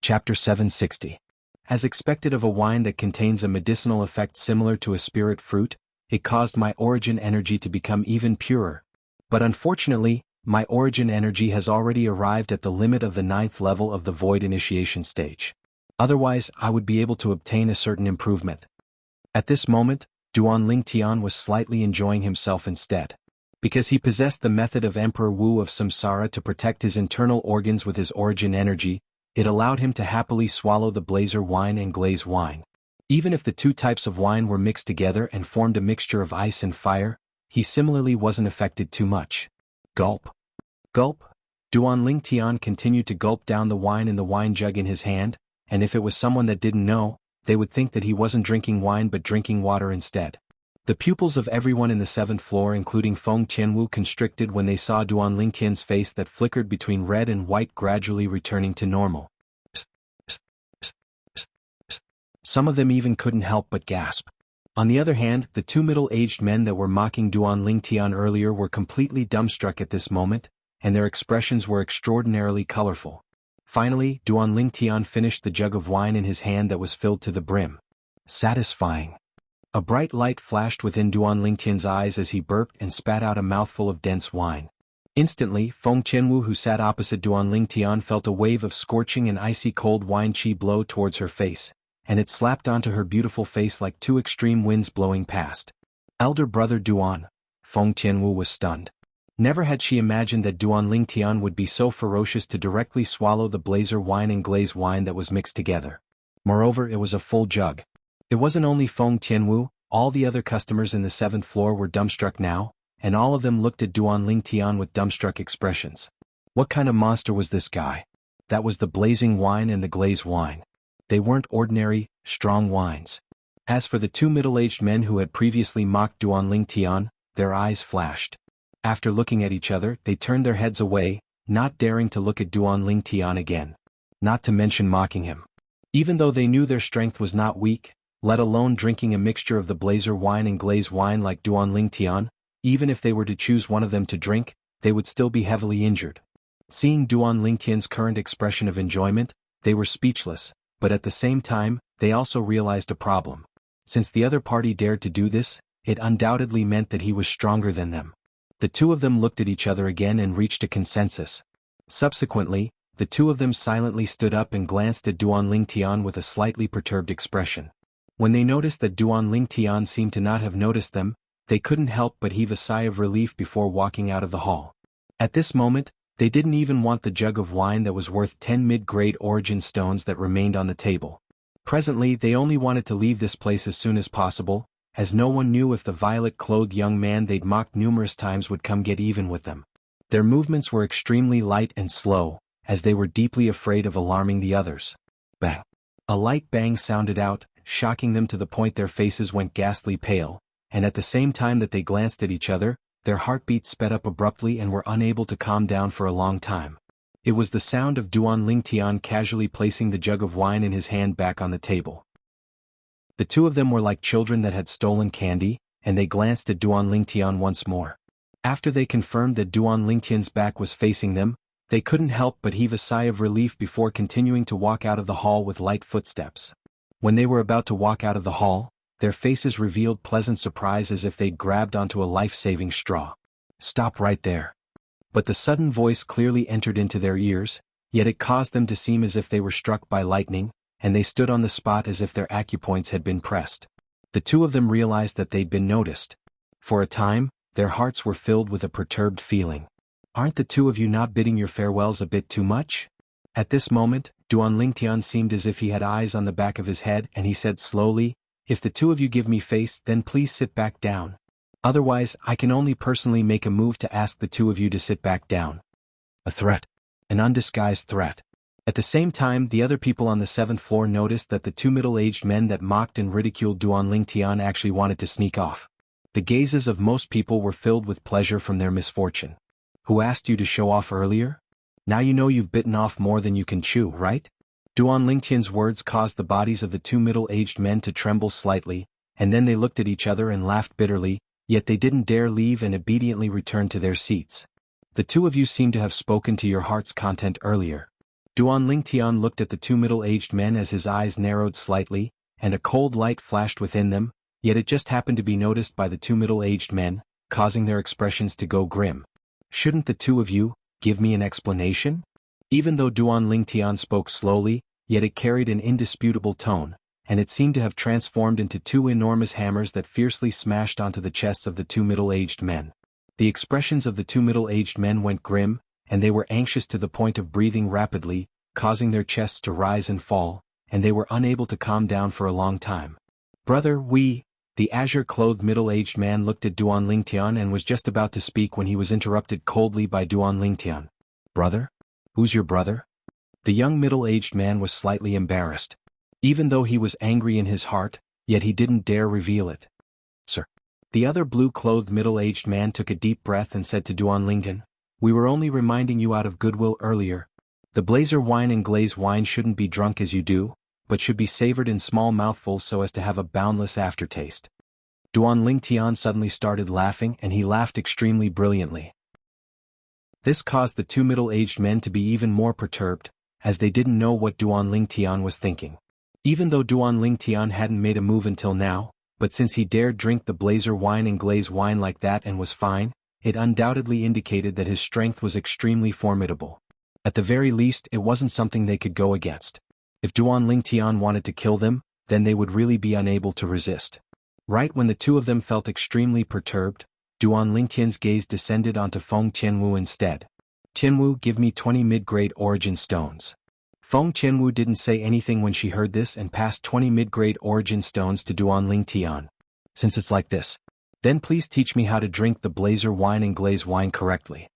Chapter 760. As expected of a wine that contains a medicinal effect similar to a spirit fruit, it caused my origin energy to become even purer. But unfortunately, my origin energy has already arrived at the limit of the 9th level of the void initiation stage. Otherwise, I would be able to obtain a certain improvement. At this moment, Duan Lingtian was slightly enjoying himself instead. Because he possessed the method of Emperor Wu of Samsara to protect his internal organs with his origin energy, it allowed him to happily swallow the blazer wine and glaze wine. Even if the two types of wine were mixed together and formed a mixture of ice and fire, he similarly wasn't affected too much. Gulp. Gulp. Duan Lingtian continued to gulp down the wine in the wine jug in his hand, and if it was someone that didn't know, they would think that he wasn't drinking wine but drinking water instead. The pupils of everyone in the 7th floor including Feng Tianwu constricted when they saw Duan Lingtian's face that flickered between red and white gradually returning to normal. Some of them even couldn't help but gasp. On the other hand, the two middle-aged men that were mocking Duan Lingtian earlier were completely dumbstruck at this moment, and their expressions were extraordinarily colorful. Finally, Duan Lingtian finished the jug of wine in his hand that was filled to the brim. Satisfying. A bright light flashed within Duan Lingtian's eyes as he burped and spat out a mouthful of dense wine. Instantly, Feng Tianwu, who sat opposite Duan Lingtian, felt a wave of scorching and icy cold wine qi blow towards her face, and it slapped onto her beautiful face like two extreme winds blowing past. Elder brother Duan. Feng Tianwu was stunned. Never had she imagined that Duan Lingtian would be so ferocious to directly swallow the blazer wine and glaze wine that was mixed together. Moreover, it was a full jug. It wasn't only Feng Tianwu, all the other customers in the 7th floor were dumbstruck now, and all of them looked at Duan Lingtian with dumbstruck expressions. What kind of monster was this guy? That was the blazing wine and the glazed wine. They weren't ordinary, strong wines. As for the two middle-aged men who had previously mocked Duan Lingtian, their eyes flashed. After looking at each other, they turned their heads away, not daring to look at Duan Lingtian again. Not to mention mocking him. Even though they knew their strength was not weak, let alone drinking a mixture of the blazer wine and glaze wine like Duan Lingtian, even if they were to choose one of them to drink, they would still be heavily injured. Seeing Duan Lingtian's current expression of enjoyment, they were speechless, but at the same time, they also realized a problem. Since the other party dared to do this, it undoubtedly meant that he was stronger than them. The two of them looked at each other again and reached a consensus. Subsequently, the two of them silently stood up and glanced at Duan Lingtian with a slightly perturbed expression. When they noticed that Duan Lingtian seemed to not have noticed them, they couldn't help but heave a sigh of relief before walking out of the hall. At this moment, they didn't even want the jug of wine that was worth 10 mid-grade origin stones that remained on the table. Presently, they only wanted to leave this place as soon as possible, as no one knew if the violet-clothed young man they'd mocked numerous times would come get even with them. Their movements were extremely light and slow, as they were deeply afraid of alarming the others. Bang! A light bang sounded out, shocking them to the point their faces went ghastly pale, and at the same time that they glanced at each other, their heartbeats sped up abruptly and were unable to calm down for a long time. It was the sound of Duan Lingtian casually placing the jug of wine in his hand back on the table. The two of them were like children that had stolen candy, and they glanced at Duan Lingtian once more. After they confirmed that Duan Lingtian's back was facing them, they couldn't help but heave a sigh of relief before continuing to walk out of the hall with light footsteps. When they were about to walk out of the hall, their faces revealed pleasant surprise as if they'd grabbed onto a life-saving straw. Stop right there. But the sudden voice clearly entered into their ears, yet it caused them to seem as if they were struck by lightning, and they stood on the spot as if their acupoints had been pressed. The two of them realized that they'd been noticed. For a time, their hearts were filled with a perturbed feeling. Aren't the two of you not bidding your farewells a bit too much? At this moment, Duan Lingtian seemed as if he had eyes on the back of his head and he said slowly, "If the two of you give me face, then please sit back down. Otherwise, I can only personally make a move to ask the two of you to sit back down." A threat. An undisguised threat. At the same time, the other people on the 7th floor noticed that the two middle-aged men that mocked and ridiculed Duan Lingtian actually wanted to sneak off. The gazes of most people were filled with pleasure from their misfortune. Who asked you to show off earlier? Now you know you've bitten off more than you can chew, right? Duan Lingtian's words caused the bodies of the two middle-aged men to tremble slightly, and then they looked at each other and laughed bitterly, yet they didn't dare leave and obediently returned to their seats. The two of you seem to have spoken to your heart's content earlier. Duan Lingtian looked at the two middle-aged men as his eyes narrowed slightly, and a cold light flashed within them, yet it just happened to be noticed by the two middle-aged men, causing their expressions to go grim. Shouldn't the two of you give me an explanation? Even though Duan Lingtian spoke slowly, yet it carried an indisputable tone, and it seemed to have transformed into two enormous hammers that fiercely smashed onto the chests of the two middle-aged men. The expressions of the two middle-aged men went grim, and they were anxious to the point of breathing rapidly, causing their chests to rise and fall, and they were unable to calm down for a long time. Brother, the azure-clothed middle-aged man looked at Duan Lingtian and was just about to speak when he was interrupted coldly by Duan Lingtian. Brother? Who's your brother? The young middle-aged man was slightly embarrassed. Even though he was angry in his heart, yet he didn't dare reveal it. Sir. The other blue-clothed middle-aged man took a deep breath and said to Duan Lingtian, we were only reminding you out of goodwill earlier. The blazer wine and glaze wine shouldn't be drunk as you do, but should be savored in small mouthfuls so as to have a boundless aftertaste. Duan Lingtian suddenly started laughing, and he laughed extremely brilliantly. This caused the two middle-aged men to be even more perturbed, as they didn't know what Duan Lingtian was thinking. Even though Duan Lingtian hadn't made a move until now, but since he dared drink the blazer wine and glaze wine like that and was fine, it undoubtedly indicated that his strength was extremely formidable. At the very least, it wasn't something they could go against. If Duan Lingtian wanted to kill them, then they would really be unable to resist. Right when the two of them felt extremely perturbed, Duan Lingtian's gaze descended onto Feng Qianwu instead. Qianwu, give me 20 mid-grade origin stones. Feng Qianwu didn't say anything when she heard this and passed 20 mid-grade origin stones to Duan Lingtian. Since it's like this, then please teach me how to drink the blazer wine and glaze wine correctly.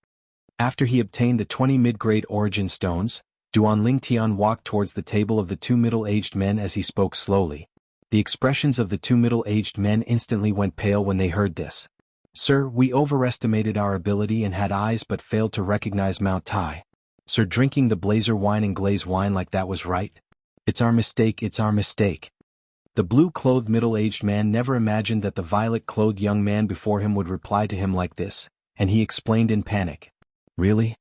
After he obtained the 20 mid-grade origin stones, Duan Lingtian walked towards the table of the two middle-aged men as he spoke slowly. The expressions of the two middle-aged men instantly went pale when they heard this. Sir, we overestimated our ability and had eyes but failed to recognize Mount Tai. Sir, drinking the blazer wine and glaze wine like that was right? It's our mistake, it's our mistake. The blue-clothed middle-aged man never imagined that the violet-clothed young man before him would reply to him like this, and he explained in panic. Really?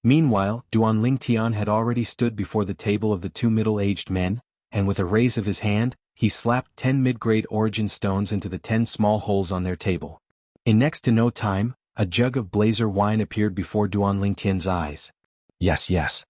Meanwhile, Duan Lingtian had already stood before the table of the two middle-aged men, and with a raise of his hand, he slapped 10 mid-grade origin stones into the 10 small holes on their table. In next to no time, a jug of blazer wine appeared before Duan Lingtian's eyes. Yes, yes.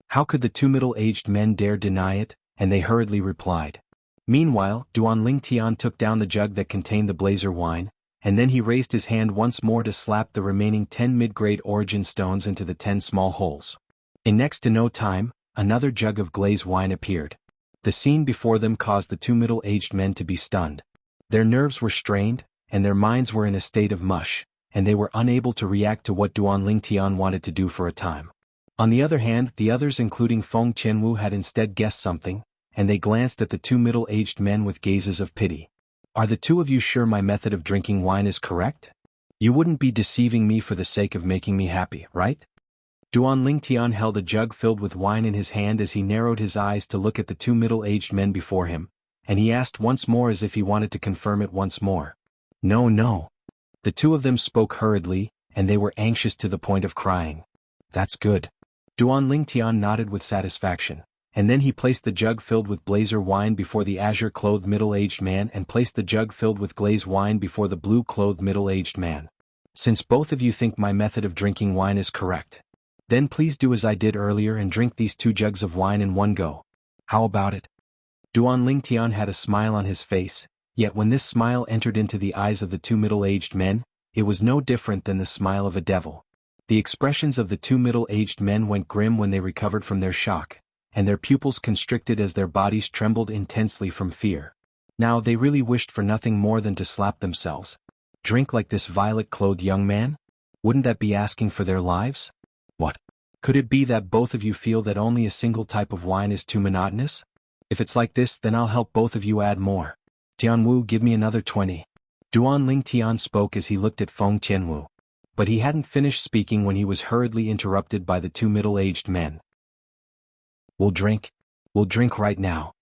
How could the two middle-aged men dare deny it? And they hurriedly replied. Meanwhile, Duan Lingtian took down the jug that contained the blazer wine, and then he raised his hand once more to slap the remaining 10 mid-grade origin stones into the 10 small holes. In next to no time, another jug of glaze wine appeared. The scene before them caused the two middle-aged men to be stunned. Their nerves were strained, and their minds were in a state of mush, and they were unable to react to what Duan Lingtian wanted to do for a time. On the other hand, the others including Feng Qianwu had instead guessed something, and they glanced at the two middle-aged men with gazes of pity. Are the two of you sure my method of drinking wine is correct? You wouldn't be deceiving me for the sake of making me happy, right? Duan Lingtian held a jug filled with wine in his hand as he narrowed his eyes to look at the two middle-aged men before him, and he asked once more as if he wanted to confirm it once more. No, no. The two of them spoke hurriedly, and they were anxious to the point of crying. That's good. Duan Lingtian nodded with satisfaction, and then he placed the jug filled with blazer wine before the azure-clothed middle-aged man and placed the jug filled with glaze wine before the blue-clothed middle-aged man. Since both of you think my method of drinking wine is correct, then please do as I did earlier and drink these 2 jugs of wine in one go. How about it? Duan Lingtian had a smile on his face, yet when this smile entered into the eyes of the 2 middle-aged men, it was no different than the smile of a devil. The expressions of the 2 middle-aged men went grim when they recovered from their shock, and their pupils constricted as their bodies trembled intensely from fear. Now they really wished for nothing more than to slap themselves. Drink like this violet-clothed young man? Wouldn't that be asking for their lives? What? Could it be that both of you feel that only a single type of wine is too monotonous? If it's like this, then I'll help both of you add more. Jianghu, give me another 20. Duan Lingtian spoke as he looked at Feng Qianwu. But he hadn't finished speaking when he was hurriedly interrupted by the 2 middle-aged men. We'll drink right now.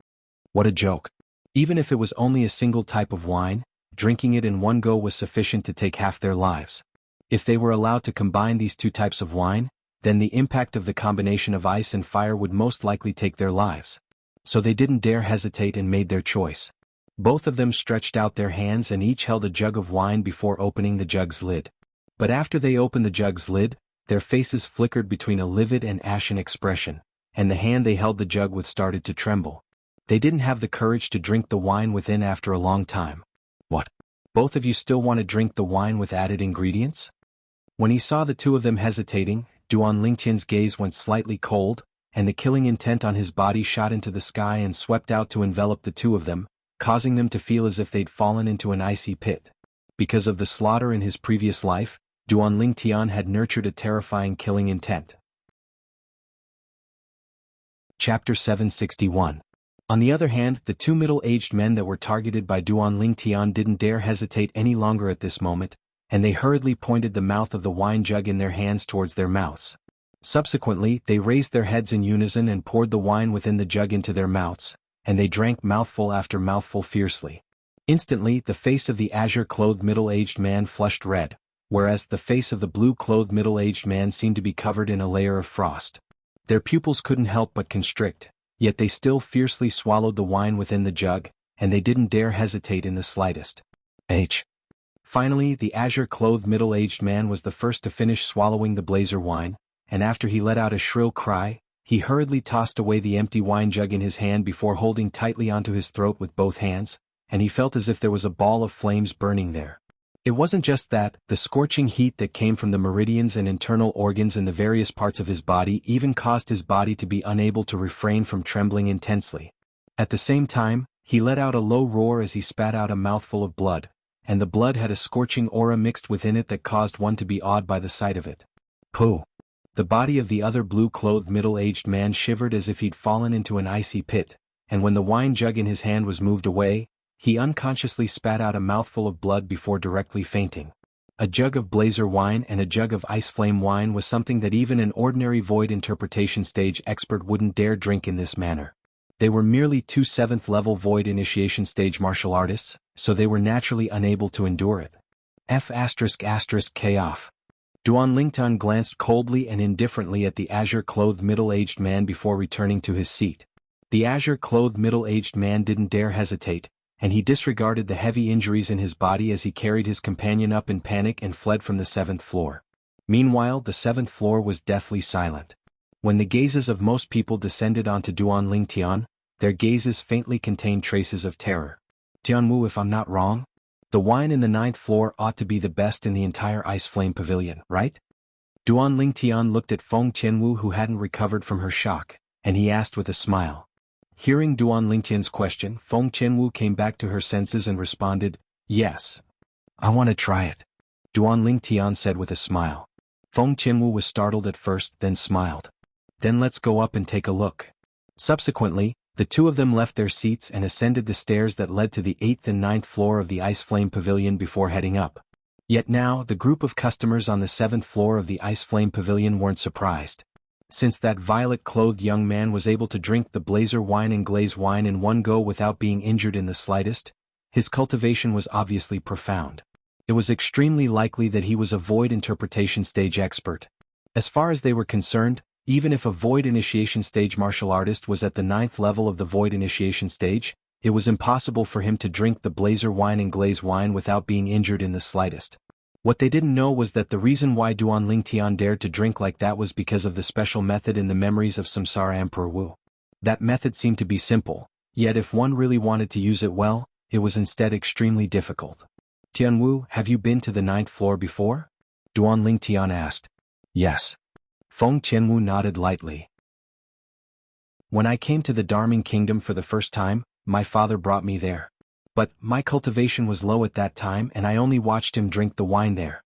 What a joke. Even if it was only a single type of wine, drinking it in one go was sufficient to take half their lives. If they were allowed to combine these 2 types of wine, then the impact of the combination of ice and fire would most likely take their lives. So they didn't dare hesitate and made their choice. Both of them stretched out their hands and each held a jug of wine before opening the jug's lid. But after they opened the jug's lid, their faces flickered between a livid and ashen expression, and the hand they held the jug with started to tremble. They didn't have the courage to drink the wine within after a long time. What? Both of you still want to drink the wine with added ingredients? When he saw the two of them hesitating, Duan Lingtian's gaze went slightly cold, and the killing intent on his body shot into the sky and swept out to envelop the two of them, causing them to feel as if they'd fallen into an icy pit. Because of the slaughter in his previous life, Duan Lingtian had nurtured a terrifying killing intent. Chapter 761. On the other hand, the two middle-aged men that were targeted by Duan Lingtian didn't dare hesitate any longer at this moment, and they hurriedly pointed the mouth of the wine jug in their hands towards their mouths. Subsequently, they raised their heads in unison and poured the wine within the jug into their mouths, and they drank mouthful after mouthful fiercely. Instantly, the face of the azure-clothed middle-aged man flushed red, whereas the face of the blue-clothed middle-aged man seemed to be covered in a layer of frost. Their pupils couldn't help but constrict, yet they still fiercely swallowed the wine within the jug, and they didn't dare hesitate in the slightest. Finally, the azure-clothed middle-aged man was the first to finish swallowing the blazer wine, and after he let out a shrill cry, he hurriedly tossed away the empty wine jug in his hand before holding tightly onto his throat with both hands, and he felt as if there was a ball of flames burning there. It wasn't just that, the scorching heat that came from the meridians and internal organs in the various parts of his body even caused his body to be unable to refrain from trembling intensely. At the same time, he let out a low roar as he spat out a mouthful of blood, and the blood had a scorching aura mixed within it that caused one to be awed by the sight of it. Pooh! The body of the other blue-clothed middle-aged man shivered as if he'd fallen into an icy pit, and when the wine jug in his hand was moved away, he unconsciously spat out a mouthful of blood before directly fainting. A jug of blazer wine and a jug of ice flame wine was something that even an ordinary void interpretation stage expert wouldn't dare drink in this manner. They were merely two 7th level void initiation stage martial artists, so they were naturally unable to endure it. K off. Duan Lingtian glanced coldly and indifferently at the azure-clothed middle-aged man before returning to his seat. The azure-clothed middle-aged man didn't dare hesitate, and he disregarded the heavy injuries in his body as he carried his companion up in panic and fled from the 7th floor. Meanwhile, the 7th floor was deathly silent. When the gazes of most people descended onto Duan Lingtian, their gazes faintly contained traces of terror. Tianwu, if I'm not wrong, the wine in the 9th floor ought to be the best in the entire Ice Flame Pavilion, right? Duan Lingtian looked at Feng Tianwu, who hadn't recovered from her shock, and he asked with a smile. Hearing Duan Lingtian's question, Feng Tianwu came back to her senses and responded, "Yes. I want to try it," Duan Lingtian said with a smile. Feng Tianwu was startled at first, then smiled. "Then let's go up and take a look." Subsequently, the two of them left their seats and ascended the stairs that led to the 8th and 9th floor of the Ice Flame Pavilion before heading up. Yet now, the group of customers on the 7th floor of the Ice Flame Pavilion weren't surprised. Since that violet-clothed young man was able to drink the blazer wine and glaze wine in one go without being injured in the slightest, his cultivation was obviously profound. It was extremely likely that he was a void interpretation stage expert. As far as they were concerned, even if a void initiation stage martial artist was at the 9th level of the void initiation stage, it was impossible for him to drink the blazer wine and glaze wine without being injured in the slightest. What they didn't know was that the reason why Duan Lingtian dared to drink like that was because of the special method in the memories of Samsara Emperor Wu. That method seemed to be simple, yet if one really wanted to use it well, it was instead extremely difficult. "Tianwu, have you been to the 9th floor before?" Duan Lingtian asked. "Yes." Feng Tianwu nodded lightly. "When I came to the Darming Kingdom for the first time, my father brought me there. But my cultivation was low at that time and I only watched him drink the wine there."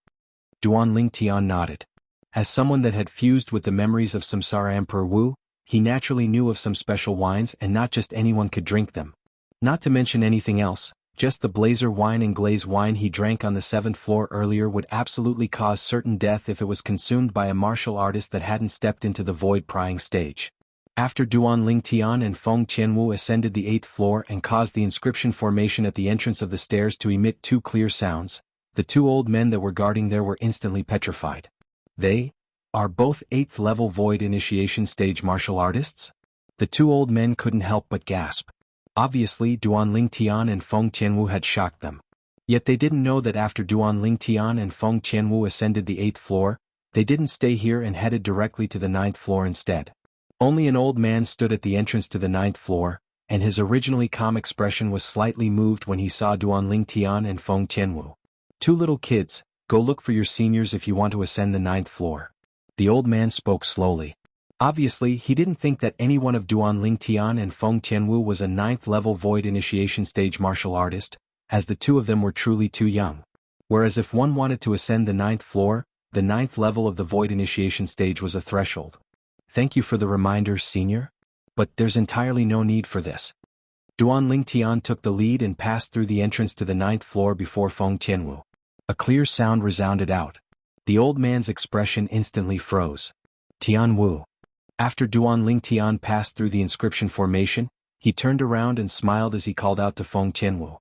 Duan Lingtian nodded. As someone that had fused with the memories of Samsara Emperor Wu, he naturally knew of some special wines and not just anyone could drink them. Not to mention anything else, just the blazer wine and glaze wine he drank on the 7th floor earlier would absolutely cause certain death if it was consumed by a martial artist that hadn't stepped into the void prying stage. After Duan Lingtian and Feng Tianwu ascended the 8th floor and caused the inscription formation at the entrance of the stairs to emit two clear sounds, the two old men that were guarding there were instantly petrified. They Are both 8th level Void Initiation stage martial artists? The two old men couldn't help but gasp. Obviously Duan Lingtian and Feng Qianwu had shocked them. Yet they didn't know that after Duan Lingtian and Feng Qianwu ascended the 8th floor, they didn't stay here and headed directly to the 9th floor instead. Only an old man stood at the entrance to the 9th floor, and his originally calm expression was slightly moved when he saw Duan Lingtian and Feng Qianwu. Two little kids, go look for your seniors if you want to ascend the 9th floor. The old man spoke slowly. Obviously, he didn't think that any one of Duan Lingtian and Feng Qianwu was a 9th level Void Initiation stage martial artist, as the two of them were truly too young. Whereas if one wanted to ascend the 9th floor, the 9th level of the Void Initiation stage was a threshold. Thank you for the reminder, senior. But there's entirely no need for this. Duan Lingtian took the lead and passed through the entrance to the 9th floor before Feng Qianwu. A clear sound resounded out. The old man's expression instantly froze. Tianwu. After Duan Lingtian passed through the inscription formation, he turned around and smiled as he called out to Feng Qianwu.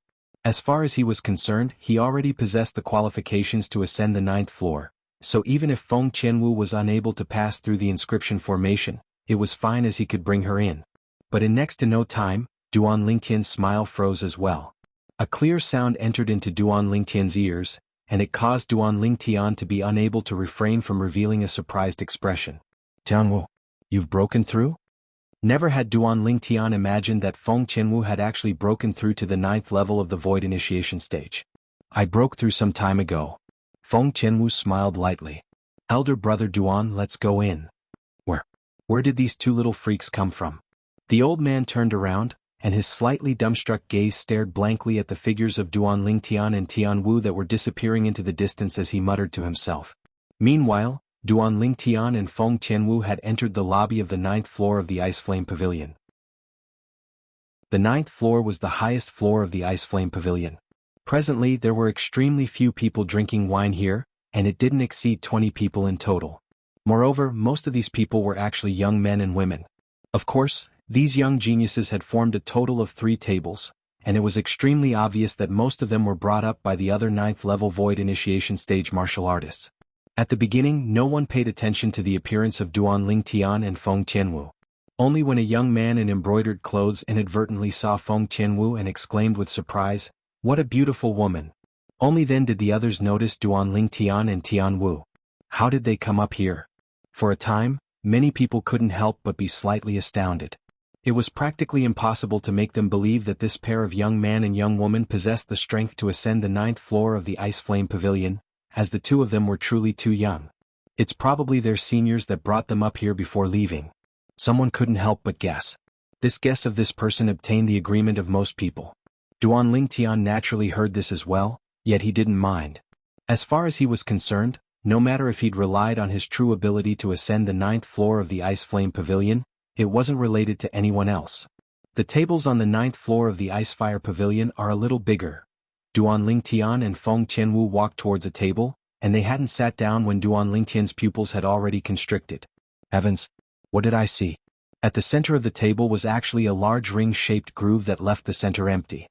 As far as he was concerned, he already possessed the qualifications to ascend the 9th floor, so even if Feng Qianwu was unable to pass through the inscription formation, it was fine as he could bring her in. But in next to no time, Duan Lingtian's smile froze as well. A clear sound entered into Duan Lingtian's ears, and it caused Duan Lingtian to be unable to refrain from revealing a surprised expression. Tianwu, you've broken through? Never had Duan Lingtian imagined that Feng Qianwu had actually broken through to the 9th level of the Void Initiation stage. I broke through some time ago. Feng Qianwu smiled lightly. Elder brother Duan, let's go in. Where did these two little freaks come from? The old man turned around, and his slightly dumbstruck gaze stared blankly at the figures of Duan Lingtian and Tianwu that were disappearing into the distance as he muttered to himself. Meanwhile, Duan Lingtian and Feng Qianwu had entered the lobby of the 9th floor of the Ice Flame Pavilion. The 9th floor was the highest floor of the Ice Flame Pavilion. Presently there were extremely few people drinking wine here, and it didn't exceed 20 people in total. Moreover, most of these people were actually young men and women. Of course, these young geniuses had formed a total of 3 tables, and it was extremely obvious that most of them were brought up by the other 9th level Void Initiation stage martial artists. At the beginning, no one paid attention to the appearance of Duan Lingtian and Feng Qianwu. Only when a young man in embroidered clothes inadvertently saw Feng Qianwu and exclaimed with surprise, "What a beautiful woman!" Only then did the others notice Duan Lingtian and Tianwu. How did they come up here? For a time, many people couldn't help but be slightly astounded. It was practically impossible to make them believe that this pair of young man and young woman possessed the strength to ascend the 9th floor of the Ice Flame Pavilion, as the two of them were truly too young. It's probably their seniors that brought them up here before leaving. Someone couldn't help but guess. This guess of this person obtained the agreement of most people. Duan Lingtian naturally heard this as well, yet he didn't mind. As far as he was concerned, no matter if he'd relied on his true ability to ascend the 9th floor of the Ice Flame Pavilion, it wasn't related to anyone else. The tables on the 9th floor of the Ice Fire Pavilion are a little bigger. Duan Lingtian and Feng Qianwu walked towards a table, and they hadn't sat down when Duan Lingtian's pupils had already constricted. Heavens! What did I see? At the center of the table was actually a large ring-shaped groove that left the center empty.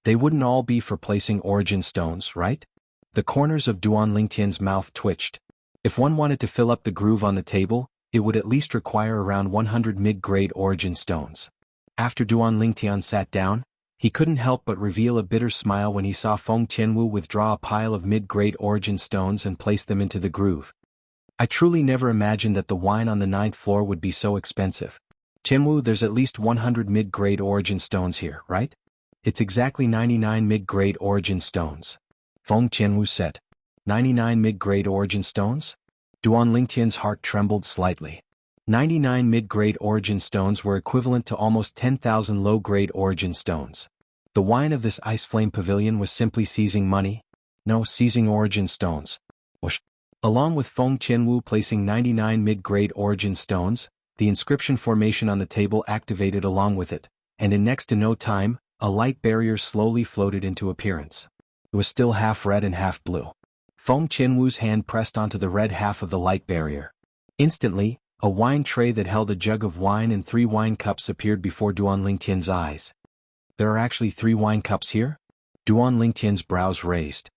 They wouldn't all be for placing origin stones, right? The corners of Duan Lingtian's mouth twitched. If one wanted to fill up the groove on the table, it would at least require around 100 mid-grade origin stones. After Duan Lingtian sat down, he couldn't help but reveal a bitter smile when he saw Feng Qianwu withdraw a pile of mid-grade origin stones and place them into the groove. I truly never imagined that the wine on the 9th floor would be so expensive. Qianwu, there's at least 100 mid-grade origin stones here, right? It's exactly 99 mid-grade origin stones. Feng Qianwu said. 99 mid-grade origin stones? Duan Lingtian's heart trembled slightly. 99 mid-grade origin stones were equivalent to almost 10,000 low-grade origin stones. The wine of this Ice Flame Pavilion was simply seizing money? No, seizing origin stones. Whoosh. Along with Feng Qianwu placing 99 mid-grade origin stones, the inscription formation on the table activated along with it, and in next to no time, a light barrier slowly floated into appearance. It was still half red and half blue. Feng Qianwu's hand pressed onto the red half of the light barrier. Instantly, a wine tray that held a jug of wine and 3 wine cups appeared before Duan Lingtian's eyes. There are actually 3 wine cups here? Duan Lingtian's brows raised.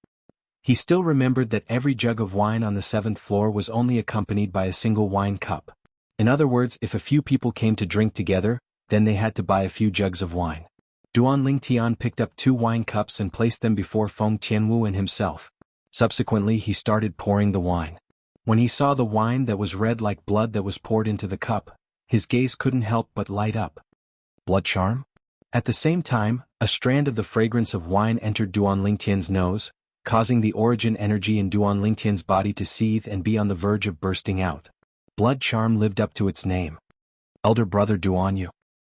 He still remembered that every jug of wine on the 7th floor was only accompanied by a single wine cup. In other words, if a few people came to drink together, then they had to buy a few jugs of wine. Duan Lingtian picked up 2 wine cups and placed them before Feng Tianwu and himself. Subsequently, he started pouring the wine. When he saw the wine that was red like blood that was poured into the cup, his gaze couldn't help but light up. Blood charm? At the same time, a strand of the fragrance of wine entered Duan Lingtian's nose, causing the origin energy in Duan Lingtian's body to seethe and be on the verge of bursting out. Blood charm lived up to its name. Elder brother Duan,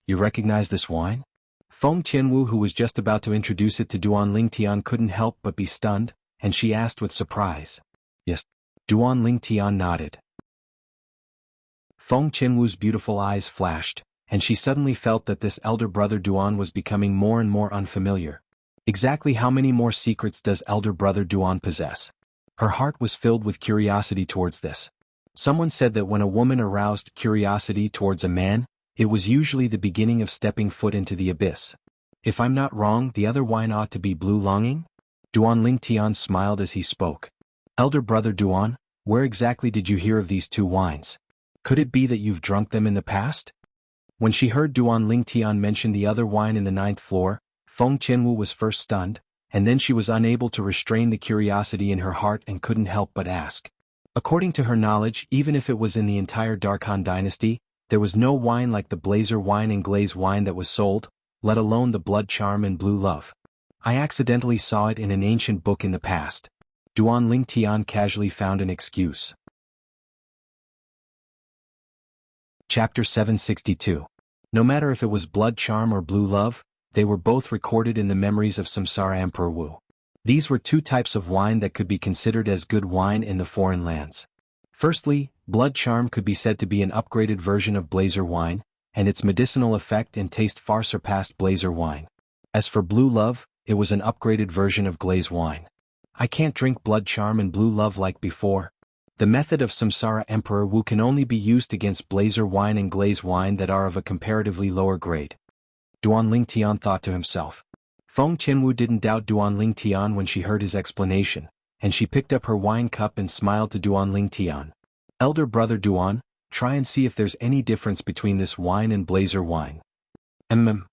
you recognize this wine? Feng Tianwu, who was just about to introduce it to Duan Lingtian, couldn't help but be stunned, and she asked with surprise. Yes. Duan Lingtian nodded. Feng Tianwu's beautiful eyes flashed, and she suddenly felt that this elder brother Duan was becoming more and more unfamiliar. Exactly how many more secrets does elder brother Duan possess? Her heart was filled with curiosity towards this. Someone said that when a woman aroused curiosity towards a man, it was usually the beginning of stepping foot into the abyss. If I'm not wrong, the other wine ought to be blue longing? Duan Lingtian smiled as he spoke. Elder brother Duan, where exactly did you hear of these 2 wines? Could it be that you've drunk them in the past? When she heard Duan Lingtian mention the other wine in the 9th floor, Feng Tianwu was first stunned, and then she was unable to restrain the curiosity in her heart and couldn't help but ask. According to her knowledge, even if it was in the entire Darkhan dynasty, there was no wine like the blazer wine and glaze wine that was sold, let alone the blood charm and blue love. I accidentally saw it in an ancient book in the past. Duan Lingtian casually found an excuse. Chapter 762. No matter if it was blood charm or blue love, they were both recorded in the memories of Samsara Emperor Wu. These were 2 types of wine that could be considered as good wine in the foreign lands. Firstly, blood charm could be said to be an upgraded version of blazer wine, and its medicinal effect and taste far surpassed blazer wine. As for blue love, it was an upgraded version of glaze wine. I can't drink blood charm and blue love like before. The method of Samsara Emperor Wu can only be used against blazer wine and glaze wine that are of a comparatively lower grade. Duan Lingtian thought to himself. Feng Tianwu didn't doubt Duan Lingtian when she heard his explanation, and she picked up her wine cup and smiled to Duan Lingtian. Elder brother Duan, try and see if there's any difference between this wine and blazer wine. Duan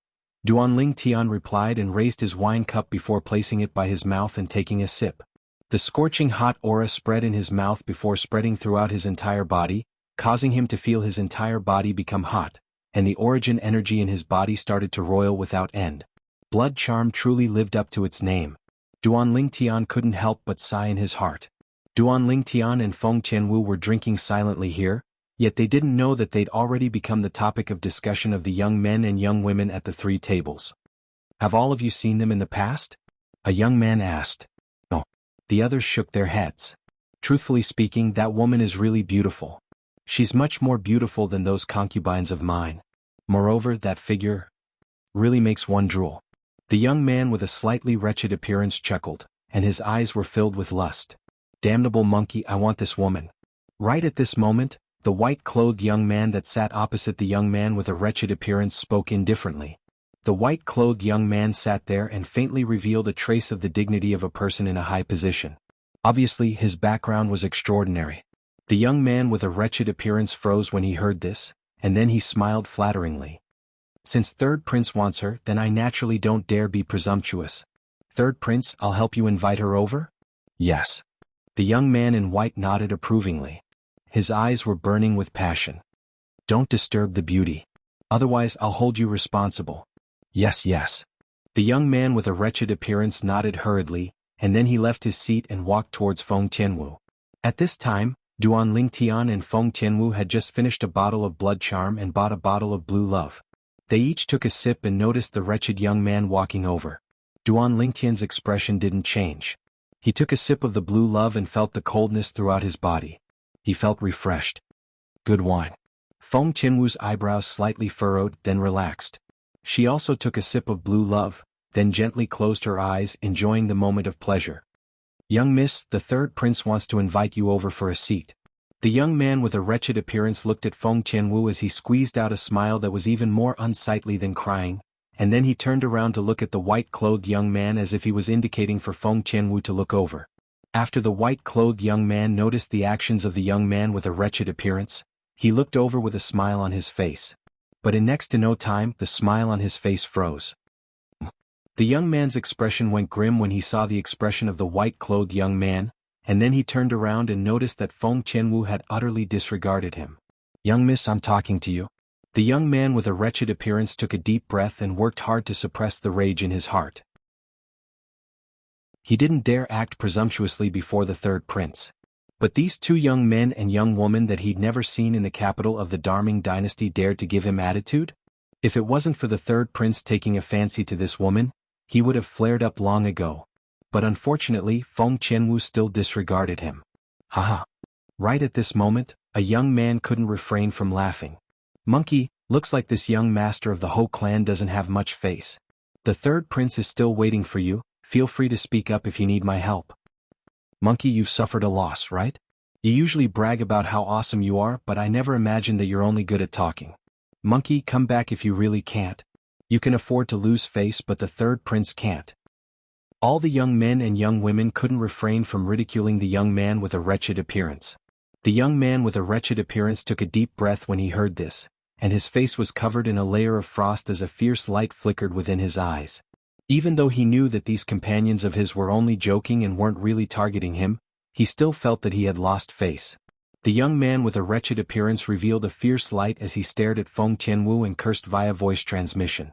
Lingtian replied and raised his wine cup before placing it by his mouth and taking a sip. The scorching hot aura spread in his mouth before spreading throughout his entire body, causing him to feel his entire body become hot, and the origin energy in his body started to roil without end. Blood charm truly lived up to its name. Duan Lingtian couldn't help but sigh in his heart. Duan Lingtian and Feng Tianwu were drinking silently here, yet they didn't know that they'd already become the topic of discussion of the young men and young women at the 3 tables. Have all of you seen them in the past? A young man asked. No. The others shook their heads. Truthfully speaking, that woman is really beautiful. She's much more beautiful than those concubines of mine. Moreover, that figure really makes one drool. The young man with a slightly wretched appearance chuckled, and his eyes were filled with lust. Damnable monkey, I want this woman. Right at this moment, the white-clothed young man that sat opposite the young man with a wretched appearance spoke indifferently. The white-clothed young man sat there and faintly revealed a trace of the dignity of a person in a high position. Obviously, his background was extraordinary. The young man with a wretched appearance froze when he heard this, and then he smiled flatteringly. Since Third Prince wants her, then I naturally don't dare be presumptuous. Third Prince, I'll help you invite her over? Yes. The young man in white nodded approvingly. His eyes were burning with passion. Don't disturb the beauty. Otherwise I'll hold you responsible. Yes, yes. The young man with a wretched appearance nodded hurriedly, and then he left his seat and walked towards Feng Tianwu. At this time, Duan Lingtian and Feng Tianwu had just finished a bottle of blood charm and bought a bottle of blue love. They each took a sip and noticed the wretched young man walking over. Duan Lingtian's expression didn't change. He took a sip of the blue love and felt the coldness throughout his body. He felt refreshed. Good wine. Feng Tianwu's eyebrows slightly furrowed, then relaxed. She also took a sip of blue love, then gently closed her eyes, enjoying the moment of pleasure. Young miss, the Third Prince wants to invite you over for a seat. The young man with a wretched appearance looked at Feng Tianwu as he squeezed out a smile that was even more unsightly than crying, and then he turned around to look at the white-clothed young man as if he was indicating for Feng Tianwu to look over. After the white-clothed young man noticed the actions of the young man with a wretched appearance, he looked over with a smile on his face. But in next to no time, the smile on his face froze. The young man's expression went grim when he saw the expression of the white-clothed young man, and then he turned around and noticed that Feng Qianwu had utterly disregarded him. "Young miss, I'm talking to you." The young man with a wretched appearance took a deep breath and worked hard to suppress the rage in his heart. He didn't dare act presumptuously before the third prince. But these two young men and young woman that he'd never seen in the capital of the Darming dynasty dared to give him attitude? If it wasn't for the third prince taking a fancy to this woman, he would have flared up long ago. But unfortunately, Feng Qianwu still disregarded him. Haha. Right at this moment, a young man couldn't refrain from laughing. "Monkey, looks like this young master of the Ho clan doesn't have much face. The third prince is still waiting for you, feel free to speak up if you need my help." "Monkey, you've suffered a loss, right? You usually brag about how awesome you are, but I never imagined that you're only good at talking. Monkey, come back if you really can't. You can afford to lose face, but the third prince can't." All the young men and young women couldn't refrain from ridiculing the young man with a wretched appearance. The young man with a wretched appearance took a deep breath when he heard this, and his face was covered in a layer of frost as a fierce light flickered within his eyes. Even though he knew that these companions of his were only joking and weren't really targeting him, he still felt that he had lost face. The young man with a wretched appearance revealed a fierce light as he stared at Feng Qianwu and cursed via voice transmission.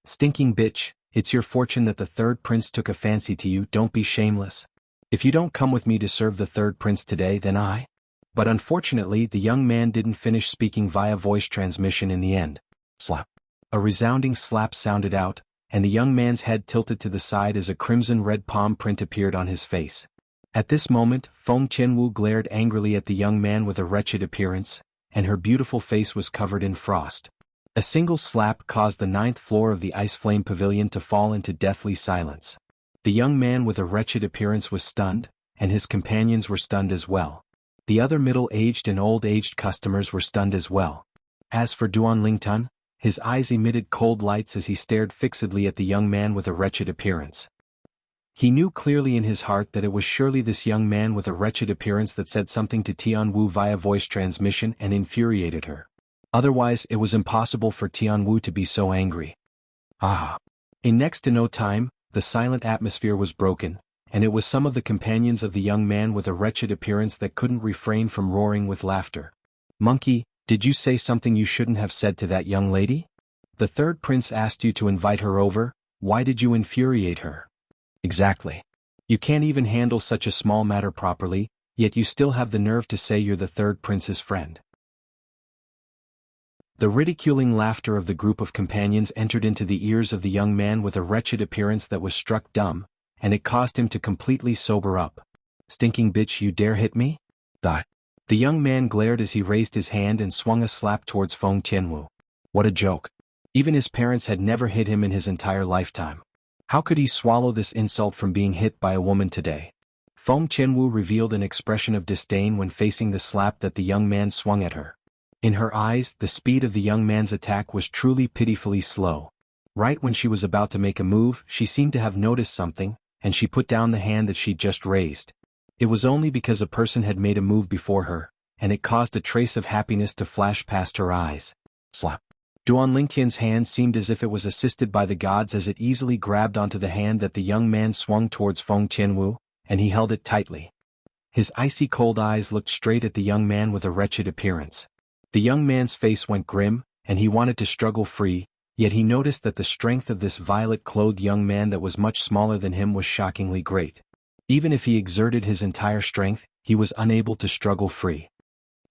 "Stinking bitch, it's your fortune that the third prince took a fancy to you, don't be shameless. If you don't come with me to serve the third prince today, then I—" But unfortunately, the young man didn't finish speaking via voice transmission in the end. Slap. A resounding slap sounded out, and the young man's head tilted to the side as a crimson-red palm print appeared on his face. At this moment, Feng Qianwu glared angrily at the young man with a wretched appearance, and her beautiful face was covered in frost. A single slap caused the 9th floor of the Ice Flame Pavilion to fall into deathly silence. The young man with a wretched appearance was stunned, and his companions were stunned as well. The other middle-aged and old-aged customers were stunned as well. As for Duan Lingtun, his eyes emitted cold lights as he stared fixedly at the young man with a wretched appearance. He knew clearly in his heart that it was surely this young man with a wretched appearance that said something to Tianwu via voice transmission and infuriated her. Otherwise, it was impossible for Tianwu to be so angry. Ah! In next to no time, the silent atmosphere was broken, and it was some of the companions of the young man with a wretched appearance that couldn't refrain from roaring with laughter. "Monkey, did you say something you shouldn't have said to that young lady? The third prince asked you to invite her over, why did you infuriate her?" "Exactly. You can't even handle such a small matter properly, yet you still have the nerve to say you're the third prince's friend." The ridiculing laughter of the group of companions entered into the ears of the young man with a wretched appearance that was struck dumb, and it caused him to completely sober up. "Stinking bitch, you dare hit me?" Die. The young man glared as he raised his hand and swung a slap towards Feng Qianwu. What a joke. Even his parents had never hit him in his entire lifetime. How could he swallow this insult from being hit by a woman today? Feng Qianwu revealed an expression of disdain when facing the slap that the young man swung at her. In her eyes, the speed of the young man's attack was truly pitifully slow. Right when she was about to make a move, she seemed to have noticed something, and she put down the hand that she'd just raised. It was only because a person had made a move before her, and it caused a trace of happiness to flash past her eyes. Slap. Duan Lingtian's hand seemed as if it was assisted by the gods as it easily grabbed onto the hand that the young man swung towards Feng Qianwu, and he held it tightly. His icy cold eyes looked straight at the young man with a wretched appearance. The young man's face went grim, and he wanted to struggle free, yet he noticed that the strength of this violet-clothed young man that was much smaller than him was shockingly great. Even if he exerted his entire strength, he was unable to struggle free.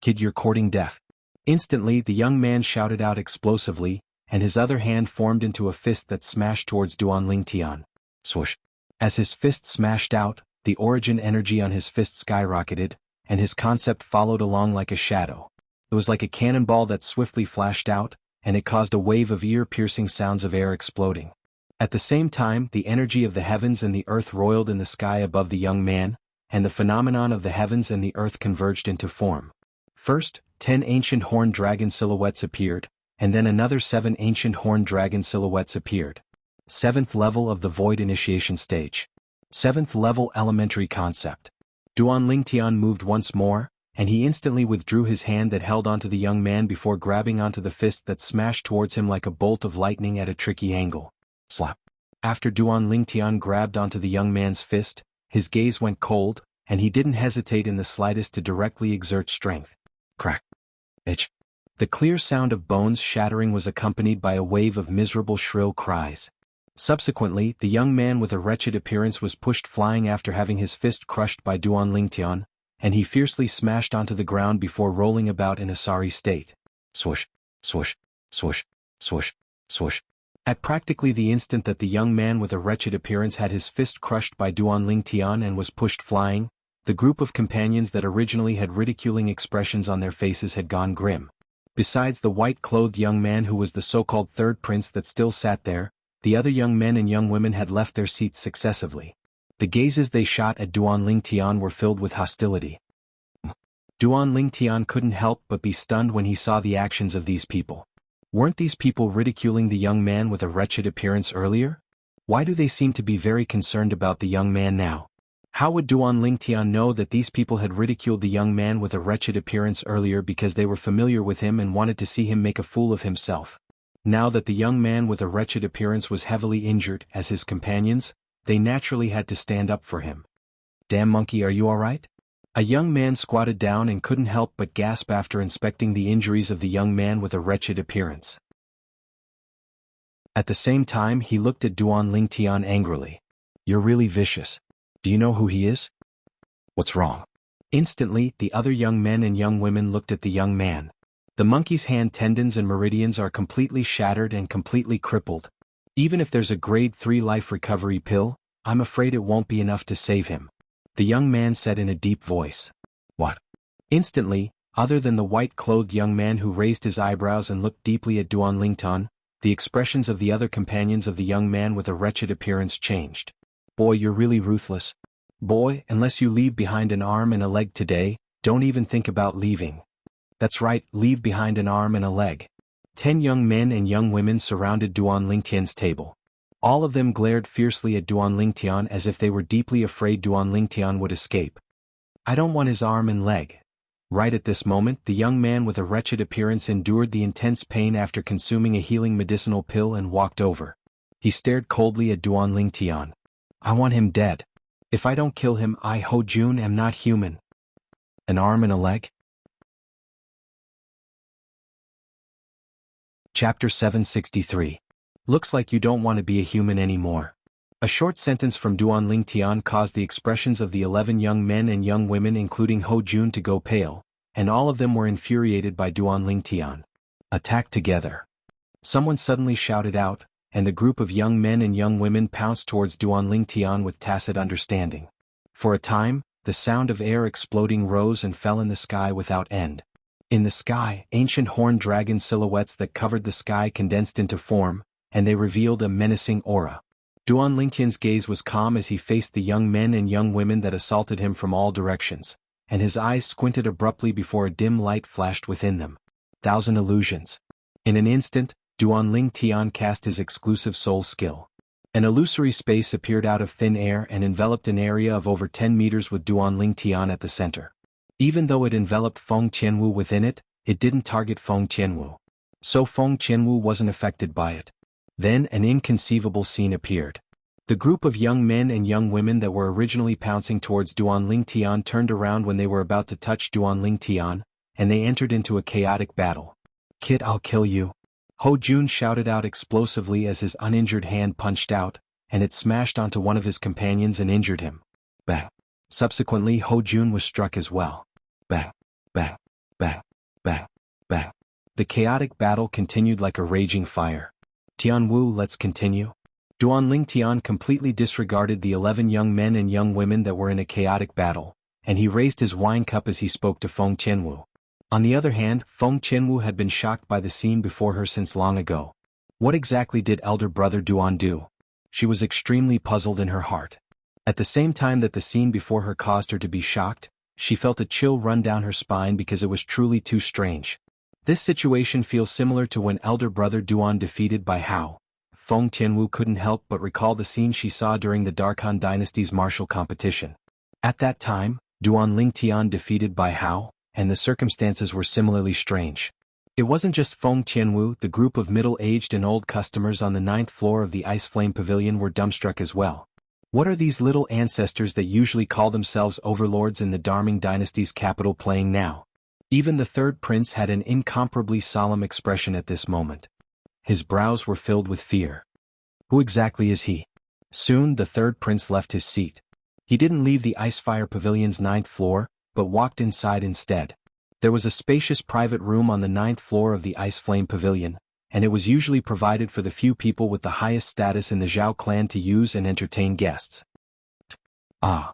"Kid, you're courting death." Instantly, the young man shouted out explosively, and his other hand formed into a fist that smashed towards Duan Lingtian. Swoosh. As his fist smashed out, the origin energy on his fist skyrocketed, and his concept followed along like a shadow. It was like a cannonball that swiftly flashed out, and it caused a wave of ear-piercing sounds of air exploding. At the same time, the energy of the heavens and the earth roiled in the sky above the young man, and the phenomenon of the heavens and the earth converged into form. First, 10 ancient horned dragon silhouettes appeared, and then another 7 ancient horned dragon silhouettes appeared. 7th level of the Void Initiation Stage. 7th level elementary concept. Duan Lingtian moved once more, and he instantly withdrew his hand that held onto the young man before grabbing onto the fist that smashed towards him like a bolt of lightning at a tricky angle. Slap. After Duan Lingtian grabbed onto the young man's fist, his gaze went cold, and he didn't hesitate in the slightest to directly exert strength. Crack. Itch. The clear sound of bones shattering was accompanied by a wave of miserable shrill cries. Subsequently, the young man with a wretched appearance was pushed flying after having his fist crushed by Duan Lingtian, and he fiercely smashed onto the ground before rolling about in a sorry state. Swoosh, swoosh, swoosh, swoosh, swoosh. At practically the instant that the young man with a wretched appearance had his fist crushed by Duan Lingtian and was pushed flying, the group of companions that originally had ridiculing expressions on their faces had gone grim. Besides the white-clothed young man who was the so-called third prince that still sat there, the other young men and young women had left their seats successively. The gazes they shot at Duan Lingtian were filled with hostility. Duan Lingtian couldn't help but be stunned when he saw the actions of these people. Weren't these people ridiculing the young man with a wretched appearance earlier? Why do they seem to be very concerned about the young man now? How would Duan Lingtian know that these people had ridiculed the young man with a wretched appearance earlier because they were familiar with him and wanted to see him make a fool of himself? Now that the young man with a wretched appearance was heavily injured, as his companions, they naturally had to stand up for him. Damn monkey, are you alright? A young man squatted down and couldn't help but gasp after inspecting the injuries of the young man with a wretched appearance. At the same time he looked at Duan Lingtian angrily. You're really vicious. Do you know who he is? What's wrong? Instantly, the other young men and young women looked at the young man. The monkey's hand tendons and meridians are completely shattered and completely crippled. Even if there's a grade 3 life recovery pill, I'm afraid it won't be enough to save him. The young man said in a deep voice. What? Instantly, other than the white-clothed young man who raised his eyebrows and looked deeply at Duan Lingtian, the expressions of the other companions of the young man with a wretched appearance changed. Boy, you're really ruthless. Boy, unless you leave behind an arm and a leg today, don't even think about leaving. That's right, leave behind an arm and a leg. 10 young men and young women surrounded Duan Lingtian's table. All of them glared fiercely at Duan Lingtian as if they were deeply afraid Duan Lingtian would escape. I don't want his arm and leg. Right at this moment, the young man with a wretched appearance endured the intense pain after consuming a healing medicinal pill and walked over. He stared coldly at Duan Lingtian. I want him dead. If I don't kill him, I, Ho Jun, am not human. An arm and a leg? Chapter 763. Looks like you don't want to be a human anymore. A short sentence from Duan Lingtian caused the expressions of the 11 young men and young women including Ho Jun to go pale, and all of them were infuriated by Duan Lingtian. Attack together. Someone suddenly shouted out, and the group of young men and young women pounced towards Duan Lingtian with tacit understanding. For a time, the sound of air exploding rose and fell in the sky without end. In the sky, ancient horned dragon silhouettes that covered the sky condensed into form, and they revealed a menacing aura. Duan Lingtian's gaze was calm as he faced the young men and young women that assaulted him from all directions, and his eyes squinted abruptly before a dim light flashed within them. 1,000 illusions. In an instant, Duan Lingtian cast his exclusive soul skill. An illusory space appeared out of thin air and enveloped an area of over 10 meters with Duan Lingtian at the center. Even though it enveloped Feng Qianwu within it, it didn't target Feng Qianwu. So Feng Qianwu wasn't affected by it. Then an inconceivable scene appeared. The group of young men and young women that were originally pouncing towards Duan Lingtian turned around when they were about to touch Duan Lingtian, and they entered into a chaotic battle. Kid, I'll kill you. Ho Jun shouted out explosively as his uninjured hand punched out, and it smashed onto one of his companions and injured him. Bang. Subsequently, Ho Jun was struck as well. Bang, bang, bang, bang, bang. The chaotic battle continued like a raging fire. Tianwu, let's continue. Duan Lingtian completely disregarded the 11 young men and young women that were in a chaotic battle, and he raised his wine cup as he spoke to Feng Qianwu. On the other hand, Feng Qianwu had been shocked by the scene before her since long ago. What exactly did elder brother Duan do? She was extremely puzzled in her heart. At the same time that the scene before her caused her to be shocked, she felt a chill run down her spine because it was truly too strange. This situation feels similar to when elder brother Duan defeated by Hao. Feng Qianwu couldn't help but recall the scene she saw during the Darkhan dynasty's martial competition. At that time, Duan Lingtian defeated by Hao, and the circumstances were similarly strange. It wasn't just Feng Qianwu, the group of middle-aged and old customers on the 9th floor of the Ice Flame Pavilion were dumbstruck as well. What are these little ancestors that usually call themselves overlords in the Darming dynasty's capital playing now? Even the third prince had an incomparably solemn expression at this moment. His brows were filled with fear. Who exactly is he? Soon the third prince left his seat. He didn't leave the Icefire Pavilion's 9th floor, but walked inside instead. There was a spacious private room on the 9th floor of the Ice Flame Pavilion, and it was usually provided for the few people with the highest status in the Zhao clan to use and entertain guests. Ah!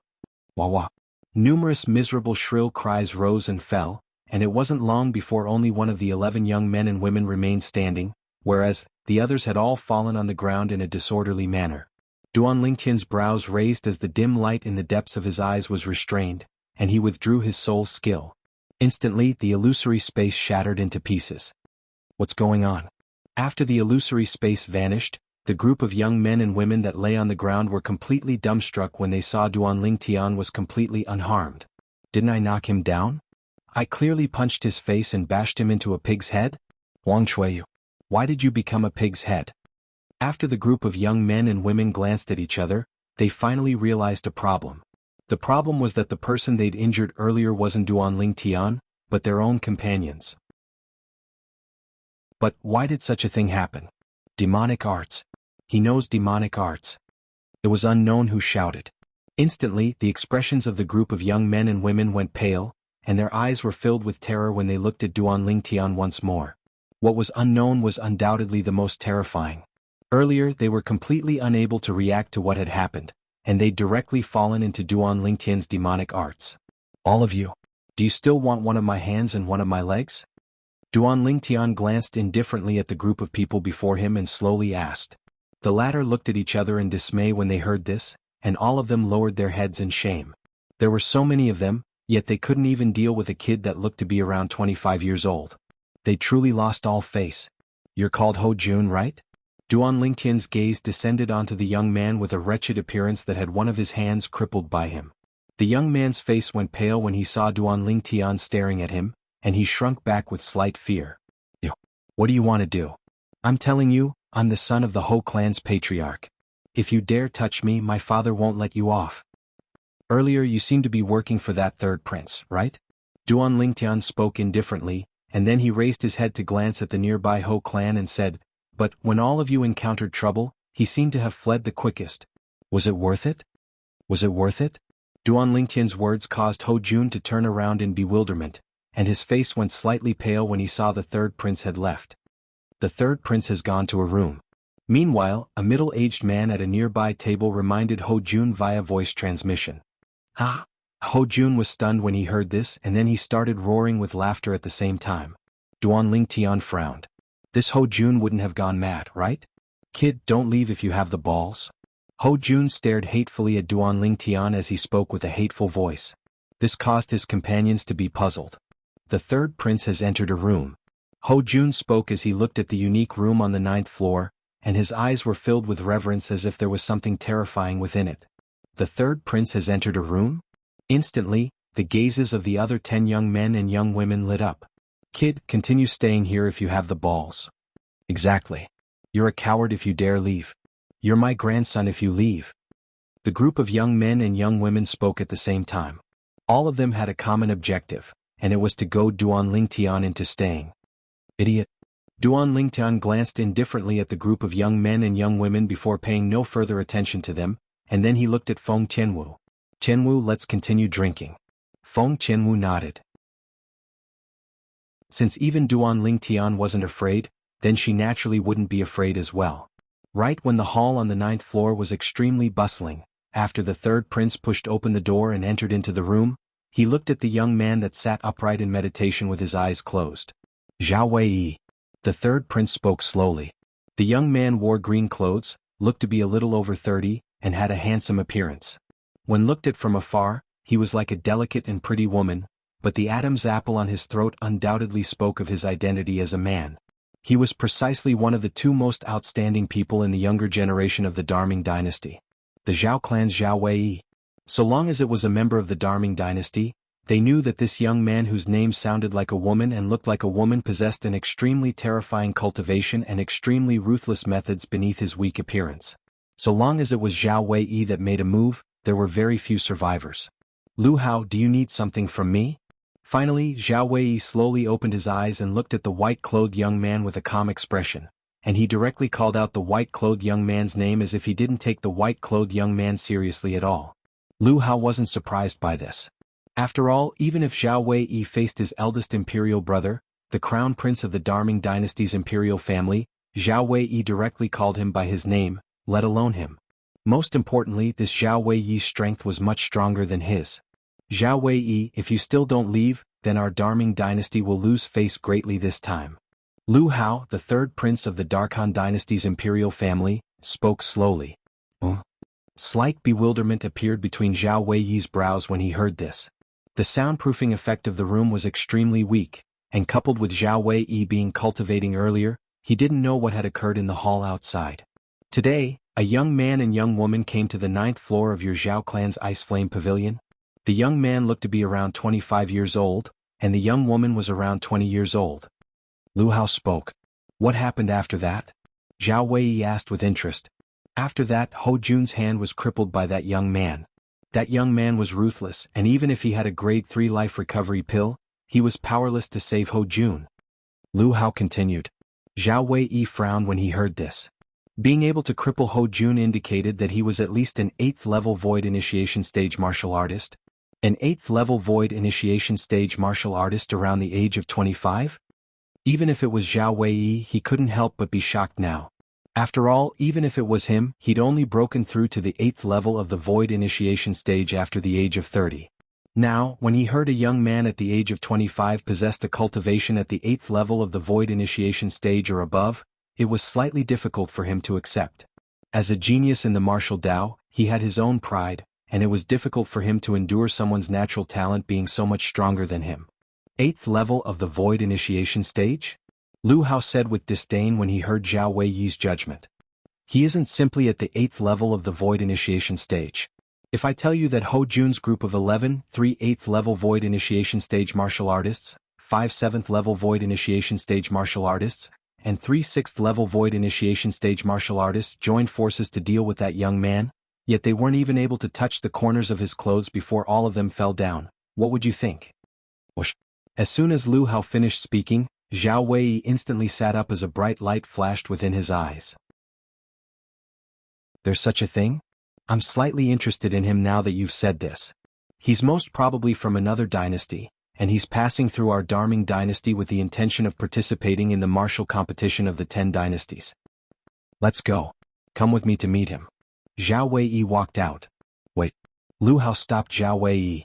Wah wah! Numerous miserable shrill cries rose and fell, and it wasn't long before only one of the 11 young men and women remained standing, whereas the others had all fallen on the ground in a disorderly manner. Duan Lingtian's brows raised as the dim light in the depths of his eyes was restrained, and he withdrew his soul's skill. Instantly, the illusory space shattered into pieces. What's going on? After the illusory space vanished, the group of young men and women that lay on the ground were completely dumbstruck when they saw Duan Lingtian was completely unharmed. Didn't I knock him down? I clearly punched his face and bashed him into a pig's head? Wang Chuiyu, why did you become a pig's head? After the group of young men and women glanced at each other, they finally realized a problem. The problem was that the person they'd injured earlier wasn't Duan Lingtian, but their own companions. But why did such a thing happen? Demonic arts. He knows demonic arts. It was unknown who shouted. Instantly, the expressions of the group of young men and women went pale, and their eyes were filled with terror when they looked at Duan Lingtian once more. What was unknown was undoubtedly the most terrifying. Earlier, they were completely unable to react to what had happened, and they'd directly fallen into Duan Lingtian's demonic arts. All of you, do you still want one of my hands and one of my legs? Duan Lingtian glanced indifferently at the group of people before him and slowly asked. The latter looked at each other in dismay when they heard this, and all of them lowered their heads in shame. There were so many of them, yet they couldn't even deal with a kid that looked to be around 25 years old. They truly lost all face. You're called Ho Jun, right? Duan Lingtian's gaze descended onto the young man with a wretched appearance that had one of his hands crippled by him. The young man's face went pale when he saw Duan Lingtian staring at him, and he shrunk back with slight fear. What do you want to do? I'm telling you, I'm the son of the Ho clan's patriarch. If you dare touch me, my father won't let you off. Earlier you seemed to be working for that third prince, right? Duan Lingtian spoke indifferently, and then he raised his head to glance at the nearby Ho clan and said, but when all of you encountered trouble, he seemed to have fled the quickest. Was it worth it? Was it worth it? Duan Lingtian's words caused Ho Jun to turn around in bewilderment, and his face went slightly pale when he saw the third prince had left. The third prince has gone to a room. Meanwhile, a middle-aged man at a nearby table reminded Ho Jun via voice transmission. Ha! Ho Jun was stunned when he heard this, and then he started roaring with laughter at the same time. Duan Lingtian frowned. This Ho Jun wouldn't have gone mad, right? Kid, don't leave if you have the balls. Ho Jun stared hatefully at Duan Lingtian as he spoke with a hateful voice. This caused his companions to be puzzled. The third prince has entered a room. Ho Jun spoke as he looked at the unique room on the 9th floor, and his eyes were filled with reverence as if there was something terrifying within it. The third prince has entered a room? Instantly, the gazes of the other 10 young men and young women lit up. Kid, continue staying here if you have the balls. Exactly. You're a coward if you dare leave. You're my grandson if you leave. The group of young men and young women spoke at the same time. All of them had a common objective, and it was to goad Duan Lingtian into staying. Idiot. Duan Lingtian glanced indifferently at the group of young men and young women before paying no further attention to them, and then he looked at Feng Qianwu. Qianwu, let's continue drinking. Feng Qianwu nodded. Since even Duan Lingtian wasn't afraid, then she naturally wouldn't be afraid as well. Right when the hall on the 9th floor was extremely bustling, after the third prince pushed open the door and entered into the room, he looked at the young man that sat upright in meditation with his eyes closed. Zhao Wei. The third prince spoke slowly. The young man wore green clothes, looked to be a little over 30, and had a handsome appearance. When looked at from afar, he was like a delicate and pretty woman, but the Adam's apple on his throat undoubtedly spoke of his identity as a man. He was precisely one of the 2 most outstanding people in the younger generation of the Darming dynasty. The Zhao clan's Zhao Wei. So long as it was a member of the Darming dynasty, they knew that this young man whose name sounded like a woman and looked like a woman possessed an extremely terrifying cultivation and extremely ruthless methods beneath his weak appearance. So long as it was Zhao Wei that made a move, there were very few survivors. Lu Hao, do you need something from me? Finally, Zhao Wei slowly opened his eyes and looked at the white-clothed young man with a calm expression, and he directly called out the white-clothed young man's name as if he didn't take the white-clothed young man seriously at all. Lu Hao wasn't surprised by this. After all, even if Zhao Wei faced his eldest imperial brother, the crown prince of the Darming dynasty's imperial family, Zhao Wei directly called him by his name, let alone him. Most importantly, this Zhao Wei's strength was much stronger than his. Zhao Wei, if you still don't leave, then our Darming dynasty will lose face greatly this time. Lu Hao, the third prince of the Darkhan dynasty's imperial family, spoke slowly. Slight bewilderment appeared between Zhao Wei's brows when he heard this. The soundproofing effect of the room was extremely weak, and coupled with Zhao Wei being cultivating earlier, he didn't know what had occurred in the hall outside. Today, a young man and young woman came to the 9th floor of your Zhao clan's Ice Flame Pavilion. The young man looked to be around 25 years old, and the young woman was around 20 years old. Lu Hao spoke. What happened after that? Zhao Wei asked with interest. After that, Ho Jun's hand was crippled by that young man. That young man was ruthless, and even if he had a grade 3 life recovery pill, he was powerless to save Ho Jun. Lu Hao continued. Zhao Wei frowned when he heard this. Being able to cripple Ho Jun indicated that he was at least an 8th level Void Initiation Stage martial artist. An 8th level Void Initiation Stage martial artist around the age of 25? Even if it was Zhao Wei, he couldn't help but be shocked now. After all, even if it was him, he'd only broken through to the 8th level of the Void Initiation Stage after the age of 30. Now, when he heard a young man at the age of 25 possessed a cultivation at the 8th level of the Void Initiation Stage or above, it was slightly difficult for him to accept. As a genius in the martial Dao, he had his own pride, and it was difficult for him to endure someone's natural talent being so much stronger than him. 8th level of the Void Initiation Stage? Lu Hao said with disdain when he heard Zhao Wei's judgment. He isn't simply at the 8th level of the Void Initiation Stage. If I tell you that Ho Jun's group of 11, 3 8th level Void Initiation Stage martial artists, 5 7th level Void Initiation Stage martial artists, and 3 6th level Void Initiation Stage martial artists joined forces to deal with that young man, yet they weren't even able to touch the corners of his clothes before all of them fell down, what would you think? Whoosh. As soon as Lu Hao finished speaking, Zhao Wei instantly sat up as a bright light flashed within his eyes. There's such a thing? I'm slightly interested in him now that you've said this. He's most probably from another dynasty, and he's passing through our Darming dynasty with the intention of participating in the martial competition of the 10 dynasties. Let's go. Come with me to meet him. Zhao Wei walked out. Wait. Lu Hao stopped Zhao Wei.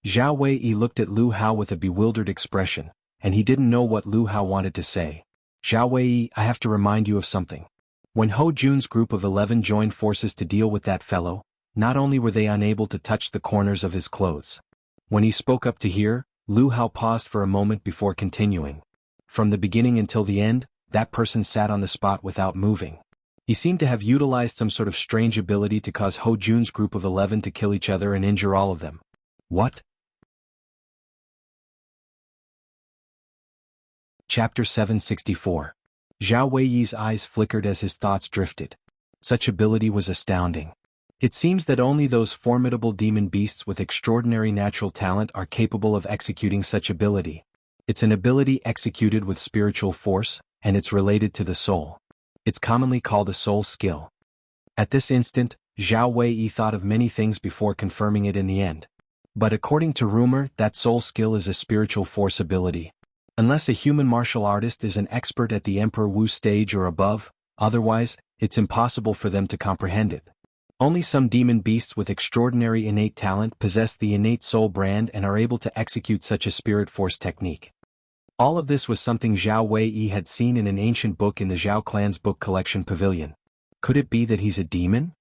Zhao Wei looked at Lu Hao with a bewildered expression, and he didn't know what Lu Hao wanted to say. Zhao Wei, I have to remind you of something. When Ho Jun's group of 11 joined forces to deal with that fellow, not only were they unable to touch the corners of his clothes. When he spoke up to hear, Lu Hao paused for a moment before continuing. From the beginning until the end, that person sat on the spot without moving. He seemed to have utilized some sort of strange ability to cause Ho Jun's group of 11 to kill each other and injure all of them. What? Chapter 764. Zhao Wei's eyes flickered as his thoughts drifted. Such ability was astounding. It seems that only those formidable demon beasts with extraordinary natural talent are capable of executing such ability. It's an ability executed with spiritual force, and it's related to the soul. It's commonly called a soul skill. At this instant, Zhao Wei thought of many things before confirming it in the end. But according to rumor, that soul skill is a spiritual force ability. Unless a human martial artist is an expert at the Emperor Wu stage or above, otherwise, it's impossible for them to comprehend it. Only some demon beasts with extraordinary innate talent possess the innate soul brand and are able to execute such a spirit force technique. All of this was something Zhao Wei had seen in an ancient book in the Zhao clan's book collection pavilion. Could it be that he's a demon?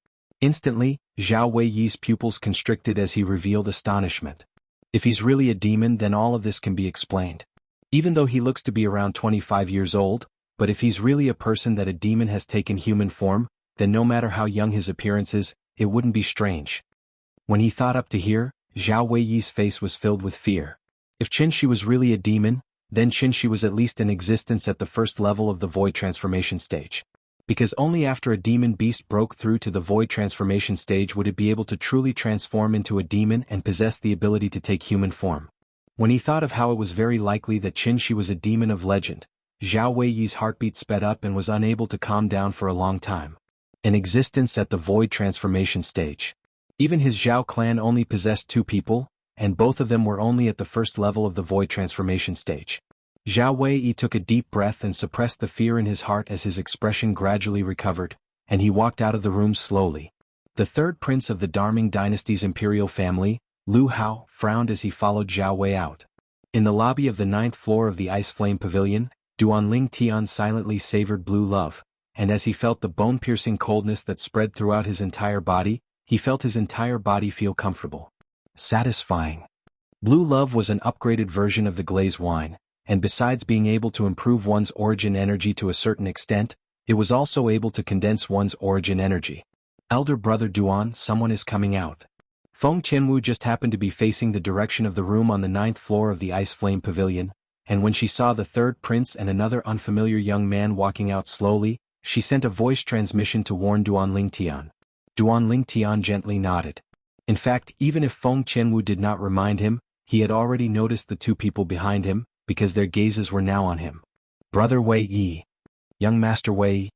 Instantly, Zhao Wei's pupils constricted as he revealed astonishment. If he's really a demon, then all of this can be explained. Even though he looks to be around 25 years old, but if he's really a person that a demon has taken human form, then no matter how young his appearance is, it wouldn't be strange. When he thought up to here, Zhao Weiyi's face was filled with fear. If Qinshi was really a demon, then Qinshi was at least in existence at the first level of the void transformation stage. Because only after a demon beast broke through to the void transformation stage would it be able to truly transform into a demon and possess the ability to take human form. When he thought of how it was very likely that Qinshi was a demon of legend, Zhao Weiyi's heartbeat sped up and was unable to calm down for a long time. In existence at the void transformation stage. Even his Zhao clan only possessed 2 people, and both of them were only at the first level of the void transformation stage. Zhao Weiyi took a deep breath and suppressed the fear in his heart as his expression gradually recovered, and he walked out of the room slowly. The third prince of the Darming dynasty's imperial family, Lu Hao, frowned as he followed Zhao Wei out. In the lobby of the 9th floor of the Ice Flame Pavilion, Duanling Tian silently savored blue love, and as he felt the bone-piercing coldness that spread throughout his entire body, he felt his entire body feel comfortable. Satisfying. Blue love was an upgraded version of the glaze wine, and besides being able to improve one's origin energy to a certain extent, it was also able to condense one's origin energy. Elder brother Duan, someone is coming out. Feng Qianwu just happened to be facing the direction of the room on the 9th floor of the Ice Flame Pavilion, and when she saw the third prince and another unfamiliar young man walking out slowly, she sent a voice transmission to warn Duanling Tian. Duanling Tian gently nodded. In fact, even if Feng Qianwu did not remind him, he had already noticed the 2 people behind him, because their gazes were now on him. Brother Wei Yi. Young Master Wei.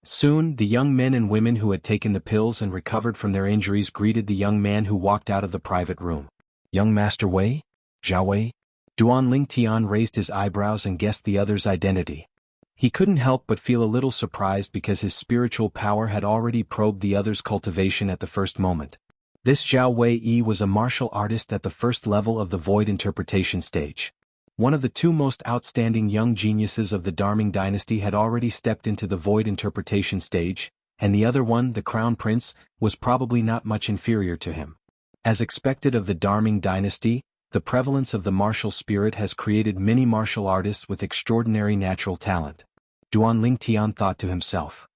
Soon, the young men and women who had taken the pills and recovered from their injuries greeted the young man who walked out of the private room. Young Master Wei? Zhao Wei? Duanling Tian raised his eyebrows and guessed the other's identity. He couldn't help but feel a little surprised because his spiritual power had already probed the other's cultivation at the first moment. This Zhao Wei was a martial artist at the first level of the void interpretation stage. One of the 2 most outstanding young geniuses of the Darming dynasty had already stepped into the void interpretation stage, and the other one, the crown prince, was probably not much inferior to him. As expected of the Darming dynasty, the prevalence of the martial spirit has created many martial artists with extraordinary natural talent. Duanling Tian thought to himself.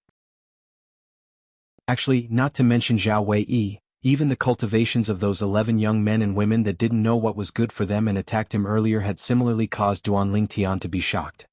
Actually, not to mention Zhao Wei, even the cultivations of those 11 young men and women that didn't know what was good for them and attacked him earlier had similarly caused Duanling Tian to be shocked.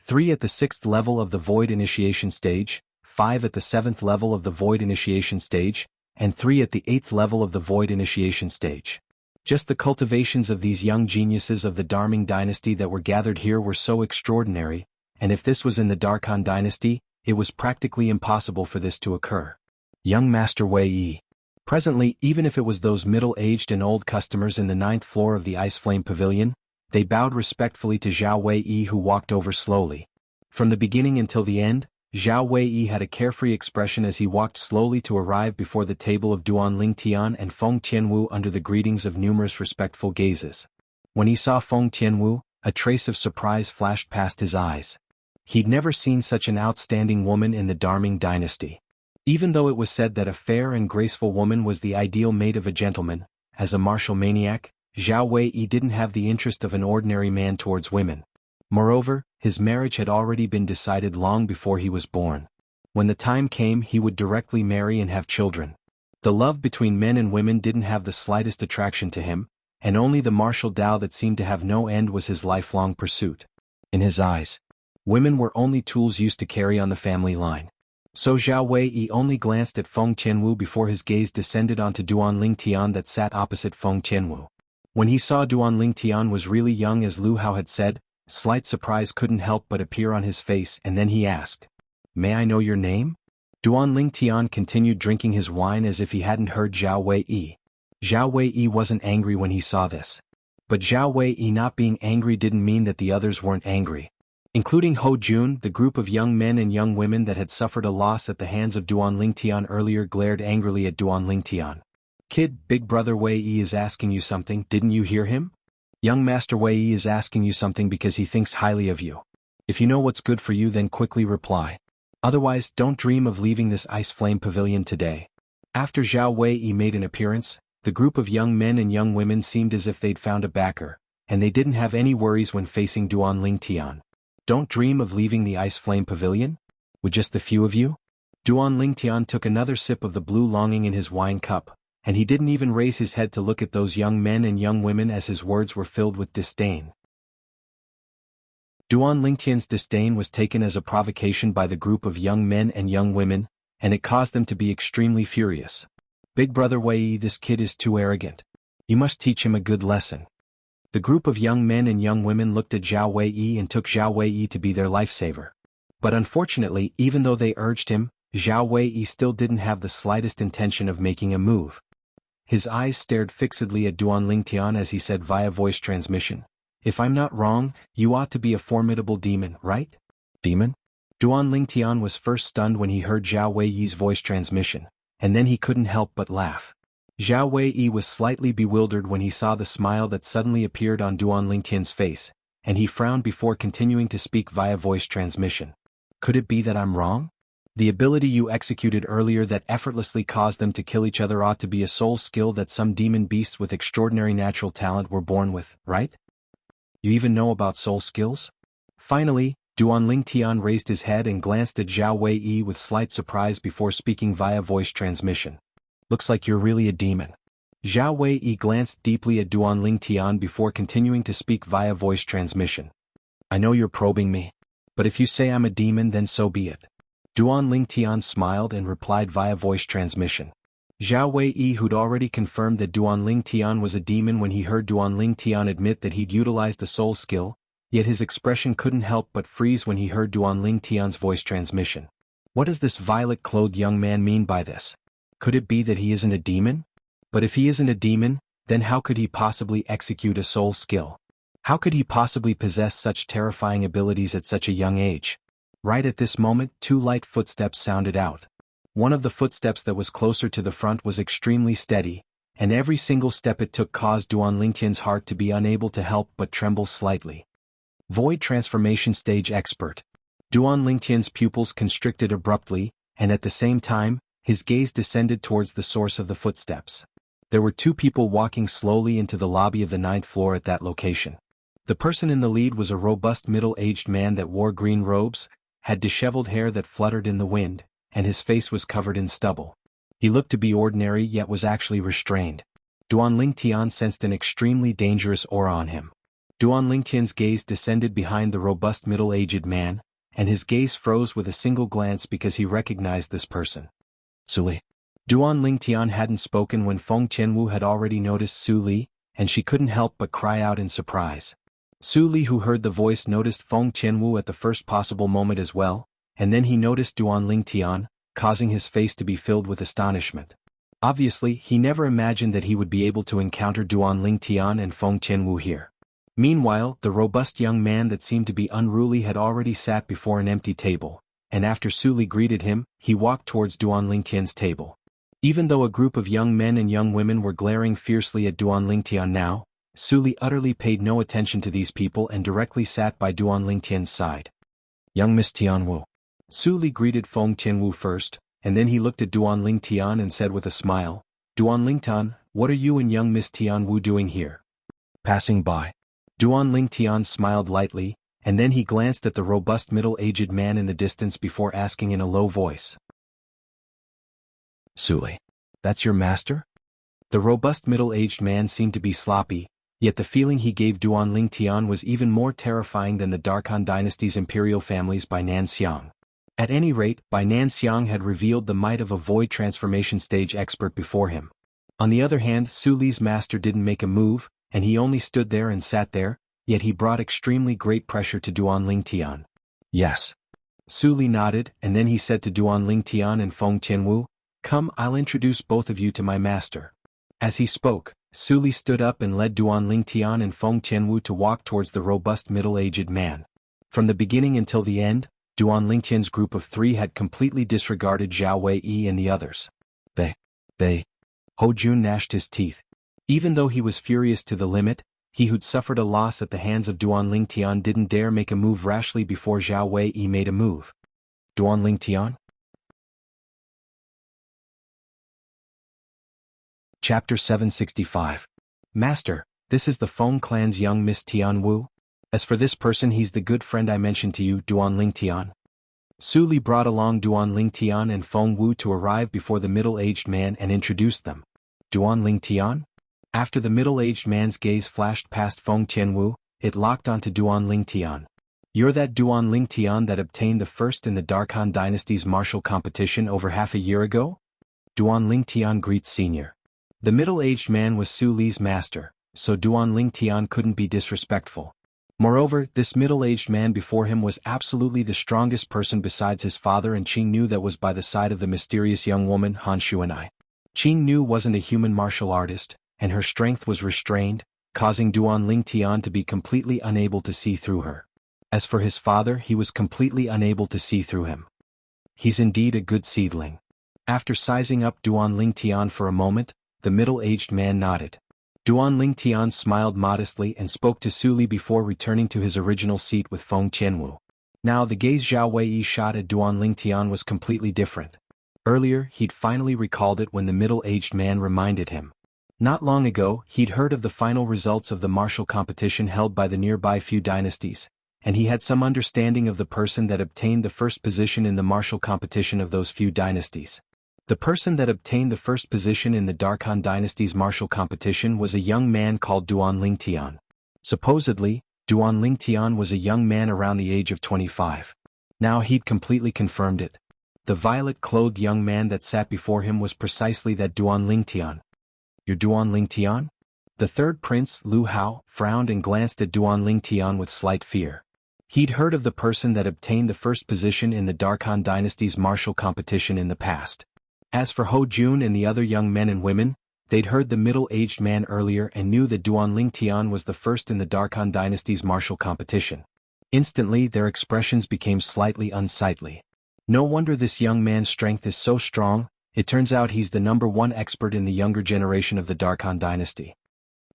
3 at the 6th level of the void initiation stage, 5 at the 7th level of the void initiation stage, and 3 at the 8th level of the void initiation stage. Just the cultivations of these young geniuses of the Darming dynasty that were gathered here were so extraordinary, and if this was in the Darkhan dynasty, it was practically impossible for this to occur. Young Master Wei. Presently, even if it was those middle-aged and old customers in the 9th floor of the Ice Flame Pavilion, they bowed respectfully to Zhao Wei who walked over slowly. From the beginning until the end, Zhao Wei had a carefree expression as he walked slowly to arrive before the table of Duanling Tian and Feng Qianwu under the greetings of numerous respectful gazes. When he saw Feng Qianwu, a trace of surprise flashed past his eyes. He'd never seen such an outstanding woman in the Darming dynasty. Even though it was said that a fair and graceful woman was the ideal mate of a gentleman, as a martial maniac, Zhao Wei didn't have the interest of an ordinary man towards women. Moreover, his marriage had already been decided long before he was born. When the time came, he would directly marry and have children. The love between men and women didn't have the slightest attraction to him, and only the martial Tao that seemed to have no end was his lifelong pursuit. In his eyes, women were only tools used to carry on the family line. So Zhao Wei only glanced at Feng Qianwu before his gaze descended onto Duanling Tian that sat opposite Feng Qianwu. When he saw Duanling Tian was really young as Lu Hao had said, slight surprise couldn't help but appear on his face, and then he asked, "May I know your name?" Duanling Tian continued drinking his wine as if he hadn't heard Zhao Wei. Zhao Wei wasn't angry when he saw this. But Zhao Wei not being angry didn't mean that the others weren't angry. Including Ho Jun, the group of young men and young women that had suffered a loss at the hands of Duanling Tian earlier glared angrily at Duanling Tian. "Kid, Big Brother Wei is asking you something, didn't you hear him? Young Master Wei is asking you something because he thinks highly of you. If you know what's good for you, then quickly reply. Otherwise, don't dream of leaving this Ice Flame Pavilion today." After Zhao Wei made an appearance, the group of young men and young women seemed as if they'd found a backer, and they didn't have any worries when facing Duanling Tian. "Don't dream of leaving the Ice Flame Pavilion? With just the few of you?" Duanling Tian took another sip of the blue longing in his wine cup, and he didn't even raise his head to look at those young men and young women as his words were filled with disdain. Duan Lingtian's disdain was taken as a provocation by the group of young men and young women, and it caused them to be extremely furious. Big brother Wei, this kid is too arrogant. You must teach him a good lesson. The group of young men and young women looked at Zhao Wei and took Zhao Wei to be their lifesaver. But unfortunately, even though they urged him, Zhao Wei still didn't have the slightest intention of making a move. His eyes stared fixedly at Duan Lingtian as he said via voice transmission, "If I'm not wrong, you ought to be a formidable demon, right?" Demon? Duan Lingtian was first stunned when he heard Zhao Wei's voice transmission, and then he couldn't help but laugh. Zhao Wei was slightly bewildered when he saw the smile that suddenly appeared on Duan Lingtian's face, and he frowned before continuing to speak via voice transmission. "Could it be that I'm wrong? The ability you executed earlier that effortlessly caused them to kill each other ought to be a soul skill that some demon beasts with extraordinary natural talent were born with, right? You even know about soul skills?" Finally, Duan Lingtian raised his head and glanced at Zhao Wei with slight surprise before speaking via voice transmission. "Looks like you're really a demon." Zhao Wei glanced deeply at Duan Lingtian before continuing to speak via voice transmission. "I know you're probing me, but if you say I'm a demon then so be it." Duan Lingtian smiled and replied via voice transmission. Zhao Wei, who'd already confirmed that Duan Lingtian was a demon when he heard Duan Lingtian admit that he'd utilized a soul skill, yet his expression couldn't help but freeze when he heard Duan Lingtian's voice transmission. What does this violet-clothed young man mean by this? Could it be that he isn't a demon? But if he isn't a demon, then how could he possibly execute a soul skill? How could he possibly possess such terrifying abilities at such a young age? Right at this moment, two light footsteps sounded out. One of the footsteps that was closer to the front was extremely steady, and every single step it took caused Duan Lingtian's heart to be unable to help but tremble slightly. Void Transformation Stage Expert. Duan Lingtian's pupils constricted abruptly, and at the same time, his gaze descended towards the source of the footsteps. There were two people walking slowly into the lobby of the 9th floor at that location. The person in the lead was a robust middle-aged man that wore green robes, had disheveled hair that fluttered in the wind, and his face was covered in stubble. He looked to be ordinary yet was actually restrained. Duan Lingtian sensed an extremely dangerous aura on him. Duan Lingtian's gaze descended behind the robust middle-aged man, and his gaze froze with a single glance because he recognized this person. Su Li. Duan Lingtian hadn't spoken when Feng Qianwu had already noticed Su Li, and she couldn't help but cry out in surprise. Su Li, who heard the voice, noticed Feng Qianwu at the first possible moment as well, and then he noticed Duan Lingtian, causing his face to be filled with astonishment. Obviously, he never imagined that he would be able to encounter Duan Lingtian and Feng Qianwu here. Meanwhile, the robust young man that seemed to be unruly had already sat before an empty table, and after Su Li greeted him, he walked towards Duan Lingtian's table. Even though a group of young men and young women were glaring fiercely at Duan Lingtian now, Su Li utterly paid no attention to these people and directly sat by Duan Lingtian's side. "Young Miss Tianwu." Su Li greeted Feng Qianwu first, and then he looked at Duan Lingtian and said with a smile, "Duan Lingtian, what are you and young Miss Tianwu doing here?" "Passing by." Duan Lingtian smiled lightly, and then he glanced at the robust middle-aged man in the distance before asking in a low voice. "Su Li, that's your master?" The robust middle-aged man seemed to be sloppy, yet the feeling he gave Duan Lingtian was even more terrifying than the Darkhan dynasty's imperial families by Nan Xiang. At any rate, Bai Nan Xiang had revealed the might of a void transformation stage expert before him. On the other hand, Su Li's master didn't make a move, and he only stood there and sat there, yet he brought extremely great pressure to Duan Lingtian. "Yes." Su Li nodded, and then he said to Duan Lingtian and Feng Qianwu, "Come, I'll introduce both of you to my master." As he spoke, Su Li stood up and led Duan Lingtian and Feng Qianwu to walk towards the robust middle-aged man. From the beginning until the end, Duan Lingtian's group of three had completely disregarded Zhao Wei and the others. They. Ho Jun gnashed his teeth. Even though he was furious to the limit, he who'd suffered a loss at the hands of Duan Lingtian didn't dare make a move rashly before Zhao Wei made a move. "Duan Lingtian?" Chapter 765. "Master, this is the Feng clan's young Miss Tianwu. As for this person, he's the good friend I mentioned to you, Duan Lingtian." Su Li brought along Duan Lingtian and Feng Wu to arrive before the middle-aged man and introduced them. Duan Ling Tian? After the middle-aged man's gaze flashed past Feng Tianwu, it locked onto Duan Ling Tian. You're that Duan Ling Tian that obtained the first in the Darkhan Dynasty's martial competition over half a year ago? Duan Ling Tian greets Senior. The middle-aged man was Su Li's master, so Duan Ling Tian couldn't be disrespectful. Moreover, this middle-aged man before him was absolutely the strongest person besides his father and Qing Nu that was by the side of the mysterious young woman Han Shuanai. Qing Nu wasn't a human martial artist, and her strength was restrained, causing Duan Ling Tian to be completely unable to see through her. As for his father, he was completely unable to see through him. He's indeed a good seedling. After sizing up Duan Ling Tian for a moment, the middle-aged man nodded. Duan Ling Tian smiled modestly and spoke to Su Li before returning to his original seat with Feng Tianwu. Now the gaze Zhao Wei shot at Duan Ling Tian was completely different. Earlier, he'd finally recalled it when the middle-aged man reminded him. Not long ago, he'd heard of the final results of the martial competition held by the nearby few dynasties, and he had some understanding of the person that obtained the first position in the martial competition of those few dynasties. The person that obtained the first position in the Darkhan Dynasty's martial competition was a young man called Duan Ling Tian. Supposedly, Duan Ling Tian was a young man around the age of 25. Now he'd completely confirmed it. The violet-clothed young man that sat before him was precisely that Duan Ling Tian. You're Duan Ling Tian? The third prince, Lu Hao, frowned and glanced at Duan Ling Tian with slight fear. He'd heard of the person that obtained the first position in the Darkhan Dynasty's martial competition in the past. As for Ho Jun and the other young men and women, they'd heard the middle-aged man earlier and knew that Duan Ling Tian was the first in the Darkhan Dynasty's martial competition. Instantly, their expressions became slightly unsightly. No wonder this young man's strength is so strong. It turns out he's the #1 expert in the younger generation of the Darkhan Dynasty.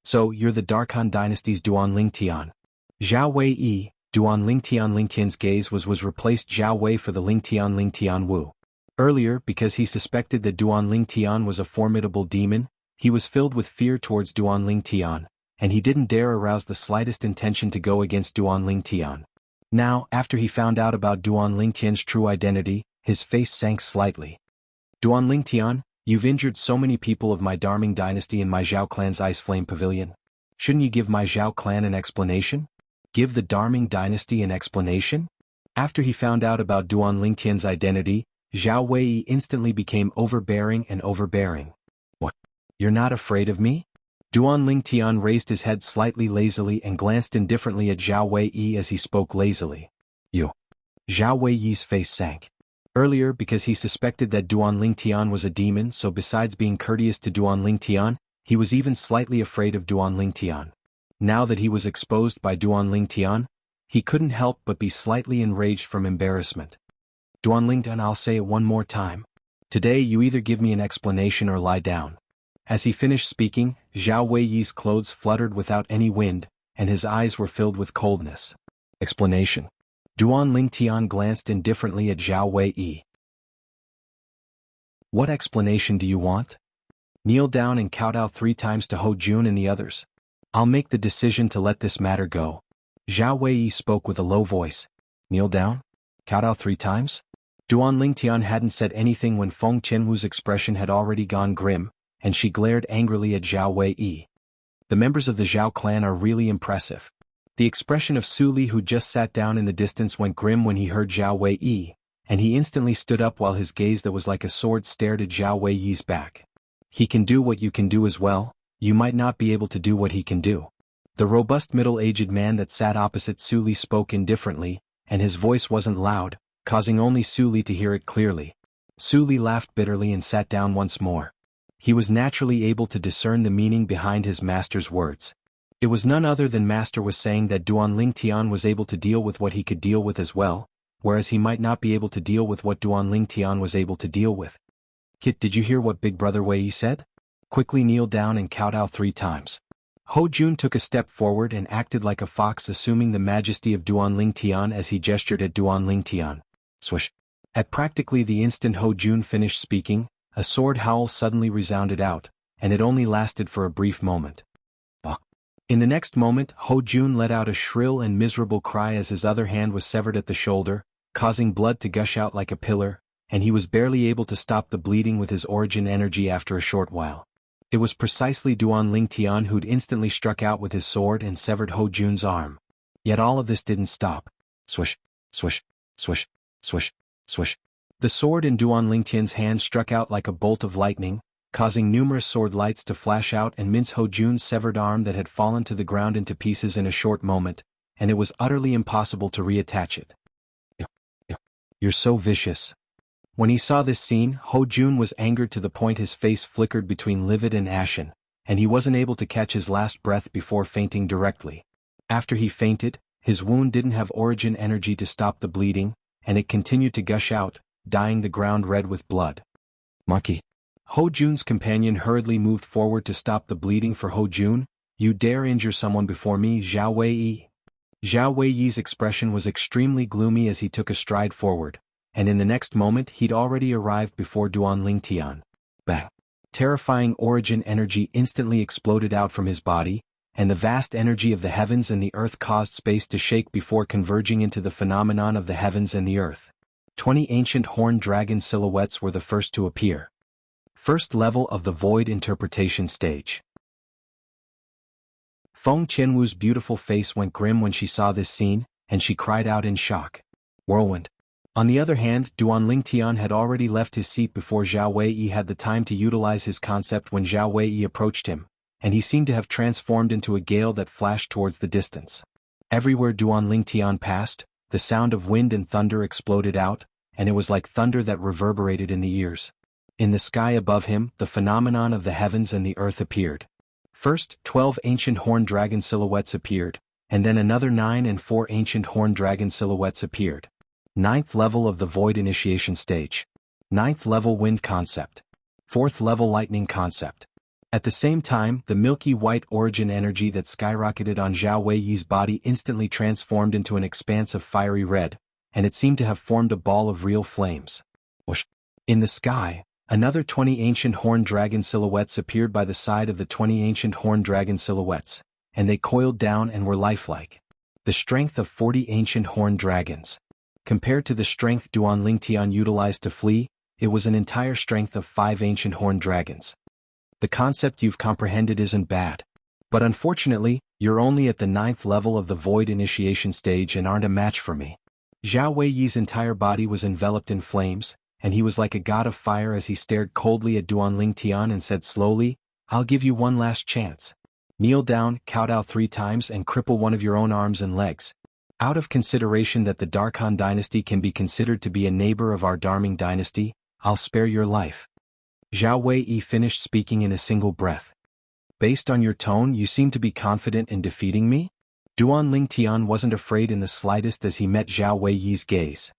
So, you're the Darkhan Dynasty's Duan Ling Tian. Zhao Wei, Duan Ling Tian's gaze was replaced Zhao Wei for the Ling Tian Wu. Earlier, because he suspected that Duan Ling Tian was a formidable demon, he was filled with fear towards Duan Ling Tian, and he didn't dare arouse the slightest intention to go against Duan Ling Tian. Now, after he found out about Duan Ling Tian's true identity, his face sank slightly. Duan Ling Tian, you've injured so many people of my Darming dynasty in my Zhao clan's Ice Flame Pavilion. Shouldn't you give my Zhao clan an explanation? Give the Darming dynasty an explanation? After he found out about Duan Ling Tian's identity, Zhao Wei instantly became overbearing. What? You're not afraid of me? Duan Ling Tian raised his head slightly lazily and glanced indifferently at Zhao Wei as he spoke lazily. You. Zhao Wei's face sank. Earlier, because he suspected that Duan Ling Tian was a demon, so besides being courteous to Duan Ling Tian, he was even slightly afraid of Duan Ling Tian. Now that he was exposed by Duan Ling Tian, he couldn't help but be slightly enraged from embarrassment. Duan Ling Tian, I'll say it one more time. Today you either give me an explanation or lie down. As he finished speaking, Zhao Wei's clothes fluttered without any wind, and his eyes were filled with coldness. Explanation. Duan Ling Tian glanced indifferently at Zhao Wei. What explanation do you want? Kneel down and kowtow 3 times to Ho Jun and the others. I'll make the decision to let this matter go. Zhao Wei spoke with a low voice. Kneel down? Kowtow 3 times? Duan Ling Tian hadn't said anything when Feng Tianwu's expression had already gone grim, and she glared angrily at Zhao Wei. The members of the Zhao clan are really impressive. The expression of Su Li, who just sat down in the distance, went grim when he heard Zhao Wei, and he instantly stood up while his gaze that was like a sword stared at Zhao Wei's back. He can do what you can do as well, you might not be able to do what he can do. The robust middle-aged man that sat opposite Su Li spoke indifferently, and his voice wasn't loud, causing only Su Li to hear it clearly. Su Li laughed bitterly and sat down once more. He was naturally able to discern the meaning behind his master's words. It was none other than Master was saying that Duan Ling Tian was able to deal with what he could deal with as well, whereas he might not be able to deal with what Duan Ling Tian was able to deal with. Kit, did you hear what Big Brother Wei said? Quickly kneel down and kowtow 3 times. Ho Jun took a step forward and acted like a fox, assuming the majesty of Duan Ling Tian as he gestured at Duan Ling Tian. Swish. At practically the instant Ho Jun finished speaking, a sword howl suddenly resounded out, and it only lasted for a brief moment. In the next moment, Ho Jun let out a shrill and miserable cry as his other hand was severed at the shoulder, causing blood to gush out like a pillar, and he was barely able to stop the bleeding with his origin energy after a short while. It was precisely Duan Lingtian who'd instantly struck out with his sword and severed Ho Jun's arm. Yet all of this didn't stop. Swish, swish, swish, swish, swish. The sword in Duan Lingtian's hand struck out like a bolt of lightning, causing numerous sword lights to flash out and mince Ho Jun's severed arm that had fallen to the ground into pieces in a short moment, and it was utterly impossible to reattach it. You're so vicious. When he saw this scene, Ho Jun was angered to the point his face flickered between livid and ashen, and he wasn't able to catch his last breath before fainting directly. After he fainted, his wound didn't have origin energy to stop the bleeding, and it continued to gush out, dyeing the ground red with blood. Monkey. Ho Jun's companion hurriedly moved forward to stop the bleeding for Ho Jun. You dare injure someone before me, Zhao Weiyi? Zhao Weiyi's expression was extremely gloomy as he took a stride forward, and in the next moment he'd already arrived before Duan Lingtian. Bang! Terrifying origin energy instantly exploded out from his body, and the vast energy of the heavens and the earth caused space to shake before converging into the phenomenon of the heavens and the earth. 20 ancient horned dragon silhouettes were the first to appear. First level of the void interpretation stage. Feng Qianwu's beautiful face went grim when she saw this scene, and she cried out in shock. Whirlwind. On the other hand, Duan Lingtian had already left his seat before Zhao Weiyi had the time to utilize his concept when Zhao Weiyi approached him, and he seemed to have transformed into a gale that flashed towards the distance. Everywhere Duan Lingtian passed, the sound of wind and thunder exploded out, and it was like thunder that reverberated in the ears. In the sky above him, the phenomenon of the heavens and the earth appeared. First, 12 ancient horned dragon silhouettes appeared, and then another 9 and 4 ancient horned dragon silhouettes appeared. 9th level of the void initiation stage. 9th level wind concept. 4th level lightning concept. At the same time, the milky white origin energy that skyrocketed on Zhao Weiyi's body instantly transformed into an expanse of fiery red, and it seemed to have formed a ball of real flames. Whoosh! In the sky, another 20 ancient horned dragon silhouettes appeared by the side of the 20 ancient horned dragon silhouettes, and they coiled down and were lifelike. The strength of 40 ancient horned dragons. Compared to the strength Duan Lingtian utilized to flee, it was an entire strength of 5 ancient horned dragons. The concept you've comprehended isn't bad. But unfortunately, you're only at the 9th level of the void initiation stage and aren't a match for me. Zhao Weiyi's entire body was enveloped in flames, and he was like a god of fire as he stared coldly at Duan Lingtian and said slowly, I'll give you one last chance. Kneel down, kowtow 3 times and cripple one of your own arms and legs. Out of consideration that the Darkhan dynasty can be considered to be a neighbor of our Darming dynasty, I'll spare your life. Zhao Weiyi finished speaking in a single breath. Based on your tone, you seem to be confident in defeating me? Duan Lingtian wasn't afraid in the slightest as he met Zhao Weiyi's gaze.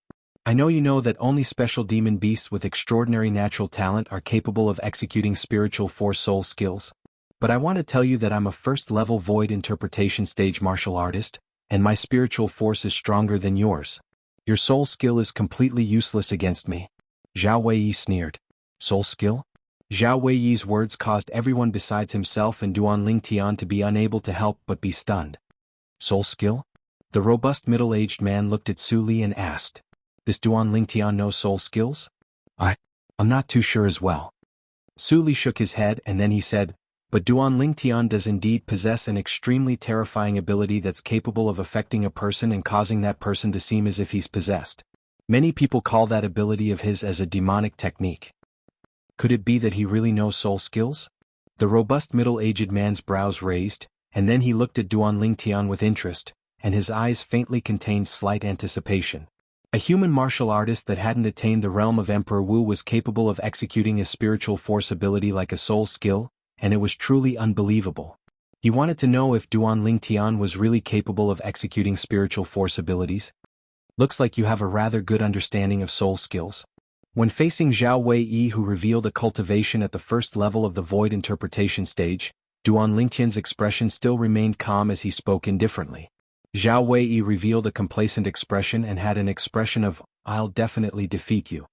I know you know that only special demon beasts with extraordinary natural talent are capable of executing spiritual force soul skills. But I want to tell you that I'm a first-level void interpretation stage martial artist, and my spiritual force is stronger than yours. Your soul skill is completely useless against me. Zhao Weiyi sneered. Soul skill? Zhao Weiyi's words caused everyone besides himself and Duan Lingtian to be unable to help but be stunned. Soul skill? The robust middle-aged man looked at Su Li and asked, This Duan Lingtian know soul skills? I'm not too sure as well. Su Li shook his head and then he said, But Duan Lingtian does indeed possess an extremely terrifying ability that's capable of affecting a person and causing that person to seem as if he's possessed. Many people call that ability of his as a demonic technique. Could it be that he really knows soul skills? The robust middle-aged man's brows raised, and then he looked at Duan Lingtian with interest, and his eyes faintly contained slight anticipation. A human martial artist that hadn't attained the realm of Emperor Wu was capable of executing a spiritual force ability like a soul skill, and it was truly unbelievable. He wanted to know if Duan Lingtian was really capable of executing spiritual force abilities. Looks like you have a rather good understanding of soul skills. When facing Zhao Weiyi, who revealed a cultivation at the first level of the void interpretation stage, Duan Lingtian's expression still remained calm as he spoke indifferently. Zhao Weiyi revealed a complacent expression and had an expression of, I'll definitely defeat you.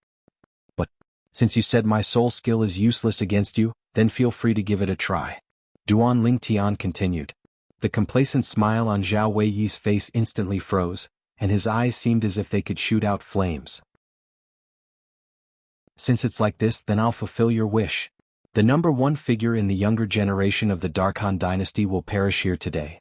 But, since you said my soul skill is useless against you, then feel free to give it a try. Duan Lingtian continued. The complacent smile on Zhao Weiyi's face instantly froze, and his eyes seemed as if they could shoot out flames. Since it's like this, then I'll fulfill your wish. The number one figure in the younger generation of the Dark Han dynasty will perish here today.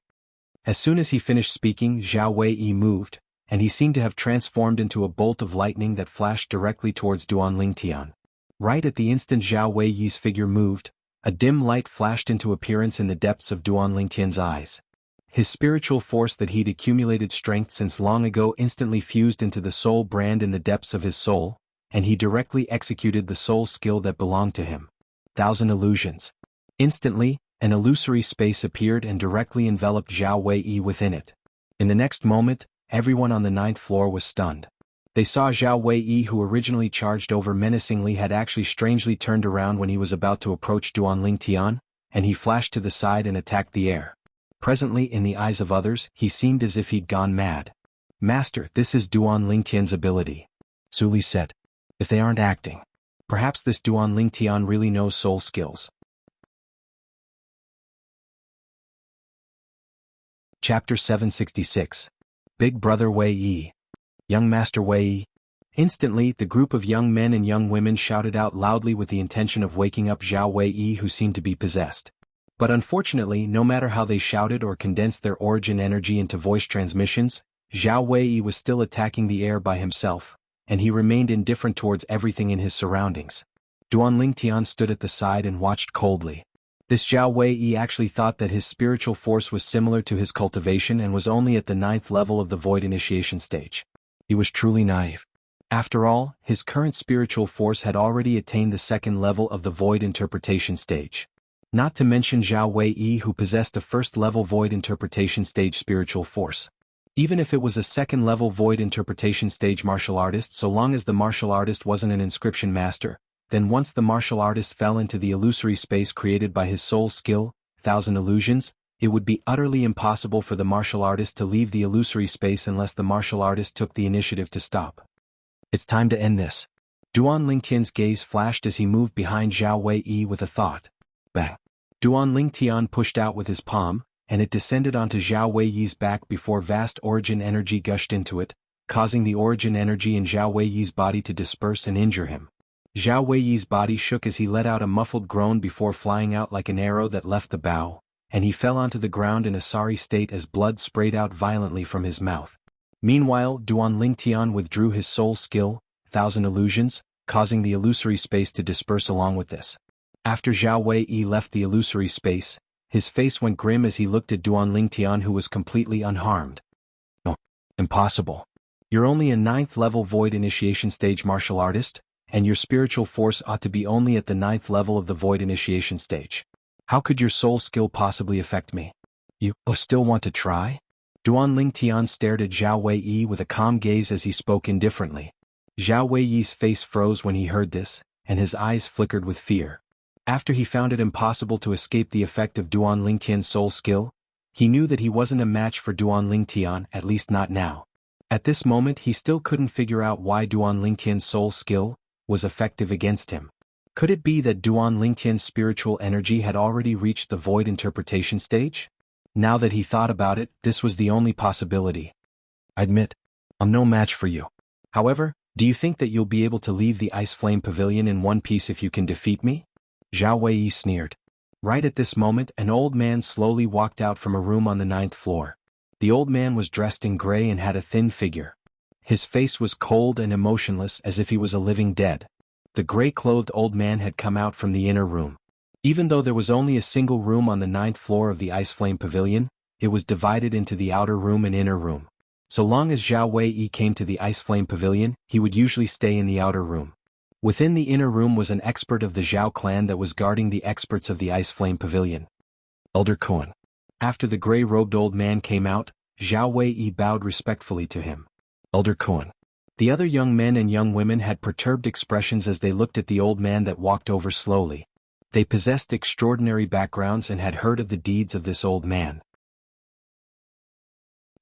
As soon as he finished speaking, Zhao Wei moved, and he seemed to have transformed into a bolt of lightning that flashed directly towards Duan Lingtian. Right at the instant Zhao Wei's figure moved, a dim light flashed into appearance in the depths of Duan Lingtian's eyes. His spiritual force that he'd accumulated strength since long ago instantly fused into the soul brand in the depths of his soul, and he directly executed the soul skill that belonged to him. 1,000 illusions. Instantly, an illusory space appeared and directly enveloped Zhao Wei within it. In the next moment, everyone on the 9th floor was stunned. They saw Zhao Wei, who originally charged over menacingly, had actually strangely turned around when he was about to approach Duan Lingtian, and he flashed to the side and attacked the air. Presently, in the eyes of others, he seemed as if he'd gone mad. "Master, this is Duan Lingtian's ability," Su Li said. "If they aren't acting, perhaps this Duan Lingtian really knows soul skills." Chapter 766. Big Brother Wei. Young Master Wei. Instantly, the group of young men and young women shouted out loudly with the intention of waking up Zhao Wei, who seemed to be possessed. But unfortunately, no matter how they shouted or condensed their origin energy into voice transmissions, Zhao Wei was still attacking the air by himself, and he remained indifferent towards everything in his surroundings. Duan Lingtian stood at the side and watched coldly. This Zhao Wei actually thought that his spiritual force was similar to his cultivation and was only at the 9th level of the void initiation stage. He was truly naive. After all, his current spiritual force had already attained the 2nd level of the void interpretation stage. Not to mention Zhao Wei, who possessed a 1st level void interpretation stage spiritual force. Even if it was a 2nd level void interpretation stage martial artist, so long as the martial artist wasn't an inscription master, then once the martial artist fell into the illusory space created by his soul skill, 1,000 illusions, it would be utterly impossible for the martial artist to leave the illusory space unless the martial artist took the initiative to stop. It's time to end this. Duan Lingtian's gaze flashed as he moved behind Zhao Wei with a thought. Bang! Duan Lingtian pushed out with his palm, and it descended onto Zhao Wei's back before vast origin energy gushed into it, causing the origin energy in Zhao Wei's body to disperse and injure him. Zhao Wei's body shook as he let out a muffled groan before flying out like an arrow that left the bow, and he fell onto the ground in a sorry state as blood sprayed out violently from his mouth. Meanwhile, Duan Lingtian withdrew his soul skill, 1,000 illusions, causing the illusory space to disperse along with this. After Zhao Wei left the illusory space, his face went grim as he looked at Duan Lingtian, who was completely unharmed. "No, impossible. You're only a 9th level void initiation stage martial artist, and your spiritual force ought to be only at the 9th level of the void initiation stage. How could your soul skill possibly affect me? You still want to try?" Duan Lingtian stared at Zhao Wei with a calm gaze as he spoke indifferently. Zhao Wei's face froze when he heard this, and his eyes flickered with fear. After he found it impossible to escape the effect of Duan Lingtian's soul skill, he knew that he wasn't a match for Duan Lingtian, at least not now. At this moment he still couldn't figure out why Duan Lingtian's soul skill was effective against him. Could it be that Duan Lingtian's spiritual energy had already reached the void interpretation stage? Now that he thought about it, this was the only possibility. "I admit, I'm no match for you. However, do you think that you'll be able to leave the Ice Flame Pavilion in one piece if you can defeat me?" Zhao Wei sneered. Right at this moment, an old man slowly walked out from a room on the 9th floor. The old man was dressed in gray and had a thin figure. His face was cold and emotionless as if he was a living dead. The gray-clothed old man had come out from the inner room. Even though there was only a single room on the 9th floor of the Ice Flame Pavilion, it was divided into the outer room and inner room. So long as Zhao Wei came to the Ice Flame Pavilion, he would usually stay in the outer room. Within the inner room was an expert of the Zhao clan that was guarding the experts of the Ice Flame Pavilion. Elder Kuan. After the gray-robed old man came out, Zhao Wei bowed respectfully to him. Elder Kuan. The other young men and young women had perturbed expressions as they looked at the old man that walked over slowly. They possessed extraordinary backgrounds and had heard of the deeds of this old man.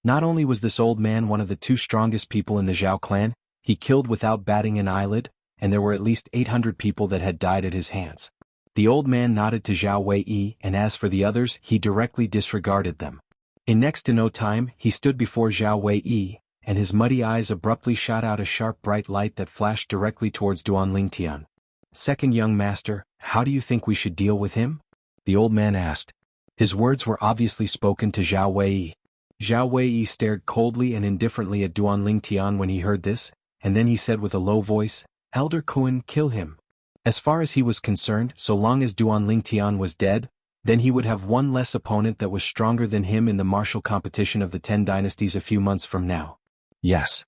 Not only was this old man one of the 2 strongest people in the Zhao clan, he killed without batting an eyelid, and there were at least 800 people that had died at his hands. The old man nodded to Zhao Wei, and as for the others, he directly disregarded them. In next to no time, he stood before Zhao Wei, and his muddy eyes abruptly shot out a sharp bright light that flashed directly towards Duan Lingtian. "Second young master, how do you think we should deal with him?" the old man asked. His words were obviously spoken to Zhao Wei. Zhao Wei stared coldly and indifferently at Duan Lingtian when he heard this, and then he said with a low voice, "Elder Kuan, kill him." As far as he was concerned, so long as Duan Lingtian was dead, then he would have one less opponent that was stronger than him in the martial competition of the 10 dynasties a few months from now. Yes.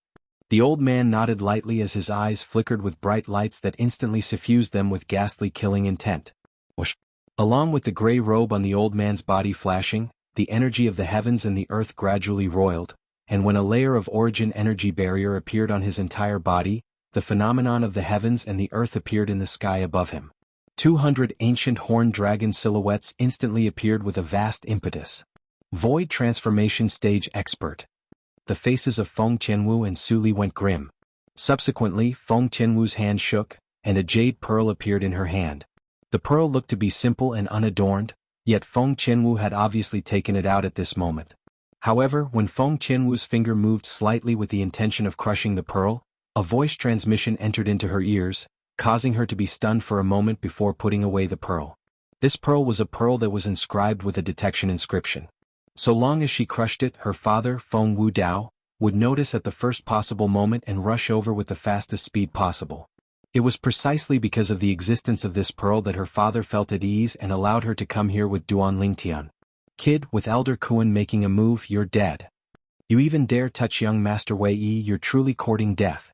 The old man nodded lightly as his eyes flickered with bright lights that instantly suffused them with ghastly killing intent. Whoosh. Along with the gray robe on the old man's body flashing, the energy of the heavens and the earth gradually roiled, and when a layer of origin energy barrier appeared on his entire body, the phenomenon of the heavens and the earth appeared in the sky above him. 200 ancient horned dragon silhouettes instantly appeared with a vast impetus. Void transformation stage expert. The faces of Feng Qianwu and Su Li went grim. Subsequently, Feng Qianwu's hand shook, and a jade pearl appeared in her hand. The pearl looked to be simple and unadorned, yet Feng Qianwu had obviously taken it out at this moment. However, when Feng Qianwu's finger moved slightly with the intention of crushing the pearl, a voice transmission entered into her ears, causing her to be stunned for a moment before putting away the pearl. This pearl was a pearl that was inscribed with a detection inscription. So long as she crushed it, her father, Feng Wu Dao, would notice at the first possible moment and rush over with the fastest speed possible. It was precisely because of the existence of this pearl that her father felt at ease and allowed her to come here with Duan Lingtian. "Kid, with Elder Kuan making a move, you're dead. You even dare touch young Master Wei Yi, you're truly courting death."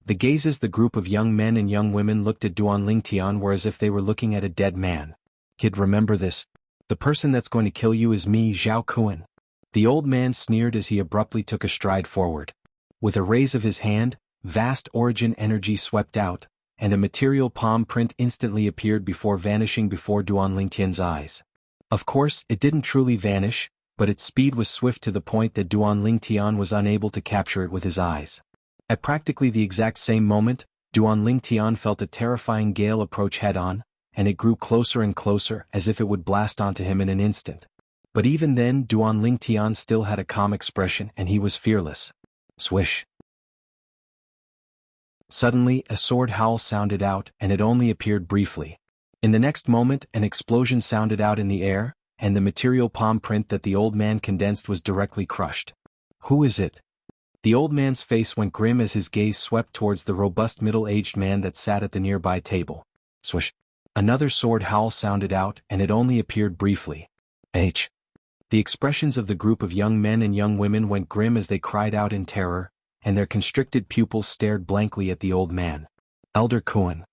The gazes the group of young men and young women looked at Duan Lingtian were as if they were looking at a dead man. "Kid, remember this. The person that's going to kill you is me, Zhao Kuan." The old man sneered as he abruptly took a stride forward. With a raise of his hand, vast origin energy swept out, and a material palm print instantly appeared before vanishing before Duan Lingtian's eyes. Of course, it didn't truly vanish, but its speed was swift to the point that Duan Lingtian was unable to capture it with his eyes. At practically the exact same moment, Duan Lingtian felt a terrifying gale approach head-on, and it grew closer and closer as if it would blast onto him in an instant. But even then Duan Lingtian still had a calm expression and he was fearless. Swish. Suddenly a sword howl sounded out and it only appeared briefly. In the next moment an explosion sounded out in the air, and the material palm print that the old man condensed was directly crushed. "Who is it?" The old man's face went grim as his gaze swept towards the robust middle-aged man that sat at the nearby table. Swish. Another sword howl sounded out and it only appeared briefly. H. The expressions of the group of young men and young women went grim as they cried out in terror, and their constricted pupils stared blankly at the old man. "Elder Kuan."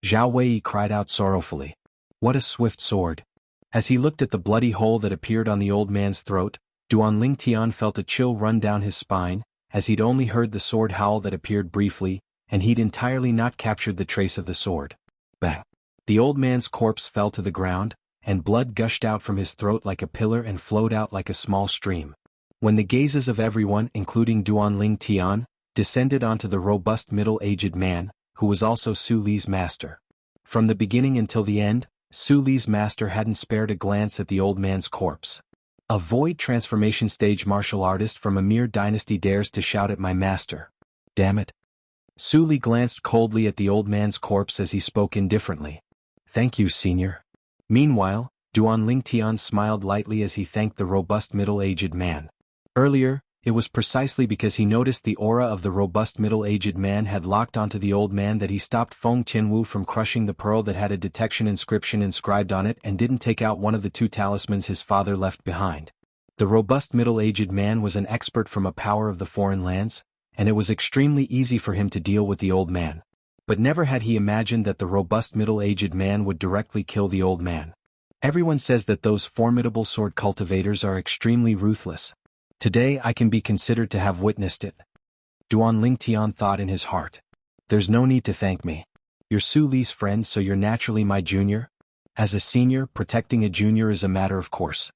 Zhao Wei cried out sorrowfully. "What a swift sword." As he looked at the bloody hole that appeared on the old man's throat, Duan Lingtian felt a chill run down his spine, as he'd only heard the sword howl that appeared briefly, and he'd entirely not captured the trace of the sword. Bang! The old man's corpse fell to the ground, and blood gushed out from his throat like a pillar and flowed out like a small stream. When the gazes of everyone, including Duan Lingtian, descended onto the robust middle-aged man, who was also Su Li's master. From the beginning until the end, Su Li's master hadn't spared a glance at the old man's corpse. A void transformation stage martial artist from a mere dynasty dares to shout at my master. Damn it. Su Li glanced coldly at the old man's corpse as he spoke indifferently. "Thank you, senior." Meanwhile, Duan Lingtian smiled lightly as he thanked the robust middle-aged man. Earlier, it was precisely because he noticed the aura of the robust middle-aged man had locked onto the old man that he stopped Feng Qianwu from crushing the pearl that had a detection inscription inscribed on it and didn't take out one of the 2 talismans his father left behind. The robust middle-aged man was an expert from a power of the foreign lands, and it was extremely easy for him to deal with the old man. But never had he imagined that the robust middle-aged man would directly kill the old man. Everyone says that those formidable sword cultivators are extremely ruthless. Today I can be considered to have witnessed it. Duan Lingtian thought in his heart. There's no need to thank me. You're Su Li's friend, so you're naturally my junior. As a senior, protecting a junior is a matter of course.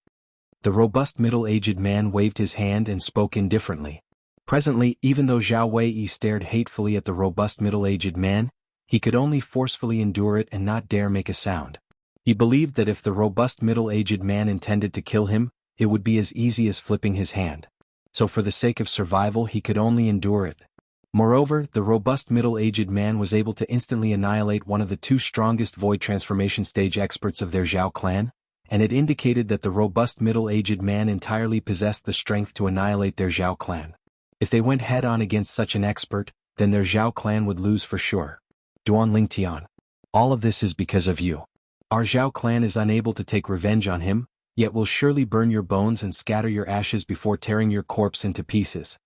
The robust middle-aged man waved his hand and spoke indifferently. Presently, even though Zhao Wei stared hatefully at the robust middle-aged man, he could only forcefully endure it and not dare make a sound. He believed that if the robust middle-aged man intended to kill him, it would be as easy as flipping his hand. So for the sake of survival he could only endure it. Moreover, the robust middle-aged man was able to instantly annihilate one of the two strongest void transformation stage experts of their Zhao clan, and it indicated that the robust middle-aged man entirely possessed the strength to annihilate their Zhao clan. If they went head-on against such an expert, then their Zhao clan would lose for sure. Duan Lingtian. All of this is because of you. Our Zhao clan is unable to take revenge on him, yet will surely burn your bones and scatter your ashes before tearing your corpse into pieces.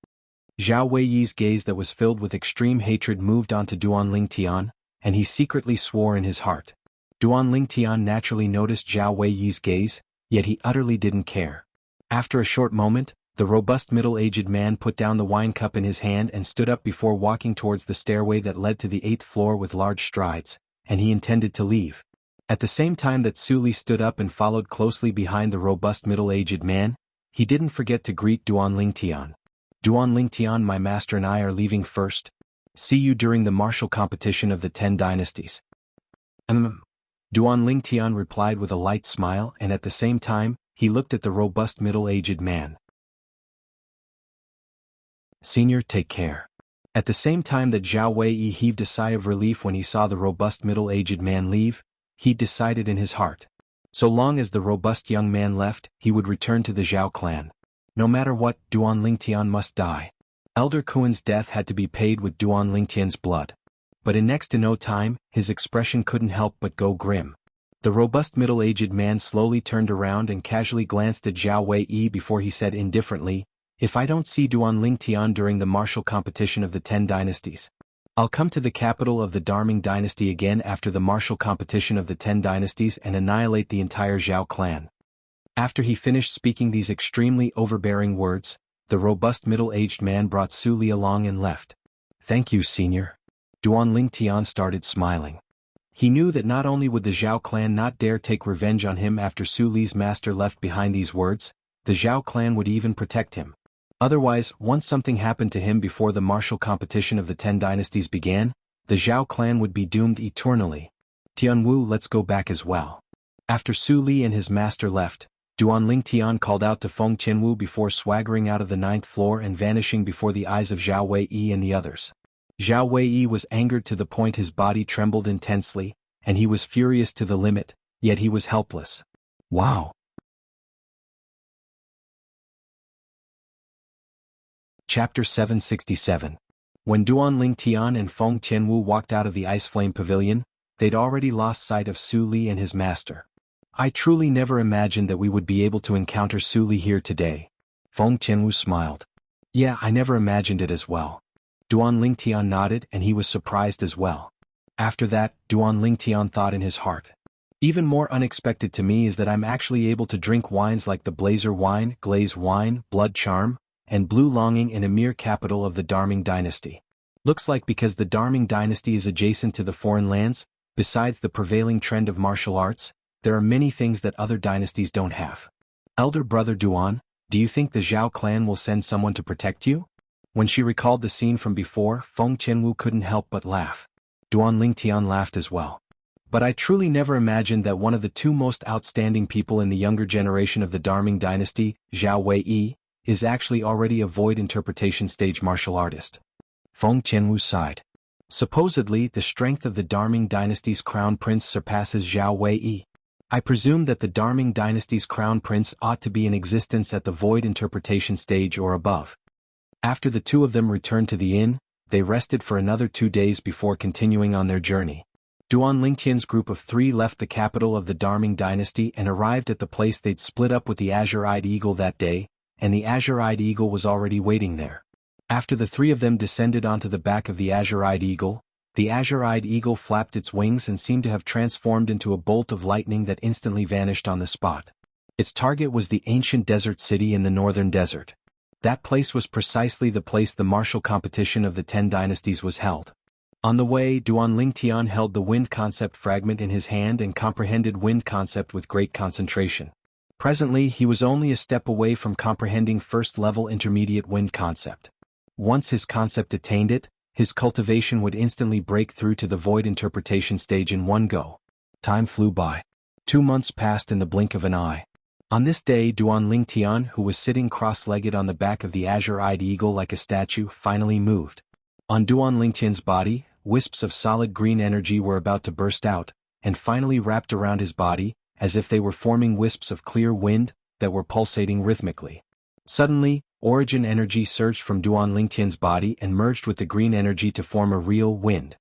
Zhao Weiyi's gaze that was filled with extreme hatred moved on to Duan Lingtian, and he secretly swore in his heart. Duan Lingtian naturally noticed Zhao Weiyi's gaze, yet he utterly didn't care. After a short moment, the robust middle-aged man put down the wine cup in his hand and stood up before walking towards the stairway that led to the 8th floor with large strides, and he intended to leave. At the same time that Su Li stood up and followed closely behind the robust middle-aged man, he didn't forget to greet Duan Lingtian. Duan Lingtian, my master and I are leaving first. See you during the martial competition of the 10 dynasties. Duan Lingtian replied with a light smile, and at the same time, he looked at the robust middle-aged man. Senior, take care. At the same time that Zhao Weiyi heaved a sigh of relief when he saw the robust middle-aged man leave, he decided in his heart. So long as the robust young man left, he would return to the Zhao clan. No matter what, Duan Lingtian must die. Elder Kuan's death had to be paid with Duan Lingtian's blood. But in next to no time, his expression couldn't help but go grim. The robust middle-aged man slowly turned around and casually glanced at Zhao Weiyi before he said indifferently, "If I don't see Duan Lingtian during the martial competition of the 10 dynasties, I'll come to the capital of the Darming dynasty again after the martial competition of the 10 dynasties and annihilate the entire Zhao clan." After he finished speaking these extremely overbearing words, the robust middle-aged man brought Su Li along and left. Thank you, senior. Duan Lingtian started smiling. He knew that not only would the Zhao clan not dare take revenge on him after Su Li's master left behind these words, the Zhao clan would even protect him. Otherwise, once something happened to him before the martial competition of the 10 dynasties began, the Zhao clan would be doomed eternally. Tianwu, let's go back as well. After Su Li and his master left, Duan Lingtian called out to Feng Tianwu before swaggering out of the 9th floor and vanishing before the eyes of Zhao Weiyi and the others. Zhao Weiyi was angered to the point his body trembled intensely, and he was furious to the limit, yet he was helpless. Wow! Chapter 767. When Duan Lingtian and Feng Tianwu walked out of the Ice Flame Pavilion, they'd already lost sight of Su Li and his master. I truly never imagined that we would be able to encounter Su Li here today. Feng Tianwu smiled. Yeah, I never imagined it as well. Duan Lingtian nodded and he was surprised as well. After that, Duan Lingtian thought in his heart. Even more unexpected to me is that I'm actually able to drink wines like the Blazer wine, Glaze wine, Blood Charm, and Blue Longing in a mere capital of the Darming dynasty. Looks like because the Darming dynasty is adjacent to the foreign lands, besides the prevailing trend of martial arts, there are many things that other dynasties don't have. Elder brother Duan, do you think the Zhao clan will send someone to protect you? When she recalled the scene from before, Feng Tianwu couldn't help but laugh. Duan Lingtian laughed as well. But I truly never imagined that one of the two most outstanding people in the younger generation of the Darming dynasty, Zhao Weiyi, is actually already a void interpretation stage martial artist. Feng Tianwu sighed. Supposedly, the strength of the Darming dynasty's crown prince surpasses Zhao Weiyi. I presume that the Darming dynasty's crown prince ought to be in existence at the void interpretation stage or above. After the two of them returned to the inn, they rested for another 2 days before continuing on their journey. Duan Lingtian's group of 3 left the capital of the Darming dynasty and arrived at the place they'd split up with the Azure-Eyed Eagle that day, and the Azure-Eyed Eagle was already waiting there. After the 3 of them descended onto the back of the Azure-Eyed Eagle, the Azure-Eyed Eagle flapped its wings and seemed to have transformed into a bolt of lightning that instantly vanished on the spot. Its target was the ancient desert city in the northern desert. That place was precisely the place the martial competition of the 10 dynasties was held. On the way, Duan Lingtian held the wind concept fragment in his hand and comprehended wind concept with great concentration. Presently, he was only a step away from comprehending first-level intermediate wind concept. Once his concept attained it, his cultivation would instantly break through to the void interpretation stage in one go. Time flew by. 2 months passed in the blink of an eye. On this day, Duan Lingtian, who was sitting cross-legged on the back of the Azure-Eyed Eagle like a statue, finally moved. On Duan Lingtian's body, wisps of solid green energy were about to burst out, and finally wrapped around his body, as if they were forming wisps of clear wind that were pulsating rhythmically. Suddenly, origin energy surged from Duan Lingtian's body and merged with the green energy to form a real wind.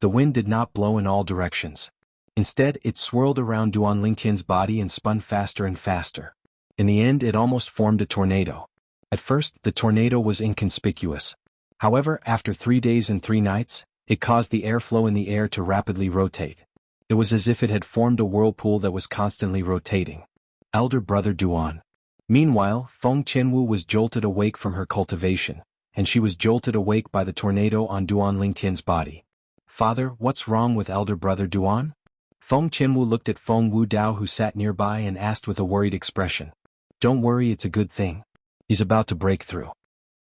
The wind did not blow in all directions. Instead, it swirled around Duan Lingtian's body and spun faster and faster. In the end, it almost formed a tornado. At first, the tornado was inconspicuous. However, after 3 days and 3 nights, it caused the airflow in the air to rapidly rotate. It was as if it had formed a whirlpool that was constantly rotating. Elder brother Duan. Meanwhile, Feng Qianwu was jolted awake from her cultivation, and she was jolted awake by the tornado on Duan Lingtian's body. Father, what's wrong with elder brother Duan? Feng Qianwu looked at Feng Wudao who sat nearby and asked with a worried expression. Don't worry, it's a good thing. He's about to break through.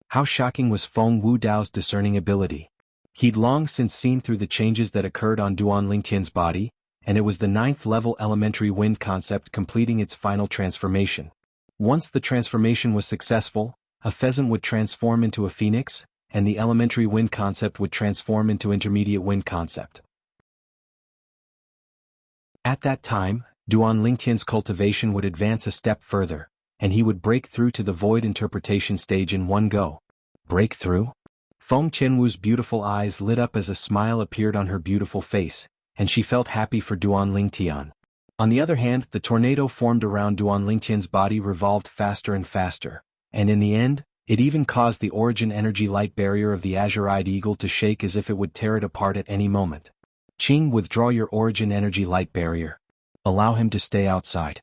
How shocking was Feng Wudao's discerning ability. He'd long since seen through the changes that occurred on Duan Lingtian's body, and it was the 9th level elementary wind concept completing its final transformation. Once the transformation was successful, a pheasant would transform into a phoenix, and the elementary wind concept would transform into intermediate wind concept. At that time, Duan Lingtian's cultivation would advance a step further, and he would break through to the void interpretation stage in one go. Breakthrough? Feng Qianwu's beautiful eyes lit up as a smile appeared on her beautiful face, and she felt happy for Duan Lingtian. On the other hand, the tornado formed around Duan Lingtian's body revolved faster and faster, and in the end, it even caused the origin energy light barrier of the azure-eyed eagle to shake as if it would tear it apart at any moment. Qing, withdraw your origin energy light barrier. Allow him to stay outside.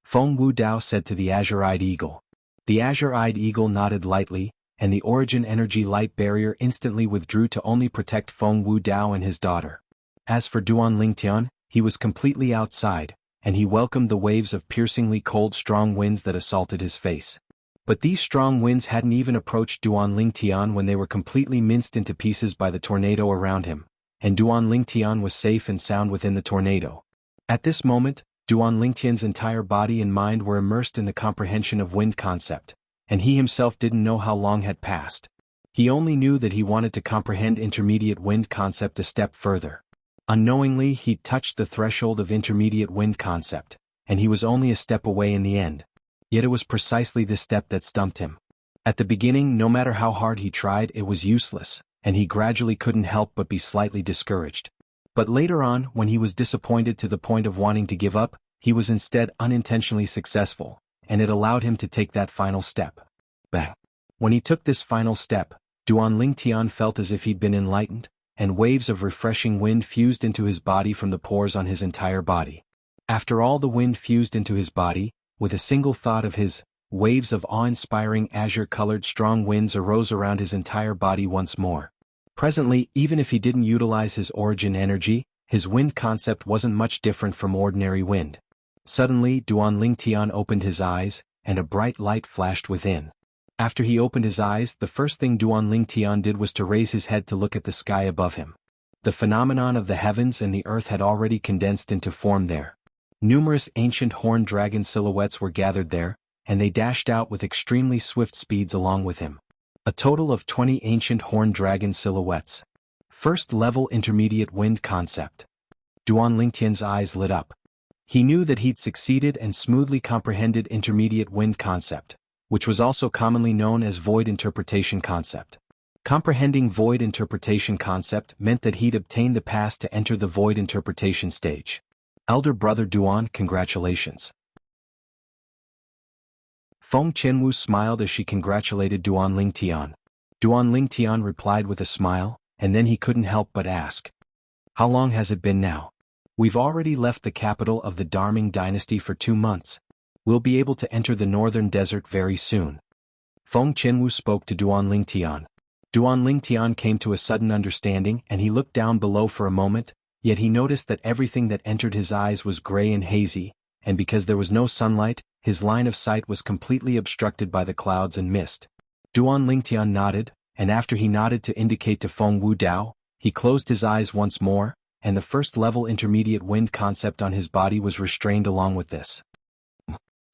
Feng Wudao said to the azure-eyed eagle. The azure-eyed eagle nodded lightly, and the origin energy light barrier instantly withdrew to only protect Feng Wudao and his daughter. As for Duan Lingtian, he was completely outside, and he welcomed the waves of piercingly cold strong winds that assaulted his face. But these strong winds hadn't even approached Duan Lingtian when they were completely minced into pieces by the tornado around him, and Duan Lingtian was safe and sound within the tornado. At this moment, Duan Lingtian's entire body and mind were immersed in the comprehension of wind concept, and he himself didn't know how long had passed. He only knew that he wanted to comprehend intermediate wind concept a step further. Unknowingly, he'd touched the threshold of intermediate wind concept, and he was only a step away in the end. Yet it was precisely this step that stumped him. At the beginning, no matter how hard he tried, it was useless, and he gradually couldn't help but be slightly discouraged. But later on, when he was disappointed to the point of wanting to give up, he was instead unintentionally successful, and it allowed him to take that final step. Bang! When he took this final step, Duan Lingtian felt as if he'd been enlightened, and waves of refreshing wind fused into his body from the pores on his entire body. After all the wind fused into his body, with a single thought of his, waves of awe-inspiring azure-colored strong winds arose around his entire body once more. Presently, even if he didn't utilize his origin energy, his wind concept wasn't much different from ordinary wind. Suddenly, Duan Lingtian opened his eyes, and a bright light flashed within. After he opened his eyes, the first thing Duan Lingtian did was to raise his head to look at the sky above him. The phenomenon of the heavens and the earth had already condensed into form there. Numerous ancient horned dragon silhouettes were gathered there, and they dashed out with extremely swift speeds along with him. A total of 20 ancient horned dragon silhouettes. First level intermediate wind concept. Duan Lingtian's eyes lit up. He knew that he'd succeeded and smoothly comprehended intermediate wind concept, which was also commonly known as void interpretation concept. Comprehending void interpretation concept meant that he'd obtained the pass to enter the void interpretation stage. Elder brother Duan, congratulations. Feng Qianwu smiled as she congratulated Duan Lingtian. Duan Lingtian replied with a smile, and then he couldn't help but ask. How long has it been now? We've already left the capital of the Darming dynasty for 2 months. We'll be able to enter the northern desert very soon. Feng Qianwu spoke to Duan Lingtian. Duan Lingtian came to a sudden understanding and he looked down below for a moment, yet he noticed that everything that entered his eyes was gray and hazy, and because there was no sunlight, his line of sight was completely obstructed by the clouds and mist. Duan Lingtian nodded, and after he nodded to indicate to Feng Wudao, he closed his eyes once more, and the first-level intermediate wind concept on his body was restrained along with this.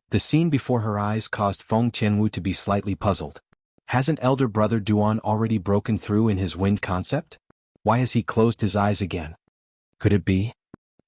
The scene before her eyes caused Feng Qianwu to be slightly puzzled. Hasn't elder brother Duan already broken through in his wind concept? Why has he closed his eyes again? Could it be?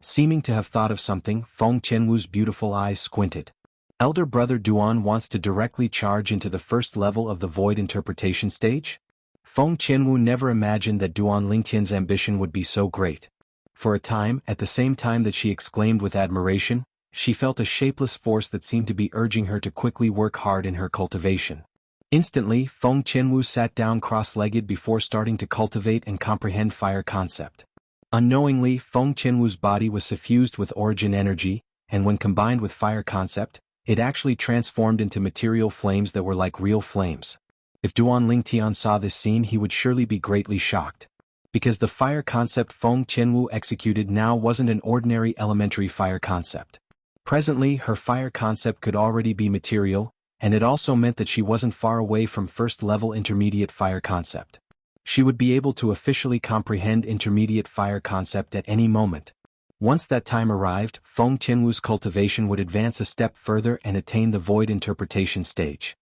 Seeming to have thought of something, Feng Qianwu's beautiful eyes squinted. Elder brother Duan wants to directly charge into the first level of the void interpretation stage? Feng Qianwu never imagined that Duan Lingtian's ambition would be so great. For a time, at the same time that she exclaimed with admiration, she felt a shapeless force that seemed to be urging her to quickly work hard in her cultivation. Instantly, Feng Qianwu sat down cross-legged before starting to cultivate and comprehend fire concept. Unknowingly, Feng Qianwu's body was suffused with origin energy, and when combined with fire concept, it actually transformed into material flames that were like real flames. If Duan Lingtian saw this scene, he would surely be greatly shocked. Because the fire concept Feng Qianwu executed now wasn't an ordinary elementary fire concept. Presently, her fire concept could already be material, and it also meant that she wasn't far away from first-level intermediate fire concept. She would be able to officially comprehend intermediate fire concept at any moment. Once that time arrived, Feng Qianwu's cultivation would advance a step further and attain the void interpretation stage.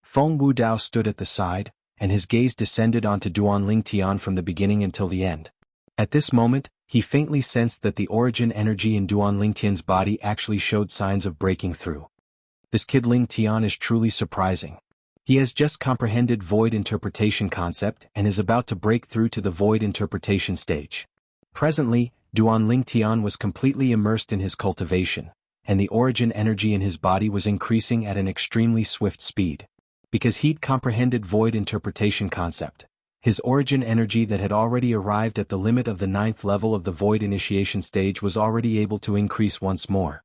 Feng Wudao stood at the side, and his gaze descended onto Duan Lingtian from the beginning until the end. At this moment, he faintly sensed that the origin energy in Duan Lingtian's body actually showed signs of breaking through. This kid Lingtian is truly surprising. He has just comprehended void interpretation concept and is about to break through to the void interpretation stage. Presently, Duan Lingtian was completely immersed in his cultivation, and the origin energy in his body was increasing at an extremely swift speed. Because he'd comprehended void interpretation concept, his origin energy that had already arrived at the limit of the 9th level of the void initiation stage was already able to increase once more.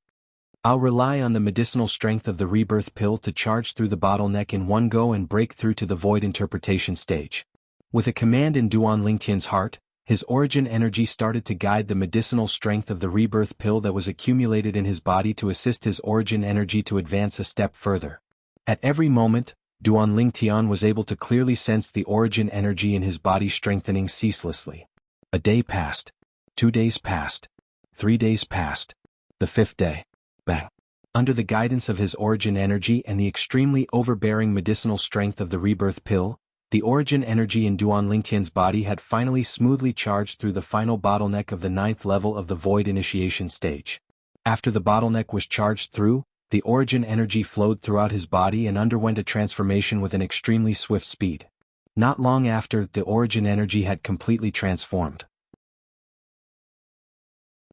I'll rely on the medicinal strength of the rebirth pill to charge through the bottleneck in one go and break through to the void interpretation stage. With a command in Duan Lingtian's heart, his origin energy started to guide the medicinal strength of the rebirth pill that was accumulated in his body to assist his origin energy to advance a step further. At every moment, Duan Lingtian was able to clearly sense the origin energy in his body strengthening ceaselessly. A day passed. 2 days passed. 3 days passed. The 5th day. Bang. Under the guidance of his origin energy and the extremely overbearing medicinal strength of the rebirth pill, the origin energy in Duan Lingtian's body had finally smoothly charged through the final bottleneck of the 9th level of the void initiation stage. After the bottleneck was charged through, the origin energy flowed throughout his body and underwent a transformation with an extremely swift speed. Not long after, the origin energy had completely transformed.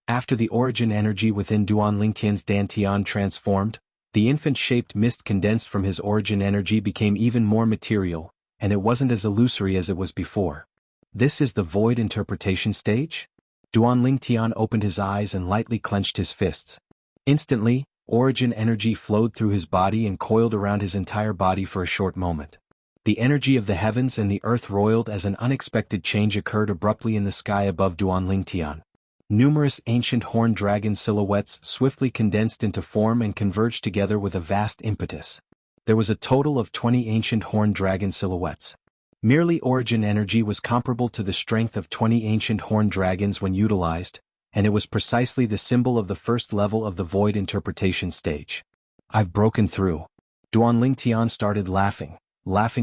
After the origin energy within Duan Lingtian's Dantian transformed, the infant-shaped mist condensed from his origin energy became even more material, and it wasn't as illusory as it was before. This is the void interpretation stage? Duan Lingtian opened his eyes and lightly clenched his fists. Instantly, origin energy flowed through his body and coiled around his entire body for a short moment. The energy of the heavens and the earth roiled as an unexpected change occurred abruptly in the sky above Duan Lingtian. Numerous ancient horned dragon silhouettes swiftly condensed into form and converged together with a vast impetus. There was a total of 20 ancient horned dragon silhouettes. Merely origin energy was comparable to the strength of 20 ancient horned dragons when utilized, and it was precisely the symbol of the first level of the void interpretation stage. I've broken through. Duan Lingtian started laughing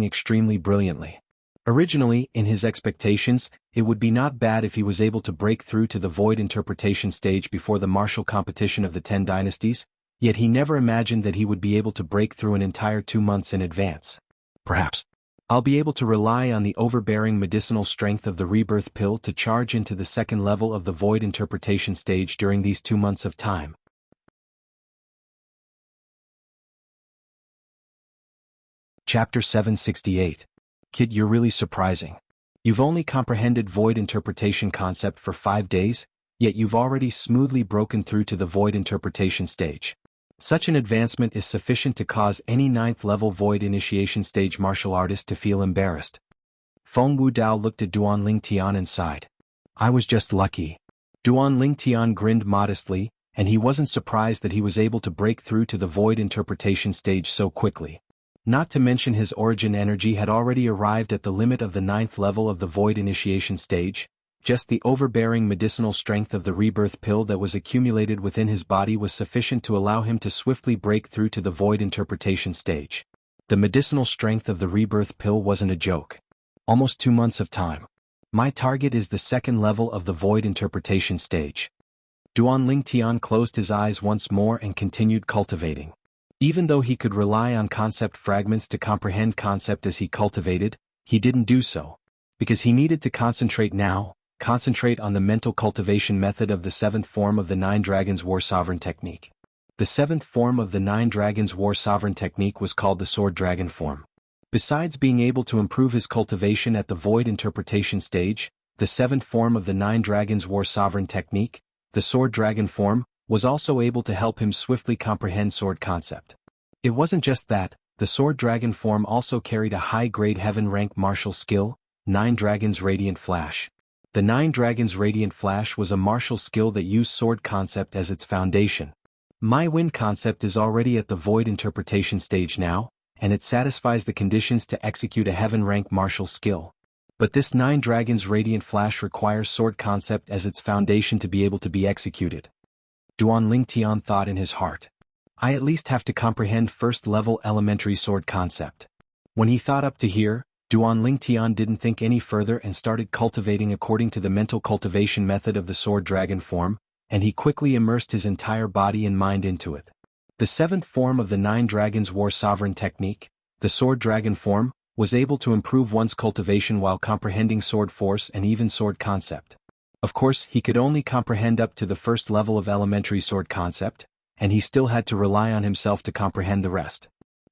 extremely brilliantly. Originally, in his expectations, it would be not bad if he was able to break through to the void interpretation stage before the martial competition of the 10 dynasties, yet he never imagined that he would be able to break through an entire 2 months in advance. Perhaps I'll be able to rely on the overbearing medicinal strength of the rebirth pill to charge into the 2nd level of the void interpretation stage during these 2 months of time. Chapter 768. Kid, you're really surprising. You've only comprehended void interpretation concept for 5 days, yet you've already smoothly broken through to the void interpretation stage. Such an advancement is sufficient to cause any 9th level void initiation stage martial artist to feel embarrassed. Feng Wudao looked at Duan Lingtian and sighed. I was just lucky. Duan Lingtian grinned modestly, and he wasn't surprised that he was able to break through to the void interpretation stage so quickly. Not to mention his origin energy had already arrived at the limit of the 9th level of the void initiation stage. Just the overbearing medicinal strength of the rebirth pill that was accumulated within his body was sufficient to allow him to swiftly break through to the void interpretation stage. The medicinal strength of the rebirth pill wasn't a joke. Almost 2 months of time. My target is the second level of the void interpretation stage. Duan Lingtian closed his eyes once more and continued cultivating. Even though he could rely on concept fragments to comprehend concept as he cultivated, he didn't do so. Because he needed to concentrate now, concentrate on the mental cultivation method of the seventh form of the Nine Dragons War Sovereign technique. The seventh form of the Nine Dragons War Sovereign technique was called the Sword Dragon form. Besides being able to improve his cultivation at the void interpretation stage, the seventh form of the Nine Dragons War Sovereign technique, the Sword Dragon form, was also able to help him swiftly comprehend sword concept. It wasn't just that, the Sword Dragon form also carried a high-grade heaven-rank martial skill, Nine Dragons Radiant Flash. The Nine Dragons Radiant Flash was a martial skill that used sword concept as its foundation. My wind concept is already at the void interpretation stage now, and it satisfies the conditions to execute a heaven-rank martial skill. But this Nine Dragons Radiant Flash requires sword concept as its foundation to be able to be executed. Duan Lingtian thought in his heart. I at least have to comprehend first-level elementary sword concept. When he thought up to here, Duan Lingtian didn't think any further and started cultivating according to the mental cultivation method of the Sword Dragon form, and he quickly immersed his entire body and mind into it. The seventh form of the Nine Dragons War Sovereign technique, the Sword Dragon form, was able to improve one's cultivation while comprehending sword force and even sword concept. Of course, he could only comprehend up to the first level of elementary sword concept, and he still had to rely on himself to comprehend the rest.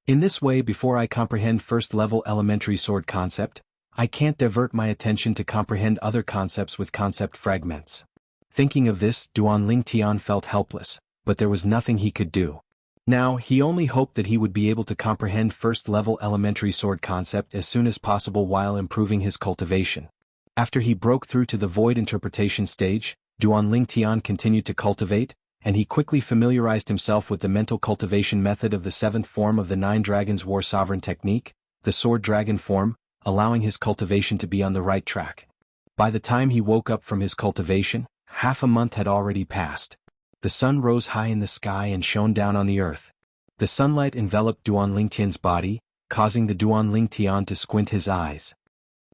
In this way, before I comprehend first-level elementary sword concept, I can't divert my attention to comprehend other concepts with concept fragments. Thinking of this, Duan Lingtian felt helpless, but there was nothing he could do. Now, he only hoped that he would be able to comprehend first-level elementary sword concept as soon as possible while improving his cultivation. After he broke through to the void interpretation stage, Duan Lingtian continued to cultivate, and he quickly familiarized himself with the mental cultivation method of the seventh form of the Nine Dragons War Sovereign technique, the Sword Dragon form, allowing his cultivation to be on the right track. By the time he woke up from his cultivation, half a month had already passed. The sun rose high in the sky and shone down on the earth. The sunlight enveloped Duan Lingtian's body, causing the Duan Lingtian to squint his eyes.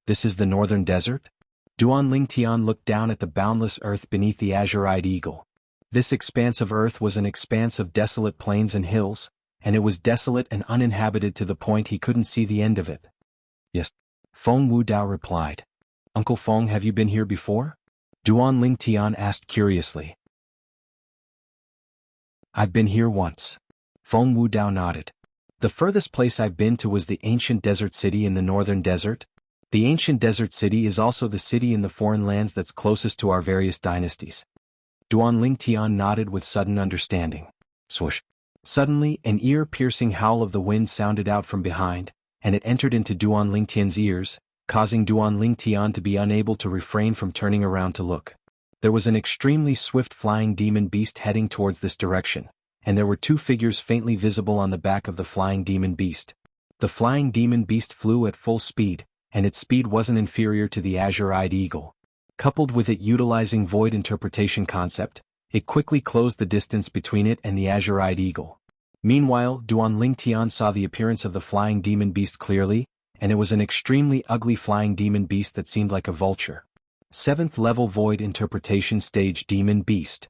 This is the northern desert? Duan Lingtian looked down at the boundless earth beneath the azure-eyed eagle. This expanse of earth was an expanse of desolate plains and hills, and it was desolate and uninhabited to the point he couldn't see the end of it. Yes. Feng Wudao replied. Uncle Feng, have you been here before? Duan Lingtian asked curiously. I've been here once. Feng Wudao nodded. The furthest place I've been to was the ancient desert city in the northern desert. The ancient desert city is also the city in the foreign lands that's closest to our various dynasties. Duan Lingtian nodded with sudden understanding. Swoosh. Suddenly, an ear-piercing howl of the wind sounded out from behind, and it entered into Duan Lingtian's ears, causing Duan Lingtian to be unable to refrain from turning around to look. There was an extremely swift flying demon beast heading towards this direction, and there were two figures faintly visible on the back of the flying demon beast. The flying demon beast flew at full speed, and its speed wasn't inferior to the azure-eyed eagle. Coupled with it utilizing void interpretation concept, it quickly closed the distance between it and the azure-eyed eagle. Meanwhile, Duan Lingtian saw the appearance of the flying demon beast clearly, and it was an extremely ugly flying demon beast that seemed like a vulture. 7th level void interpretation stage demon beast.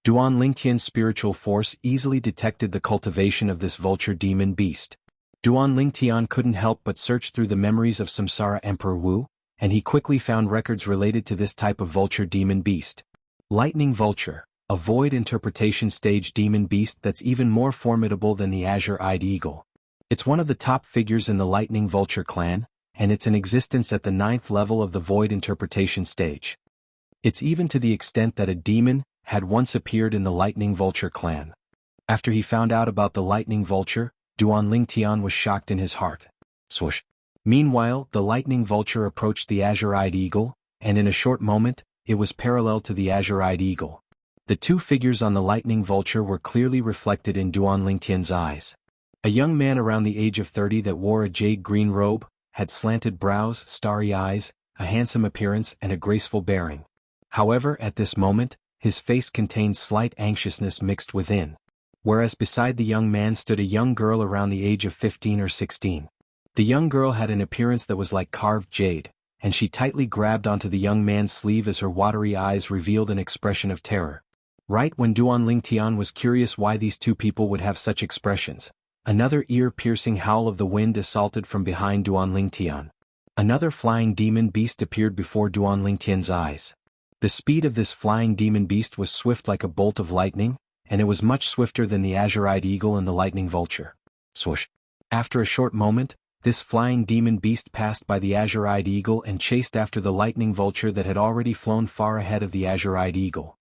Duan Lingtian's spiritual force easily detected the cultivation of this vulture demon beast. Duan Lingtian couldn't help but search through the memories of Samsara Emperor Wu, and he quickly found records related to this type of vulture demon beast. Lightning Vulture, a void interpretation stage demon beast that's even more formidable than the azure-eyed eagle. It's one of the top figures in the Lightning Vulture clan, and it's in existence at the 9th level of the void interpretation stage. It's even to the extent that a demon had once appeared in the Lightning Vulture clan. After he found out about the Lightning Vulture, Duan Lingtian was shocked in his heart. Swoosh. Meanwhile, the Lightning Vulture approached the azure-eyed eagle, and in a short moment, it was parallel to the azure-eyed eagle. The two figures on the Lightning Vulture were clearly reflected in Duan Lingtian's eyes. A young man around the age of 30 that wore a jade-green robe, had slanted brows, starry eyes, a handsome appearance and a graceful bearing. However, at this moment, his face contained slight anxiousness mixed within. whereas beside the young man stood a young girl around the age of 15 or 16. The young girl had an appearance that was like carved jade, and she tightly grabbed onto the young man's sleeve as her watery eyes revealed an expression of terror. Right when Duan Lingtian was curious why these two people would have such expressions, another ear-piercing howl of the wind assaulted from behind Duan Lingtian. Another flying demon beast appeared before Duan Lingtian's eyes. The speed of this flying demon beast was swift like a bolt of lightning, and it was much swifter than the azure-eyed eagle and the lightning vulture. Swoosh! After a short moment, this flying demon beast passed by the azure-eyed eagle and chased after the lightning vulture that had already flown far ahead of the azure-eyed eagle.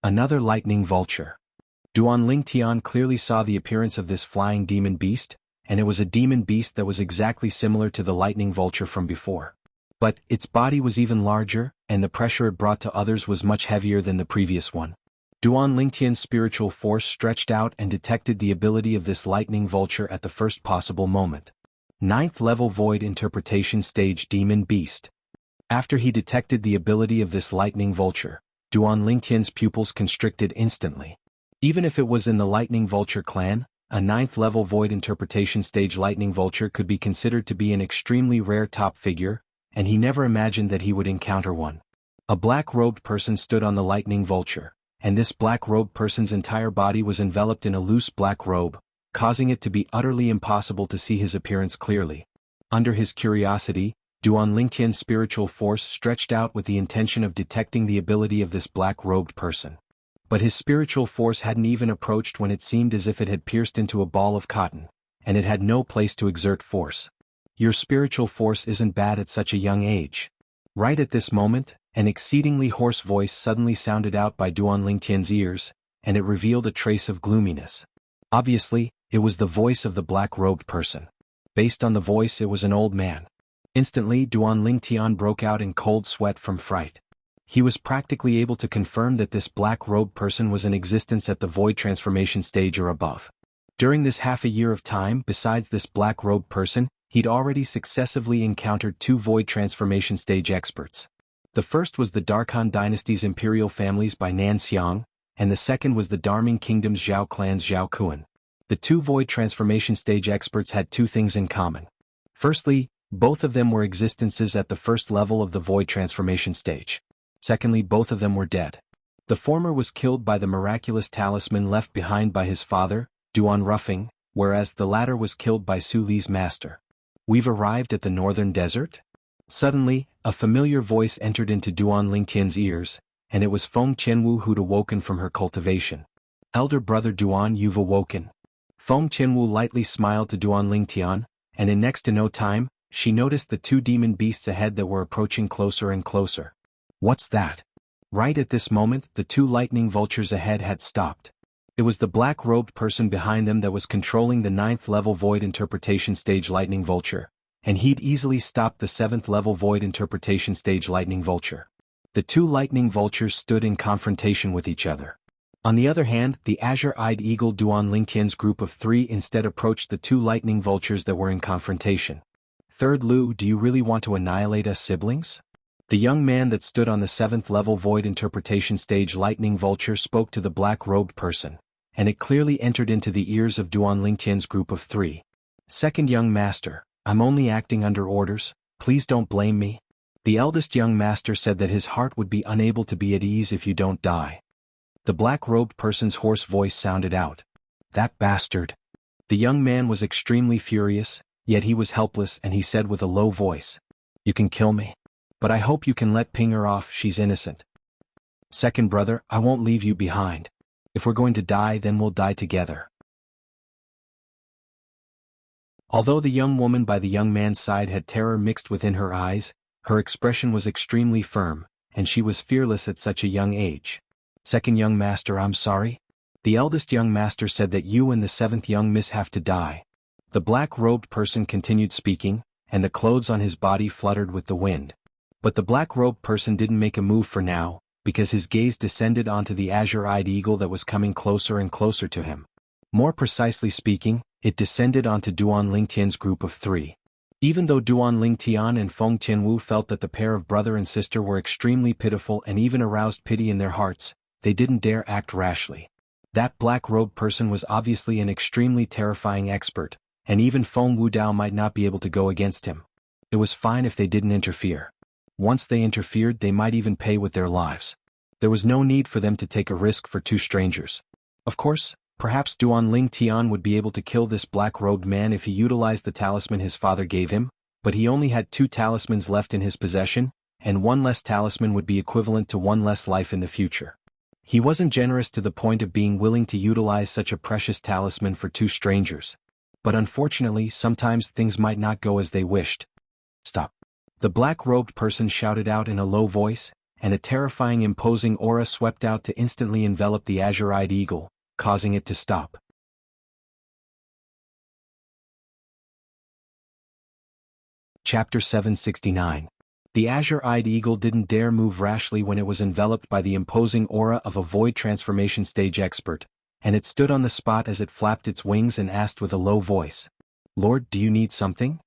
Another lightning vulture. Duan Lingtian clearly saw the appearance of this flying demon beast, and it was a demon beast that was exactly similar to the lightning vulture from before. But its body was even larger, and the pressure it brought to others was much heavier than the previous one. Duan Lingtian's spiritual force stretched out and detected the ability of this lightning vulture at the first possible moment. 9th level Void Interpretation Stage Demon Beast. After he detected the ability of this lightning vulture, Duan Lingtian's pupils constricted instantly. Even if it was in the lightning vulture clan, a 9th level Void Interpretation Stage lightning vulture could be considered to be an extremely rare top figure, and he never imagined that he would encounter one. A black-robed person stood on the lightning vulture, and this black-robed person's entire body was enveloped in a loose black robe, causing it to be utterly impossible to see his appearance clearly. Under his curiosity, Duan Lingtian's spiritual force stretched out with the intention of detecting the ability of this black-robed person. But his spiritual force hadn't even approached when it seemed as if it had pierced into a ball of cotton, and it had no place to exert force. Your spiritual force isn't bad at such a young age. Right at this moment, an exceedingly hoarse voice suddenly sounded out by Duan Lingtian's ears, and it revealed a trace of gloominess. Obviously, it was the voice of the black-robed person. Based on the voice, it was an old man. Instantly, Duan Lingtian broke out in cold sweat from fright. He was practically able to confirm that this black-robed person was in existence at the void transformation stage or above. During this half a year of time, besides this black-robed person, he'd already successively encountered 2 void transformation stage experts. The first was the Darkhan dynasty's imperial families by Nan Xiang, and the second was the Darming Kingdom's Zhao clan's Zhao Kuan. The 2 void transformation stage experts had 2 things in common. Firstly, both of them were existences at the first level of the void transformation stage. Secondly, both of them were dead. The former was killed by the miraculous talisman left behind by his father, Duan Ruffing, whereas the latter was killed by Su Li's master. We've arrived at the northern desert? Suddenly, a familiar voice entered into Duan Lingtian's ears, and it was Feng Qianwu who'd awoken from her cultivation. Elder brother Duan, you've awoken. Feng Qianwu lightly smiled to Duan Lingtian, and in next to no time, she noticed the 2 demon beasts ahead that were approaching closer and closer. What's that? Right at this moment, the 2 lightning vultures ahead had stopped. It was the black-robed person behind them that was controlling the 9th level Void Interpretation Stage Lightning Vulture, and he'd easily stopped the 7th level Void Interpretation Stage Lightning Vulture. The 2 lightning vultures stood in confrontation with each other. On the other hand, the azure-eyed eagle Duan Lingtian's group of 3 instead approached the 2 lightning vultures that were in confrontation. Third Lu, do you really want to annihilate us siblings? The young man that stood on the 7th level Void Interpretation Stage Lightning Vulture spoke to the black-robed person, and it clearly entered into the ears of Duan Lingtian's group of 3. Second young master, I'm only acting under orders, please don't blame me. The eldest young master said that his heart would be unable to be at ease if you don't die. The black-robed person's hoarse voice sounded out. That bastard. The young man was extremely furious, yet he was helpless, and he said with a low voice, You can kill me. But I hope you can let Ping her off, she's innocent. Second brother, I won't leave you behind. If we're going to die, then we'll die together. Although the young woman by the young man's side had terror mixed within her eyes, her expression was extremely firm, and she was fearless at such a young age. Second young master, I'm sorry. The eldest young master said that you and the 7th young miss have to die. The black-robed person continued speaking, and the clothes on his body fluttered with the wind. But the black-robed person didn't make a move for now, because his gaze descended onto the azure-eyed eagle that was coming closer and closer to him. More precisely speaking, it descended onto Duan Lingtian's group of 3. Even though Duan Lingtian and Feng Qianwu felt that the pair of brother and sister were extremely pitiful and even aroused pity in their hearts, they didn't dare act rashly. That black-robed person was obviously an extremely terrifying expert, and even Feng Wudao might not be able to go against him. It was fine if they didn't interfere. Once they interfered, they might even pay with their lives. There was no need for them to take a risk for two strangers. Of course, perhaps Duan Ling Tian would be able to kill this black-robed man if he utilized the talisman his father gave him, but he only had 2 talismans left in his possession, and 1 less talisman would be equivalent to 1 less life in the future. He wasn't generous to the point of being willing to utilize such a precious talisman for 2 strangers. But unfortunately, sometimes things might not go as they wished. Stop. The black-robed person shouted out in a low voice, and a terrifying imposing aura swept out to instantly envelop the azure-eyed eagle, causing it to stop. Chapter 769. The azure-eyed eagle didn't dare move rashly when it was enveloped by the imposing aura of a void transformation stage expert, and it stood on the spot as it flapped its wings and asked with a low voice, "Lord, do you need something?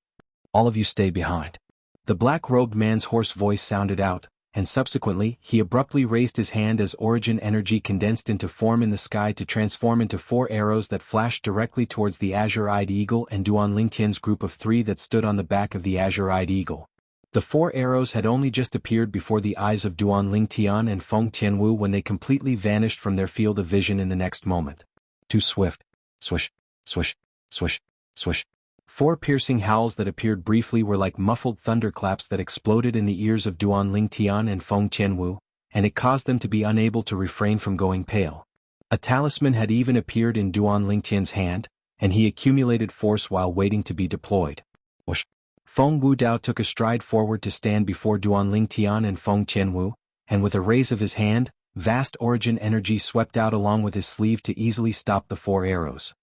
All of you stay behind." The black-robed man's hoarse voice sounded out, and subsequently, he abruptly raised his hand as origin energy condensed into form in the sky to transform into 4 arrows that flashed directly towards the azure-eyed eagle and Duan Lingtian's group of 3 that stood on the back of the azure-eyed eagle. The 4 arrows had only just appeared before the eyes of Duan Lingtian and Feng Tianwu when they completely vanished from their field of vision in the next moment. Too swift. Swish, swish, swish, swish. 4 piercing howls that appeared briefly were like muffled thunderclaps that exploded in the ears of Duan Lingtian and Feng Tianwu, and it caused them to be unable to refrain from going pale. A talisman had even appeared in Duan Lingtian's hand, and he accumulated force while waiting to be deployed. Whoosh. Feng Wudao took a stride forward to stand before Duan Lingtian and Feng Tianwu, and with a raise of his hand, vast origin energy swept out along with his sleeve to easily stop the 4 arrows.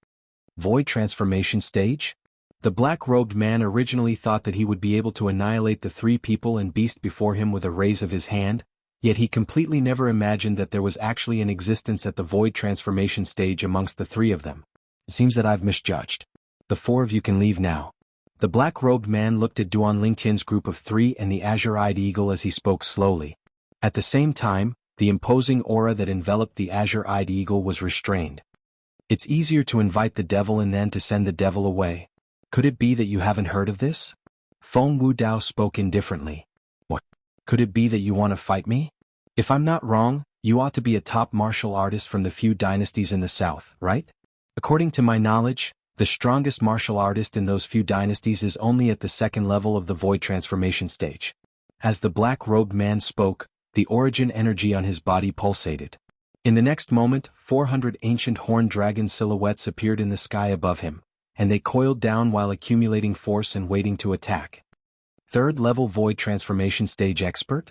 Void transformation stage? The black-robed man originally thought that he would be able to annihilate the 3 people and beast before him with a raise of his hand, yet he completely never imagined that there was actually an existence at the void transformation stage amongst the 3 of them. It seems that I've misjudged. The 4 of you can leave now. The black-robed man looked at Duan Lingtian's group of 3 and the azure-eyed eagle as he spoke slowly. At the same time, the imposing aura that enveloped the azure-eyed eagle was restrained. It's easier to invite the devil in than to send the devil away. Could it be that you haven't heard of this? Feng Wudao spoke indifferently. What? Could it be that you want to fight me? If I'm not wrong, you ought to be a top martial artist from the few dynasties in the south, right? According to my knowledge, the strongest martial artist in those few dynasties is only at the 2nd level of the void transformation stage. As the black-robed man spoke, the origin energy on his body pulsated. In the next moment, 400 ancient horned dragon silhouettes appeared in the sky above him, and they coiled down while accumulating force and waiting to attack. 3rd level void transformation stage expert?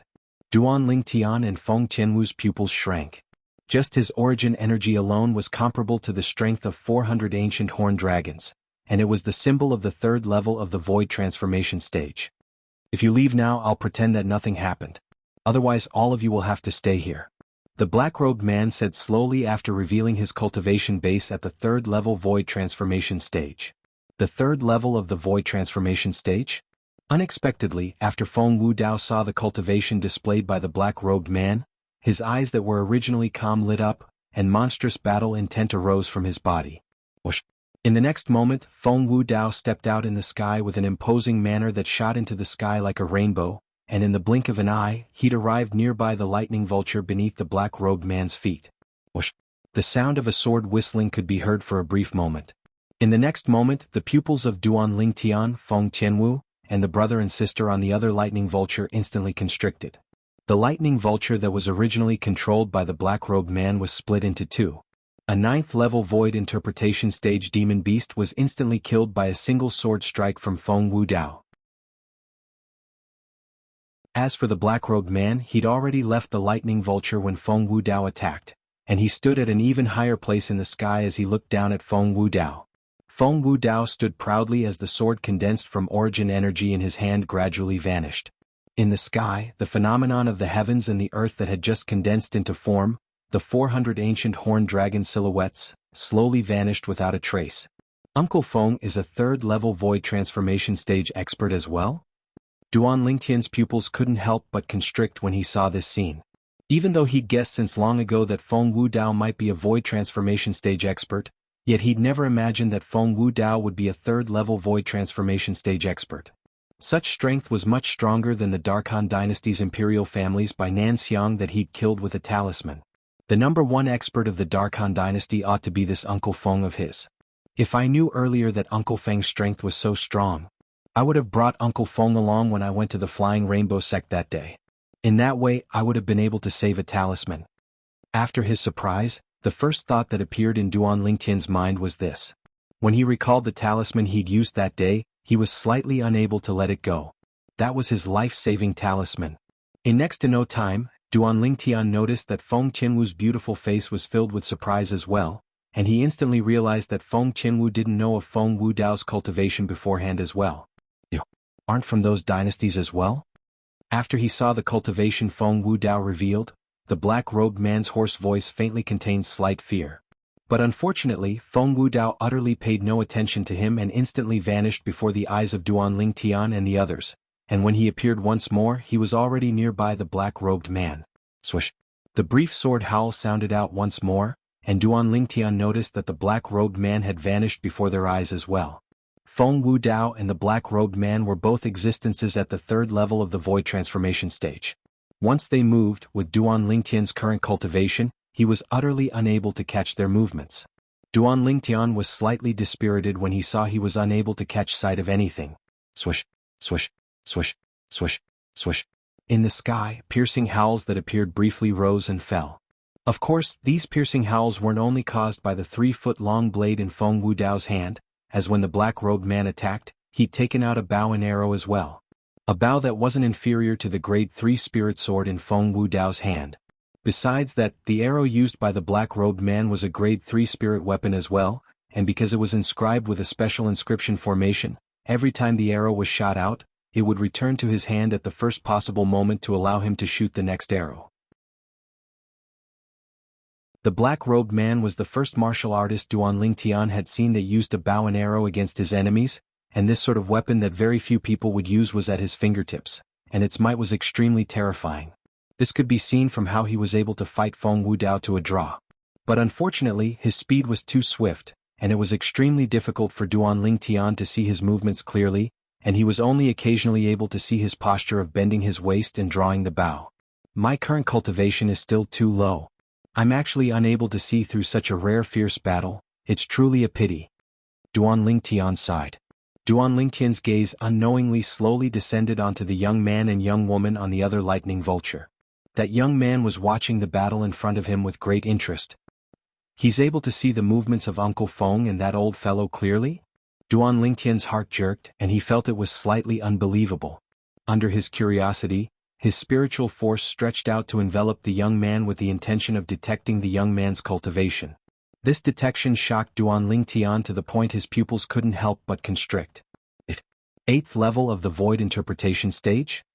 Duan Lingtian and Feng Tianwu's pupils shrank. Just his origin energy alone was comparable to the strength of 400 ancient horned dragons, and it was the symbol of the 3rd level of the void transformation stage. If you leave now, I'll pretend that nothing happened. Otherwise, all of you will have to stay here. The black-robed man said slowly after revealing his cultivation base at the 3rd level void transformation stage. The 3rd level of the void transformation stage? Unexpectedly, after Feng Wudao saw the cultivation displayed by the black-robed man, his eyes that were originally calm lit up, and monstrous battle intent arose from his body. Whoosh. In the next moment, Feng Wudao stepped out in the sky with an imposing manner that shot into the sky like a rainbow, and in the blink of an eye, he'd arrived nearby the lightning vulture beneath the black-robed man's feet. Whoosh. The sound of a sword whistling could be heard for a brief moment. In the next moment, the pupils of Duan Lingtian, Feng Tianwu, and the brother and sister on the other lightning vulture instantly constricted. The lightning vulture that was originally controlled by the black-robed man was split into 2. A 9th level void interpretation stage demon beast was instantly killed by a single sword strike from Feng Wudao. As for the black-robed man, he'd already left the lightning vulture when Feng Wudao attacked, and he stood at an even higher place in the sky as he looked down at Feng Wudao. Feng Wudao stood proudly as the sword condensed from origin energy in his hand gradually vanished. In the sky, the phenomenon of the heavens and the earth that had just condensed into form, the 400 ancient horned dragon silhouettes, slowly vanished without a trace. Uncle Feng is a 3rd level void transformation stage expert as well? Duan Lingtian's pupils couldn't help but constrict when he saw this scene. Even though he'd guessed since long ago that Feng Wudao might be a void transformation stage expert, yet he'd never imagined that Feng Wudao would be a third-level void transformation stage expert. Such strength was much stronger than the Darkhan dynasty's imperial families by Nanxiang that he'd killed with a talisman. The number one expert of the Darkhan dynasty ought to be this Uncle Feng of his. If I knew earlier that Uncle Feng's strength was so strong, I would have brought Uncle Feng along when I went to the Flying Rainbow sect that day. In that way I would have been able to save a talisman. After his surprise, the first thought that appeared in Duan Lingtian's mind was this. When he recalled the talisman he'd used that day, he was slightly unable to let it go. That was his life-saving talisman. In next to no time, Duan Lingtian noticed that Feng Qianwu's beautiful face was filled with surprise as well, and he instantly realized that Feng Qianwu didn't know of Feng Wudao's cultivation beforehand as well. You aren't from those dynasties as well? After he saw the cultivation Feng Wudao revealed, the black-robed man's hoarse voice faintly contained slight fear. But unfortunately, Feng Wudao utterly paid no attention to him and instantly vanished before the eyes of Duan Lingtian and the others, and when he appeared once more he was already nearby the black-robed man. Swish! The brief sword howl sounded out once more, and Duan Lingtian noticed that the black-robed man had vanished before their eyes as well. Feng Wudao and the black-robed man were both existences at the third level of the void transformation stage. Once they moved, with Duan Lingtian's current cultivation, he was utterly unable to catch their movements. Duan Lingtian was slightly dispirited when he saw he was unable to catch sight of anything. Swish, swish, swish, swish, swish. In the sky, piercing howls that appeared briefly rose and fell. Of course, these piercing howls weren't only caused by the 3-foot-long blade in Feng Wudao's hand, as when the black-robed man attacked, he'd taken out a bow and arrow as well. A bow that wasn't inferior to the grade 3 spirit sword in Feng Wudao's hand. Besides that, the arrow used by the black-robed man was a grade 3 spirit weapon as well, and because it was inscribed with a special inscription formation, every time the arrow was shot out, it would return to his hand at the first possible moment to allow him to shoot the next arrow. The black-robed man was the first martial artist Duan Lingtian had seen that used a bow and arrow against his enemies, and this sort of weapon that very few people would use was at his fingertips, and its might was extremely terrifying. This could be seen from how he was able to fight Feng Wudao to a draw. But unfortunately, his speed was too swift, and it was extremely difficult for Duan Lingtian to see his movements clearly, and he was only occasionally able to see his posture of bending his waist and drawing the bow. My current cultivation is still too low. I'm actually unable to see through such a rare fierce battle, it's truly a pity. Duan Lingtian sighed. Duan Lingtian's gaze unknowingly slowly descended onto the young man and young woman on the other lightning vulture. That young man was watching the battle in front of him with great interest. He's able to see the movements of Uncle Feng and that old fellow clearly? Duan Lingtian's heart jerked and he felt it was slightly unbelievable. Under his curiosity, his spiritual force stretched out to envelop the young man with the intention of detecting the young man's cultivation. This detection shocked Duan Lingtian to the point his pupils couldn't help but constrict. 8th level of the void interpretation stage?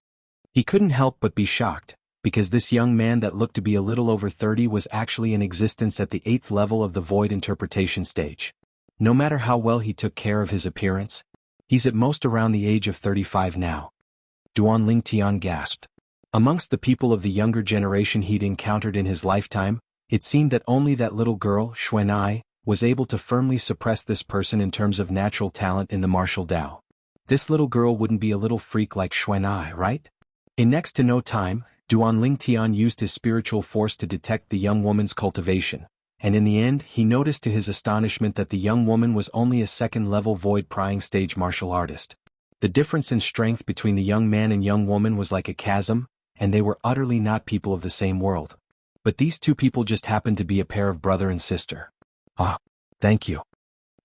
He couldn't help but be shocked, because this young man that looked to be a little over 30 was actually in existence at the 8th level of the void interpretation stage. No matter how well he took care of his appearance, he's at most around the age of 35 now. Duan Lingtian gasped. Amongst the people of the younger generation he'd encountered in his lifetime, it seemed that only that little girl, Xuan'ai, was able to firmly suppress this person in terms of natural talent in the martial Dao. This little girl wouldn't be a little freak like Xuan'ai, right? In next to no time, Duan Lingtian used his spiritual force to detect the young woman's cultivation, and in the end he noticed to his astonishment that the young woman was only a second-level void prying stage martial artist. The difference in strength between the young man and young woman was like a chasm, and they were utterly not people of the same world. But these two people just happened to be a pair of brother and sister. Ah, thank you.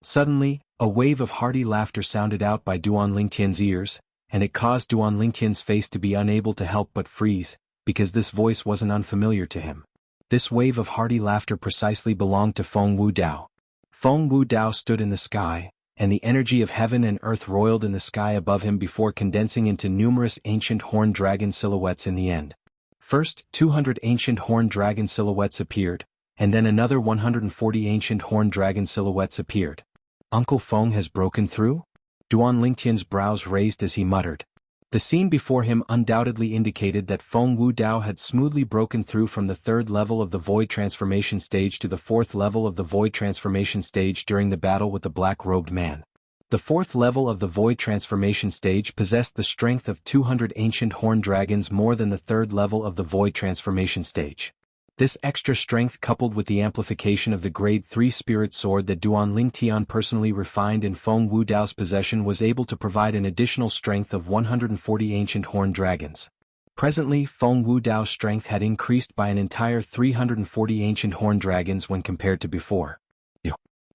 Suddenly, a wave of hearty laughter sounded out by Duan Lingtian's ears, and it caused Duan Lingtian's face to be unable to help but freeze, because this voice wasn't unfamiliar to him. This wave of hearty laughter precisely belonged to Feng Wudao. Feng Wudao stood in the sky, and the energy of heaven and earth roiled in the sky above him before condensing into numerous ancient horned dragon silhouettes in the end. First, 200 ancient horned dragon silhouettes appeared, and then another 140 ancient horned dragon silhouettes appeared. Uncle Feng has broken through? Duan Lingtian's brows raised as he muttered. The scene before him undoubtedly indicated that Feng Wudao had smoothly broken through from the third level of the Void Transformation stage to the fourth level of the Void Transformation stage during the battle with the black-robed man. The fourth level of the Void Transformation stage possessed the strength of 200 ancient horn dragons more than the third level of the Void Transformation stage. This extra strength, coupled with the amplification of the Grade 3 Spirit Sword that Duan Lingtian personally refined in Feng Wudao's possession, was able to provide an additional strength of 140 ancient horn dragons. Presently, Feng Wudao's strength had increased by an entire 340 ancient horn dragons when compared to before.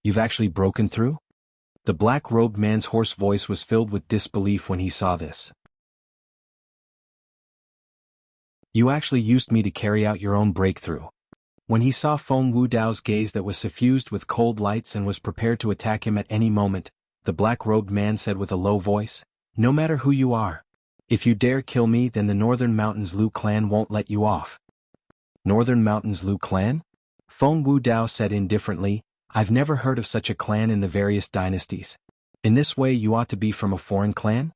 You've actually broken through? The black-robed man's hoarse voice was filled with disbelief when he saw this. You actually used me to carry out your own breakthrough. When he saw Feng Wudao's gaze that was suffused with cold lights and was prepared to attack him at any moment, the black-robed man said with a low voice, "No matter who you are. If you dare kill me, then the Northern Mountains Lu clan won't let you off." Northern Mountains Lu clan? Feng Wudao said indifferently, "I've never heard of such a clan in the various dynasties. In this way you ought to be from a foreign clan?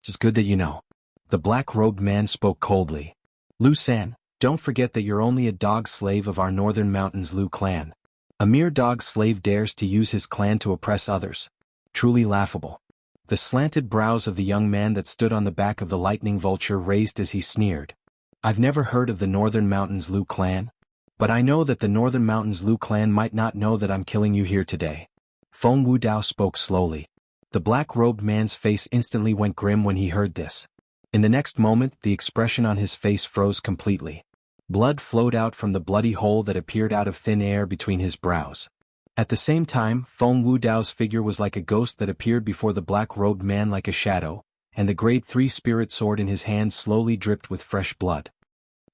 It's good that you know." The black-robed man spoke coldly. "Lu San, don't forget that you're only a dog slave of our Northern Mountains Lu clan. A mere dog slave dares to use his clan to oppress others. Truly laughable." The slanted brows of the young man that stood on the back of the lightning vulture raised as he sneered. "I've never heard of the Northern Mountains Lu clan. But I know that the Northern Mountains Lu clan might not know that I'm killing you here today." Feng Wudao spoke slowly. The black-robed man's face instantly went grim when he heard this. In the next moment, the expression on his face froze completely. Blood flowed out from the bloody hole that appeared out of thin air between his brows. At the same time, Feng Wudao's figure was like a ghost that appeared before the black-robed man like a shadow, and the Grade 3 Spirit Sword in his hand slowly dripped with fresh blood.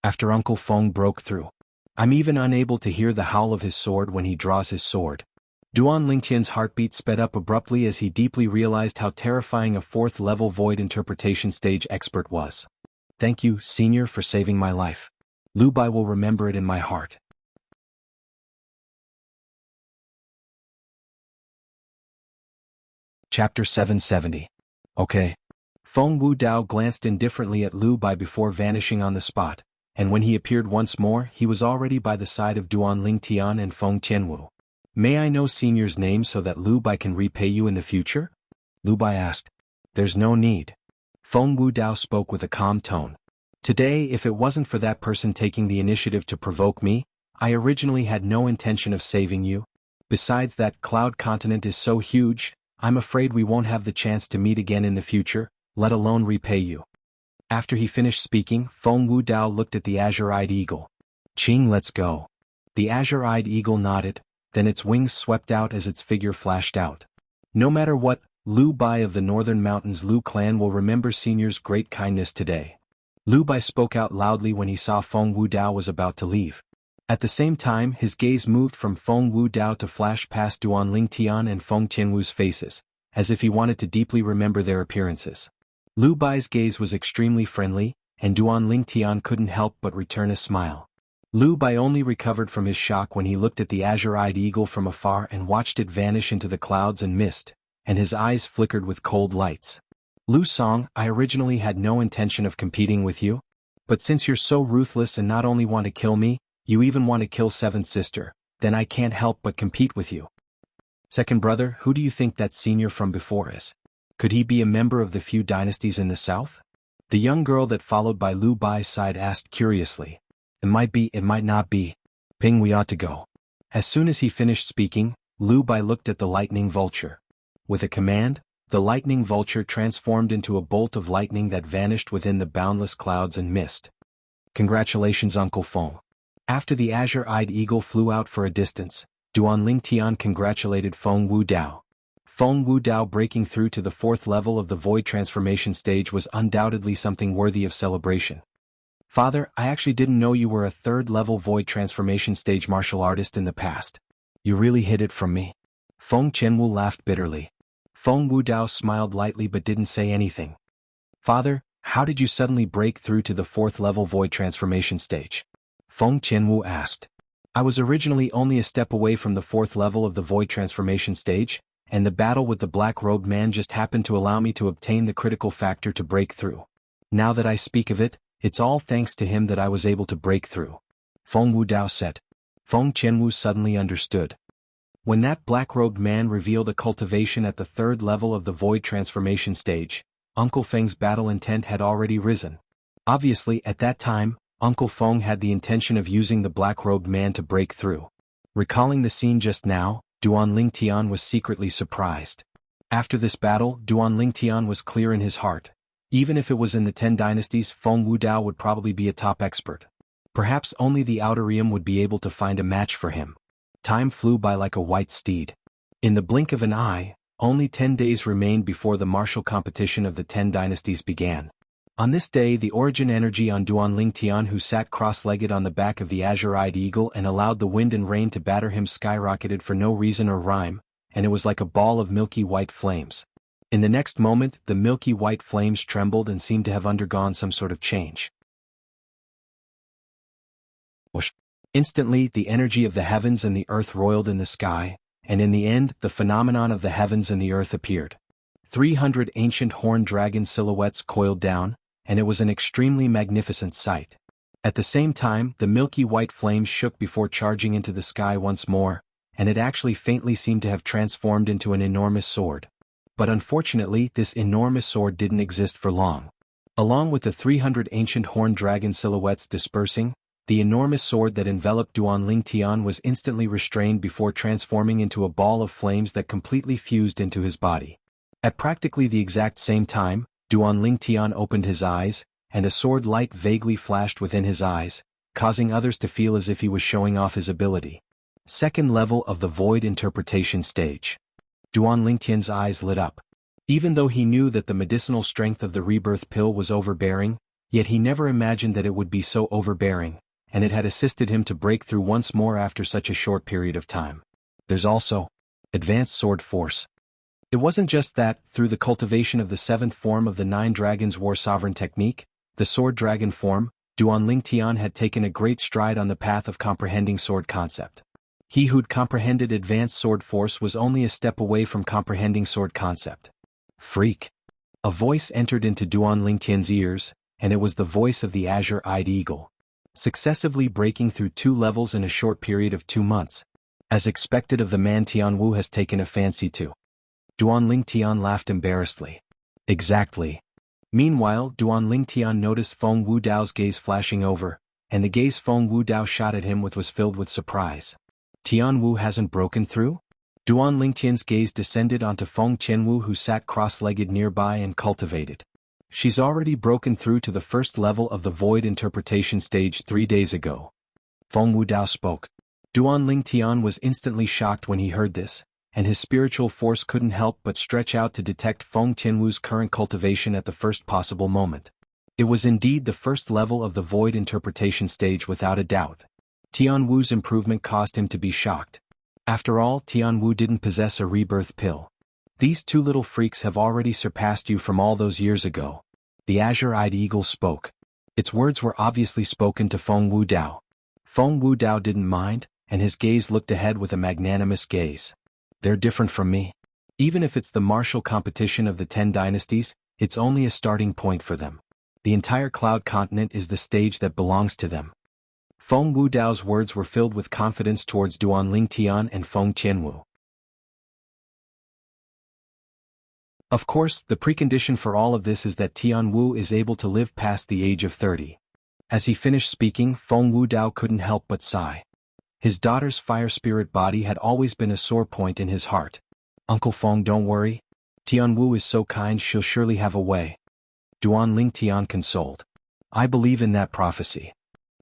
After Uncle Feng broke through. I'm even unable to hear the howl of his sword when he draws his sword. Duan Lingtian's heartbeat sped up abruptly as he deeply realized how terrifying a fourth-level void interpretation stage expert was. "Thank you, Senior, for saving my life. Lu Bai will remember it in my heart." Chapter 770. Okay. Feng Wudao glanced indifferently at Lu Bai before vanishing on the spot, and when he appeared once more, he was already by the side of Duan Lingtian and Feng Tianwu. "May I know Senior's name so that Lu Bai can repay you in the future?" Lu Bai asked. "There's no need." Feng Wudao spoke with a calm tone. "Today, if it wasn't for that person taking the initiative to provoke me, I originally had no intention of saving you. Besides, that Cloud Continent is so huge, I'm afraid we won't have the chance to meet again in the future, let alone repay you." After he finished speaking, Feng Wudao looked at the azure-eyed eagle. "Qing, let's go." The azure-eyed eagle nodded, then its wings swept out as its figure flashed out. "No matter what, Lu Bai of the Northern Mountains Lu clan will remember Senior's great kindness today." Lu Bai spoke out loudly when he saw Feng Wudao was about to leave. At the same time, his gaze moved from Feng Wudao to flash past Duan Lingtian and Feng Tianwu's faces, as if he wanted to deeply remember their appearances. Lu Bai's gaze was extremely friendly, and Duan Lingtian couldn't help but return a smile. Lu Bai only recovered from his shock when he looked at the azure-eyed eagle from afar and watched it vanish into the clouds and mist, and his eyes flickered with cold lights. "Lu Song, I originally had no intention of competing with you. But since you're so ruthless and not only want to kill me, you even want to kill Seventh Sister, then I can't help but compete with you. Second brother, who do you think that Senior from before is? Could he be a member of the few dynasties in the south?" The young girl that followed by Lu Bai's side asked curiously. "It might be, it might not be. Ping, we ought to go." As soon as he finished speaking, Lu Bai looked at the lightning vulture. With a command, the lightning vulture transformed into a bolt of lightning that vanished within the boundless clouds and mist. "Congratulations, Uncle Feng." After the azure-eyed eagle flew out for a distance, Duan Lingtian congratulated Feng Wudao. Feng Wudao breaking through to the fourth level of the void transformation stage was undoubtedly something worthy of celebration. "Father, I actually didn't know you were a third-level void transformation stage martial artist in the past. You really hid it from me." Feng Tianwu laughed bitterly. Feng Wudao smiled lightly but didn't say anything. "Father, how did you suddenly break through to the fourth-level void transformation stage?" Feng Tianwu asked. "I was originally only a step away from the fourth level of the void transformation stage, and the battle with the black-robed man just happened to allow me to obtain the critical factor to break through. Now that I speak of it, it's all thanks to him that I was able to break through. Feng Wudao said. Feng Qianwu suddenly understood. When that black-robed man revealed a cultivation at the 3rd level of the void transformation stage, Uncle Feng's battle intent had already risen. Obviously, at that time, Uncle Feng had the intention of using the black-robed man to break through. Recalling the scene just now, Duan Lingtian was secretly surprised. After this battle, Duan Lingtian was clear in his heart. Even if it was in the 10 dynasties, Feng Wudao would probably be a top expert. Perhaps only the Outer Realm would be able to find a match for him. Time flew by like a white steed. In the blink of an eye, only 10 days remained before the martial competition of the 10 dynasties began. On this day, the origin energy on Duan Lingtian, who sat cross-legged on the back of the azure-eyed eagle and allowed the wind and rain to batter him, skyrocketed for no reason or rhyme, and it was like a ball of milky white flames. In the next moment, the milky white flames trembled and seemed to have undergone some sort of change. Whoosh. Instantly, the energy of the heavens and the earth roiled in the sky, and in the end, the phenomenon of the heavens and the earth appeared. 300 ancient horned dragon silhouettes coiled down, and it was an extremely magnificent sight. At the same time, the milky white flames shook before charging into the sky once more, and it actually faintly seemed to have transformed into an enormous sword. But unfortunately, this enormous sword didn't exist for long. Along with the 300 ancient horned dragon silhouettes dispersing, the enormous sword that enveloped Duan Lingtian was instantly restrained before transforming into a ball of flames that completely fused into his body. At practically the exact same time, Duan Lingtian opened his eyes, and a sword light vaguely flashed within his eyes, causing others to feel as if he was showing off his ability. 2nd level of the void interpretation stage. Duan Lingtian's eyes lit up. Even though he knew that the medicinal strength of the rebirth pill was overbearing, yet he never imagined that it would be so overbearing, and it had assisted him to break through once more after such a short period of time. There's also advanced sword force. It wasn't just that, through the cultivation of the 7th form of the 9 Dragons War Sovereign technique, the Sword Dragon form, Duan Lingtian had taken a great stride on the path of comprehending sword concept. He who'd comprehended advanced sword force was only a step away from comprehending sword concept. Freak! A voice entered into Duan Lingtian's ears, and it was the voice of the azure-eyed eagle. Successively breaking through 2 levels in a short period of 2 months. As expected of the man Tianwu has taken a fancy to. Duan Lingtian laughed embarrassedly. Exactly. Meanwhile, Duan Lingtian noticed Feng Wudao's gaze flashing over, and the gaze Feng Wudao shot at him with was filled with surprise. Tianwu hasn't broken through? Duan Lingtian's gaze descended onto Feng Qianwu, who sat cross-legged nearby and cultivated. She's already broken through to the 1st level of the void interpretation stage 3 days ago. Feng Wudao spoke. Duan Lingtian was instantly shocked when he heard this, and his spiritual force couldn't help but stretch out to detect Feng Qianwu's current cultivation at the first possible moment. It was indeed the 1st level of the void interpretation stage without a doubt. Tianwu's improvement caused him to be shocked. After all, Tianwu didn't possess a rebirth pill. These 2 little freaks have already surpassed you from all those years ago. The azure-eyed eagle spoke. Its words were obviously spoken to Feng Wudao. Feng Wudao didn't mind, and his gaze looked ahead with a magnanimous gaze. They're different from me. Even if it's the martial competition of the 10 dynasties, it's only a starting point for them. The entire Cloud Continent is the stage that belongs to them. Feng Wudao's words were filled with confidence towards Duan Lingtian and Feng Qianwu. Of course, the precondition for all of this is that Tianwu is able to live past the age of 30. As he finished speaking, Feng Wudao couldn't help but sigh. His daughter's fire spirit body had always been a sore point in his heart. Uncle Feng, don't worry. Tianwu is so kind, she'll surely have a way. Duan Lingtian consoled. I believe in that prophecy.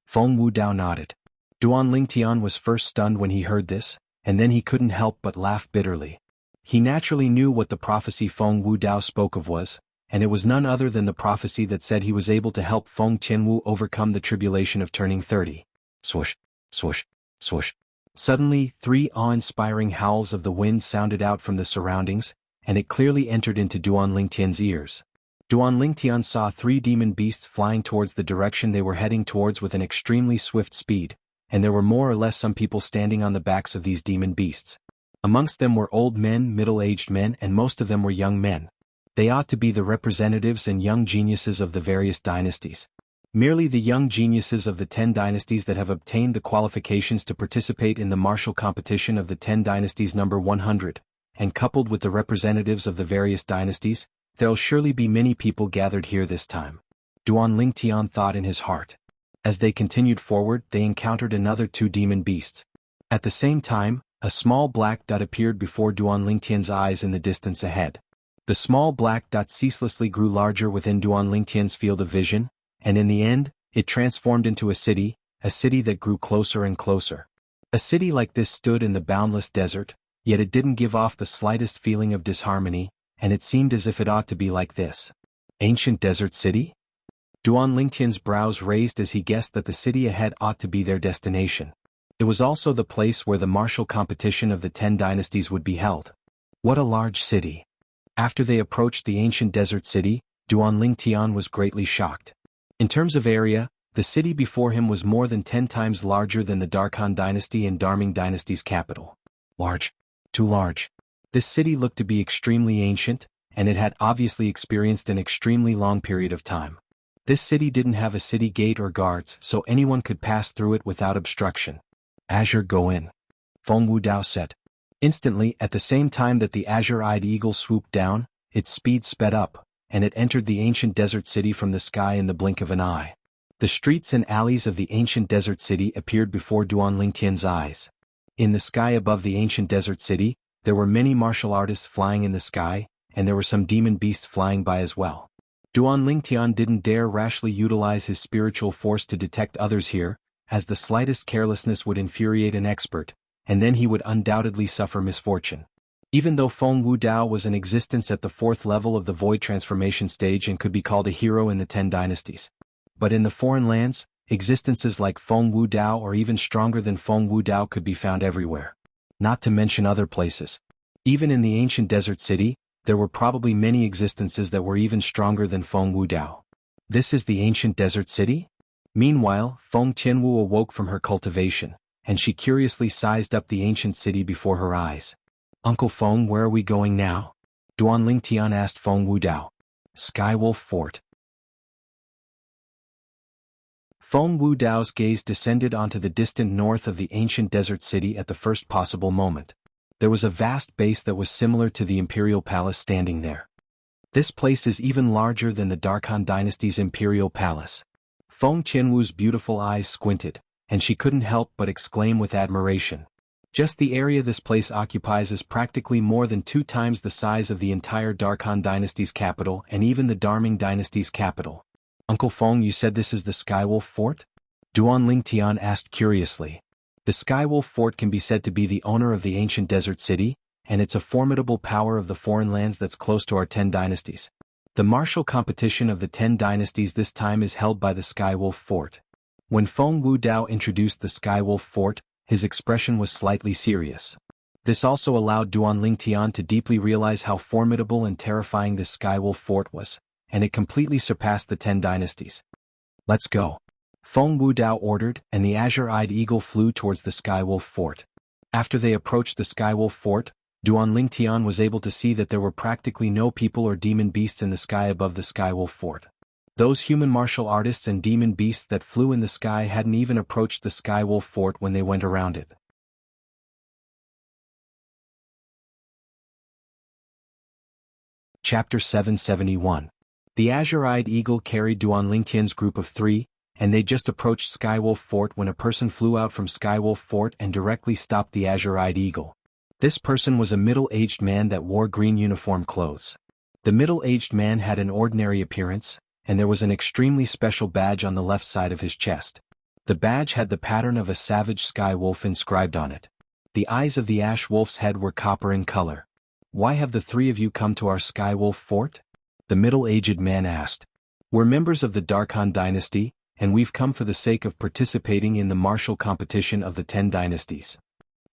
Feng Wudao nodded. Duan Lingtian was first stunned when he heard this, and then he couldn't help but laugh bitterly. He naturally knew what the prophecy Feng Wudao spoke of was, and it was none other than the prophecy that said he was able to help Feng Qianwu overcome the tribulation of turning 30. Swoosh, swoosh, swoosh. Suddenly, 3 awe-inspiring howls of the wind sounded out from the surroundings, and it clearly entered into Duan Lingtian's ears. Duan Lingtian saw 3 demon beasts flying towards the direction they were heading towards with an extremely swift speed, and there were more or less some people standing on the backs of these demon beasts. Amongst them were old men, middle-aged men, and most of them were young men. They ought to be the representatives and young geniuses of the various dynasties. Merely the young geniuses of the 10 dynasties that have obtained the qualifications to participate in the martial competition of the 10 dynasties number 100, and coupled with the representatives of the various dynasties, there'll surely be many people gathered here this time. Duan Lingtian thought in his heart. As they continued forward, they encountered another 2 demon beasts. At the same time, a small black dot appeared before Duan Lingtian's eyes in the distance ahead. The small black dot ceaselessly grew larger within Duan Lingtian's field of vision, and in the end, it transformed into a city that grew closer and closer. A city like this stood in the boundless desert, yet it didn't give off the slightest feeling of disharmony, and it seemed as if it ought to be like this. Ancient desert city? Duan Lingtian's brows raised as he guessed that the city ahead ought to be their destination. It was also the place where the martial competition of the 10 dynasties would be held. What a large city! After they approached the ancient desert city, Duan Lingtian was greatly shocked. In terms of area, the city before him was more than 10 times larger than the Darkhan dynasty and Darming dynasty's capital. Large. Too large. This city looked to be extremely ancient, and it had obviously experienced an extremely long period of time. This city didn't have a city gate or guards, so anyone could pass through it without obstruction. Azure, go in. Feng Wudao said. Instantly, at the same time that the azure-eyed eagle swooped down, its speed sped up, and it entered the ancient desert city from the sky in the blink of an eye. The streets and alleys of the ancient desert city appeared before Duan Lingtian's eyes. In the sky above the ancient desert city, there were many martial artists flying in the sky, and there were some demon beasts flying by as well. Duan Lingtian didn't dare rashly utilize his spiritual force to detect others here, as the slightest carelessness would infuriate an expert, and then he would undoubtedly suffer misfortune. Even though Feng Wudao was in existence at the 4th level of the void transformation stage and could be called a hero in the 10 dynasties. But in the foreign lands, existences like Feng Wudao or even stronger than Feng Wudao could be found everywhere. Not to mention other places. Even in the ancient desert city, there were probably many existences that were even stronger than Feng Wudao. This is the ancient desert city? Meanwhile, Feng Tianwu awoke from her cultivation, and she curiously sized up the ancient city before her eyes. Uncle Feng, where are we going now? Duan Lingtian asked Feng Wudao. Skywolf Fort. Feng Wudao's gaze descended onto the distant north of the ancient desert city at the first possible moment. There was a vast base that was similar to the imperial palace standing there. This place is even larger than the Darkhan dynasty's imperial palace. Feng Tianwu's beautiful eyes squinted, and she couldn't help but exclaim with admiration. Just the area this place occupies is practically more than 2 times the size of the entire Darkhan dynasty's capital and even the Darming dynasty's capital. Uncle Feng, you said this is the Skywolf Fort? Duan Lingtian asked curiously. The Skywolf Fort can be said to be the owner of the ancient desert city, and it's a formidable power of the foreign lands that's close to our 10 dynasties. The martial competition of the 10 dynasties this time is held by the Skywolf Fort. When Feng Wudao introduced the Skywolf Fort, his expression was slightly serious. This also allowed Duan Lingtian to deeply realize how formidable and terrifying this Skywolf Fort was, and it completely surpassed the 10 dynasties. Let's go. Feng Wudao ordered, and the azure-eyed eagle flew towards the Skywolf Fort. After they approached the Skywolf Fort, Duan Lingtian was able to see that there were practically no people or demon beasts in the sky above the Skywolf Fort. Those human martial artists and demon beasts that flew in the sky hadn't even approached the Skywolf Fort when they went around it. Chapter 771. The azure-eyed eagle carried Duan Lingtian's group of 3, and they just approached Skywolf Fort when a person flew out from Skywolf Fort and directly stopped the azure-eyed eagle. This person was a middle-aged man that wore green uniform clothes. The middle-aged man had an ordinary appearance, and there was an extremely special badge on the left side of his chest. The badge had the pattern of a savage sky wolf inscribed on it. The eyes of the ash wolf's head were copper in color. Why have the 3 of you come to our Skywolf Fort? The middle-aged man asked. We're members of the Darkhan dynasty, and we've come for the sake of participating in the martial competition of the 10 dynasties.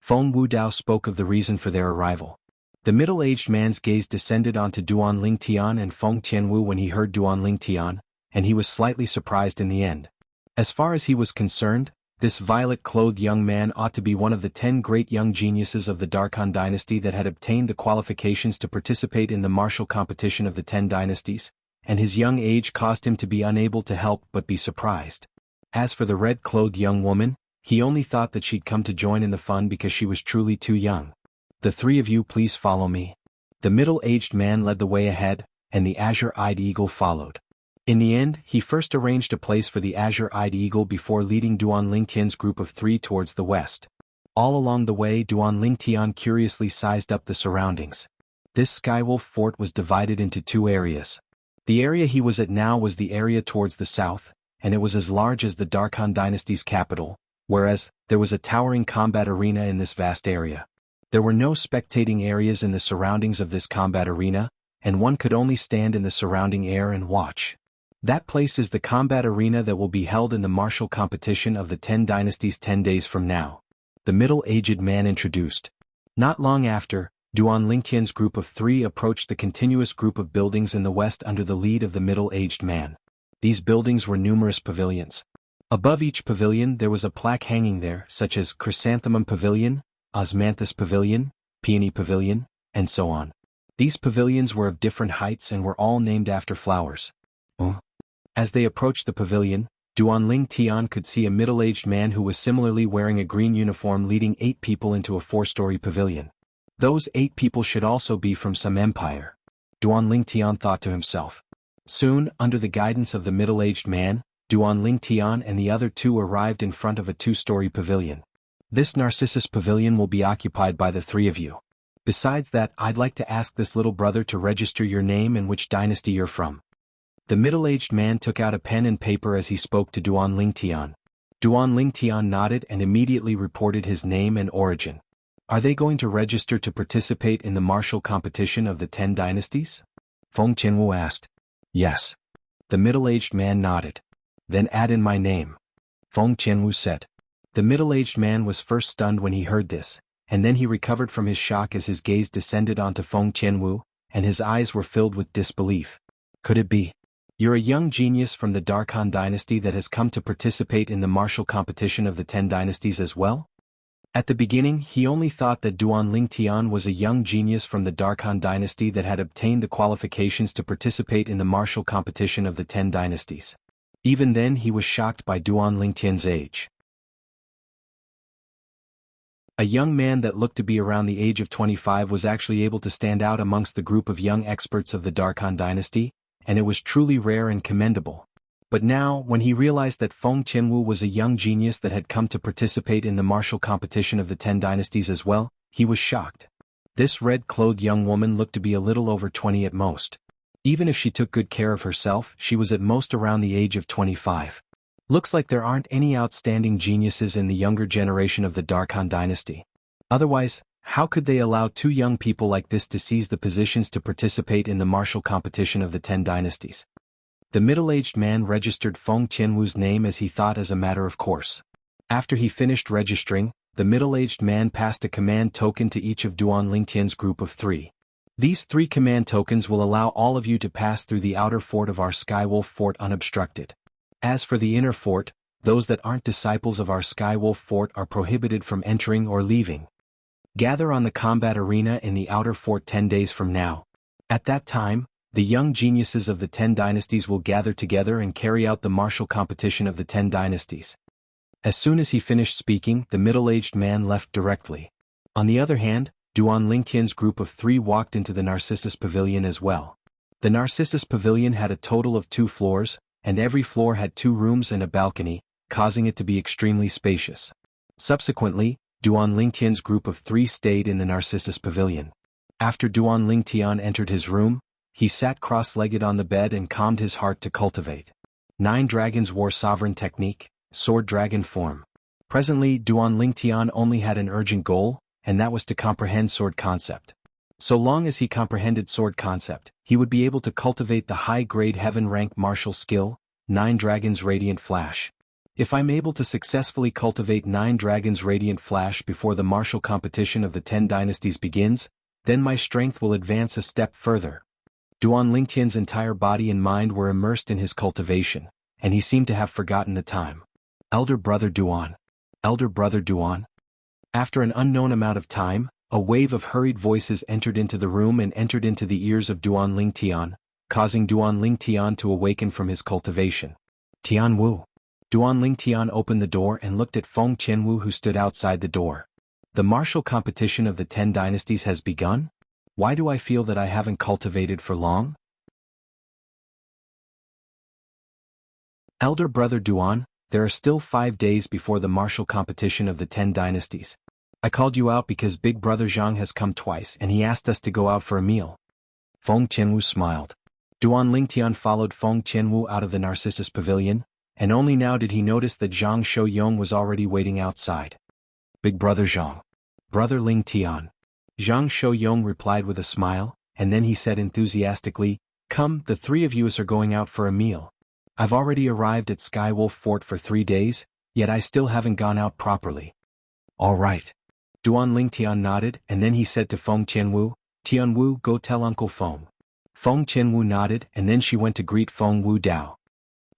Feng Wudao spoke of the reason for their arrival. The middle-aged man's gaze descended onto Duan Lingtian and Feng Tianwu when he heard Duan Lingtian, and he was slightly surprised in the end. As far as he was concerned, This violet-clothed young man ought to be one of the 10 great young geniuses of the Darkhan dynasty that had obtained the qualifications to participate in the martial competition of the 10 dynasties, and his young age caused him to be unable to help but be surprised. As for the red-clothed young woman, he only thought that she'd come to join in the fun because she was truly too young. The three of you please follow me. The middle-aged man led the way ahead, and the azure-eyed eagle followed. In the end, he first arranged a place for the azure-eyed eagle before leading Duan Lingtian's group of 3 towards the west. All along the way, Duan Lingtian curiously sized up the surroundings. This Skywolf fort was divided into 2 areas. The area he was at now was the area towards the south, and it was as large as the Darkhan dynasty's capital, whereas there was a towering combat arena in this vast area. There were no spectating areas in the surroundings of this combat arena, and one could only stand in the surrounding air and watch. That place is the combat arena that will be held in the martial competition of the 10 dynasties 10 days from now. The middle-aged man introduced. Not long after, Duan Lingtian's group of 3 approached the continuous group of buildings in the west under the lead of the middle-aged man. These buildings were numerous pavilions. Above each pavilion there was a plaque hanging there, such as Chrysanthemum Pavilion, Osmanthus Pavilion, Peony Pavilion, and so on. These pavilions were of different heights and were all named after flowers. As they approached the pavilion, Duan Lingtian could see a middle-aged man who was similarly wearing a green uniform leading 8 people into a 4-story pavilion. Those 8 people should also be from some empire. Duan Lingtian thought to himself. Soon, under the guidance of the middle-aged man, Duan Lingtian and the other 2 arrived in front of a 2-story pavilion. This Narcissus pavilion will be occupied by the 3 of you. Besides that, I'd like to ask this little brother to register your name and which dynasty you're from. The middle-aged man took out a pen and paper as he spoke to Duan Lingtian. Duan Lingtian nodded and immediately reported his name and origin. Are they going to register to participate in the martial competition of the 10 dynasties? Feng Qianwu asked. Yes. The middle-aged man nodded. Then add in my name. Feng Qianwu said. The middle-aged man was first stunned when he heard this, and then he recovered from his shock as his gaze descended onto Feng Qianwu, and his eyes were filled with disbelief. Could it be? You're a young genius from the Darkhan dynasty that has come to participate in the martial competition of the 10 dynasties as well? At the beginning, he only thought that Duan Lingtian was a young genius from the Darkhan dynasty that had obtained the qualifications to participate in the martial competition of the 10 dynasties. Even then he was shocked by Duan Lingtian's age. A young man that looked to be around the age of 25 was actually able to stand out amongst the group of young experts of the Darkhan dynasty, and it was truly rare and commendable. But now, when he realized that Feng Qianwu was a young genius that had come to participate in the martial competition of the 10 dynasties as well, he was shocked. This red-clothed young woman looked to be a little over 20 at most. Even if she took good care of herself, she was at most around the age of 25. Looks like there aren't any outstanding geniuses in the younger generation of the Darkhan dynasty. Otherwise, how could they allow 2 young people like this to seize the positions to participate in the martial competition of the 10 dynasties? The middle-aged man registered Feng Qianwu's name as he thought as a matter of course. After he finished registering, the middle-aged man passed a command token to each of Duan Lingtian's group of 3. These 3 command tokens will allow all of you to pass through the outer fort of our Skywolf fort unobstructed. As for the inner fort, those that aren't disciples of our Skywolf fort are prohibited from entering or leaving. Gather on the combat arena in the outer fort 10 days from now. At that time, the young geniuses of the 10 dynasties will gather together and carry out the martial competition of the 10 dynasties. As soon as he finished speaking, the middle-aged man left directly. On the other hand, Duan Lingtian's group of 3 walked into the Narcissus Pavilion as well. The Narcissus Pavilion had a total of 2 floors, and every floor had 2 rooms and a balcony, causing it to be extremely spacious. Subsequently, Duan Lingtian's group of 3 stayed in the Narcissus Pavilion. After Duan Lingtian entered his room, he sat cross-legged on the bed and calmed his heart to cultivate. 9 dragons war sovereign technique, sword dragon form. Presently, Duan Lingtian only had an urgent goal, and that was to comprehend sword concept. So long as he comprehended sword concept, he would be able to cultivate the high-grade heaven-rank martial skill, 9 dragons radiant flash. If I'm able to successfully cultivate 9 dragons radiant flash before the martial competition of the 10 dynasties begins, then my strength will advance a step further. Duan Lingtian's entire body and mind were immersed in his cultivation, and he seemed to have forgotten the time. Elder brother Duan, Elder brother Duan. After an unknown amount of time, a wave of hurried voices entered into the room and entered into the ears of Duan Lingtian, causing Duan Lingtian to awaken from his cultivation. Tianwu. Duan Lingtian opened the door and looked at Feng Qianwu, who stood outside the door. The martial competition of the 10 dynasties has begun? Why do I feel that I haven't cultivated for long? Elder brother Duan, there are still 5 days before the martial competition of the 10 dynasties. I called you out because big brother Zhang has come twice and he asked us to go out for a meal. Feng Qianwu smiled. Duan Lingtian followed Feng Qianwu out of the Narcissus Pavilion, and only now did he notice that Zhang Shouyong was already waiting outside. Big brother Zhang. Brother Lingtian. Zhang Shouyong replied with a smile, and then he said enthusiastically, "Come, the 3 of us are going out for a meal. I've already arrived at Skywolf Fort for 3 days, yet I still haven't gone out properly." "All right." Duan Lingtian nodded, and then he said to Feng Qianwu, "Tianwu, go tell Uncle Feng." Feng Qianwu nodded, and then she went to greet Feng Wu Dao.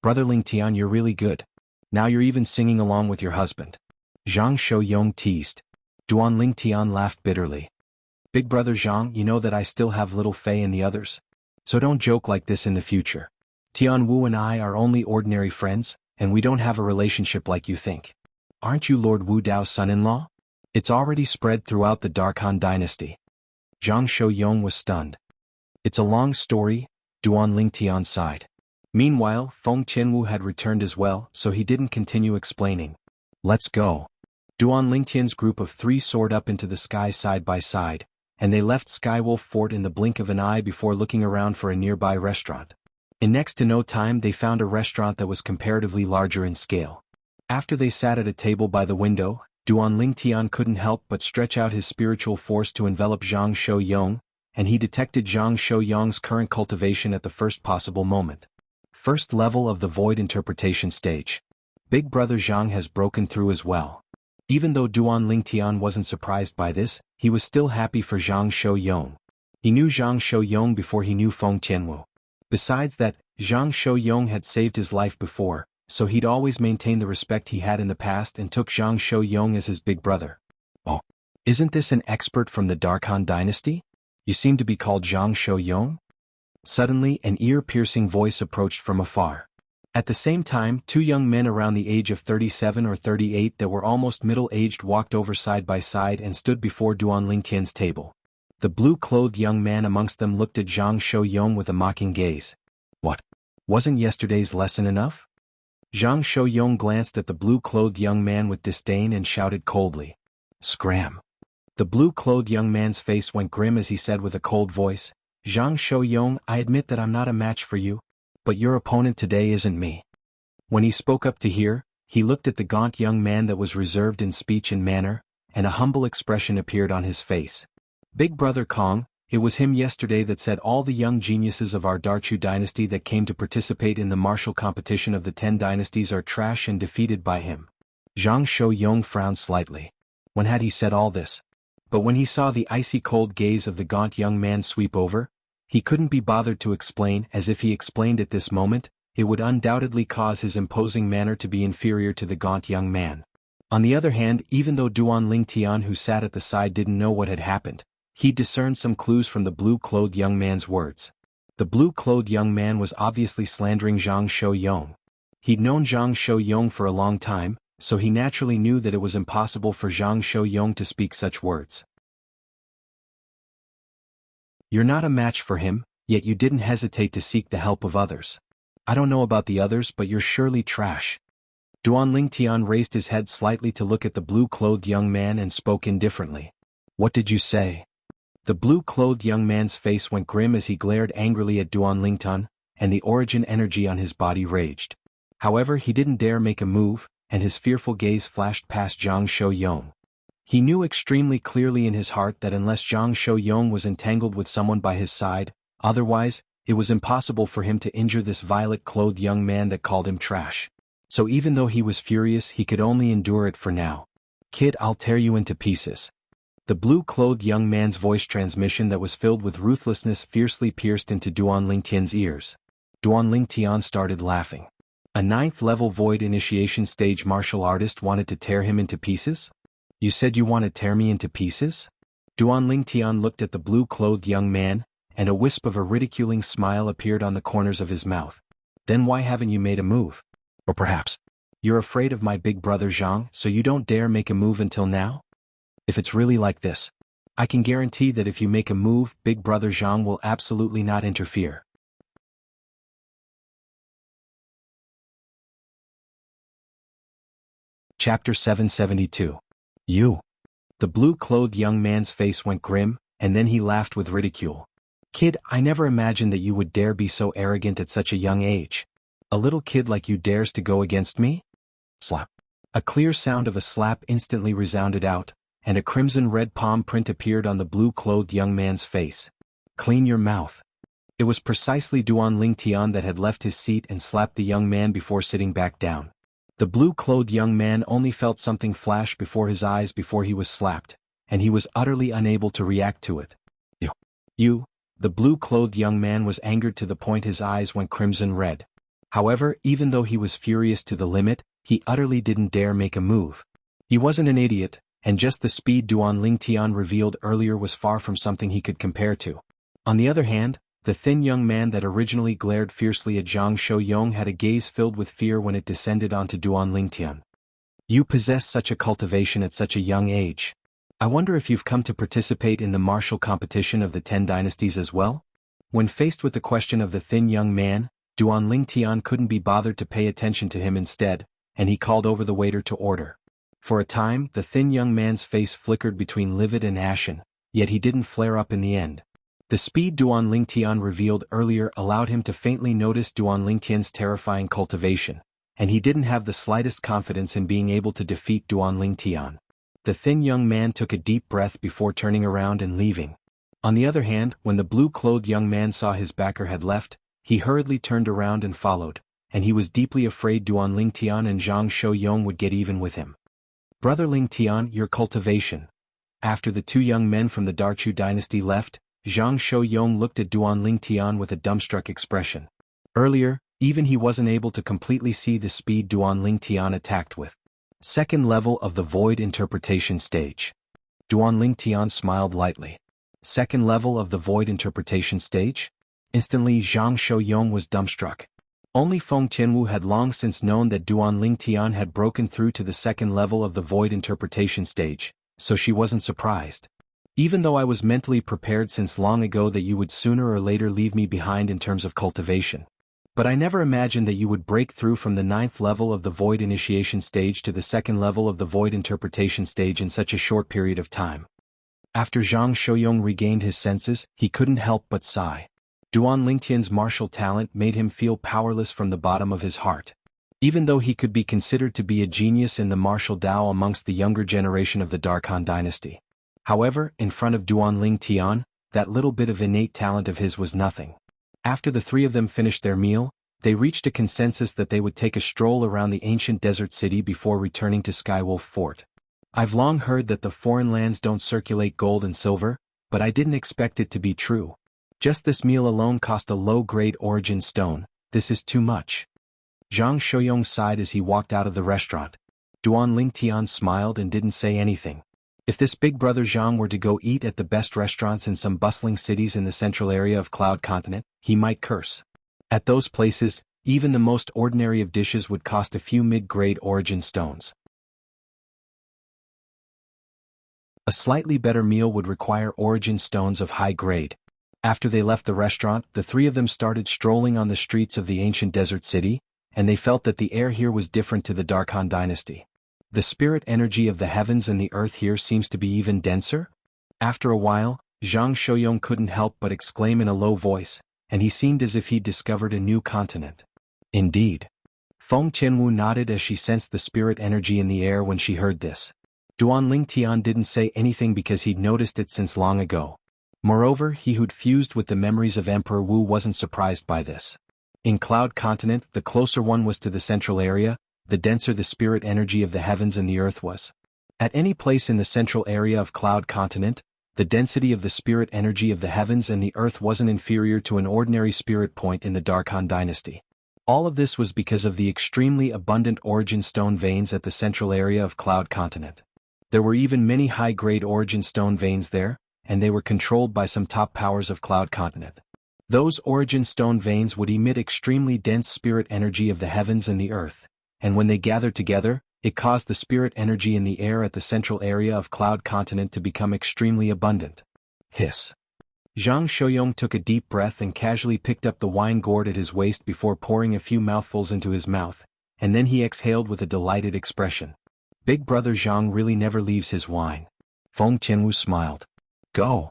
"Brother Lingtian, you're really good. Now you're even singing along with your husband." Zhang Shouyong teased. Duan Lingtian laughed bitterly. "Big brother Zhang, you know that I still have little Fei and the others. So don't joke like this in the future. Tianwu and I are only ordinary friends, and we don't have a relationship like you think. Aren't you Lord Wu Dao's son-in-law? It's already spread throughout the Dark Han dynasty." Zhang Shouyong was stunned. "It's a long story," Duan Lingtian sighed. Meanwhile, Feng Qianwu had returned as well, so he didn't continue explaining. "Let's go." Duan Lingtian's group of 3 soared up into the sky side by side, and they left Skywolf Fort in the blink of an eye before looking around for a nearby restaurant. In next to no time they found a restaurant that was comparatively larger in scale. After they sat at a table by the window, Duan Lingtian couldn't help but stretch out his spiritual force to envelop Zhang Shouyong, and he detected Zhang Shouyong's current cultivation at the first possible moment. First level of the void interpretation stage. Big brother Zhang has broken through as well. Even though Duan Lingtian wasn't surprised by this, he was still happy for Zhang Shouyong. He knew Zhang Shouyong before he knew Feng Qianwu. Besides that, Zhang Shouyong had saved his life before, so he'd always maintained the respect he had in the past and took Zhang Shouyong as his big brother. "Oh, isn't this an expert from the Dark Han dynasty? You seem to be called Zhang Shouyong?" Suddenly an ear-piercing voice approached from afar. At the same time, 2 young men around the age of 37 or 38 that were almost middle-aged walked over side by side and stood before Duan Lingtian's table. The blue-clothed young man amongst them looked at Zhang Shouyong with a mocking gaze. "What? Wasn't yesterday's lesson enough?" Zhang Shouyong glanced at the blue-clothed young man with disdain and shouted coldly. "Scram." The blue-clothed young man's face went grim as he said with a cold voice, "Zhang Shouyong, I admit that I'm not a match for you, but your opponent today isn't me." When he spoke up to hear, he looked at the gaunt young man that was reserved in speech and manner, and a humble expression appeared on his face. "Big brother Kong, it was him yesterday that said all the young geniuses of our Darchu dynasty that came to participate in the martial competition of the 10 dynasties are trash and defeated by him." Zhang Shouyong frowned slightly. When had he said all this? But when he saw the icy cold gaze of the gaunt young man sweep over, he couldn't be bothered to explain, as if he explained at this moment, it would undoubtedly cause his imposing manner to be inferior to the gaunt young man. On the other hand, even though Duan Lingtian who sat at the side didn't know what had happened, he discerned some clues from the blue-clothed young man's words. The blue-clothed young man was obviously slandering Zhang Shouyong. He'd known Zhang Shouyong for a long time, so he naturally knew that it was impossible for Zhang Shouyong to speak such words. "You're not a match for him, yet you didn't hesitate to seek the help of others. I don't know about the others, but you're surely trash." Duan Lingtian raised his head slightly to look at the blue-clothed young man and spoke indifferently. "What did you say?" The blue-clothed young man's face went grim as he glared angrily at Duan Lingtian, and the origin energy on his body raged. However, he didn't dare make a move, and his fearful gaze flashed past Zhang Shouyong. He knew extremely clearly in his heart that unless Zhang Shouyong was entangled with someone by his side, otherwise, it was impossible for him to injure this violet-clothed young man that called him trash. So even though he was furious, he could only endure it for now. "Kid, I'll tear you into pieces." The blue-clothed young man's voice transmission that was filled with ruthlessness fiercely pierced into Duan Lingtian's ears. Duan Lingtian started laughing. A ninth-level Void Initiation stage martial artist wanted to tear him into pieces? You said you want to tear me into pieces? Duan Lingtian looked at the blue-clothed young man, and a wisp of a ridiculing smile appeared on the corners of his mouth. Then why haven't you made a move? Or perhaps, you're afraid of my big brother Jiang, so you don't dare make a move until now? If it's really like this, I can guarantee that if you make a move, big brother Jiang will absolutely not interfere. Chapter 772. You. The blue-clothed young man's face went grim, and then he laughed with ridicule. Kid, I never imagined that you would dare be so arrogant at such a young age. A little kid like you dares to go against me? Slap. A clear sound of a slap instantly resounded out, and a crimson-red palm print appeared on the blue-clothed young man's face. Clean your mouth. It was precisely Duan Lingtian that had left his seat and slapped the young man before sitting back down. The blue-clothed young man only felt something flash before his eyes before he was slapped, and he was utterly unable to react to it. You. The blue-clothed young man was angered to the point his eyes went crimson-red. However, even though he was furious to the limit, he utterly didn't dare make a move. He wasn't an idiot, and just the speed Duan Lingtian revealed earlier was far from something he could compare to. On the other hand, the thin young man that originally glared fiercely at Zhang Shouyong had a gaze filled with fear when it descended onto Duan Lingtian. You possess such a cultivation at such a young age. I wonder if you've come to participate in the martial competition of the 10 dynasties as well? When faced with the question of the thin young man, Duan Lingtian couldn't be bothered to pay attention to him instead, and he called over the waiter to order. For a time, the thin young man's face flickered between livid and ashen, yet he didn't flare up in the end. The speed Duan Lingtian revealed earlier allowed him to faintly notice Duan Lingtian's terrifying cultivation, and he didn't have the slightest confidence in being able to defeat Duan Lingtian. The thin young man took a deep breath before turning around and leaving. On the other hand, when the blue-clothed young man saw his backer had left, he hurriedly turned around and followed, and he was deeply afraid Duan Lingtian and Zhang Shouyong would get even with him. Brother Lingtian, your cultivation. After the two young men from the Darchu dynasty left, Zhang Shouyong looked at Duan Lingtian with a dumbstruck expression. Earlier, even he wasn't able to completely see the speed Duan Lingtian attacked with. Second level of the Void Interpretation stage. Duan Lingtian smiled lightly. Second level of the Void Interpretation stage? Instantly Zhang Shouyong was dumbstruck. Only Feng Tianwu had long since known that Duan Lingtian had broken through to the second level of the Void Interpretation stage, so she wasn't surprised. Even though I was mentally prepared since long ago that you would sooner or later leave me behind in terms of cultivation. But I never imagined that you would break through from the 9th level of the Void Initiation stage to the second level of the Void Interpretation stage in such a short period of time. After Zhang Shouyong regained his senses, he couldn't help but sigh. Duan Lingtian's martial talent made him feel powerless from the bottom of his heart. Even though he could be considered to be a genius in the martial Dao amongst the younger generation of the Darkhan dynasty. However, in front of Duan Lingtian, that little bit of innate talent of his was nothing. After the three of them finished their meal, they reached a consensus that they would take a stroll around the ancient desert city before returning to Skywolf Fort. I've long heard that the foreign lands don't circulate gold and silver, but I didn't expect it to be true. Just this meal alone cost a low-grade origin stone. This is too much. Zhang Shouyong sighed as he walked out of the restaurant. Duan Lingtian smiled and didn't say anything. If this big brother Jiang were to go eat at the best restaurants in some bustling cities in the central area of Cloud Continent, he might curse. At those places, even the most ordinary of dishes would cost a few mid-grade origin stones. A slightly better meal would require origin stones of high grade. After they left the restaurant, the three of them started strolling on the streets of the ancient desert city, and they felt that the air here was different to the Darkhan dynasty. The spirit energy of the heavens and the earth here seems to be even denser? After a while, Zhang Shouyong couldn't help but exclaim in a low voice, and he seemed as if he'd discovered a new continent. Indeed. Feng Tianwu nodded as she sensed the spirit energy in the air when she heard this. Duan Lingtian didn't say anything because he'd noticed it since long ago. Moreover, he who'd fused with the memories of Emperor Wu wasn't surprised by this. In Cloud Continent, the closer one was to the central area, the denser the spirit energy of the heavens and the earth was. At any place in the central area of Cloud Continent, the density of the spirit energy of the heavens and the earth wasn't inferior to an ordinary spirit point in the Darkhan dynasty. All of this was because of the extremely abundant origin stone veins at the central area of Cloud Continent. There were even many high-grade origin stone veins there, and they were controlled by some top powers of Cloud Continent. Those origin stone veins would emit extremely dense spirit energy of the heavens and the earth, and when they gathered together, it caused the spirit energy in the air at the central area of Cloud Continent to become extremely abundant. Hiss. Zhang Shouyong took a deep breath and casually picked up the wine gourd at his waist before pouring a few mouthfuls into his mouth, and then he exhaled with a delighted expression. Big brother Zhang really never leaves his wine. Feng Qianwu smiled. Go.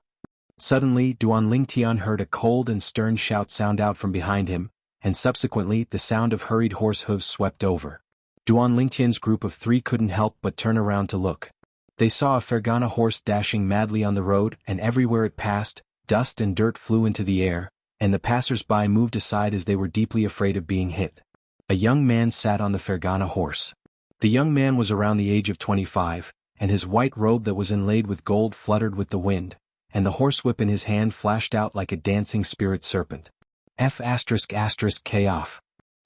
Suddenly, Duan Lingtian heard a cold and stern shout sound out from behind him, and subsequently the sound of hurried horse hooves swept over. Duan Lingtian's group of 3 couldn't help but turn around to look. They saw a Fergana horse dashing madly on the road, and everywhere it passed, dust and dirt flew into the air, and the passers-by moved aside as they were deeply afraid of being hit. A young man sat on the Fergana horse. The young man was around the age of 25, and his white robe that was inlaid with gold fluttered with the wind, and the horsewhip in his hand flashed out like a dancing spirit serpent. K off.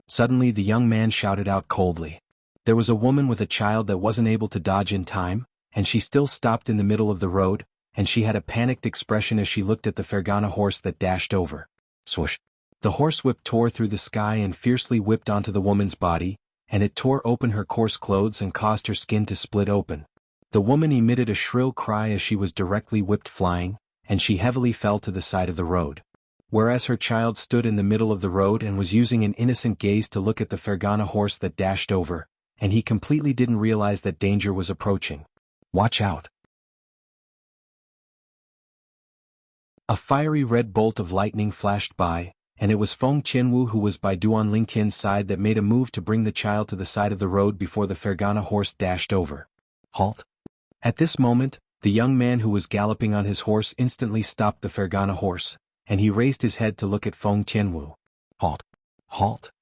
Suddenly the young man shouted out coldly. There was a woman with a child that wasn't able to dodge in time, and she still stopped in the middle of the road, and she had a panicked expression as she looked at the Fergana horse that dashed over. Swoosh. The horsewhip tore through the sky and fiercely whipped onto the woman's body, and it tore open her coarse clothes and caused her skin to split open. The woman emitted a shrill cry as she was directly whipped flying, and she heavily fell to the side of the road. Whereas her child stood in the middle of the road and was using an innocent gaze to look at the Fergana horse that dashed over, and he completely didn't realize that danger was approaching. Watch out. A fiery red bolt of lightning flashed by, and it was Feng Qianwu who was by Duan Lingtian's side that made a move to bring the child to the side of the road before the Fergana horse dashed over. Halt. At this moment, the young man who was galloping on his horse instantly stopped the Fergana horse, and he raised his head to look at Feng Qianwu. Halt. Halt.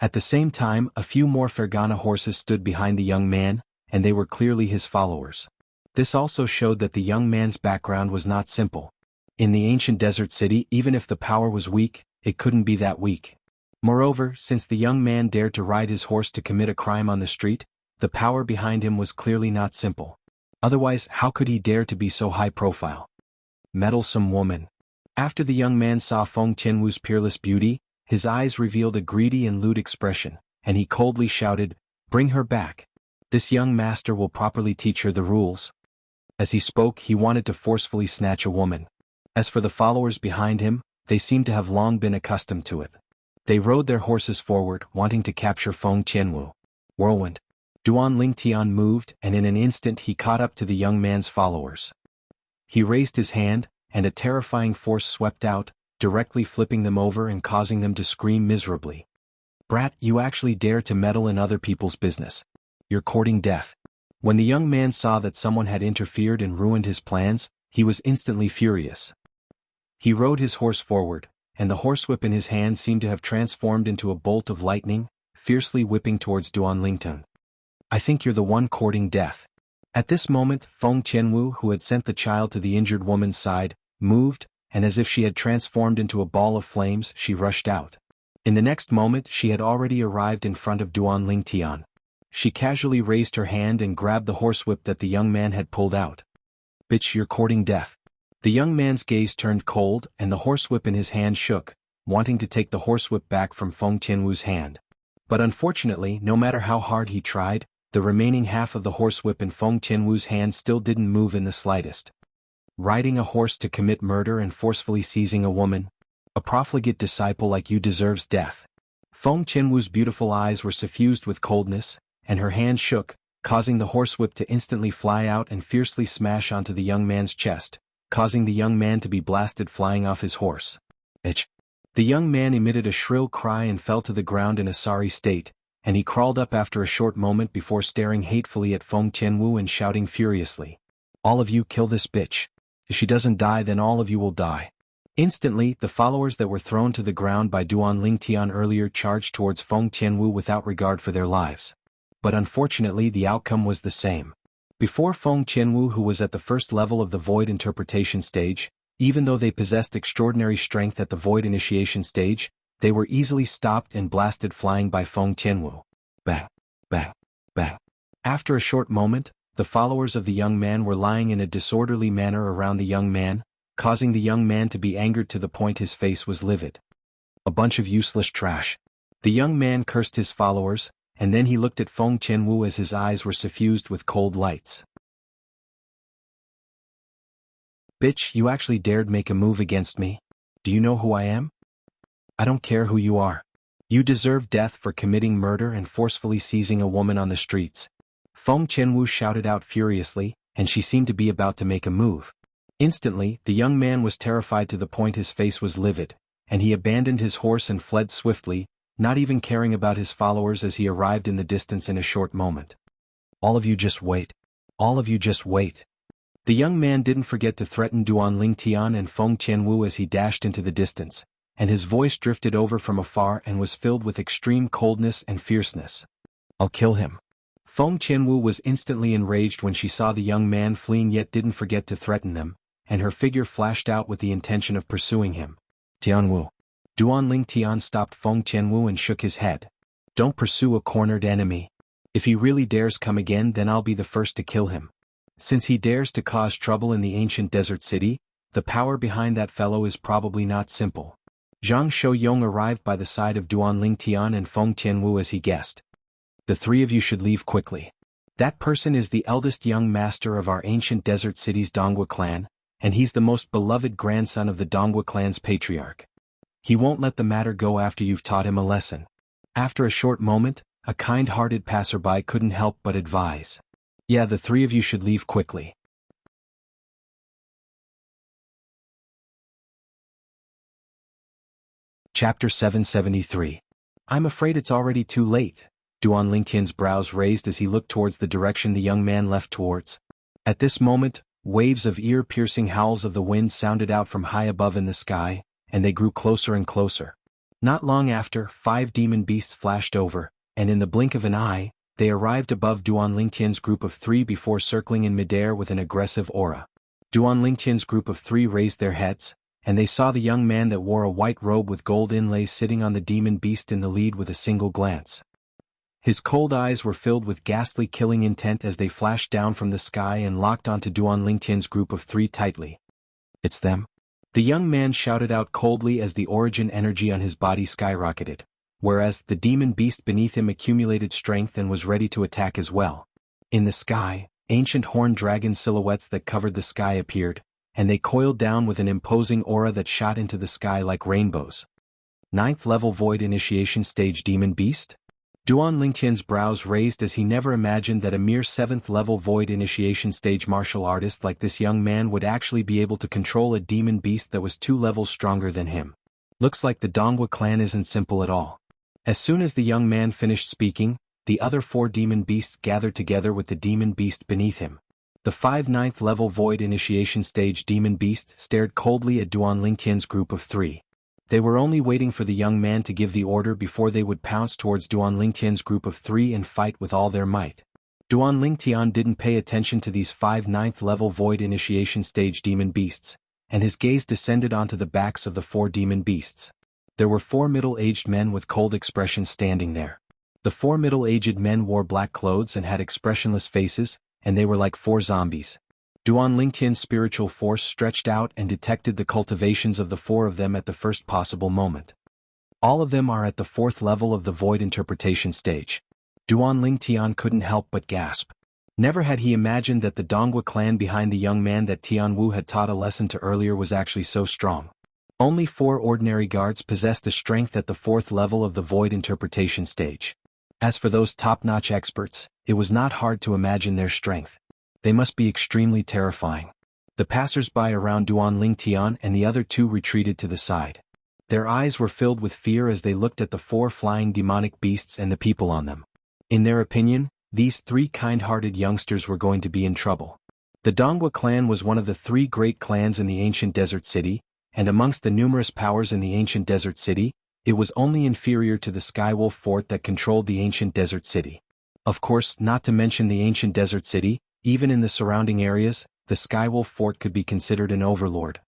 At the same time, a few more Fergana horses stood behind the young man, and they were clearly his followers. This also showed that the young man's background was not simple. In the ancient desert city, even if the power was weak, it couldn't be that weak. Moreover, since the young man dared to ride his horse to commit a crime on the street, the power behind him was clearly not simple. Otherwise, how could he dare to be so high profile? Meddlesome woman. After the young man saw Feng Qianwu's peerless beauty, his eyes revealed a greedy and lewd expression, and he coldly shouted, "Bring her back. This young master will properly teach her the rules." As he spoke, he wanted to forcefully snatch a woman. As for the followers behind him, they seemed to have long been accustomed to it. They rode their horses forward, wanting to capture Feng Qianwu. Whirlwind. Duan Lingtian moved, and in an instant he caught up to the young man's followers. He raised his hand, and a terrifying force swept out, directly flipping them over and causing them to scream miserably. "Brat, you actually dare to meddle in other people's business. You're courting death." When the young man saw that someone had interfered and ruined his plans, he was instantly furious. He rode his horse forward, and the horsewhip in his hand seemed to have transformed into a bolt of lightning, fiercely whipping towards Duan Lingtian. "I think you're the one courting death." At this moment, Feng Qianwu, who had sent the child to the injured woman's side, moved, and as if she had transformed into a ball of flames, she rushed out. In the next moment, she had already arrived in front of Duan Lingtian. She casually raised her hand and grabbed the horsewhip that the young man had pulled out. "Bitch, you're courting death." The young man's gaze turned cold, and the horsewhip in his hand shook, wanting to take the horsewhip back from Feng Qianwu's hand. But unfortunately, no matter how hard he tried, the remaining half of the horsewhip in Feng Qianwu's hand still didn't move in the slightest. Riding a horse to commit murder and forcefully seizing a woman? A profligate disciple like you deserves death. Feng Qianwu's beautiful eyes were suffused with coldness, and her hand shook, causing the horsewhip to instantly fly out and fiercely smash onto the young man's chest, causing the young man to be blasted flying off his horse. Bitch. The young man emitted a shrill cry and fell to the ground in a sorry state, and he crawled up after a short moment before staring hatefully at Feng Qianwu and shouting furiously, "All of you kill this bitch. If she doesn't die, then all of you will die." Instantly, the followers that were thrown to the ground by Duan Lingtian earlier charged towards Feng Qianwu without regard for their lives. But unfortunately the outcome was the same. Before Feng Qianwu, who was at the first level of the void interpretation stage, even though they possessed extraordinary strength at the void initiation stage, They were easily stopped and blasted flying by Feng Tianwu. Bang, bang, bang. After a short moment, the followers of the young man were lying in a disorderly manner around the young man, causing the young man to be angered to the point his face was livid. A bunch of useless trash. The young man cursed his followers, and then he looked at Feng Tianwu as his eyes were suffused with cold lights. Bitch, you actually dared make a move against me? Do you know who I am? I don't care who you are. You deserve death for committing murder and forcefully seizing a woman on the streets. Feng Tianwu shouted out furiously, and she seemed to be about to make a move. Instantly, the young man was terrified to the point his face was livid, and he abandoned his horse and fled swiftly, not even caring about his followers as he arrived in the distance in a short moment. All of you just wait. All of you just wait. The young man didn't forget to threaten Duan Lingtian and Feng Tianwu as he dashed into the distance, and his voice drifted over from afar and was filled with extreme coldness and fierceness. I'll kill him. Feng Tianwu was instantly enraged when she saw the young man fleeing yet didn't forget to threaten them, and her figure flashed out with the intention of pursuing him. Tianwu. Duan Lingtian stopped Feng Tianwu and shook his head. Don't pursue a cornered enemy. If he really dares come again, then I'll be the first to kill him. Since he dares to cause trouble in the ancient desert city, the power behind that fellow is probably not simple. Zhang Shouyong arrived by the side of Duan Lingtian and Feng Tianwu as he guessed. The three of you should leave quickly. That person is the eldest young master of our ancient desert city's Donghua clan, and he's the most beloved grandson of the Donghua clan's patriarch. He won't let the matter go after you've taught him a lesson. After a short moment, a kind-hearted passerby couldn't help but advise. Yeah, the three of you should leave quickly. Chapter 773. I'm afraid it's already too late. Duan Lingtian's brows raised as he looked towards the direction the young man left towards. At this moment, waves of ear-piercing howls of the wind sounded out from high above in the sky, and they grew closer and closer. Not long after, 5 demon beasts flashed over, and in the blink of an eye, they arrived above Duan Lingtian's group of 3 before circling in midair with an aggressive aura. Duan Lingtian's group of 3 raised their heads, and they saw the young man that wore a white robe with gold inlays sitting on the demon beast in the lead with a single glance. His cold eyes were filled with ghastly killing intent as they flashed down from the sky and locked onto Duan Lingtian's group of 3 tightly. It's them. The young man shouted out coldly as the origin energy on his body skyrocketed, whereas the demon beast beneath him accumulated strength and was ready to attack as well. In the sky, ancient horned dragon silhouettes that covered the sky appeared, and they coiled down with an imposing aura that shot into the sky like rainbows. 9th level Void Initiation Stage Demon Beast? Duan Lingtian's brows raised as he never imagined that a mere 7th level Void Initiation Stage martial artist like this young man would actually be able to control a demon beast that was 2 levels stronger than him. Looks like the Donghua clan isn't simple at all. As soon as the young man finished speaking, the other 4 demon beasts gathered together with the demon beast beneath him. The 5 9th level Void Initiation Stage demon beast stared coldly at Duan Lingtian's group of 3. They were only waiting for the young man to give the order before they would pounce towards Duan Lingtian's group of 3 and fight with all their might. Duan Lingtian didn't pay attention to these 5 9th level Void Initiation Stage demon beasts, and his gaze descended onto the backs of the 4 demon beasts. There were 4 middle-aged men with cold expressions standing there. The 4 middle-aged men wore black clothes and had expressionless faces, and they were like 4 zombies. Duan Lingtian's spiritual force stretched out and detected the cultivations of the 4 of them at the first possible moment. All of them are at the 4th level of the Void Interpretation Stage. Duan Lingtian couldn't help but gasp. Never had he imagined that the Donghua clan behind the young man that Tianwu had taught a lesson to earlier was actually so strong. Only 4 ordinary guards possessed a strength at the 4th level of the Void Interpretation Stage. As for those top-notch experts, it was not hard to imagine their strength. They must be extremely terrifying. The passers-by around Duan Lingtian and the other 2 retreated to the side. Their eyes were filled with fear as they looked at the 4 flying demonic beasts and the people on them. In their opinion, these 3 kind-hearted youngsters were going to be in trouble. The Donghua clan was one of the 3 great clans in the ancient desert city, and amongst the numerous powers in the ancient desert city, it was only inferior to the Skywolf fort that controlled the ancient desert city. Of course, not to mention the ancient desert city, even in the surrounding areas, the Skywolf fort could be considered an overlord.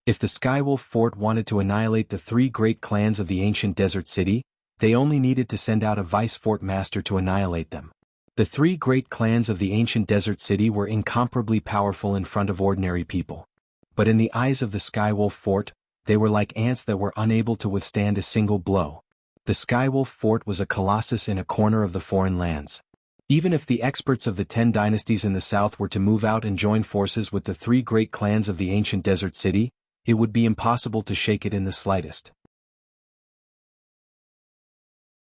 If the Skywolf Fort wanted to annihilate the three great clans of the ancient desert city, they only needed to send out a vice fort master to annihilate them. The three great clans of the ancient desert city were incomparably powerful in front of ordinary people. But in the eyes of the Skywolf Fort, they were like ants that were unable to withstand a single blow. The Skywolf Fort was a colossus in a corner of the foreign lands. Even if the experts of the 10 dynasties in the south were to move out and join forces with the three great clans of the ancient desert city, it would be impossible to shake it in the slightest.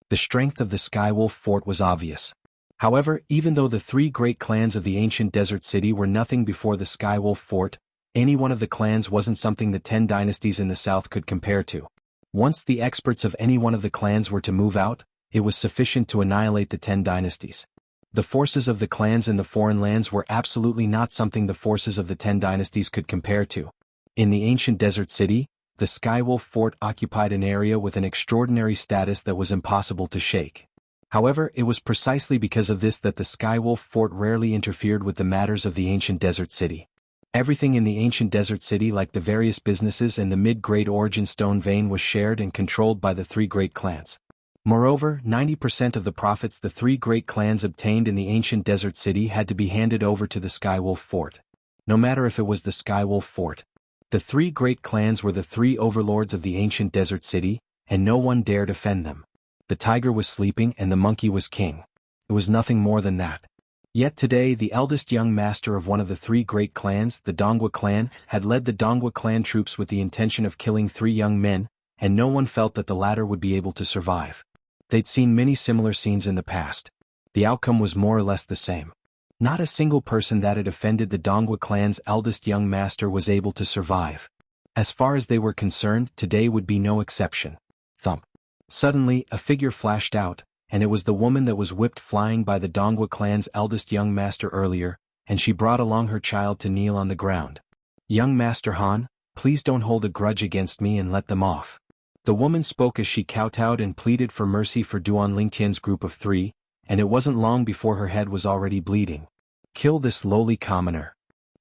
The strength of the Skywolf Fort was obvious. However, even though the three great clans of the ancient desert city were nothing before the Skywolf Fort, any one of the clans wasn't something the 10 dynasties in the south could compare to. Once the experts of any one of the clans were to move out, it was sufficient to annihilate the 10 dynasties. The forces of the clans in the foreign lands were absolutely not something the forces of the 10 dynasties could compare to. In the ancient desert city, the Skywolf Fort occupied an area with an extraordinary status that was impossible to shake. However, it was precisely because of this that the Skywolf Fort rarely interfered with the matters of the ancient desert city. Everything in the ancient desert city, like the various businesses and the mid-grade origin stone vein, was shared and controlled by the three great clans. Moreover, 90% of the profits the three great clans obtained in the ancient desert city had to be handed over to the Skywolf Fort. No matter if it was the Skywolf Fort. The three great clans were the three overlords of the ancient desert city, and no one dared offend them. The tiger was sleeping and the monkey was king. It was nothing more than that. Yet today the eldest young master of one of the three great clans, the Dongwa clan, had led the Dongwa clan troops with the intention of killing three young men, and no one felt that the latter would be able to survive. They'd seen many similar scenes in the past. The outcome was more or less the same. Not a single person that had offended the Dongwa clan's eldest young master was able to survive. As far as they were concerned, today would be no exception. Thump. Suddenly, a figure flashed out, and it was the woman that was whipped flying by the Dongwa clan's eldest young master earlier, and she brought along her child to kneel on the ground. "Young Master Han, please don't hold a grudge against me and let them off." The woman spoke as she kowtowed and pleaded for mercy for Duan Lingtian's group of three, and it wasn't long before her head was already bleeding. Kill this lowly commoner.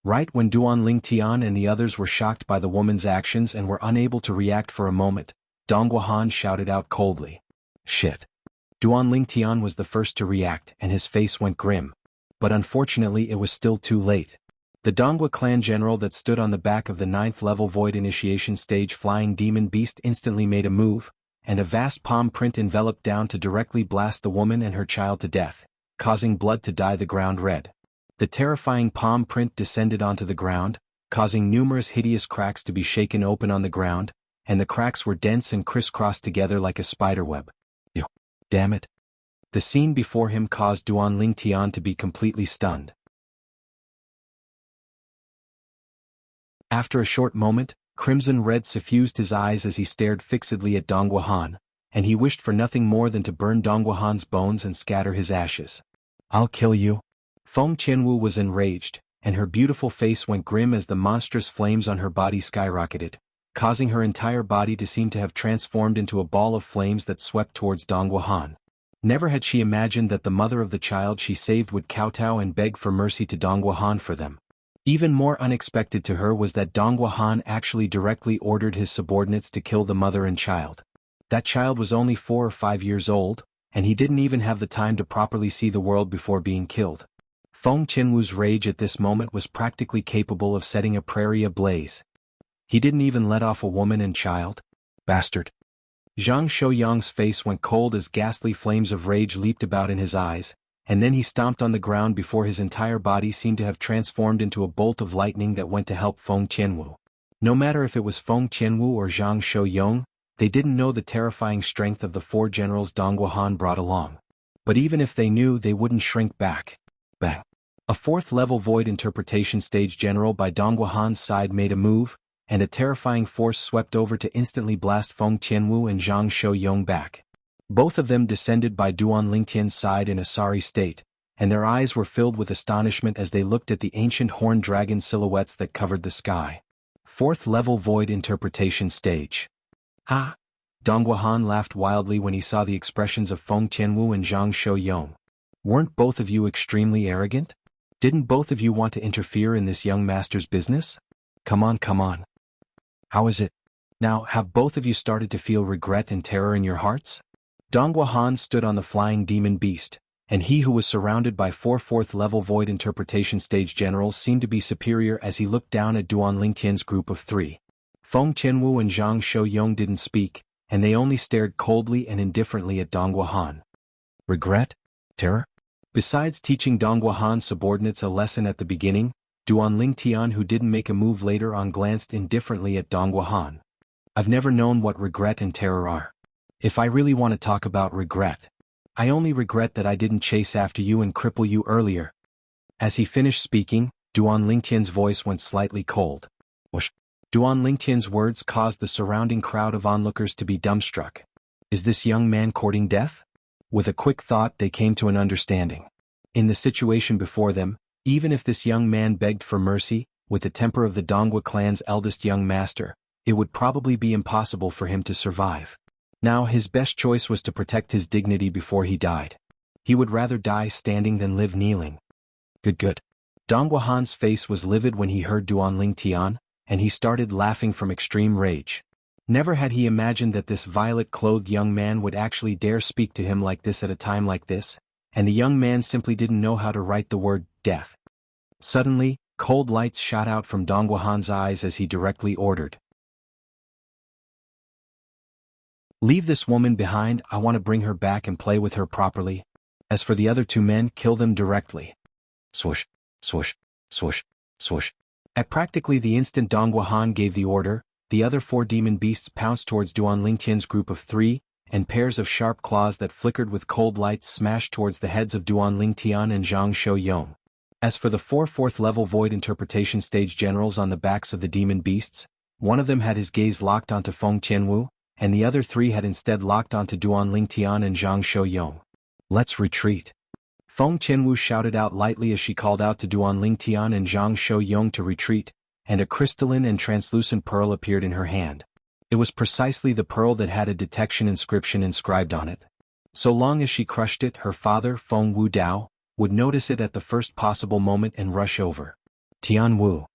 Right when Duan Lingtian and the others were shocked by the woman's actions and were unable to react for a moment, Dongwa Han shouted out coldly. Shit. Duan Lingtian was the first to react and his face went grim. But unfortunately it was still too late. The Dongwa clan general that stood on the back of the 9th level void initiation stage flying demon beast instantly made a move, and a vast palm print enveloped down to directly blast the woman and her child to death, causing blood to dye the ground red. The terrifying palm print descended onto the ground, causing numerous hideous cracks to be shaken open on the ground, and the cracks were dense and crisscrossed together like a spiderweb. Yo, damn it. The scene before him caused Duan Lingtian to be completely stunned. After a short moment, crimson red suffused his eyes as he stared fixedly at Dongwa Han, and he wished for nothing more than to burn Dongwa Han's bones and scatter his ashes. I'll kill you. Feng Qianwu was enraged, and her beautiful face went grim as the monstrous flames on her body skyrocketed, causing her entire body to seem to have transformed into a ball of flames that swept towards Dongwa Han. Never had she imagined that the mother of the child she saved would kowtow and beg for mercy to Dongwa Han for them. Even more unexpected to her was that Dongwa Han actually directly ordered his subordinates to kill the mother and child. That child was only 4 or 5 years old, and he didn't even have the time to properly see the world before being killed. Feng Qianwu's rage at this moment was practically capable of setting a prairie ablaze. He didn't even let off a woman and child? Bastard. Zhang Shouyang's face went cold as ghastly flames of rage leaped about in his eyes, and then he stomped on the ground before his entire body seemed to have transformed into a bolt of lightning that went to help Feng Qianwu. No matter if it was Feng Qianwu or Zhang Shouyang, they didn't know the terrifying strength of the 4 generals Dongwa Han brought along. But even if they knew, they wouldn't shrink back. Bang. A 4th level void interpretation stage general by Dongwa Han's side made a move, and a terrifying force swept over to instantly blast Feng Qianwu and Zhang Shouyang back. Both of them descended by Duan Lingtian's side in a sorry state, and their eyes were filled with astonishment as they looked at the ancient horned dragon silhouettes that covered the sky. 4th level void interpretation stage. Ha! Dongwa Han laughed wildly when he saw the expressions of Feng Qianwu and Zhang Shouyang. Weren't both of you extremely arrogant? Didn't both of you want to interfere in this young master's business? Come on, come on. How is it? Now, have both of you started to feel regret and terror in your hearts? Donghua Han stood on the flying demon beast, and he who was surrounded by 4 4th-level void interpretation stage generals seemed to be superior as he looked down at Duan Lingtian's group of 3. Feng Qianwu and Zhang Shouyong didn't speak, and they only stared coldly and indifferently at Donghua Han. Regret? Terror? Besides teaching Donghua Han's subordinates a lesson at the beginning, Duan Lingtian, who didn't make a move later on, glanced indifferently at Donghua Han. I've never known what regret and terror are. If I really want to talk about regret, I only regret that I didn't chase after you and cripple you earlier. As he finished speaking, Duan Lingtian's voice went slightly cold. Whoosh. Duan Lingtian's words caused the surrounding crowd of onlookers to be dumbstruck. Is this young man courting death? With a quick thought they came to an understanding. In the situation before them, even if this young man begged for mercy, with the temper of the Donghua clan's eldest young master, it would probably be impossible for him to survive. Now his best choice was to protect his dignity before he died. He would rather die standing than live kneeling. Good. Donghua Han's face was livid when he heard Duan Lingtian, and he started laughing from extreme rage. Never had he imagined that this violet-clothed young man would actually dare speak to him like this at a time like this, and the young man simply didn't know how to write the word death. Suddenly, cold lights shot out from Donghua Han's eyes as he directly ordered. Leave this woman behind, I want to bring her back and play with her properly. As for the other 2 men, kill them directly. Swoosh, swoosh, swoosh, swoosh. At practically the instant Donghua Han gave the order, the other 4 demon beasts pounced towards Duan Lingtian's group of 3, and pairs of sharp claws that flickered with cold lights smashed towards the heads of Duan Lingtian and Zhang Shouyong. As for the 4 4th-level void interpretation stage generals on the backs of the demon beasts, one of them had his gaze locked onto Feng Qianwu, and the other 3 had instead locked onto Duan Lingtian and Zhang Shouyong. Let's retreat. Feng Qianwu shouted out lightly as she called out to Duan Lingtian and Zhang Shouyong to retreat, and a crystalline and translucent pearl appeared in her hand. It was precisely the pearl that had a detection inscription inscribed on it. So long as she crushed it, her father, Feng Wudao, would notice it at the first possible moment and rush over. Tian Wu.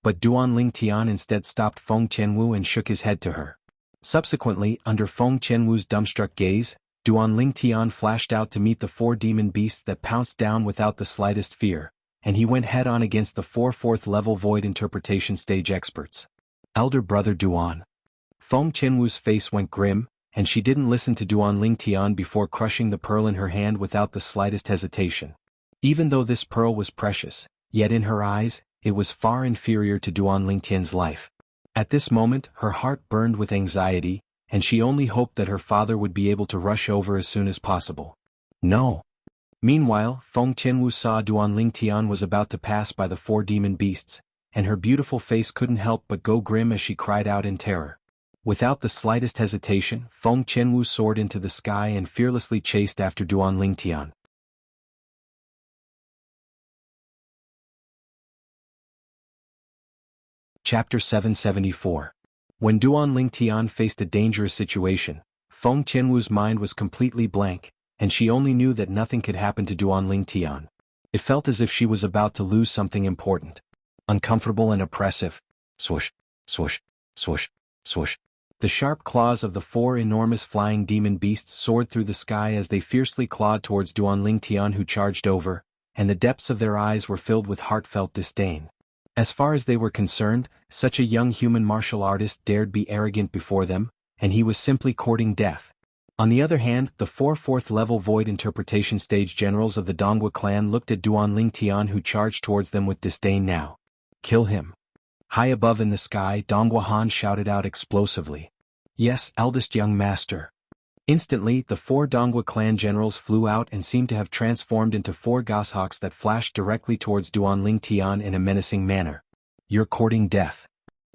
But Duan Lingtian instead stopped Feng Qianwu and shook his head to her. Subsequently, under Feng Qianwu's dumbstruck gaze, Duan Lingtian flashed out to meet the 4 demon beasts that pounced down without the slightest fear, and he went head-on against the 4 4th-level void interpretation stage experts. Elder brother Duan. Feng Qianwu's face went grim, and she didn't listen to Duan Lingtian before crushing the pearl in her hand without the slightest hesitation. Even though this pearl was precious, yet in her eyes, it was far inferior to Duan Lingtian's life. At this moment, her heart burned with anxiety, and she only hoped that her father would be able to rush over as soon as possible. No. Meanwhile, Feng Qianwu saw Duan Lingtian was about to pass by the 4 demon beasts, and her beautiful face couldn't help but go grim as she cried out in terror. Without the slightest hesitation, Feng Qianwu soared into the sky and fearlessly chased after Duan Lingtian. Chapter 774. When Duan Lingtian faced a dangerous situation, Feng Qianwu's mind was completely blank, and she only knew that nothing could happen to Duan Lingtian. It felt as if she was about to lose something important. Uncomfortable and oppressive. Swoosh, swoosh, swoosh, swoosh. The sharp claws of the 4 enormous flying demon beasts soared through the sky as they fiercely clawed towards Duan Lingtian, who charged over, and the depths of their eyes were filled with heartfelt disdain. As far as they were concerned, such a young human martial artist dared be arrogant before them, and he was simply courting death. On the other hand, the 4 4th-level void interpretation stage generals of the Donghua clan looked at Duan Lingtian, who charged towards them with disdain now. Kill him. High above in the sky, Donghua Han shouted out explosively. Yes, eldest young master. Instantly, the 4 Donghua clan generals flew out and seemed to have transformed into 4 goshawks that flashed directly towards Duan Lingtian in a menacing manner. You're courting death.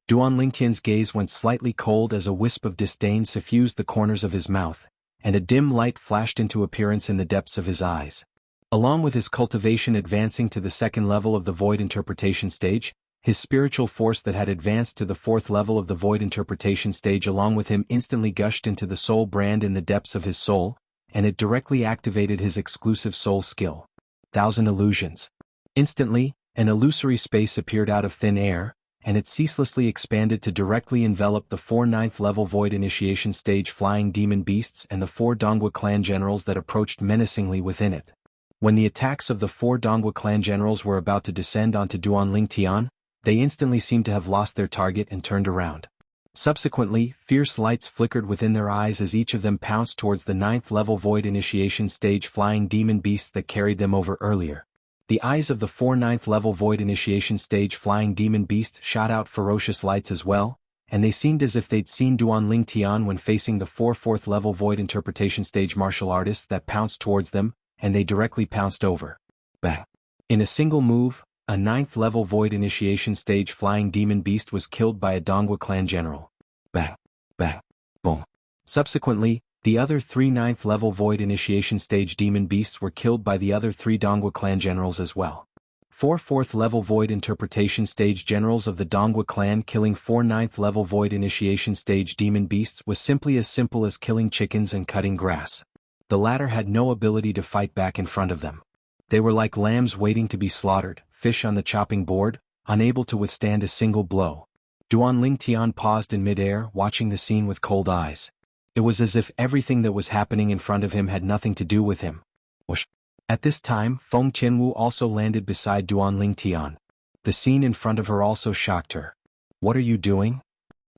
Duan Lingtian's gaze went slightly cold as a wisp of disdain suffused the corners of his mouth, and a dim light flashed into appearance in the depths of his eyes. Along with his cultivation advancing to the 2nd level of the void interpretation stage, his spiritual force that had advanced to the 4th level of the void interpretation stage along with him instantly gushed into the soul brand in the depths of his soul, and it directly activated his exclusive soul skill. 1,000 illusions. Instantly, an illusory space appeared out of thin air, and it ceaselessly expanded to directly envelop the 4 ninth-level Void Initiation Stage flying demon beasts and the 4 Dongwu clan generals that approached menacingly within it. When the attacks of the 4 Dongwu clan generals were about to descend onto Duanling Tian, they instantly seemed to have lost their target and turned around. Subsequently, fierce lights flickered within their eyes as each of them pounced towards the 9th-level Void Initiation Stage flying demon beasts that carried them over earlier. The eyes of the 4 9th-level Void Initiation Stage flying demon beasts shot out ferocious lights as well, and they seemed as if they'd seen Duanling Tian when facing the 4 4th-level Void Interpretation Stage martial artists that pounced towards them, and they directly pounced over. Bah! In a single move, a 9th-level Void Initiation Stage flying demon beast was killed by a Dongwu clan general. Bah! Bah! Boom! Subsequently, the other 3 9th-level Void Initiation Stage demon beasts were killed by the other 3 Dongwu clan generals as well. 4 4th-level Void Interpretation Stage generals of the Dongwu clan killing 4 9th-level Void Initiation Stage demon beasts was simply as simple as killing chickens and cutting grass. The latter had no ability to fight back in front of them. They were like lambs waiting to be slaughtered, fish on the chopping board, unable to withstand a single blow. Duanling Tian paused in midair, watching the scene with cold eyes. It was as if everything that was happening in front of him had nothing to do with him. Whoosh. At this time, Feng Qianwu also landed beside Duanling Tian. The scene in front of her also shocked her. "What are you doing?"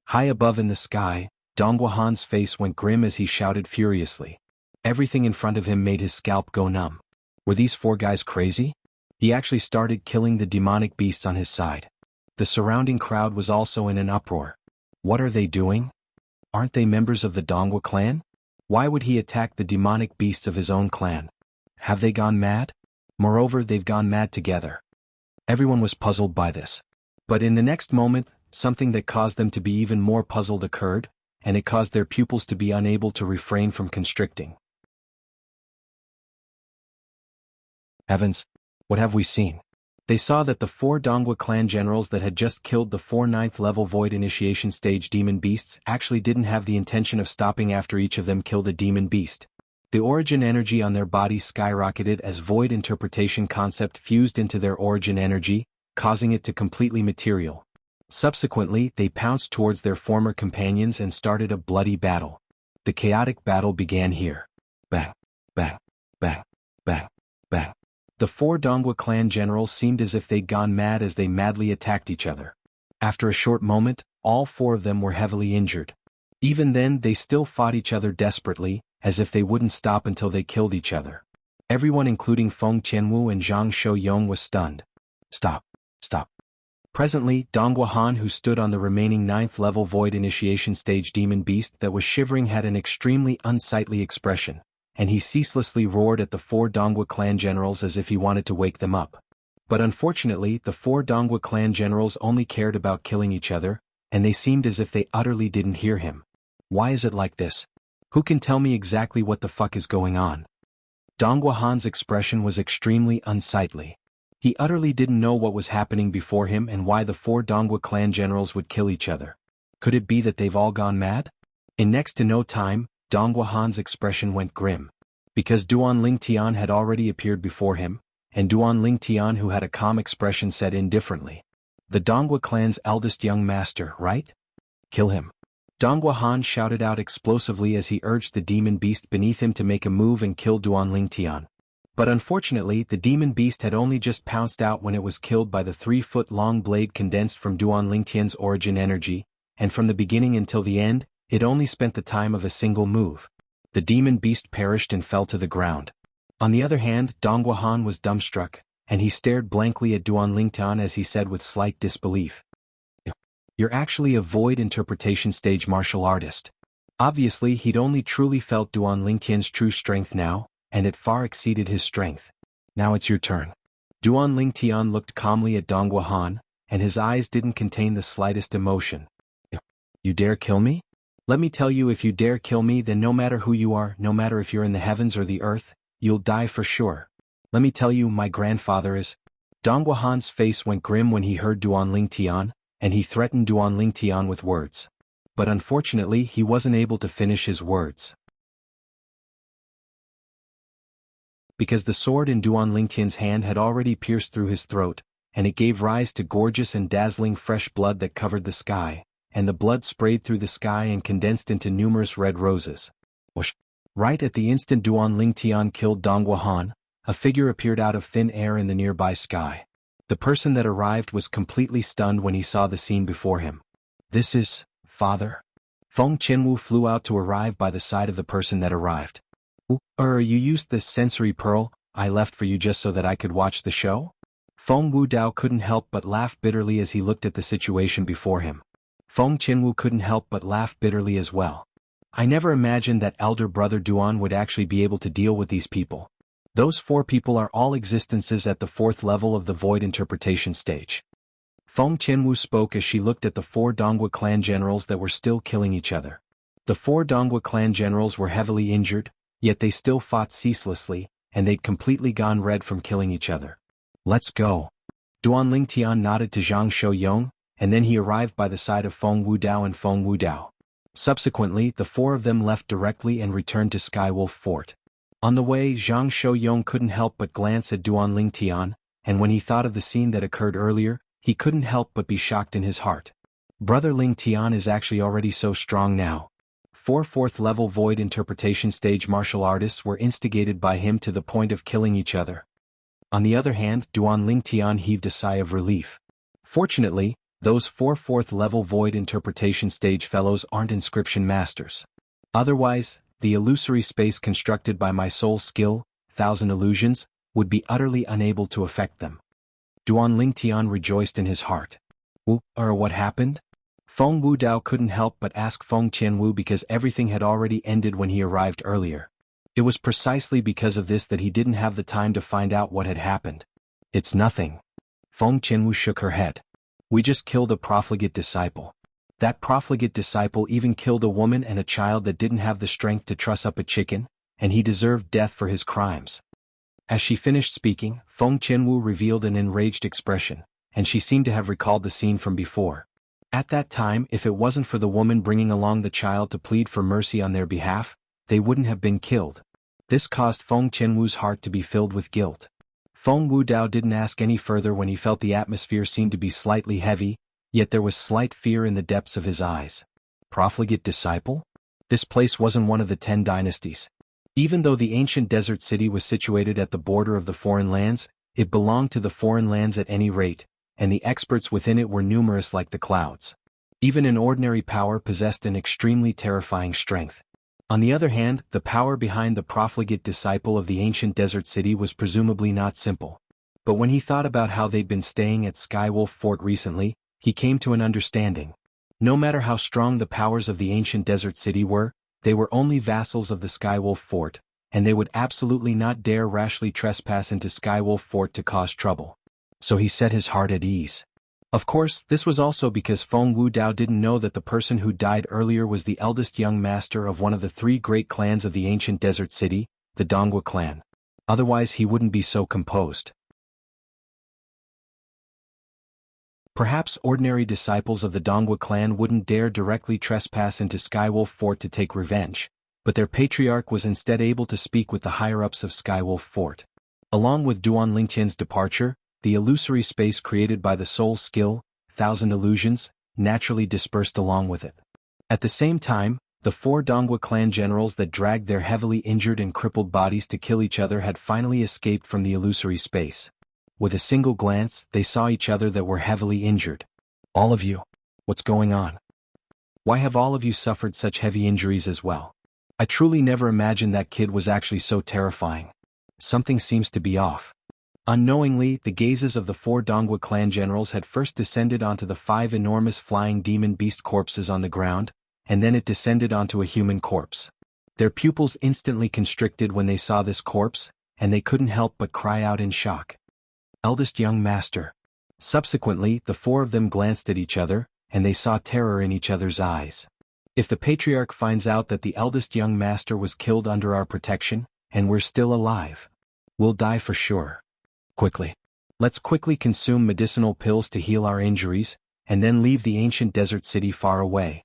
High above in the sky, Dongwu Han's face went grim as he shouted furiously. Everything in front of him made his scalp go numb. Were these 4 guys crazy? He actually started killing the demonic beasts on his side. The surrounding crowd was also in an uproar. What are they doing? Aren't they members of the Dongwu clan? Why would he attack the demonic beasts of his own clan? Have they gone mad? Moreover, they've gone mad together. Everyone was puzzled by this. But in the next moment, something that caused them to be even more puzzled occurred, and it caused their pupils to be unable to refrain from constricting. Heavens! What have we seen? They saw that the 4 Dongwu clan generals that had just killed the 4 9th-level Void Initiation Stage demon beasts actually didn't have the intention of stopping after each of them killed a demon beast. The origin energy on their bodies skyrocketed as Void Interpretation concept fused into their origin energy, causing it to completely material. Subsequently, they pounced towards their former companions and started a bloody battle. The chaotic battle began here. Bah! Bah! Bah! Bah! Bah! The 4 Dongwu clan generals seemed as if they'd gone mad as they madly attacked each other. After a short moment, all 4 of them were heavily injured. Even then, they still fought each other desperately, as if they wouldn't stop until they killed each other. Everyone including Feng Qianwu and Zhang Shouyong was stunned. Stop. Stop. Presently, Dongwu Han, who stood on the remaining 9th-level Void Initiation Stage demon beast that was shivering, had an extremely unsightly expression, and he ceaselessly roared at the 4 Dongwu clan generals as if he wanted to wake them up. But unfortunately, the 4 Dongwu clan generals only cared about killing each other, and they seemed as if they utterly didn't hear him. Why is it like this? Who can tell me exactly what the fuck is going on? Dongwu Han's expression was extremely unsightly. He utterly didn't know what was happening before him and why the 4 Dongwu clan generals would kill each other. Could it be that they've all gone mad? In next to no time, Dongwu Han's expression went grim. Because Duanling Tian had already appeared before him, and Duanling Tian, who had a calm expression, said indifferently, "The Dongwu clan's eldest young master, right? Kill him." Dongwu Han shouted out explosively as he urged the demon beast beneath him to make a move and kill Duanling Tian. But unfortunately, the demon beast had only just pounced out when it was killed by the 3-foot-long blade condensed from Duanling Tian's origin energy, and from the beginning until the end, it only spent the time of a single move. The demon beast perished and fell to the ground. On the other hand, Dongwu Han was dumbstruck, and he stared blankly at Duanling Tian as he said with slight disbelief, "You're actually a Void Interpretation Stage martial artist." Obviously, he'd only truly felt Duanling Tian's true strength now, and it far exceeded his strength. "Now it's your turn." Duanling Tian looked calmly at Dongwu Han, and his eyes didn't contain the slightest emotion. "You dare kill me? Let me tell you, if you dare kill me, then no matter who you are, no matter if you're in the heavens or the earth, you'll die for sure. Let me tell you, my grandfather is—" Dongwu Han's face went grim when he heard Duanling Tian, and he threatened Duanling Tian with words. But unfortunately, he wasn't able to finish his words. Because the sword in Duanling Tian's hand had already pierced through his throat, and it gave rise to gorgeous and dazzling fresh blood that covered the sky, and the blood sprayed through the sky and condensed into numerous red roses. Whoosh! Right at the instant Duan Lingtian killed Donghua Han, a figure appeared out of thin air in the nearby sky. The person that arrived was completely stunned when he saw the scene before him. "This is, Father?" Feng Qianwu flew out to arrive by the side of the person that arrived. You used this sensory pearl I left for you just so that I could watch the show?" Feng Wudao couldn't help but laugh bitterly as he looked at the situation before him. Feng Qianwu couldn't help but laugh bitterly as well. "I never imagined that elder brother Duan would actually be able to deal with these people. Those 4 people are all existences at the 4th level of the void interpretation stage." Feng Qianwu spoke as she looked at the 4 Donghua clan generals that were still killing each other. The 4 Donghua clan generals were heavily injured, yet they still fought ceaselessly, and they'd completely gone red from killing each other. "Let's go." Duan Lingtian nodded to Zhang Shouyong, and then he arrived by the side of Feng Wudao and Feng Wudao. Subsequently, the 4 of them left directly and returned to Skywolf Fort. On the way, Zhang Shouyong couldn't help but glance at Duan Lingtian, and when he thought of the scene that occurred earlier, he couldn't help but be shocked in his heart. Brother Lingtian is actually already so strong now. 4 4th-level void interpretation stage martial artists were instigated by him to the point of killing each other. On the other hand, Duan Lingtian heaved a sigh of relief. Fortunately, those 4 4th-level void interpretation stage fellows aren't inscription masters. Otherwise, the illusory space constructed by my soul skill, 1,000 illusions, would be utterly unable to affect them. Duan Lingtian rejoiced in his heart. What happened? Feng Wudao couldn't help but ask Feng Qianwu because everything had already ended when he arrived earlier. It was precisely because of this that he didn't have the time to find out what had happened. "It's nothing." Feng Qianwu shook her head. "We just killed a profligate disciple. That profligate disciple even killed a woman and a child that didn't have the strength to truss up a chicken, and he deserved death for his crimes." As she finished speaking, Feng Qianwu revealed an enraged expression, and she seemed to have recalled the scene from before. At that time, if it wasn't for the woman bringing along the child to plead for mercy on their behalf, they wouldn't have been killed. This caused Feng Qianwu's heart to be filled with guilt. Feng Wudao didn't ask any further when he felt the atmosphere seemed to be slightly heavy, yet there was slight fear in the depths of his eyes. Profligate disciple? This place wasn't one of the 10 dynasties. Even though the ancient desert city was situated at the border of the foreign lands, it belonged to the foreign lands at any rate, and the experts within it were numerous like the clouds. Even an ordinary power possessed an extremely terrifying strength. On the other hand, the power behind the profligate disciple of the ancient desert city was presumably not simple. But when he thought about how they'd been staying at Skywolf Fort recently, he came to an understanding. No matter how strong the powers of the ancient desert city were, they were only vassals of the Skywolf Fort, and they would absolutely not dare rashly trespass into Skywolf Fort to cause trouble. So he set his heart at ease. Of course, this was also because Feng Wudao didn't know that the person who died earlier was the eldest young master of one of the 3 great clans of the ancient desert city, the Donghua clan. Otherwise he wouldn't be so composed. Perhaps ordinary disciples of the Donghua clan wouldn't dare directly trespass into Skywolf Fort to take revenge, but their patriarch was instead able to speak with the higher-ups of Skywolf Fort. Along with Duan Lingtian's departure, the illusory space created by the soul skill, 1,000 illusions, naturally dispersed along with it. At the same time, the 4 Donghua clan generals that dragged their heavily injured and crippled bodies to kill each other had finally escaped from the illusory space. With a single glance, they saw each other that were heavily injured. "All of you? What's going on? Why have all of you suffered such heavy injuries as well? I truly never imagined that kid was actually so terrifying. Something seems to be off." Unknowingly, the gazes of the 4 Donghua clan generals had first descended onto the 5 enormous flying demon beast corpses on the ground, and then it descended onto a human corpse. Their pupils instantly constricted when they saw this corpse, and they couldn't help but cry out in shock. "Eldest young master." Subsequently, the 4 of them glanced at each other, and they saw terror in each other's eyes. If the patriarch finds out that the eldest young master was killed under our protection, and we're still alive, we'll die for sure. Let's quickly consume medicinal pills to heal our injuries, and then leave the ancient desert city far away.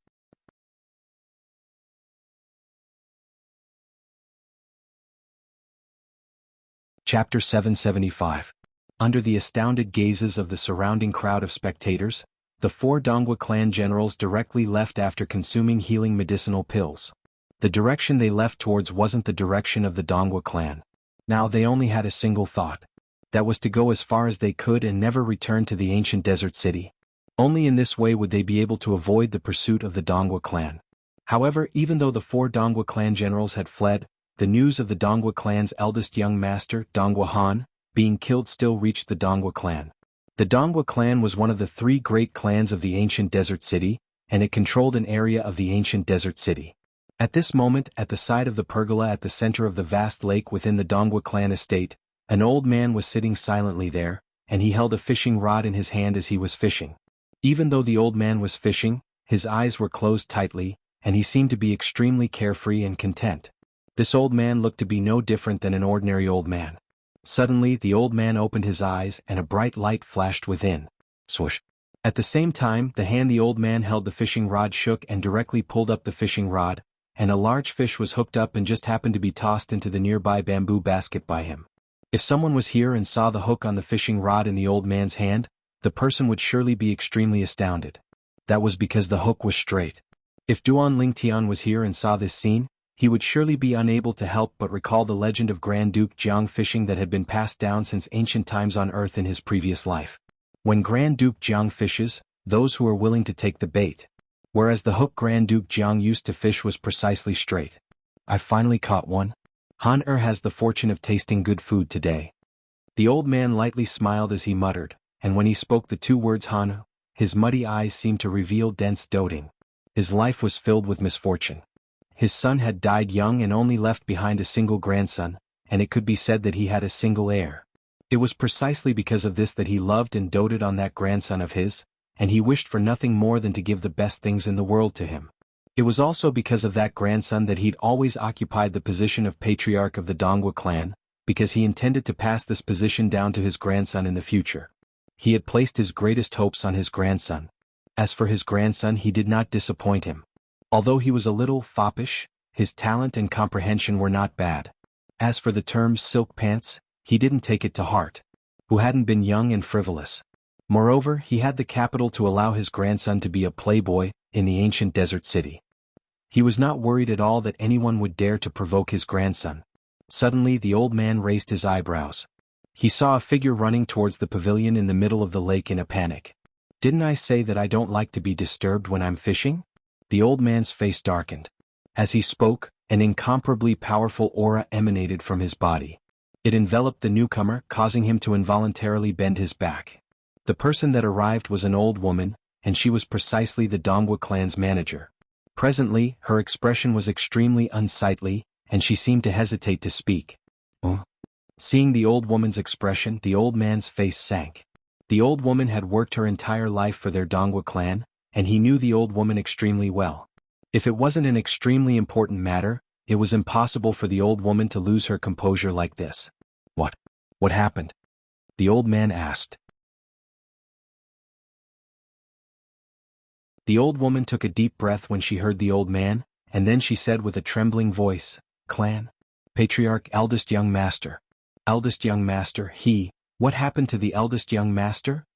Chapter 775. Under the astounded gazes of the surrounding crowd of spectators, the 4 Dongwu clan generals directly left after consuming healing medicinal pills. The direction they left towards wasn't the direction of the Dongwu clan. Now they only had a single thought. That was to go as far as they could and never return to the ancient desert city. Only in this way would they be able to avoid the pursuit of the Dongwu clan. However, even though the 4 Dongwu clan generals had fled, the news of the Dongwu clan's eldest young master, Dongwu Han, being killed still reached the Dongwu clan. The Dongwu clan was one of the 3 great clans of the ancient desert city, and it controlled an area of the ancient desert city. At this moment, at the side of the pergola at the center of the vast lake within the Dongwu clan estate, an old man was sitting silently there, and he held a fishing rod in his hand as he was fishing. Even though the old man was fishing, his eyes were closed tightly, and he seemed to be extremely carefree and content. This old man looked to be no different than an ordinary old man. Suddenly, the old man opened his eyes and a bright light flashed within. Swoosh. At the same time, the hand the old man held the fishing rod shook and directly pulled up the fishing rod, and a large fish was hooked up and just happened to be tossed into the nearby bamboo basket by him. If someone was here and saw the hook on the fishing rod in the old man's hand, the person would surely be extremely astounded. That was because the hook was straight. If Duan Lingtian was here and saw this scene, he would surely be unable to help but recall the legend of Grand Duke Jiang fishing that had been passed down since ancient times on Earth in his previous life. When Grand Duke Jiang fishes, those who are willing to take the bait. Whereas the hook Grand Duke Jiang used to fish was precisely straight. I finally caught one. Han has the fortune of tasting good food today. The old man lightly smiled as he muttered, and when he spoke the 2 words Han, his muddy eyes seemed to reveal dense doting. His life was filled with misfortune. His son had died young and only left behind a single grandson, and it could be said that he had a single heir. It was precisely because of this that he loved and doted on that grandson of his, and he wished for nothing more than to give the best things in the world to him. It was also because of that grandson that he'd always occupied the position of patriarch of the Dongwu clan, because he intended to pass this position down to his grandson in the future. He had placed his greatest hopes on his grandson. As for his grandson, he did not disappoint him. Although he was a little foppish, his talent and comprehension were not bad. As for the term silk pants, he didn't take it to heart. Who hadn't been young and frivolous. Moreover, he had the capital to allow his grandson to be a playboy in the ancient desert city. He was not worried at all that anyone would dare to provoke his grandson. Suddenly the old man raised his eyebrows. He saw a figure running towards the pavilion in the middle of the lake in a panic. Didn't I say that I don't like to be disturbed when I'm fishing? The old man's face darkened. As he spoke, an incomparably powerful aura emanated from his body. It enveloped the newcomer, causing him to involuntarily bend his back. The person that arrived was an old woman, and she was precisely the Dongwu clan's manager. Presently, her expression was extremely unsightly, and she seemed to hesitate to speak. Seeing the old woman's expression, the old man's face sank. The old woman had worked her entire life for their Dongwu clan, and he knew the old woman extremely well. If it wasn't an extremely important matter, it was impossible for the old woman to lose her composure like this. What happened? The old man asked. The old woman took a deep breath when she heard the old man, and then she said with a trembling voice, "Clan? Patriarch, eldest young master. Eldest young master, what happened to the eldest young master?"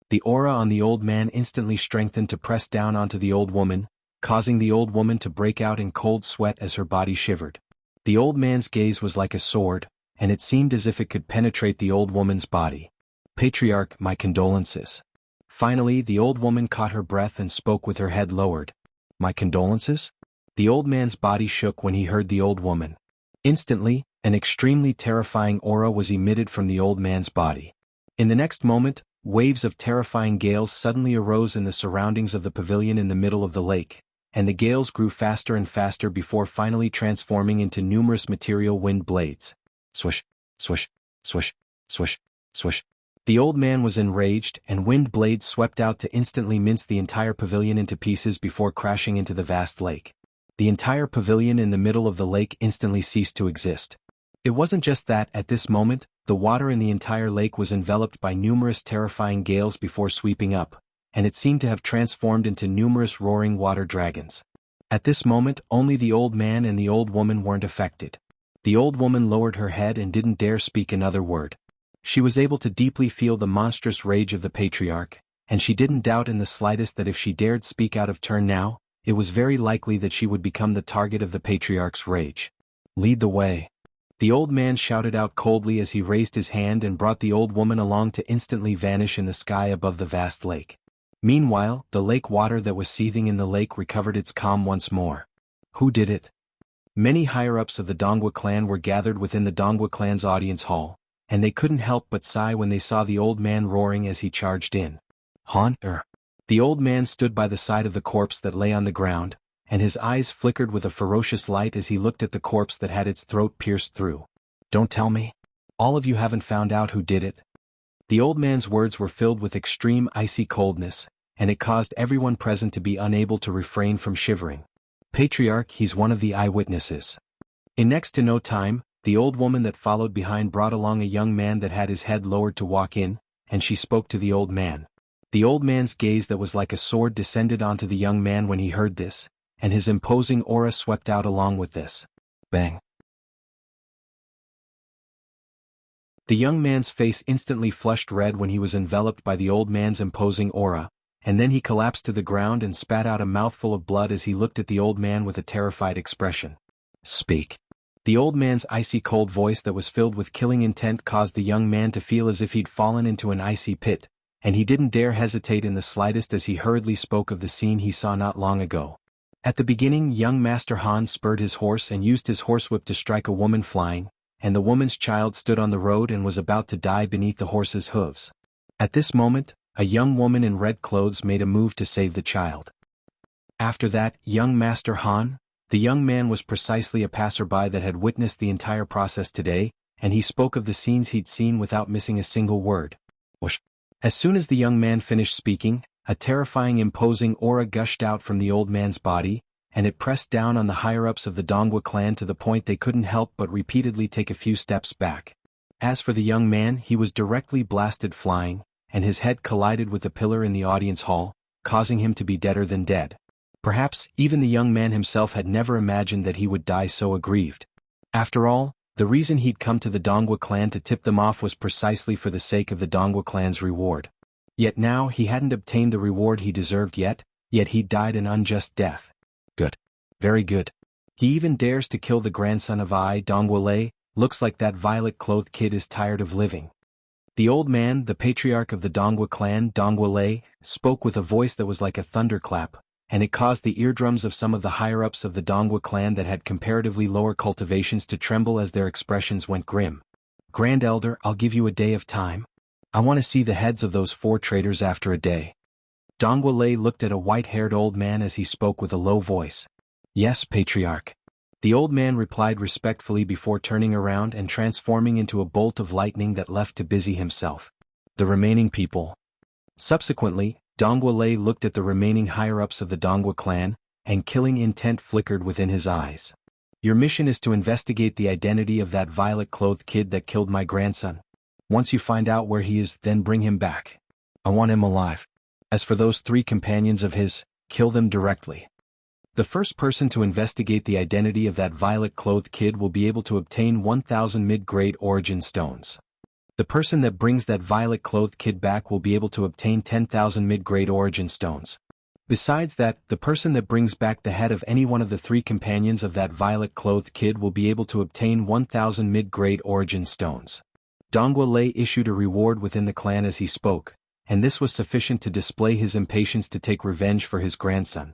The aura on the old man instantly strengthened to press down onto the old woman, causing the old woman to break out in cold sweat as her body shivered. The old man's gaze was like a sword, and it seemed as if it could penetrate the old woman's body. "Patriarch, my condolences." Finally, the old woman caught her breath and spoke with her head lowered. "My condolences?" The old man's body shook when he heard the old woman. Instantly, an extremely terrifying aura was emitted from the old man's body. In the next moment, waves of terrifying gales suddenly arose in the surroundings of the pavilion in the middle of the lake, and the gales grew faster and faster before finally transforming into numerous material wind blades. Swish, swish, swish, swish, swish. The old man was enraged, and wind blades swept out to instantly mince the entire pavilion into pieces before crashing into the vast lake. The entire pavilion in the middle of the lake instantly ceased to exist. It wasn't just that, at this moment, the water in the entire lake was enveloped by numerous terrifying gales before sweeping up, and it seemed to have transformed into numerous roaring water dragons. At this moment, only the old man and the old woman weren't affected. The old woman lowered her head and didn't dare speak another word. She was able to deeply feel the monstrous rage of the patriarch, and she didn't doubt in the slightest that if she dared speak out of turn now, it was very likely that she would become the target of the patriarch's rage. Lead the way. The old man shouted out coldly as he raised his hand and brought the old woman along to instantly vanish in the sky above the vast lake. Meanwhile, the lake water that was seething in the lake recovered its calm once more. Who did it? Many higher-ups of the Dongwu clan were gathered within the Dongwu clan's audience hall, and they couldn't help but sigh when they saw the old man roaring as he charged in. Han? The old man stood by the side of the corpse that lay on the ground, and his eyes flickered with a ferocious light as he looked at the corpse that had its throat pierced through. Don't tell me. All of you haven't found out who did it? The old man's words were filled with extreme icy coldness, and it caused everyone present to be unable to refrain from shivering. Patriarch, he's one of the eyewitnesses. In next to no time, the old woman that followed behind brought along a young man that had his head lowered to walk in, and she spoke to the old man. The old man's gaze that was like a sword descended onto the young man when he heard this, and his imposing aura swept out along with this. Bang. The young man's face instantly flushed red when he was enveloped by the old man's imposing aura, and then he collapsed to the ground and spat out a mouthful of blood as he looked at the old man with a terrified expression. Speak. The old man's icy cold voice that was filled with killing intent caused the young man to feel as if he'd fallen into an icy pit, and he didn't dare hesitate in the slightest as he hurriedly spoke of the scene he saw not long ago. At the beginning, young Master Han spurred his horse and used his horsewhip to strike a woman flying, and the woman's child stood on the road and was about to die beneath the horse's hooves. At this moment, a young woman in red clothes made a move to save the child. After that, young Master Han, the young man was precisely a passerby that had witnessed the entire process today, and he spoke of the scenes he'd seen without missing a single word. Whoosh. As soon as the young man finished speaking, a terrifying imposing aura gushed out from the old man's body, and it pressed down on the higher-ups of the Dongwu clan to the point they couldn't help but repeatedly take a few steps back. As for the young man, he was directly blasted flying, and his head collided with the pillar in the audience hall, causing him to be deader than dead. Perhaps even the young man himself had never imagined that he would die so aggrieved. After all, the reason he'd come to the Dongwu clan to tip them off was precisely for the sake of the Dongwu clan's reward. Yet now he hadn't obtained the reward he deserved yet he'd died an unjust death. Good. Very good. He even dares to kill the grandson of Dongwu. Looks like that violet-clothed kid is tired of living. The old man, the patriarch of the Dongwu clan, Dongwu, spoke with a voice that was like a thunderclap, and it caused the eardrums of some of the higher-ups of the Dongwu clan that had comparatively lower cultivations to tremble as their expressions went grim. Grand Elder, I'll give you a day of time. I want to see the heads of those 4 traitors after a day. Dongwu looked at a white-haired old man as he spoke with a low voice. Yes, Patriarch. The old man replied respectfully before turning around and transforming into a bolt of lightning that left to busy himself. The remaining people. Subsequently, Dongwu looked at the remaining higher-ups of the Dongwu clan, and killing intent flickered within his eyes. Your mission is to investigate the identity of that violet-clothed kid that killed my grandson. Once you find out where he is, then bring him back. I want him alive. As for those 3 companions of his, kill them directly. The first person to investigate the identity of that violet-clothed kid will be able to obtain 1,000 mid-grade origin stones. The person that brings that violet-clothed kid back will be able to obtain 10,000 mid-grade origin stones. Besides that, the person that brings back the head of any one of the 3 companions of that violet-clothed kid will be able to obtain 1,000 mid-grade origin stones. Dongwu issued a reward within the clan as he spoke, and this was sufficient to display his impatience to take revenge for his grandson.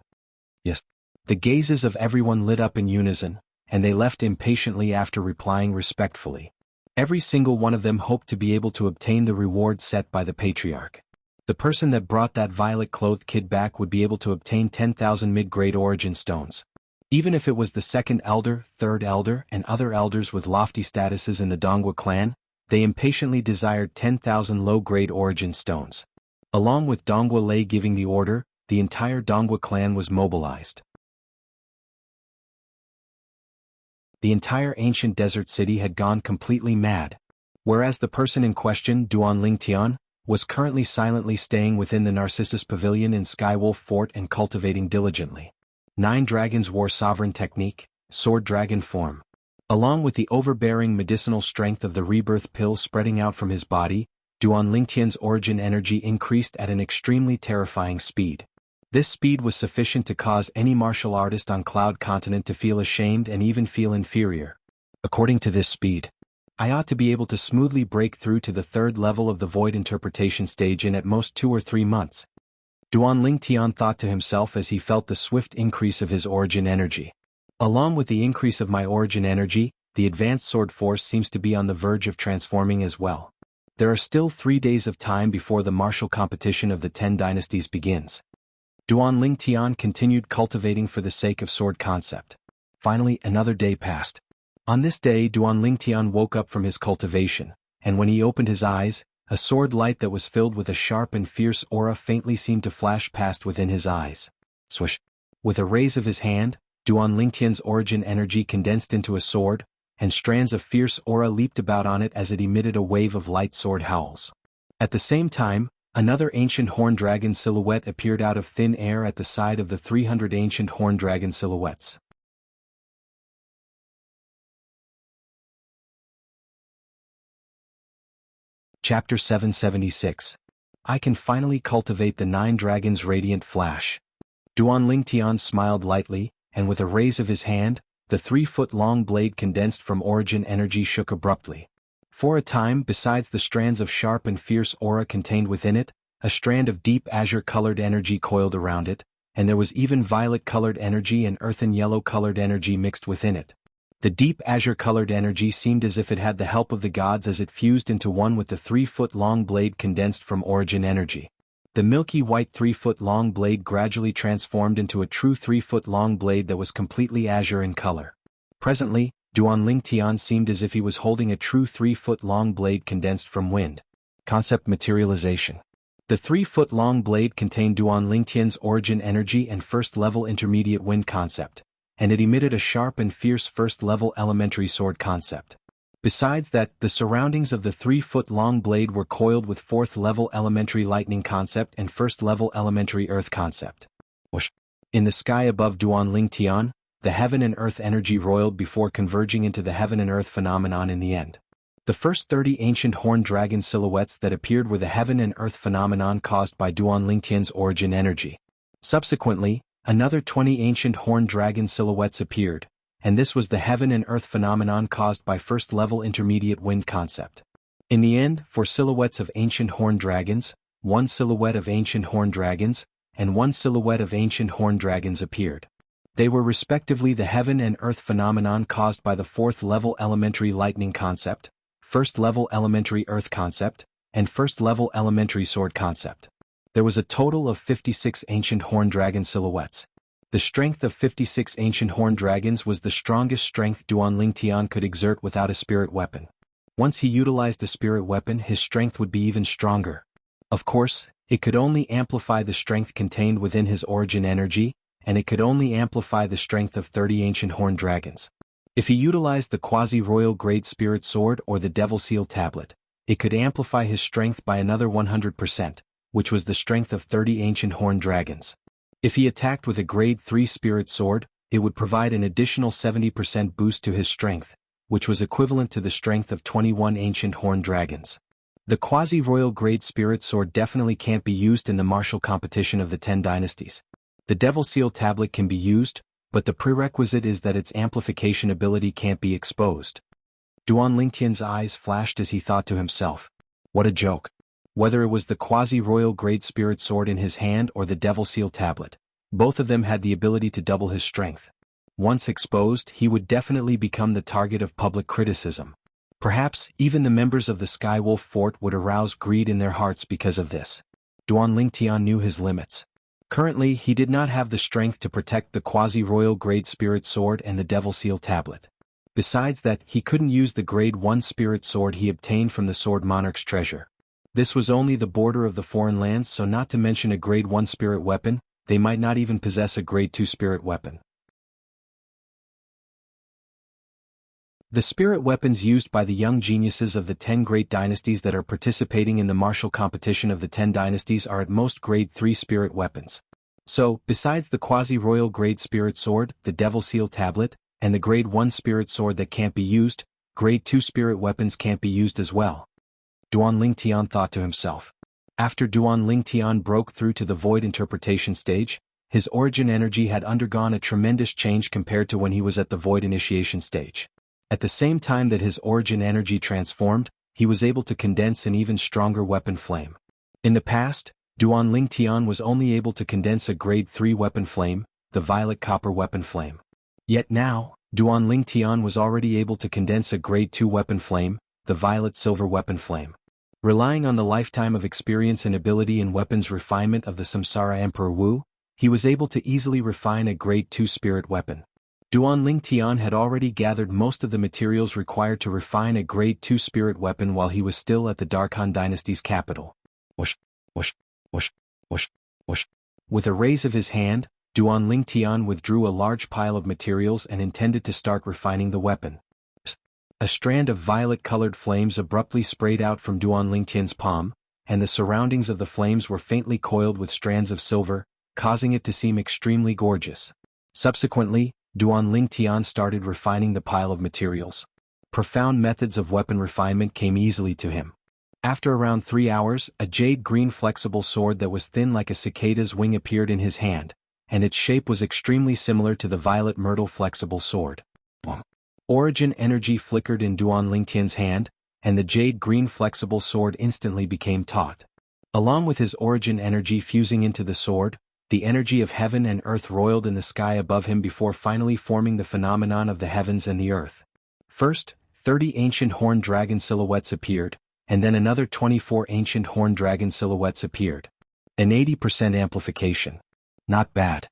Yes. The gazes of everyone lit up in unison, and they left impatiently after replying respectfully. Every single one of them hoped to be able to obtain the reward set by the patriarch. The person that brought that violet-clothed kid back would be able to obtain 10,000 mid-grade origin stones. Even if it was the 2nd elder, 3rd elder, and other elders with lofty statuses in the Dongwu clan, they impatiently desired 10,000 low-grade origin stones. Along with Dongwu giving the order, the entire Dongwu clan was mobilized. The entire ancient desert city had gone completely mad. Whereas the person in question, Duan Lingtian, was currently silently staying within the Narcissus Pavilion in Skywolf Fort and cultivating diligently. 9 dragons wore sovereign technique, sword dragon form. Along with the overbearing medicinal strength of the rebirth pill spreading out from his body, Duan Lingtian's origin energy increased at an extremely terrifying speed. This speed was sufficient to cause any martial artist on Cloud Continent to feel ashamed and even feel inferior. According to this speed, I ought to be able to smoothly break through to the third level of the void interpretation stage in at most 2 or 3 months. Duan Lingtian thought to himself as he felt the swift increase of his origin energy. Along with the increase of my origin energy, the advanced sword force seems to be on the verge of transforming as well. There are still 3 days of time before the martial competition of the 10 dynasties begins. Duan Lingtian continued cultivating for the sake of sword concept. Finally, another day passed. On this day, Duan Lingtian woke up from his cultivation, and when he opened his eyes, a sword light that was filled with a sharp and fierce aura faintly seemed to flash past within his eyes. Swish! With a raise of his hand, Duan Lingtian's origin energy condensed into a sword, and strands of fierce aura leaped about on it as it emitted a wave of light sword howls. At the same time, another ancient horn dragon silhouette appeared out of thin air at the side of the 300 ancient horn dragon silhouettes. Chapter 776. I can finally cultivate the 9 dragons' radiant flash. Duan Lingtian smiled lightly, and with a raise of his hand, the 3-foot-long blade condensed from origin energy shook abruptly. For a time, besides the strands of sharp and fierce aura contained within it, a strand of deep azure-colored energy coiled around it, and there was even violet-colored energy and earthen yellow-colored energy mixed within it. The deep azure-colored energy seemed as if it had the help of the gods as it fused into one with the 3-foot-long blade condensed from origin energy. The milky white 3-foot-long blade gradually transformed into a true 3-foot-long blade that was completely azure in color. Presently, Duan Lingtian seemed as if he was holding a true 3-foot-long blade condensed from wind. Concept materialization. The 3-foot-long blade contained Duan Lingtian's origin energy and first-level intermediate wind concept, and it emitted a sharp and fierce first-level elementary sword concept. Besides that, the surroundings of the 3-foot-long blade were coiled with 4th-level elementary lightning concept and 1st-level elementary earth concept. Whoosh! In the sky above Duan Lingtian, the heaven and earth energy roiled before converging into the heaven and earth phenomenon in the end. The first 30 ancient horned dragon silhouettes that appeared were the heaven and earth phenomenon caused by Duan Lingtian's origin energy. Subsequently, another 20 ancient horned dragon silhouettes appeared, and this was the heaven and earth phenomenon caused by first-level intermediate wind concept. In the end, 4 silhouettes of ancient horned dragons, 1 silhouette of ancient horned dragons, and 1 silhouette of ancient horned dragons appeared. They were respectively the heaven and earth phenomenon caused by the 4th-level elementary lightning concept, 1st-level elementary earth concept, and 1st-level elementary sword concept. There was a total of 56 ancient horned dragon silhouettes. The strength of 56 ancient horned dragons was the strongest strength Duan Lingtian could exert without a spirit weapon. Once he utilized a spirit weapon, his strength would be even stronger. Of course, it could only amplify the strength contained within his origin energy, and it could only amplify the strength of 30 ancient horned dragons. If he utilized the quasi-royal grade spirit sword or the devil seal tablet, it could amplify his strength by another 100%, which was the strength of 30 ancient horned dragons. If he attacked with a grade 3 spirit sword, it would provide an additional 70% boost to his strength, which was equivalent to the strength of 21 ancient horned dragons. The quasi-royal grade spirit sword definitely can't be used in the martial competition of the 10 dynasties. The devil seal tablet can be used, but the prerequisite is that its amplification ability can't be exposed. Duan Lingtian's eyes flashed as he thought to himself, what a joke. Whether it was the quasi-royal grade spirit sword in his hand or the devil seal tablet, both of them had the ability to double his strength. Once exposed, he would definitely become the target of public criticism. Perhaps even the members of the Skywolf Fort would arouse greed in their hearts because of this. Duan Lingtian knew his limits. Currently, he did not have the strength to protect the quasi-royal grade spirit sword and the devil seal tablet. Besides that, he couldn't use the grade 1 spirit sword he obtained from the Sword Monarch's treasure. This was only the border of the foreign lands, so not to mention a grade 1 spirit weapon, they might not even possess a grade 2 spirit weapon. The spirit weapons used by the young geniuses of the 10 great dynasties that are participating in the martial competition of the 10 dynasties are at most grade 3 spirit weapons. So, besides the quasi-royal grade spirit sword, the devil seal tablet, and the grade 1 spirit sword that can't be used, grade 2 spirit weapons can't be used as well. Duan Lingtian thought to himself. After Duan Lingtian broke through to the void interpretation stage, his origin energy had undergone a tremendous change compared to when he was at the void initiation stage. At the same time that his origin energy transformed, he was able to condense an even stronger weapon flame. In the past, Duan Lingtian was only able to condense a grade 3 weapon flame, the violet copper weapon flame. Yet now, Duan Lingtian was already able to condense a grade 2 weapon flame, the violet silver weapon flame. Relying on the lifetime of experience and ability in weapons refinement of the Samsara Emperor Wu, he was able to easily refine a grade 2 spirit weapon. Duan Lingtian had already gathered most of the materials required to refine a grade 2 spirit weapon while he was still at the Darkhan dynasty's capital. Whoosh, whoosh, whoosh, whoosh, whoosh. With a raise of his hand, Duan Lingtian withdrew a large pile of materials and intended to start refining the weapon. A strand of violet-colored flames abruptly sprayed out from Duan Lingtian's palm, and the surroundings of the flames were faintly coiled with strands of silver, causing it to seem extremely gorgeous. Subsequently, Duan Lingtian started refining the pile of materials. Profound methods of weapon refinement came easily to him. After around 3 hours, a jade-green flexible sword that was thin like a cicada's wing appeared in his hand, and its shape was extremely similar to the violet myrtle flexible sword. Origin energy flickered in Duan Lingtian's hand, and the jade-green flexible sword instantly became taut. Along with his origin energy fusing into the sword, the energy of heaven and earth roiled in the sky above him before finally forming the phenomenon of the heavens and the earth. First, 30 ancient horned dragon silhouettes appeared, and then another 24 ancient horned dragon silhouettes appeared. An 80% amplification. Not bad.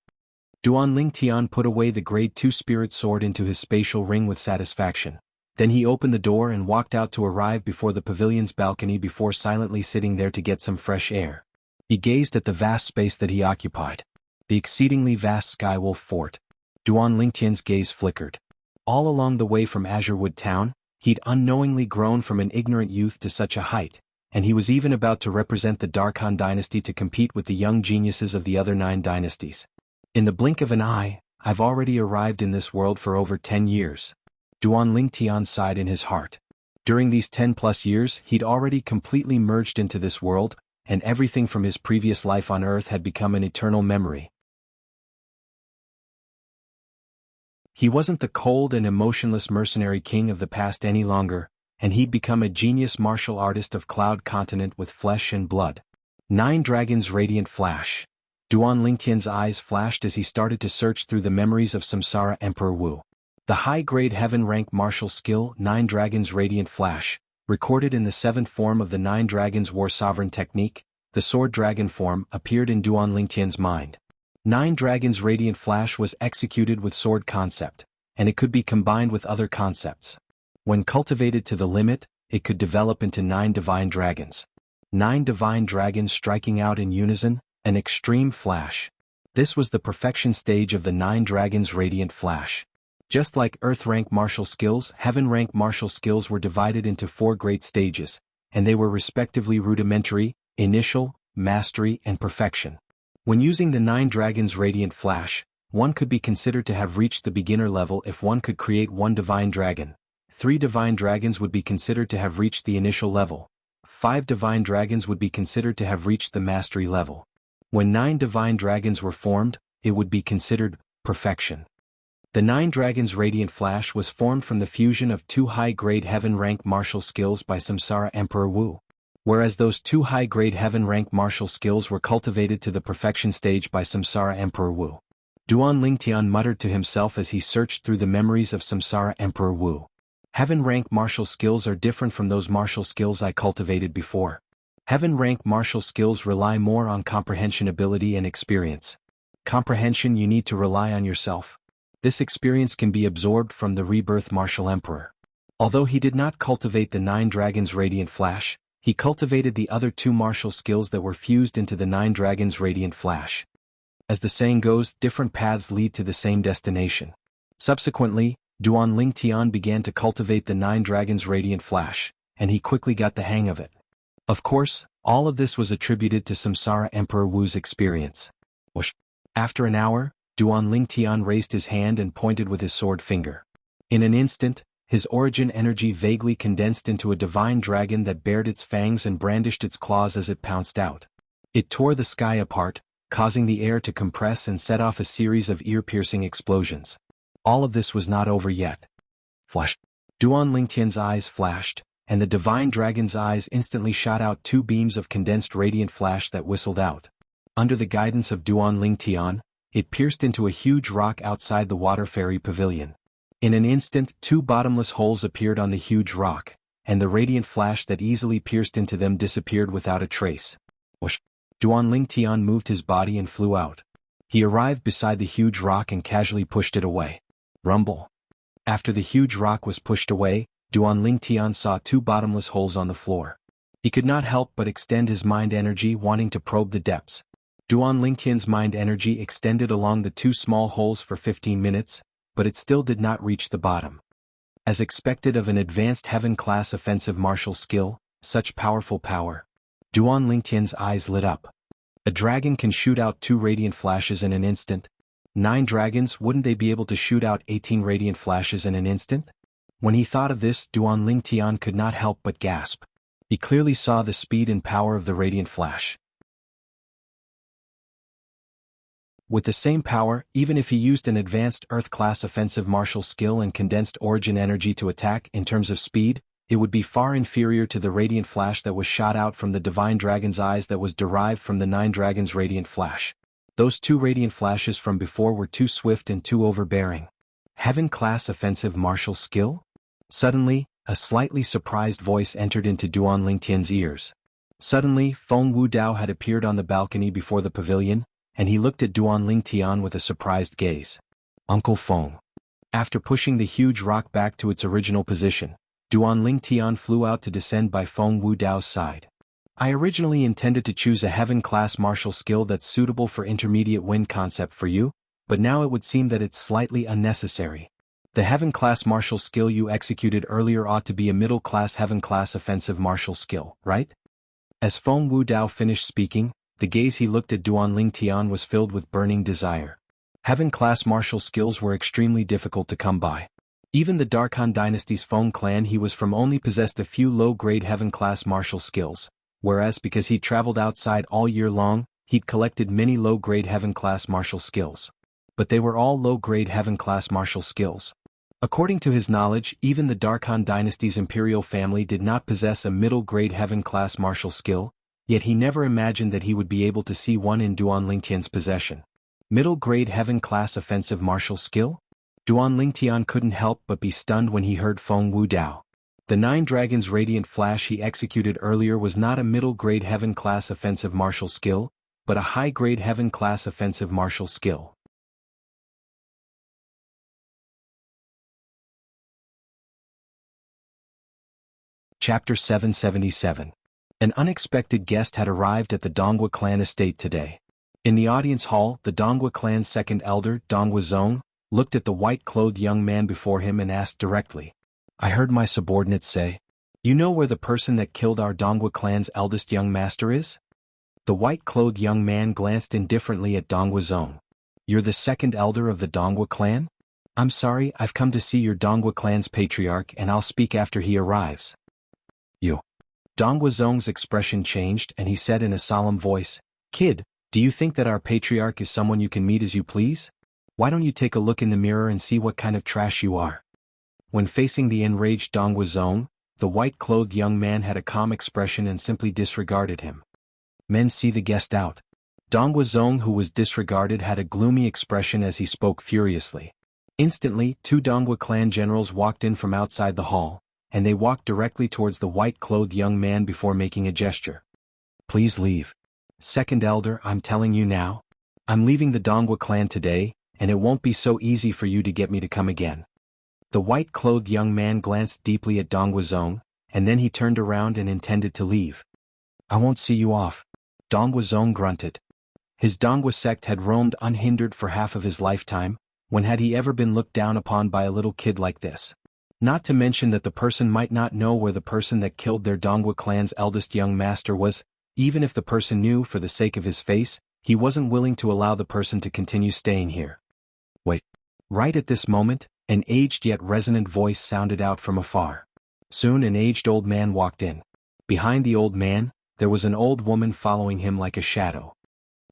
Duan Lingtian put away the grade 2 spirit sword into his spatial ring with satisfaction. Then he opened the door and walked out to arrive before the pavilion's balcony before silently sitting there to get some fresh air. He gazed at the vast space that he occupied. The exceedingly vast Skywolf Fort. Duan Lingtian's gaze flickered. All along the way from Azurewood Town, he'd unknowingly grown from an ignorant youth to such a height, and he was even about to represent the Darkhan dynasty to compete with the young geniuses of the other 9 dynasties. In the blink of an eye, I've already arrived in this world for over 10 years. Duan Lingtian sighed in his heart. During these 10+ years, he'd already completely merged into this world, and everything from his previous life on Earth had become an eternal memory. He wasn't the cold and emotionless mercenary king of the past any longer, and he'd become a genius martial artist of Cloud Continent with flesh and blood. 9 Dragons Radiant Flash. Duan Lingtian's eyes flashed as he started to search through the memories of Samsara Emperor Wu. The high-grade heaven-rank martial skill 9 Dragons Radiant Flash, recorded in the 7th form of the 9 Dragons War Sovereign technique, the Sword Dragon form, appeared in Duan Lingtian's mind. 9 Dragons Radiant Flash was executed with sword concept, and it could be combined with other concepts. When cultivated to the limit, it could develop into 9 divine dragons. 9 divine dragons striking out in unison, an extreme flash. This was the perfection stage of the 9 Dragons Radiant Flash. Just like Earth-rank martial skills, Heaven-rank martial skills were divided into 4 great stages, and they were respectively rudimentary, initial, mastery, and perfection. When using the 9 Dragons Radiant Flash, one could be considered to have reached the beginner level if one could create 1 divine dragon. 3 divine dragons would be considered to have reached the initial level. 5 divine dragons would be considered to have reached the mastery level. When 9 divine dragons were formed, it would be considered perfection. The 9 Dragons Radiant Flash was formed from the fusion of 2 high-grade heaven-rank martial skills by Samsara Emperor Wu. Whereas those 2 high-grade heaven-rank martial skills were cultivated to the perfection stage by Samsara Emperor Wu. Duan Lingtian muttered to himself as he searched through the memories of Samsara Emperor Wu. Heaven-rank martial skills are different from those martial skills I cultivated before. Heaven-rank martial skills rely more on comprehension ability and experience. Comprehension you need to rely on yourself. This experience can be absorbed from the Rebirth Martial Emperor. Although he did not cultivate the 9 Dragons Radiant Flash, he cultivated the other 2 martial skills that were fused into the 9 Dragons Radiant Flash. As the saying goes, different paths lead to the same destination. Subsequently, Duan Lingtian began to cultivate the 9 Dragons Radiant Flash, and he quickly got the hang of it. Of course, all of this was attributed to Samsara Emperor Wu's experience. Whoosh. After an hour, Duan Lingtian raised his hand and pointed with his sword finger. In an instant, his origin energy vaguely condensed into a divine dragon that bared its fangs and brandished its claws as it pounced out. It tore the sky apart, causing the air to compress and set off a series of ear-piercing explosions. All of this was not over yet. Flash! Duan Lingtian's eyes flashed, and the divine dragon's eyes instantly shot out two beams of condensed radiant flash that whistled out. Under the guidance of Duan Lingtian, it pierced into a huge rock outside the water fairy pavilion. In an instant, two bottomless holes appeared on the huge rock, and the radiant flash that easily pierced into them disappeared without a trace. Whoosh! Duan Lingtian moved his body and flew out. He arrived beside the huge rock and casually pushed it away. Rumble. After the huge rock was pushed away, Duan Lingtian saw two bottomless holes on the floor. He could not help but extend his mind energy, wanting to probe the depths. Duan Lingtian's mind energy extended along the two small holes for 15 minutes, but it still did not reach the bottom. As expected of an advanced heaven-class offensive martial skill, such powerful power. Duan Lingtian's eyes lit up. A dragon can shoot out 2 radiant flashes in an instant. 9 dragons, wouldn't they be able to shoot out 18 radiant flashes in an instant? When he thought of this, Duan Lingtian could not help but gasp. He clearly saw the speed and power of the radiant flash. With the same power, even if he used an advanced Earth-class offensive martial skill and condensed origin energy to attack in terms of speed, it would be far inferior to the radiant flash that was shot out from the divine dragon's eyes that was derived from the 9 dragons' radiant flash. Those 2 radiant flashes from before were too swift and too overbearing. Heaven-class offensive martial skill? Suddenly, a slightly surprised voice entered into Duan Lingtian's ears. Suddenly, Feng Wudao had appeared on the balcony before the pavilion, and he looked at Duan Lingtian with a surprised gaze. Uncle Feng. After pushing the huge rock back to its original position, Duan Lingtian flew out to descend by Feng Wudao's side. I originally intended to choose a heaven-class martial skill that's suitable for intermediate wind concept for you, but now it would seem that it's slightly unnecessary. The heaven-class martial skill you executed earlier ought to be a middle-class heaven-class offensive martial skill, right? As Feng Wudao finished speaking, the gaze he looked at Duan Lingtian was filled with burning desire. Heaven-class martial skills were extremely difficult to come by. Even the Darkhan dynasty's Feng clan he was from only possessed a few low-grade heaven-class martial skills, whereas because he'd traveled outside all year long, he'd collected many low-grade heaven-class martial skills. But they were all low-grade heaven-class martial skills. According to his knowledge, even the Darkhan dynasty's imperial family did not possess a middle-grade heaven-class martial skill, yet he never imagined that he would be able to see one in Duan Lingtian's possession. Middle-grade heaven-class offensive martial skill? Duan Lingtian couldn't help but be stunned when he heard Feng Wudao. The 9 dragons' radiant flash he executed earlier was not a middle-grade heaven-class offensive martial skill, but a high-grade heaven-class offensive martial skill. Chapter 777. An unexpected guest had arrived at the Donghua clan estate today. In the audience hall, the Donghua clan's second elder, Donghua Zong, looked at the white-clothed young man before him and asked directly. I heard my subordinates say, you know where the person that killed our Donghua clan's eldest young master is? The white-clothed young man glanced indifferently at Donghua Zong. You're the second elder of the Donghua clan? I'm sorry, I've come to see your Donghua clan's patriarch and I'll speak after he arrives. You. Donghua Zong's expression changed and he said in a solemn voice, Kid, do you think that our patriarch is someone you can meet as you please? Why don't you take a look in the mirror and see what kind of trash you are? When facing the enraged Donghua Zong, the white-clothed young man had a calm expression and simply disregarded him. Men see the guest out. Donghua Zong, who was disregarded, had a gloomy expression as he spoke furiously. Instantly, 2 Donghua clan generals walked in from outside the hall, and they walked directly towards the white-clothed young man before making a gesture. Please leave. Second elder, I'm telling you now. I'm leaving the Donghua clan today, and it won't be so easy for you to get me to come again. The white-clothed young man glanced deeply at Donghua Zong, and then he turned around and intended to leave. I won't see you off. Donghua Zong grunted. His Donghua sect had roamed unhindered for half of his lifetime. When had he ever been looked down upon by a little kid like this? Not to mention that the person might not know where the person that killed their Donghua clan's eldest young master was. Even if the person knew for the sake of his face, he wasn't willing to allow the person to continue staying here. Right at this moment, an aged yet resonant voice sounded out from afar. Soon an aged old man walked in. Behind the old man, there was an old woman following him like a shadow.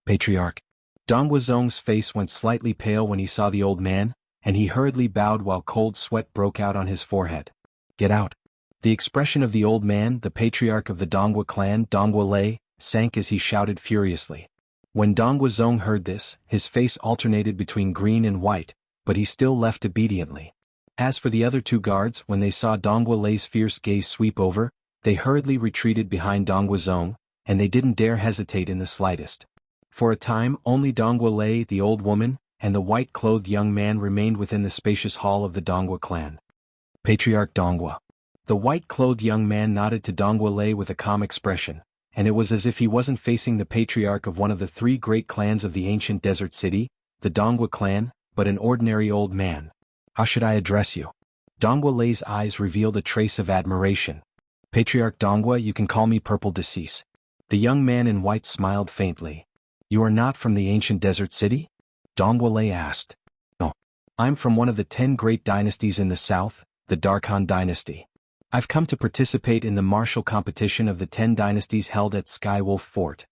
Patriarch. Dong Wuzong's face went slightly pale when he saw the old man, and he hurriedly bowed while cold sweat broke out on his forehead. Get out. The expression of the old man, the patriarch of the Donghua clan, Donghua Lei, sank as he shouted furiously. When Dong Wuzong heard this, his face alternated between green and white, but he still left obediently. As for the other two guards, when they saw Donghua Lei's fierce gaze sweep over, they hurriedly retreated behind Dong Wuzong, and they didn't dare hesitate in the slightest. For a time, only Donghua Lei, the old woman, and the white-clothed young man remained within the spacious hall of the Donghua clan. Patriarch Donghua. The white-clothed young man nodded to Donghua Lei with a calm expression, and it was as if he wasn't facing the patriarch of one of the three great clans of the ancient desert city, the Donghua clan, but an ordinary old man. How should I address you? Donghua Lei's eyes revealed a trace of admiration. Patriarch Donghua, you can call me Purple Decease. The young man in white smiled faintly. You are not from the ancient desert city? Donghua Lei asked. No. I'm from one of the 10 great dynasties in the south, the Darkhan dynasty. I've come to participate in the martial competition of the 10 dynasties held at Skywolf Fort.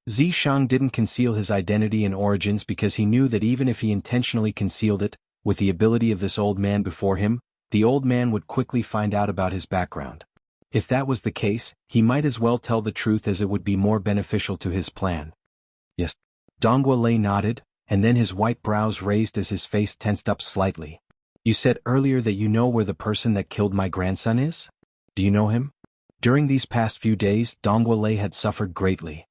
Zishang didn't conceal his identity and origins because he knew that even if he intentionally concealed it, with the ability of this old man before him, the old man would quickly find out about his background. If that was the case, he might as well tell the truth as it would be more beneficial to his plan. Yes. Donghua Lei nodded, and then his white brows raised as his face tensed up slightly. You said earlier that you know where the person that killed my grandson is? Do you know him? During these past few days, Donghua Lei had suffered greatly.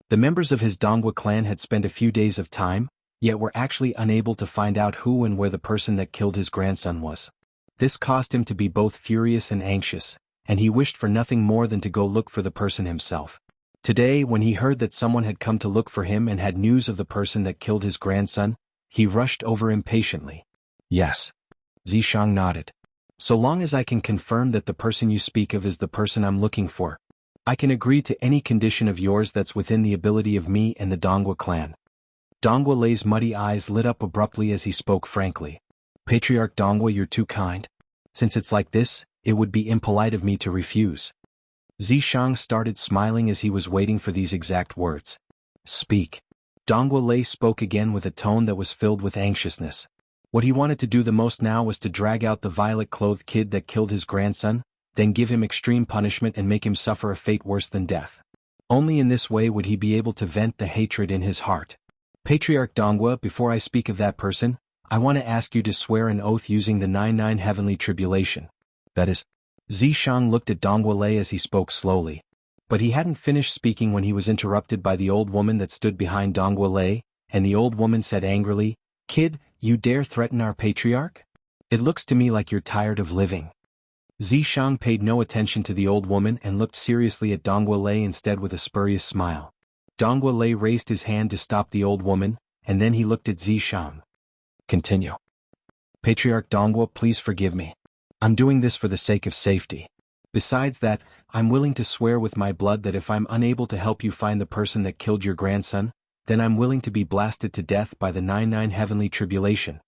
The members of his Donghua clan had spent a few days of time, yet were actually unable to find out who and where the person that killed his grandson was. This caused him to be both furious and anxious, and he wished for nothing more than to go look for the person himself. Today, when he heard that someone had come to look for him and had news of the person that killed his grandson, he rushed over impatiently. Yes. Zishang nodded. So long as I can confirm that the person you speak of is the person I'm looking for, I can agree to any condition of yours that's within the ability of me and the Donghua clan. Donghua Lei's muddy eyes lit up abruptly as he spoke frankly. Patriarch Donghua, you're too kind. Since it's like this, it would be impolite of me to refuse. Zishang started smiling as he was waiting for these exact words. Speak. Donghua Lei spoke again with a tone that was filled with anxiousness. What he wanted to do the most now was to drag out the violet-clothed kid that killed his grandson, then give him extreme punishment and make him suffer a fate worse than death. Only in this way would he be able to vent the hatred in his heart. Patriarch Donghua, before I speak of that person, I want to ask you to swear an oath using the 99 heavenly tribulation. That is. Zishang looked at Donghua Lei as he spoke slowly. But he hadn't finished speaking when he was interrupted by the old woman that stood behind Donghua Lei, and the old woman said angrily, Kid, you dare threaten our patriarch? It looks to me like you're tired of living. Zishang paid no attention to the old woman and looked seriously at Donghua Lei instead with a spurious smile. Donghua Lei raised his hand to stop the old woman, and then he looked at Zishang. Continue. Patriarch Donghua, please forgive me. I'm doing this for the sake of safety. Besides that, I'm willing to swear with my blood that if I'm unable to help you find the person that killed your grandson, then I'm willing to be blasted to death by the 99 heavenly tribulation.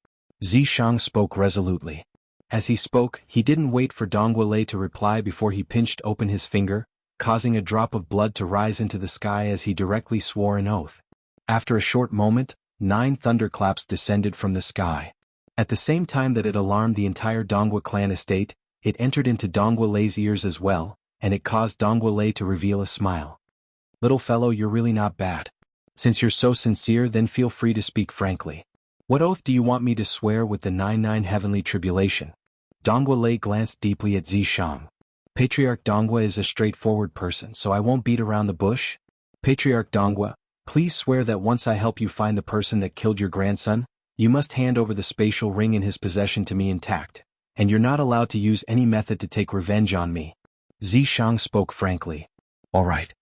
Zishang spoke resolutely. As he spoke, he didn't wait for Donghua Lei to reply before he pinched open his finger, causing a drop of blood to rise into the sky as he directly swore an oath. After a short moment, 9 thunderclaps descended from the sky. At the same time that it alarmed the entire Donghua clan estate, it entered into Donghua Lei's ears as well, and it caused Donghua Lei to reveal a smile. Little fellow, you're really not bad. Since you're so sincere, then feel free to speak frankly. What oath do you want me to swear with the 99 heavenly tribulation? Donghua Lei glanced deeply at Zishang. Patriarch Donghua is a straightforward person, so I won't beat around the bush. Patriarch Donghua, please swear that once I help you find the person that killed your grandson, you must hand over the spatial ring in his possession to me intact, and you're not allowed to use any method to take revenge on me. Zishang spoke frankly. All right.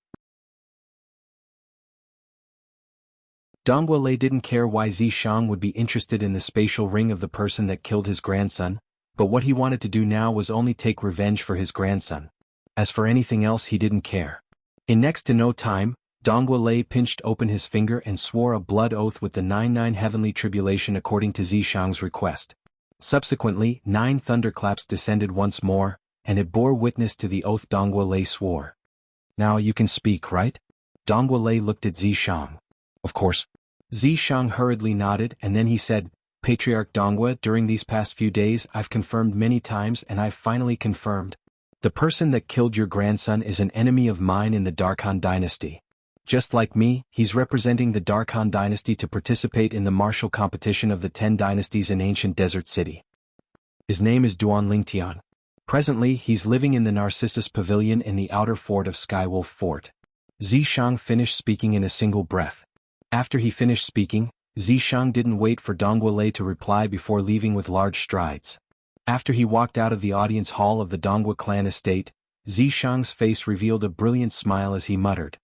Donghua Lei didn't care why Zishang would be interested in the spatial ring of the person that killed his grandson, but what he wanted to do now was only take revenge for his grandson. As for anything else, he didn't care. In next to no time, Dongwu Lei pinched open his finger and swore a blood oath with the 99 heavenly tribulation according to Zishang's request. Subsequently, 9 thunderclaps descended once more, and it bore witness to the oath Dongwu Lei swore. Now you can speak, right? Dongwu Lei looked at Zishang. Of course. Zishang hurriedly nodded, and then he said, Patriarch Dongwu, during these past few days I've confirmed many times and I've finally confirmed. The person that killed your grandson is an enemy of mine in the Darkhan dynasty. Just like me, he's representing the Darkhan dynasty to participate in the martial competition of the 10 dynasties in ancient desert city. His name is Duan Lingtian. Presently, he's living in the Narcissus Pavilion in the outer fort of Skywolf Fort. Zishang finished speaking in a single breath. After he finished speaking, Zishang didn't wait for Dongwu Lei to reply before leaving with large strides. After he walked out of the audience hall of the Dongwu clan estate, Zishang's face revealed a brilliant smile as he muttered.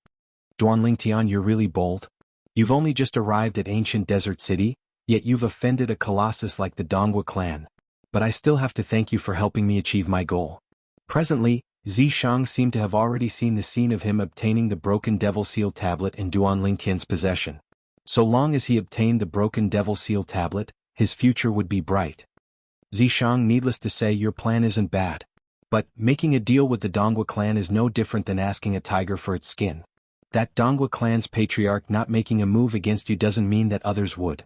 Duan Lingtian, you're really bold. You've only just arrived at ancient desert city, yet you've offended a colossus like the Dongwu clan. But I still have to thank you for helping me achieve my goal. Presently, Zishang seemed to have already seen the scene of him obtaining the broken Devil Seal tablet in Duan Lingtian's possession. So long as he obtained the broken Devil Seal tablet, his future would be bright. Zishang, needless to say, your plan isn't bad. But making a deal with the Dongwu clan is no different than asking a tiger for its skin. That Dongwu clan's patriarch not making a move against you doesn't mean that others would.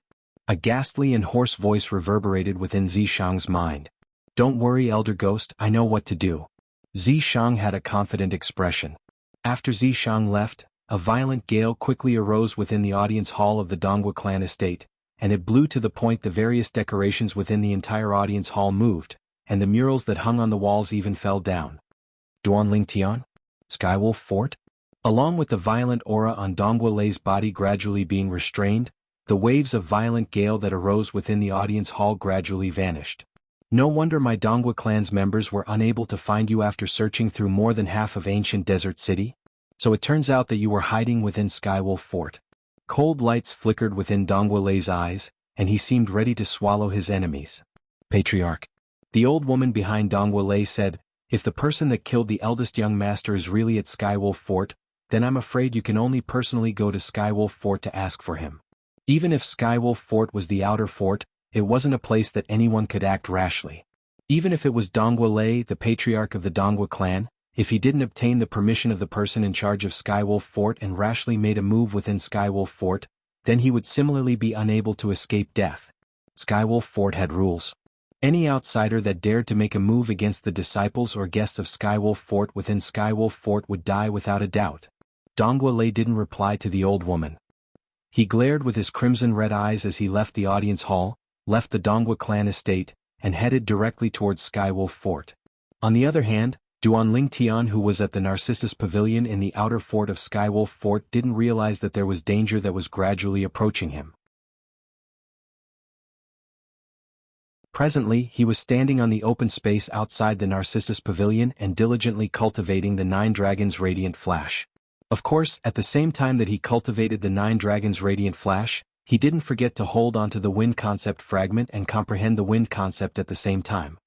A ghastly and hoarse voice reverberated within Zishang's mind. Don't worry, Elder Ghost, I know what to do. Zishang had a confident expression. After Zishang left, a violent gale quickly arose within the audience hall of the Dongwu clan estate, and it blew to the point the various decorations within the entire audience hall moved, and the murals that hung on the walls even fell down. Duan Lingtian? Skywolf Fort? Along with the violent aura on Dongwu Lei's body gradually being restrained, the waves of violent gale that arose within the audience hall gradually vanished. No wonder my Dongwu clan's members were unable to find you after searching through more than half of ancient desert city. So it turns out that you were hiding within Skywolf Fort. Cold lights flickered within Dongwu Lei's eyes, and he seemed ready to swallow his enemies. Patriarch. The old woman behind Dongwu Lei said, if the person that killed the eldest young master is really at Skywolf Fort, then I'm afraid you can only personally go to Skywolf Fort to ask for him. Even if Skywolf Fort was the outer fort, it wasn't a place that anyone could act rashly. Even if it was Dongwu Lei, the patriarch of the Dongwu clan, if he didn't obtain the permission of the person in charge of Skywolf Fort and rashly made a move within Skywolf Fort, then he would similarly be unable to escape death. Skywolf Fort had rules. Any outsider that dared to make a move against the disciples or guests of Skywolf Fort within Skywolf Fort would die without a doubt. Dongwu Lei didn't reply to the old woman. He glared with his crimson-red eyes as he left the audience hall, left the Dongwu clan estate, and headed directly towards Skywolf Fort. On the other hand, Duan Lingtian, who was at the Narcissus Pavilion in the outer fort of Skywolf Fort, didn't realize that there was danger that was gradually approaching him. Presently, he was standing on the open space outside the Narcissus Pavilion and diligently cultivating the 9 Dragons' Radiant Flash. Of course, at the same time that he cultivated the 9 Dragons' Radiant Flash, he didn't forget to hold onto the wind concept fragment and comprehend the wind concept at the same time.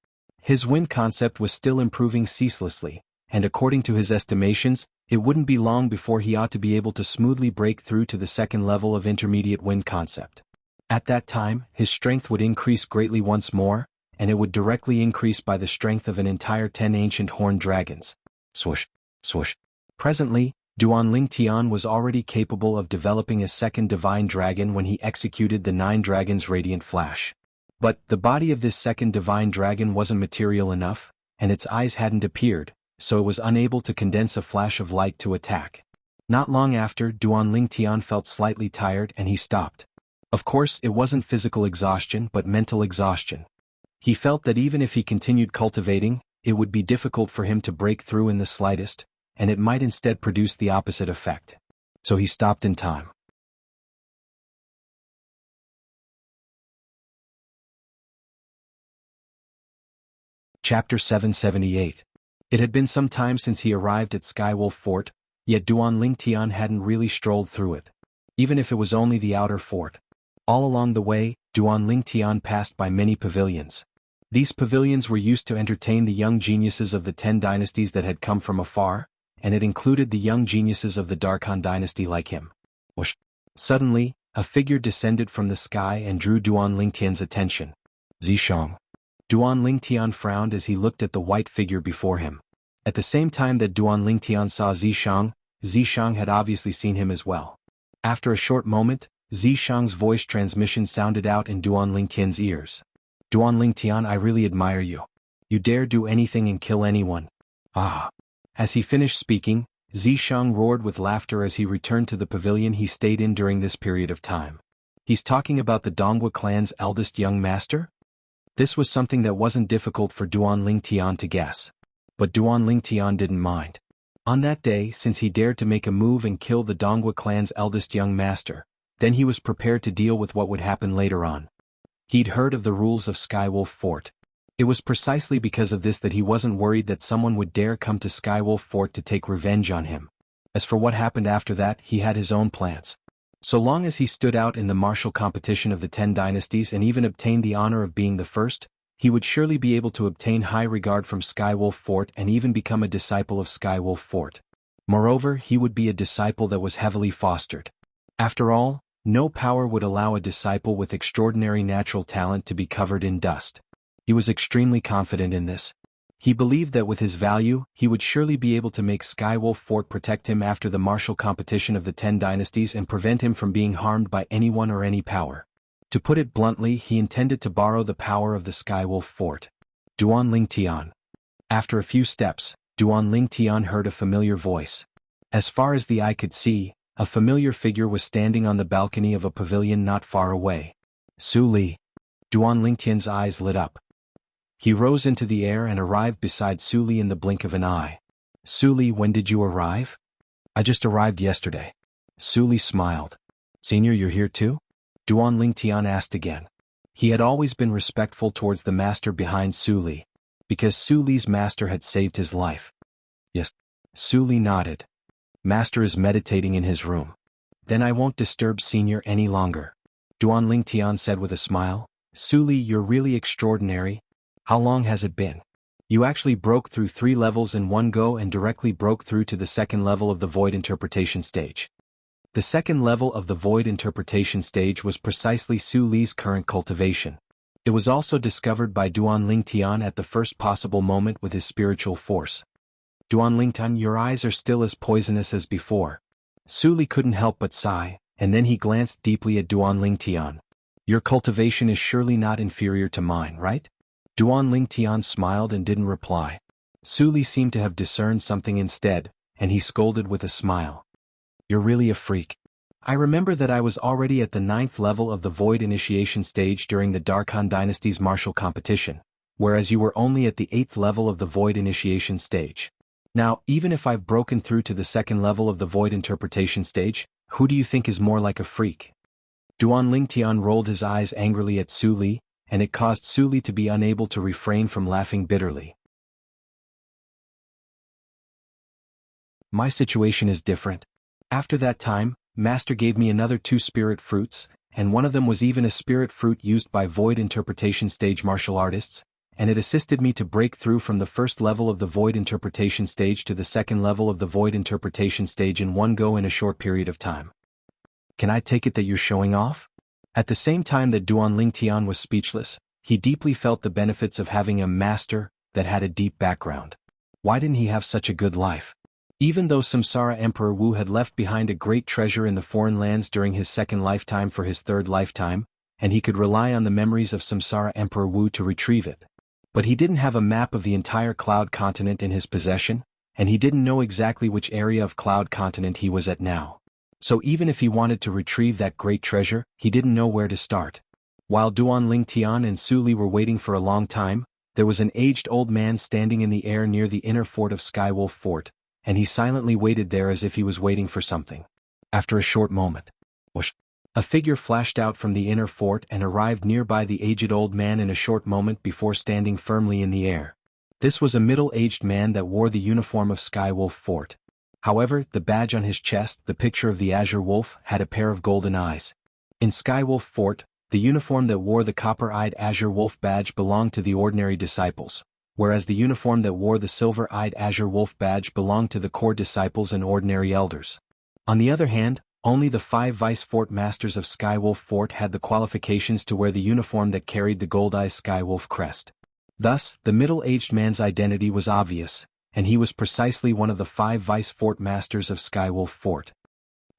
His wind concept was still improving ceaselessly, and according to his estimations, it wouldn't be long before he ought to be able to smoothly break through to the second level of intermediate wind concept. At that time, his strength would increase greatly once more, and it would directly increase by the strength of an entire 10 ancient horned dragons. Swoosh, swoosh. Presently, Duan Lingtian was already capable of developing a second divine dragon when he executed the 9 Dragons' Radiant Flash. But the body of this second divine dragon wasn't material enough, and its eyes hadn't appeared, so it was unable to condense a flash of light to attack. Not long after, Duan Lingtian felt slightly tired and he stopped. Of course, it wasn't physical exhaustion but mental exhaustion. He felt that even if he continued cultivating, it would be difficult for him to break through in the slightest, and it might instead produce the opposite effect. So he stopped in time. Chapter 778. It had been some time since he arrived at Skywolf Fort, yet Duan Lingtian hadn't really strolled through it. Even if it was only the outer fort. All along the way, Duan Lingtian passed by many pavilions. These pavilions were used to entertain the young geniuses of the 10 dynasties that had come from afar, and it included the young geniuses of the Darkhan dynasty like him. Whoosh! Suddenly, a figure descended from the sky and drew Duan Lingtian's attention. Zishang. Duan Lingtian frowned as he looked at the white figure before him. At the same time that Duan Lingtian saw Zishang had obviously seen him as well. After a short moment, Zishang's voice transmission sounded out in Duan Lingtian's ears. Duan Lingtian, I really admire you. You dare do anything and kill anyone. Ah. As he finished speaking, Zishang roared with laughter as he returned to the pavilion he stayed in during this period of time. He's talking about the Donghua clan's eldest young master? This was something that wasn't difficult for Duan Lingtian to guess. But Duan Lingtian didn't mind. On that day, since he dared to make a move and kill the Donghua clan's eldest young master, then he was prepared to deal with what would happen later on. He'd heard of the rules of Skywolf Fort. It was precisely because of this that he wasn't worried that someone would dare come to Skywolf Fort to take revenge on him. As for what happened after that, he had his own plans. So long as he stood out in the martial competition of the 10 dynasties and even obtained the honor of being the first, he would surely be able to obtain high regard from Skywolf Fort and even become a disciple of Skywolf Fort. Moreover, he would be a disciple that was heavily fostered. After all, no power would allow a disciple with extraordinary natural talent to be covered in dust. He was extremely confident in this. He believed that with his value, he would surely be able to make Skywolf Fort protect him after the martial competition of the 10 dynasties and prevent him from being harmed by anyone or any power. To put it bluntly, he intended to borrow the power of the Skywolf Fort. Duan Lingtian. After a few steps, Duan Lingtian heard a familiar voice. As far as the eye could see, a familiar figure was standing on the balcony of a pavilion not far away. Su Li. Duan Lingtian's eyes lit up. He rose into the air and arrived beside Su Li in the blink of an eye. Su Li, when did you arrive? I just arrived yesterday. Su Li smiled. Senior, you're here too? Duan Lingtian asked again. He had always been respectful towards the master behind Su Li, because Su Li's master had saved his life. Yes. Su Li nodded. Master is meditating in his room. Then I won't disturb Senior any longer. Duan Lingtian said with a smile. Su Li, you're really extraordinary. How long has it been? You actually broke through 3 levels in one go and directly broke through to the second level of the Void Interpretation stage. The second level of the Void Interpretation stage was precisely Su Li's current cultivation. It was also discovered by Duan Lingtian at the first possible moment with his spiritual force. Duan Lingtian, your eyes are still as poisonous as before. Su Li couldn't help but sigh, and then he glanced deeply at Duan Lingtian. Your cultivation is surely not inferior to mine, right? Duan Lingtian smiled and didn't reply. Su Li seemed to have discerned something instead, and he scolded with a smile. You're really a freak. I remember that I was already at the 9th level of the Void Initiation stage during the Darkhan Dynasty's martial competition, whereas you were only at the 8th level of the Void Initiation stage. Now, even if I've broken through to the 2nd level of the Void Interpretation stage, who do you think is more like a freak? Duan Lingtian rolled his eyes angrily at Su Li, and it caused Su Li to be unable to refrain from laughing bitterly. My situation is different. After that time, Master gave me another 2 spirit fruits, and one of them was even a spirit fruit used by Void Interpretation stage martial artists, and it assisted me to break through from the 1st level of the Void Interpretation stage to the 2nd level of the Void Interpretation stage in one go in a short period of time. Can I take it that you're showing off? At the same time that Duan Lingtian was speechless, he deeply felt the benefits of having a master that had a deep background. Why didn't he have such a good life? Even though Samsara Emperor Wu had left behind a great treasure in the foreign lands during his 2nd lifetime for his 3rd lifetime, and he could rely on the memories of Samsara Emperor Wu to retrieve it. But he didn't have a map of the entire Cloud Continent in his possession, and he didn't know exactly which area of Cloud Continent he was at now. So even if he wanted to retrieve that great treasure, he didn't know where to start. While Duan Lingtian and Su Li were waiting for a long time, there was an aged old man standing in the air near the inner fort of Skywolf Fort, and he silently waited there as if he was waiting for something. After a short moment, whoosh, a figure flashed out from the inner fort and arrived nearby the aged old man in a short moment before standing firmly in the air. This was a middle-aged man that wore the uniform of Skywolf Fort. However, the badge on his chest, the picture of the Azure Wolf, had a pair of golden eyes. In Skywolf Fort, the uniform that wore the copper-eyed Azure Wolf badge belonged to the ordinary disciples, whereas the uniform that wore the silver-eyed Azure Wolf badge belonged to the core disciples and ordinary elders. On the other hand, only the 5 Vice Fort Masters of Skywolf Fort had the qualifications to wear the uniform that carried the Gold-Eyes Skywolf crest. Thus, the middle-aged man's identity was obvious, and he was precisely one of the 5 Vice Fort Masters of Skywolf Fort.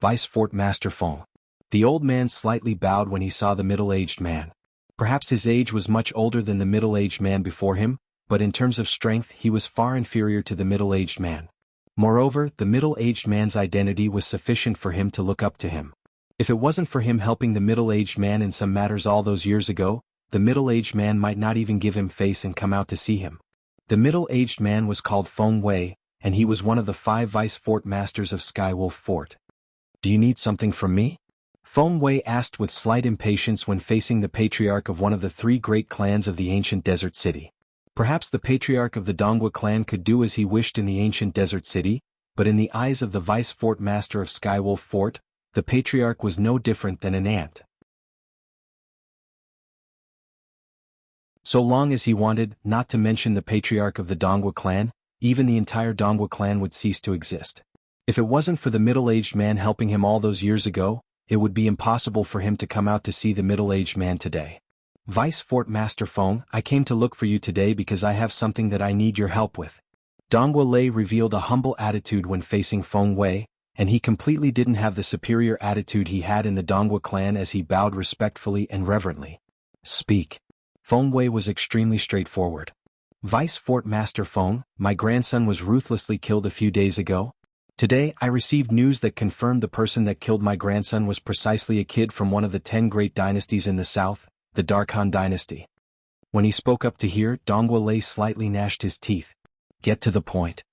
Vice Fort Master Feng. The old man slightly bowed when he saw the middle-aged man. Perhaps his age was much older than the middle-aged man before him, but in terms of strength he was far inferior to the middle-aged man. Moreover, the middle-aged man's identity was sufficient for him to look up to him. If it wasn't for him helping the middle-aged man in some matters all those years ago, the middle-aged man might not even give him face and come out to see him. The middle-aged man was called Feng Wei, and he was one of the 5 Vice Fort Masters of Skywolf Fort. "Do you need something from me?" Feng Wei asked with slight impatience when facing the patriarch of one of the 3 great clans of the ancient desert city. Perhaps the patriarch of the Donghua clan could do as he wished in the ancient desert city, but in the eyes of the Vice Fort Master of Skywolf Fort, the patriarch was no different than an ant. So long as he wanted, not to mention the patriarch of the Donghua clan, even the entire Donghua clan would cease to exist. If it wasn't for the middle-aged man helping him all those years ago, it would be impossible for him to come out to see the middle-aged man today. "Vice Fort Master Feng, I came to look for you today because I have something that I need your help with." Donghua Lei revealed a humble attitude when facing Feng Wei, and he completely didn't have the superior attitude he had in the Donghua clan as he bowed respectfully and reverently. "Speak." Feng Wei was extremely straightforward. "Vice Fort Master Feng, my grandson was ruthlessly killed a few days ago. Today I received news that confirmed the person that killed my grandson was precisely a kid from one of the 10 great dynasties in the south, the Dark Han dynasty." When he spoke up to hear, Donghua Lei slightly gnashed his teeth. "Get to the point."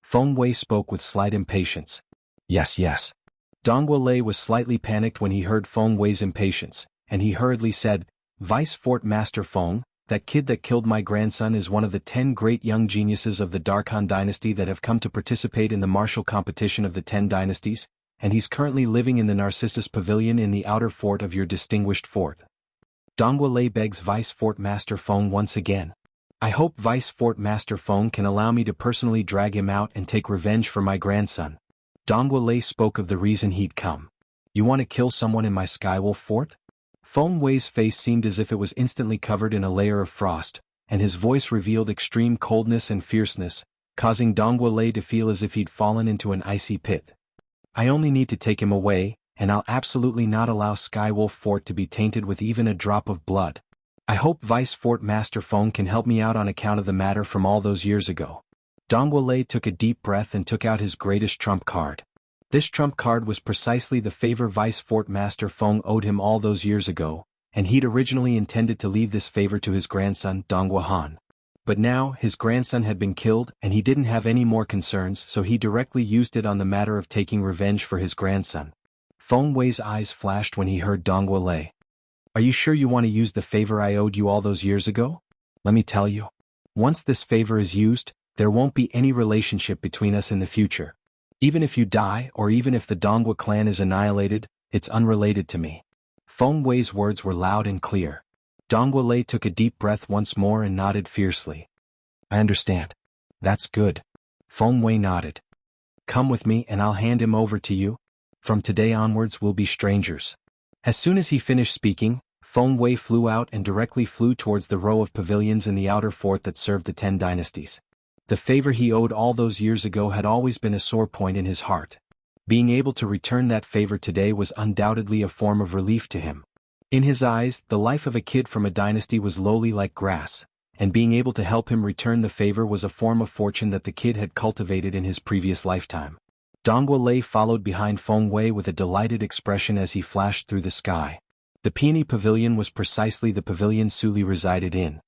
Feng Wei spoke with slight impatience. Yes. Donghua Lei was slightly panicked when he heard Feng Wei's impatience, and he hurriedly said, "Vice Fort Master Feng, that kid that killed my grandson is one of the 10 great young geniuses of the Dark Han dynasty that have come to participate in the martial competition of the 10 dynasties, and he's currently living in the Narcissus Pavilion in the outer fort of your distinguished fort." Donghua Lei begs Vice Fort Master Feng once again. "I hope Vice Fort Master Feng can allow me to personally drag him out and take revenge for my grandson." Donghua Lei spoke of the reason he'd come. "You want to kill someone in my Skywolf Fort?" Feng Wei's face seemed as if it was instantly covered in a layer of frost, and his voice revealed extreme coldness and fierceness, causing Donghua Lei to feel as if he'd fallen into an icy pit. "I only need to take him away, and I'll absolutely not allow Skywolf Fort to be tainted with even a drop of blood. I hope Vice Fort Master Feng can help me out on account of the matter from all those years ago." Donghua Lei took a deep breath and took out his greatest trump card. This trump card was precisely the favor Vice Fort Master Feng owed him all those years ago, and he'd originally intended to leave this favor to his grandson, Donghua Han. But now, his grandson had been killed and he didn't have any more concerns, so he directly used it on the matter of taking revenge for his grandson. Feng Wei's eyes flashed when he heard Donghua Lei. "Are you sure you want to use the favor I owed you all those years ago? Let me tell you. Once this favor is used, there won't be any relationship between us in the future. Even if you die or even if the Donghua clan is annihilated, it's unrelated to me." Feng Wei's words were loud and clear. Donghua Lei took a deep breath once more and nodded fiercely. "I understand. That's good." Feng Wei nodded. "Come with me and I'll hand him over to you. From today onwards we'll be strangers." As soon as he finished speaking, Feng Wei flew out and directly flew towards the row of pavilions in the outer fort that served the 10 dynasties. The favor he owed all those years ago had always been a sore point in his heart. Being able to return that favor today was undoubtedly a form of relief to him. In his eyes, the life of a kid from a dynasty was lowly like grass, and being able to help him return the favor was a form of fortune that the kid had cultivated in his previous lifetime. Donghua Lei followed behind Feng Wei with a delighted expression as he flashed through the sky. The Peony Pavilion was precisely the pavilion Su Li resided in.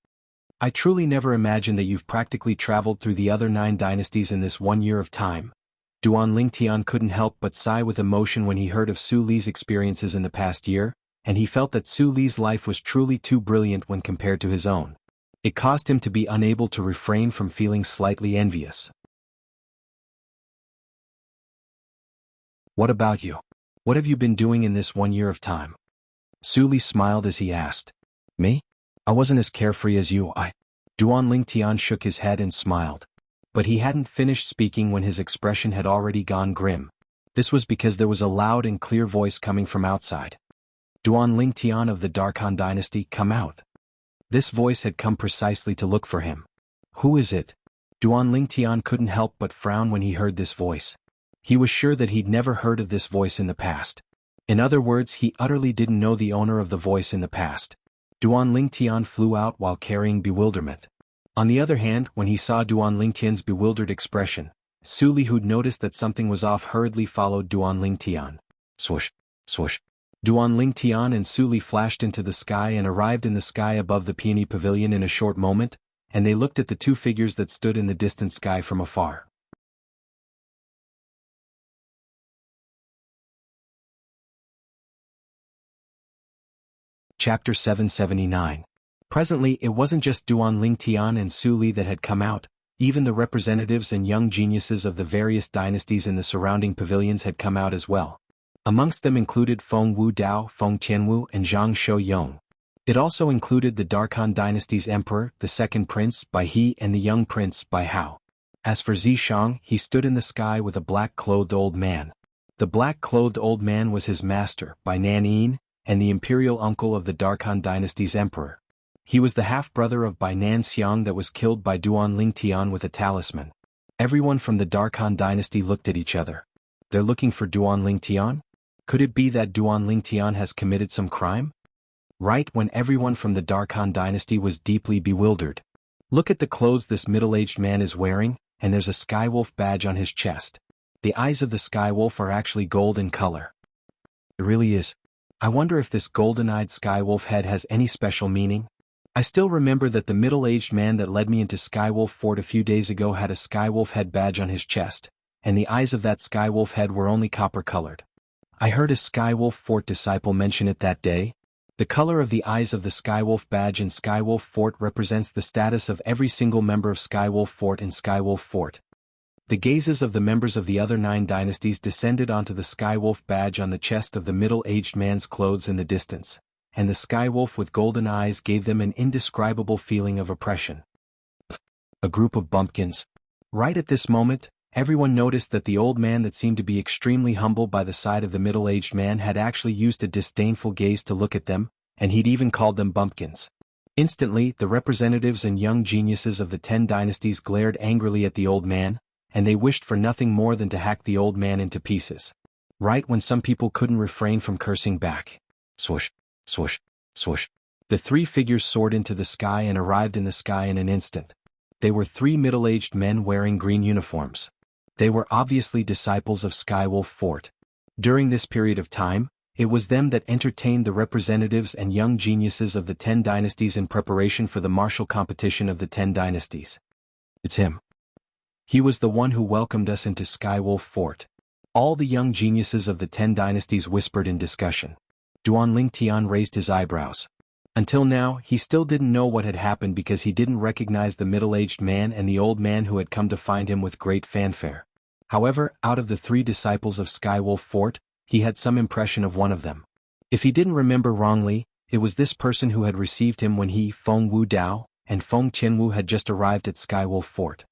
"I truly never imagined that you've practically traveled through the other 9 dynasties in this 1 year of time." Duan Lingtian couldn't help but sigh with emotion when he heard of Su Li's experiences in the past year, and he felt that Su Li's life was truly too brilliant when compared to his own. It caused him to be unable to refrain from feeling slightly envious. "What about you? What have you been doing in this 1 year of time?" Su Li smiled as he asked. "Me? I wasn't as carefree as you, Duan Lingtian shook his head and smiled. But he hadn't finished speaking when his expression had already gone grim. This was because there was a loud and clear voice coming from outside. Duan Lingtian of the Darkhan dynasty, come out. This voice had come precisely to look for him. Who is it? Duan Lingtian couldn't help but frown when he heard this voice. He was sure that he'd never heard of this voice in the past. In other words, he utterly didn't know the owner of the voice in the past. Duan Lingtian flew out while carrying bewilderment. On the other hand, when he saw Duan Lingtian's bewildered expression, Su Li, who'd noticed that something was off, hurriedly followed Duan Lingtian. Swoosh, swoosh. Duan Lingtian and Su Li flashed into the sky and arrived in the sky above the peony pavilion in a short moment, and they looked at the two figures that stood in the distant sky from afar. Chapter 779. Presently, it wasn't just Duan Lingtian and Su Li that had come out, even the representatives and young geniuses of the various dynasties in the surrounding pavilions had come out as well. Amongst them included Feng Wu Dao, Feng Tianwu, and Zhang Shouyong. It also included the Darkhan dynasty's emperor, the second prince, Bai He, and the young prince, Bai Hao. As for Zishang, he stood in the sky with a black-clothed old man. The black-clothed old man was his master, Bai Nanyin, and the imperial uncle of the Darkhan dynasty's emperor. He was the half-brother of Bai Nanxiang that was killed by Duan Lingtian with a talisman. Everyone from the Darkhan dynasty looked at each other. They're looking for Duan Lingtian? Could it be that Duan Lingtian has committed some crime? Right when everyone from the Darkhan dynasty was deeply bewildered. Look at the clothes this middle-aged man is wearing, and there's a skywolf badge on his chest. The eyes of the skywolf are actually gold in color. It really is. I wonder if this golden-eyed skywolf head has any special meaning? I still remember that the middle-aged man that led me into Skywolf Fort a few days ago had a skywolf head badge on his chest, and the eyes of that skywolf head were only copper-colored. I heard a Skywolf Fort disciple mention it that day. The color of the eyes of the Skywolf badge in Skywolf Fort represents the status of every single member of Skywolf Fort in Skywolf Fort. The gazes of the members of the other 9 dynasties descended onto the Skywolf badge on the chest of the middle-aged man's clothes in the distance, and the Skywolf with golden eyes gave them an indescribable feeling of oppression. A group of bumpkins. Right at this moment, everyone noticed that the old man that seemed to be extremely humble by the side of the middle-aged man had actually used a disdainful gaze to look at them, and he'd even called them bumpkins. Instantly, the representatives and young geniuses of the 10 dynasties glared angrily at the old man, and they wished for nothing more than to hack the old man into pieces. Right when some people couldn't refrain from cursing back. Swoosh, swoosh, swoosh. The 3 figures soared into the sky and arrived in the sky in an instant. They were 3 middle-aged men wearing green uniforms. They were obviously disciples of Skywolf Fort. During this period of time, it was them that entertained the representatives and young geniuses of the 10 dynasties in preparation for the martial competition of the 10 dynasties. It's him. He was the one who welcomed us into Skywolf Fort. All the young geniuses of the 10 dynasties whispered in discussion. Duan Lingtian raised his eyebrows. Until now, he still didn't know what had happened because he didn't recognize the middle-aged man and the old man who had come to find him with great fanfare. However, out of the 3 disciples of Skywolf Fort, he had some impression of one of them. If he didn't remember wrongly, it was this person who had received him when he, Feng Wu Dao, and Feng Tianwu had just arrived at Skywolf Fort.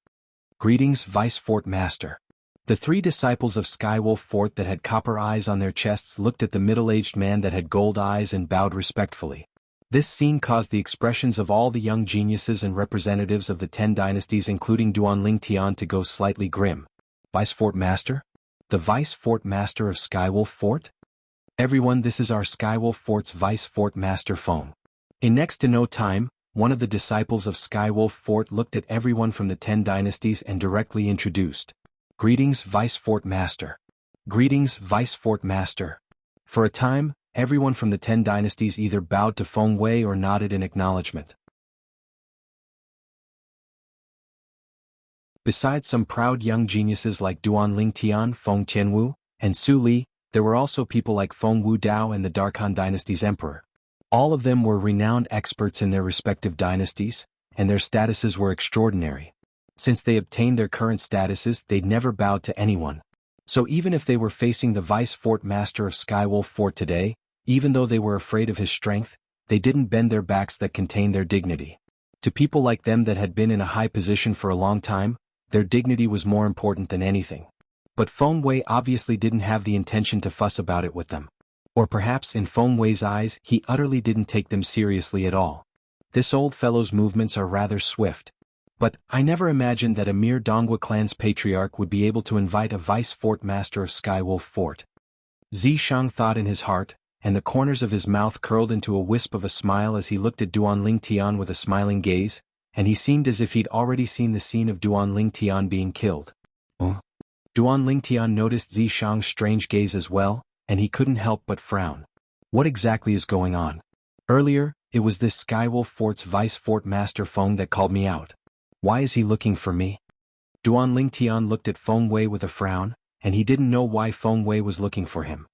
Greetings, Vice Fort Master. The 3 disciples of Skywolf Fort that had copper eyes on their chests looked at the middle-aged man that had gold eyes and bowed respectfully. This scene caused the expressions of all the young geniuses and representatives of the 10 dynasties including Duan Lingtian to go slightly grim. Vice Fort Master? The Vice Fort Master of Skywolf Fort? Everyone, this is our Skywolf Fort's Vice Fort Master Feng. In next to no time, one of the disciples of Skywolf Fort looked at everyone from the 10 dynasties and directly introduced. Greetings, Vice Fort Master. Greetings, Vice Fort Master. For a time, everyone from the 10 dynasties either bowed to Feng Wei or nodded in acknowledgement. Besides some proud young geniuses like Duan Lingtian, Feng Tianwu, and Su Li, there were also people like Feng Wu Dao and the Darkhan dynasty's emperor. All of them were renowned experts in their respective dynasties, and their statuses were extraordinary. Since they obtained their current statuses, they'd never bowed to anyone. So even if they were facing the Vice Fort Master of Skywolf Fort today, even though they were afraid of his strength, they didn't bend their backs that contained their dignity. To people like them that had been in a high position for a long time, their dignity was more important than anything. But Feng Wei obviously didn't have the intention to fuss about it with them. Or perhaps in Feng Wei's eyes he utterly didn't take them seriously at all. This old fellow's movements are rather swift. But I never imagined that a mere Donghua clan's patriarch would be able to invite a vice fort master of Skywolf Fort. Zishang thought in his heart, and the corners of his mouth curled into a wisp of a smile as he looked at Duan Lingtian with a smiling gaze, and he seemed as if he'd already seen the scene of Duan Lingtian being killed. Duan Lingtian noticed Zishang's strange gaze as well, and he couldn't help but frown. What exactly is going on? Earlier, it was this Skywolf Fort's vice fort master Feng that called me out. Why is he looking for me? Duan Lingtian looked at Feng Wei with a frown, and he didn't know why Feng Wei was looking for him.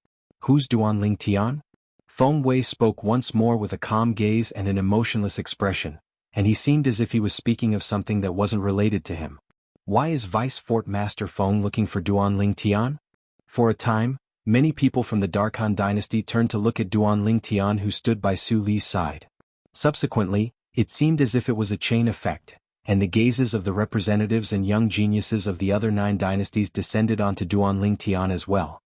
Who's Duan Lingtian? Feng Wei spoke once more with a calm gaze and an emotionless expression, and he seemed as if he was speaking of something that wasn't related to him. Why is Vice Fort Master Feng looking for Duan Lingtian? For a time, many people from the Darkhan dynasty turned to look at Duan Lingtian who stood by Su Li's side. Subsequently, it seemed as if it was a chain effect, and the gazes of the representatives and young geniuses of the other 9 dynasties descended onto Duan Lingtian as well.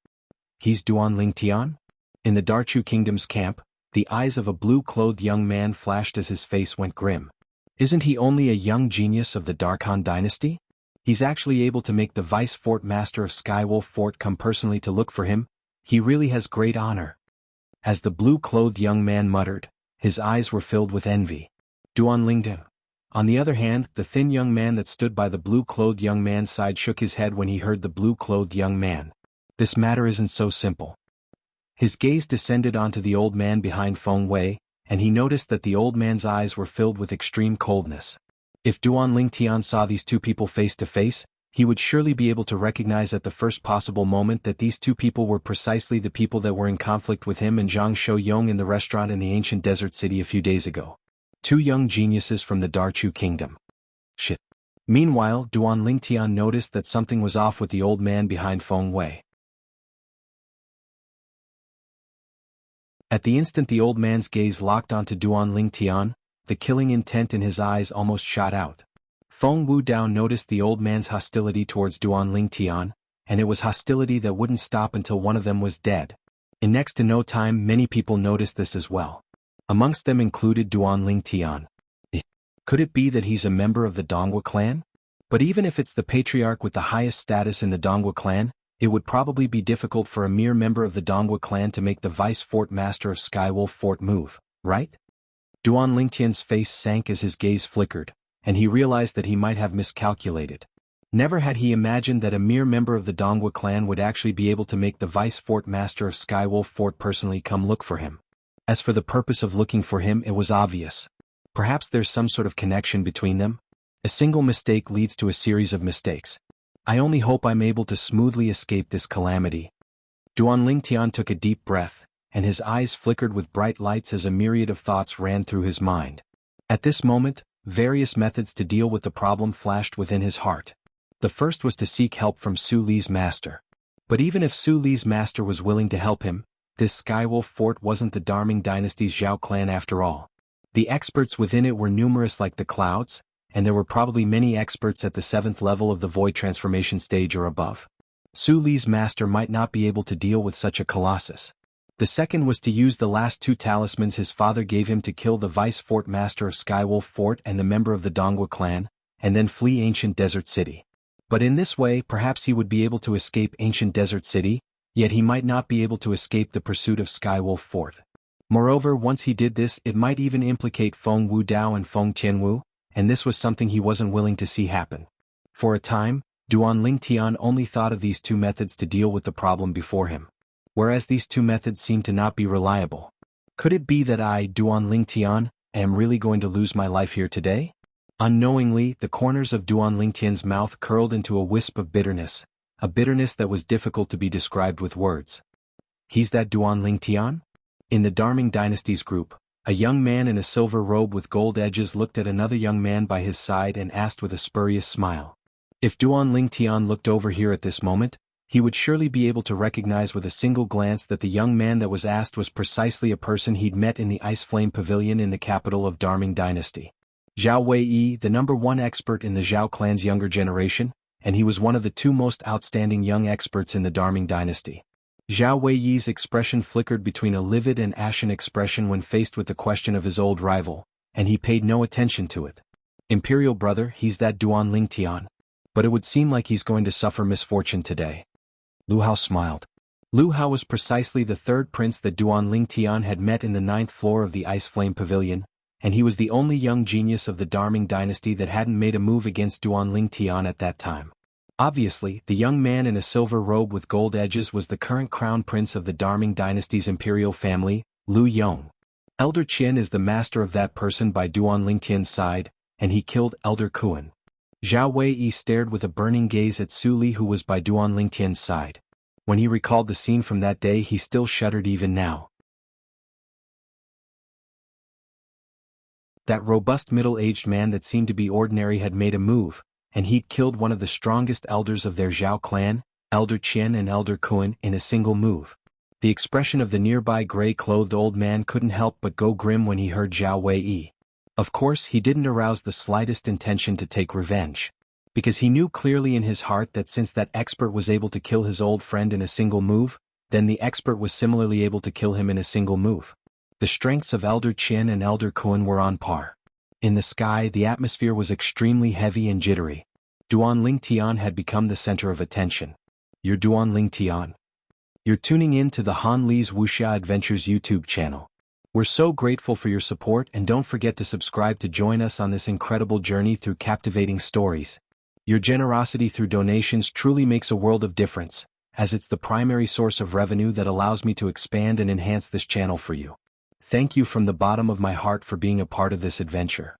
He's Duan Lingtian? In the Darchu Kingdom's camp, the eyes of a blue-clothed young man flashed as his face went grim. Isn't he only a young genius of the Darkhan dynasty? He's actually able to make the Vice Fort Master of Skywolf Fort come personally to look for him. He really has great honor. As the blue-clothed young man muttered, his eyes were filled with envy. Duan Lingtian. On the other hand, the thin young man that stood by the blue-clothed young man's side shook his head when he heard the blue-clothed young man. This matter isn't so simple. His gaze descended onto the old man behind Feng Wei, and he noticed that the old man's eyes were filled with extreme coldness. If Duan Lingtian saw these two people face to face, he would surely be able to recognize at the first possible moment that these two people were precisely the people that were in conflict with him and Zhang Shouyong in the restaurant in the ancient desert city a few days ago. 2 young geniuses from the Darchu Kingdom. Shit. Meanwhile, Duan Lingtian noticed that something was off with the old man behind Feng Wei. At the instant the old man's gaze locked onto Duan Lingtian, the killing intent in his eyes almost shot out. Feng Wudao noticed the old man's hostility towards Duan Lingtian, and it was hostility that wouldn't stop until one of them was dead. In next to no time many people noticed this as well. Amongst them included Duan Lingtian. Could it be that he's a member of the Donghua clan? But even if it's the patriarch with the highest status in the Donghua clan, it would probably be difficult for a mere member of the Donghua clan to make the Vice Fort Master of Skywolf Fort move, right? Duan Lingtian's face sank as his gaze flickered, and he realized that he might have miscalculated. Never had he imagined that a mere member of the Donghua clan would actually be able to make the Vice Fort Master of Skywolf Fort personally come look for him. As for the purpose of looking for him, it was obvious. Perhaps there's some sort of connection between them? A single mistake leads to a series of mistakes. I only hope I'm able to smoothly escape this calamity. Duan Lingtian took a deep breath, and his eyes flickered with bright lights as a myriad of thoughts ran through his mind. At this moment, various methods to deal with the problem flashed within his heart. The first was to seek help from Su Li's master. But even if Su Li's master was willing to help him, this Skywolf Fort wasn't the Darming dynasty's Zhao clan after all. The experts within it were numerous like the clouds, and there were probably many experts at the 7th level of the void transformation stage or above. Su Li's master might not be able to deal with such a colossus. The second was to use the last 2 talismans his father gave him to kill the Vice Fort Master of Skywolf Fort and the member of the Donghua clan, and then flee Ancient Desert City. But in this way perhaps he would be able to escape Ancient Desert City, yet he might not be able to escape the pursuit of Skywolf Fort. Moreover, once he did this it might even implicate Feng Wudao and Feng Tianwu, and this was something he wasn't willing to see happen. For a time, Duan Lingtian only thought of these 2 methods to deal with the problem before him. Whereas these 2 methods seemed to not be reliable. Could it be that I, Duan Lingtian, am really going to lose my life here today? Unknowingly, the corners of Duan Lingtian's mouth curled into a wisp of bitterness, a bitterness that was difficult to be described with words. He's that Duan Lingtian? In the Darming dynasty's group, a young man in a silver robe with gold edges looked at another young man by his side and asked with a spurious smile. If Duan Lingtian looked over here at this moment, he would surely be able to recognize with a single glance that the young man that was asked was precisely a person he'd met in the Ice Flame Pavilion in the capital of Darming Dynasty. Zhao Wei, the #1 expert in the Zhao clan's younger generation, and he was one of the two most outstanding young experts in the Darming dynasty. Zhao Wei's expression flickered between a livid and ashen expression when faced with the question of his old rival, and he paid no attention to it. Imperial brother, he's that Duan Lingtian. But it would seem like he's going to suffer misfortune today. Lu Hao smiled. Lu Hao was precisely the third prince that Duan Lingtian had met in the 9th floor of the Ice Flame Pavilion, and he was the only young genius of the Darming dynasty that hadn't made a move against Duan Lingtian at that time. Obviously, the young man in a silver robe with gold edges was the current crown prince of the Darming dynasty's imperial family, Lu Yong. Elder Qin is the master of that person by Duan Lingtian's side, and he killed Elder Kuan. Zhao Wei stared with a burning gaze at Su Li, who was by Duan Lingtian's side. When he recalled the scene from that day, he still shuddered even now. That robust middle-aged man that seemed to be ordinary had made a move, and he'd killed one of the strongest elders of their Zhao clan, Elder Qian and Elder Kuan, in a single move. The expression of the nearby gray-clothed old man couldn't help but go grim when he heard Zhao Wei. Of course, he didn't arouse the slightest intention to take revenge, because he knew clearly in his heart that since that expert was able to kill his old friend in a single move, then the expert was similarly able to kill him in a single move. The strengths of Elder Qian and Elder Kuan were on par. In the sky, the atmosphere was extremely heavy and jittery. Duan Lingtian had become the center of attention. You're Duan Lingtian. You're tuning in to the Han Li's Wuxia Adventures YouTube channel. We're so grateful for your support, and don't forget to subscribe to join us on this incredible journey through captivating stories. Your generosity through donations truly makes a world of difference, as it's the primary source of revenue that allows me to expand and enhance this channel for you. Thank you from the bottom of my heart for being a part of this adventure.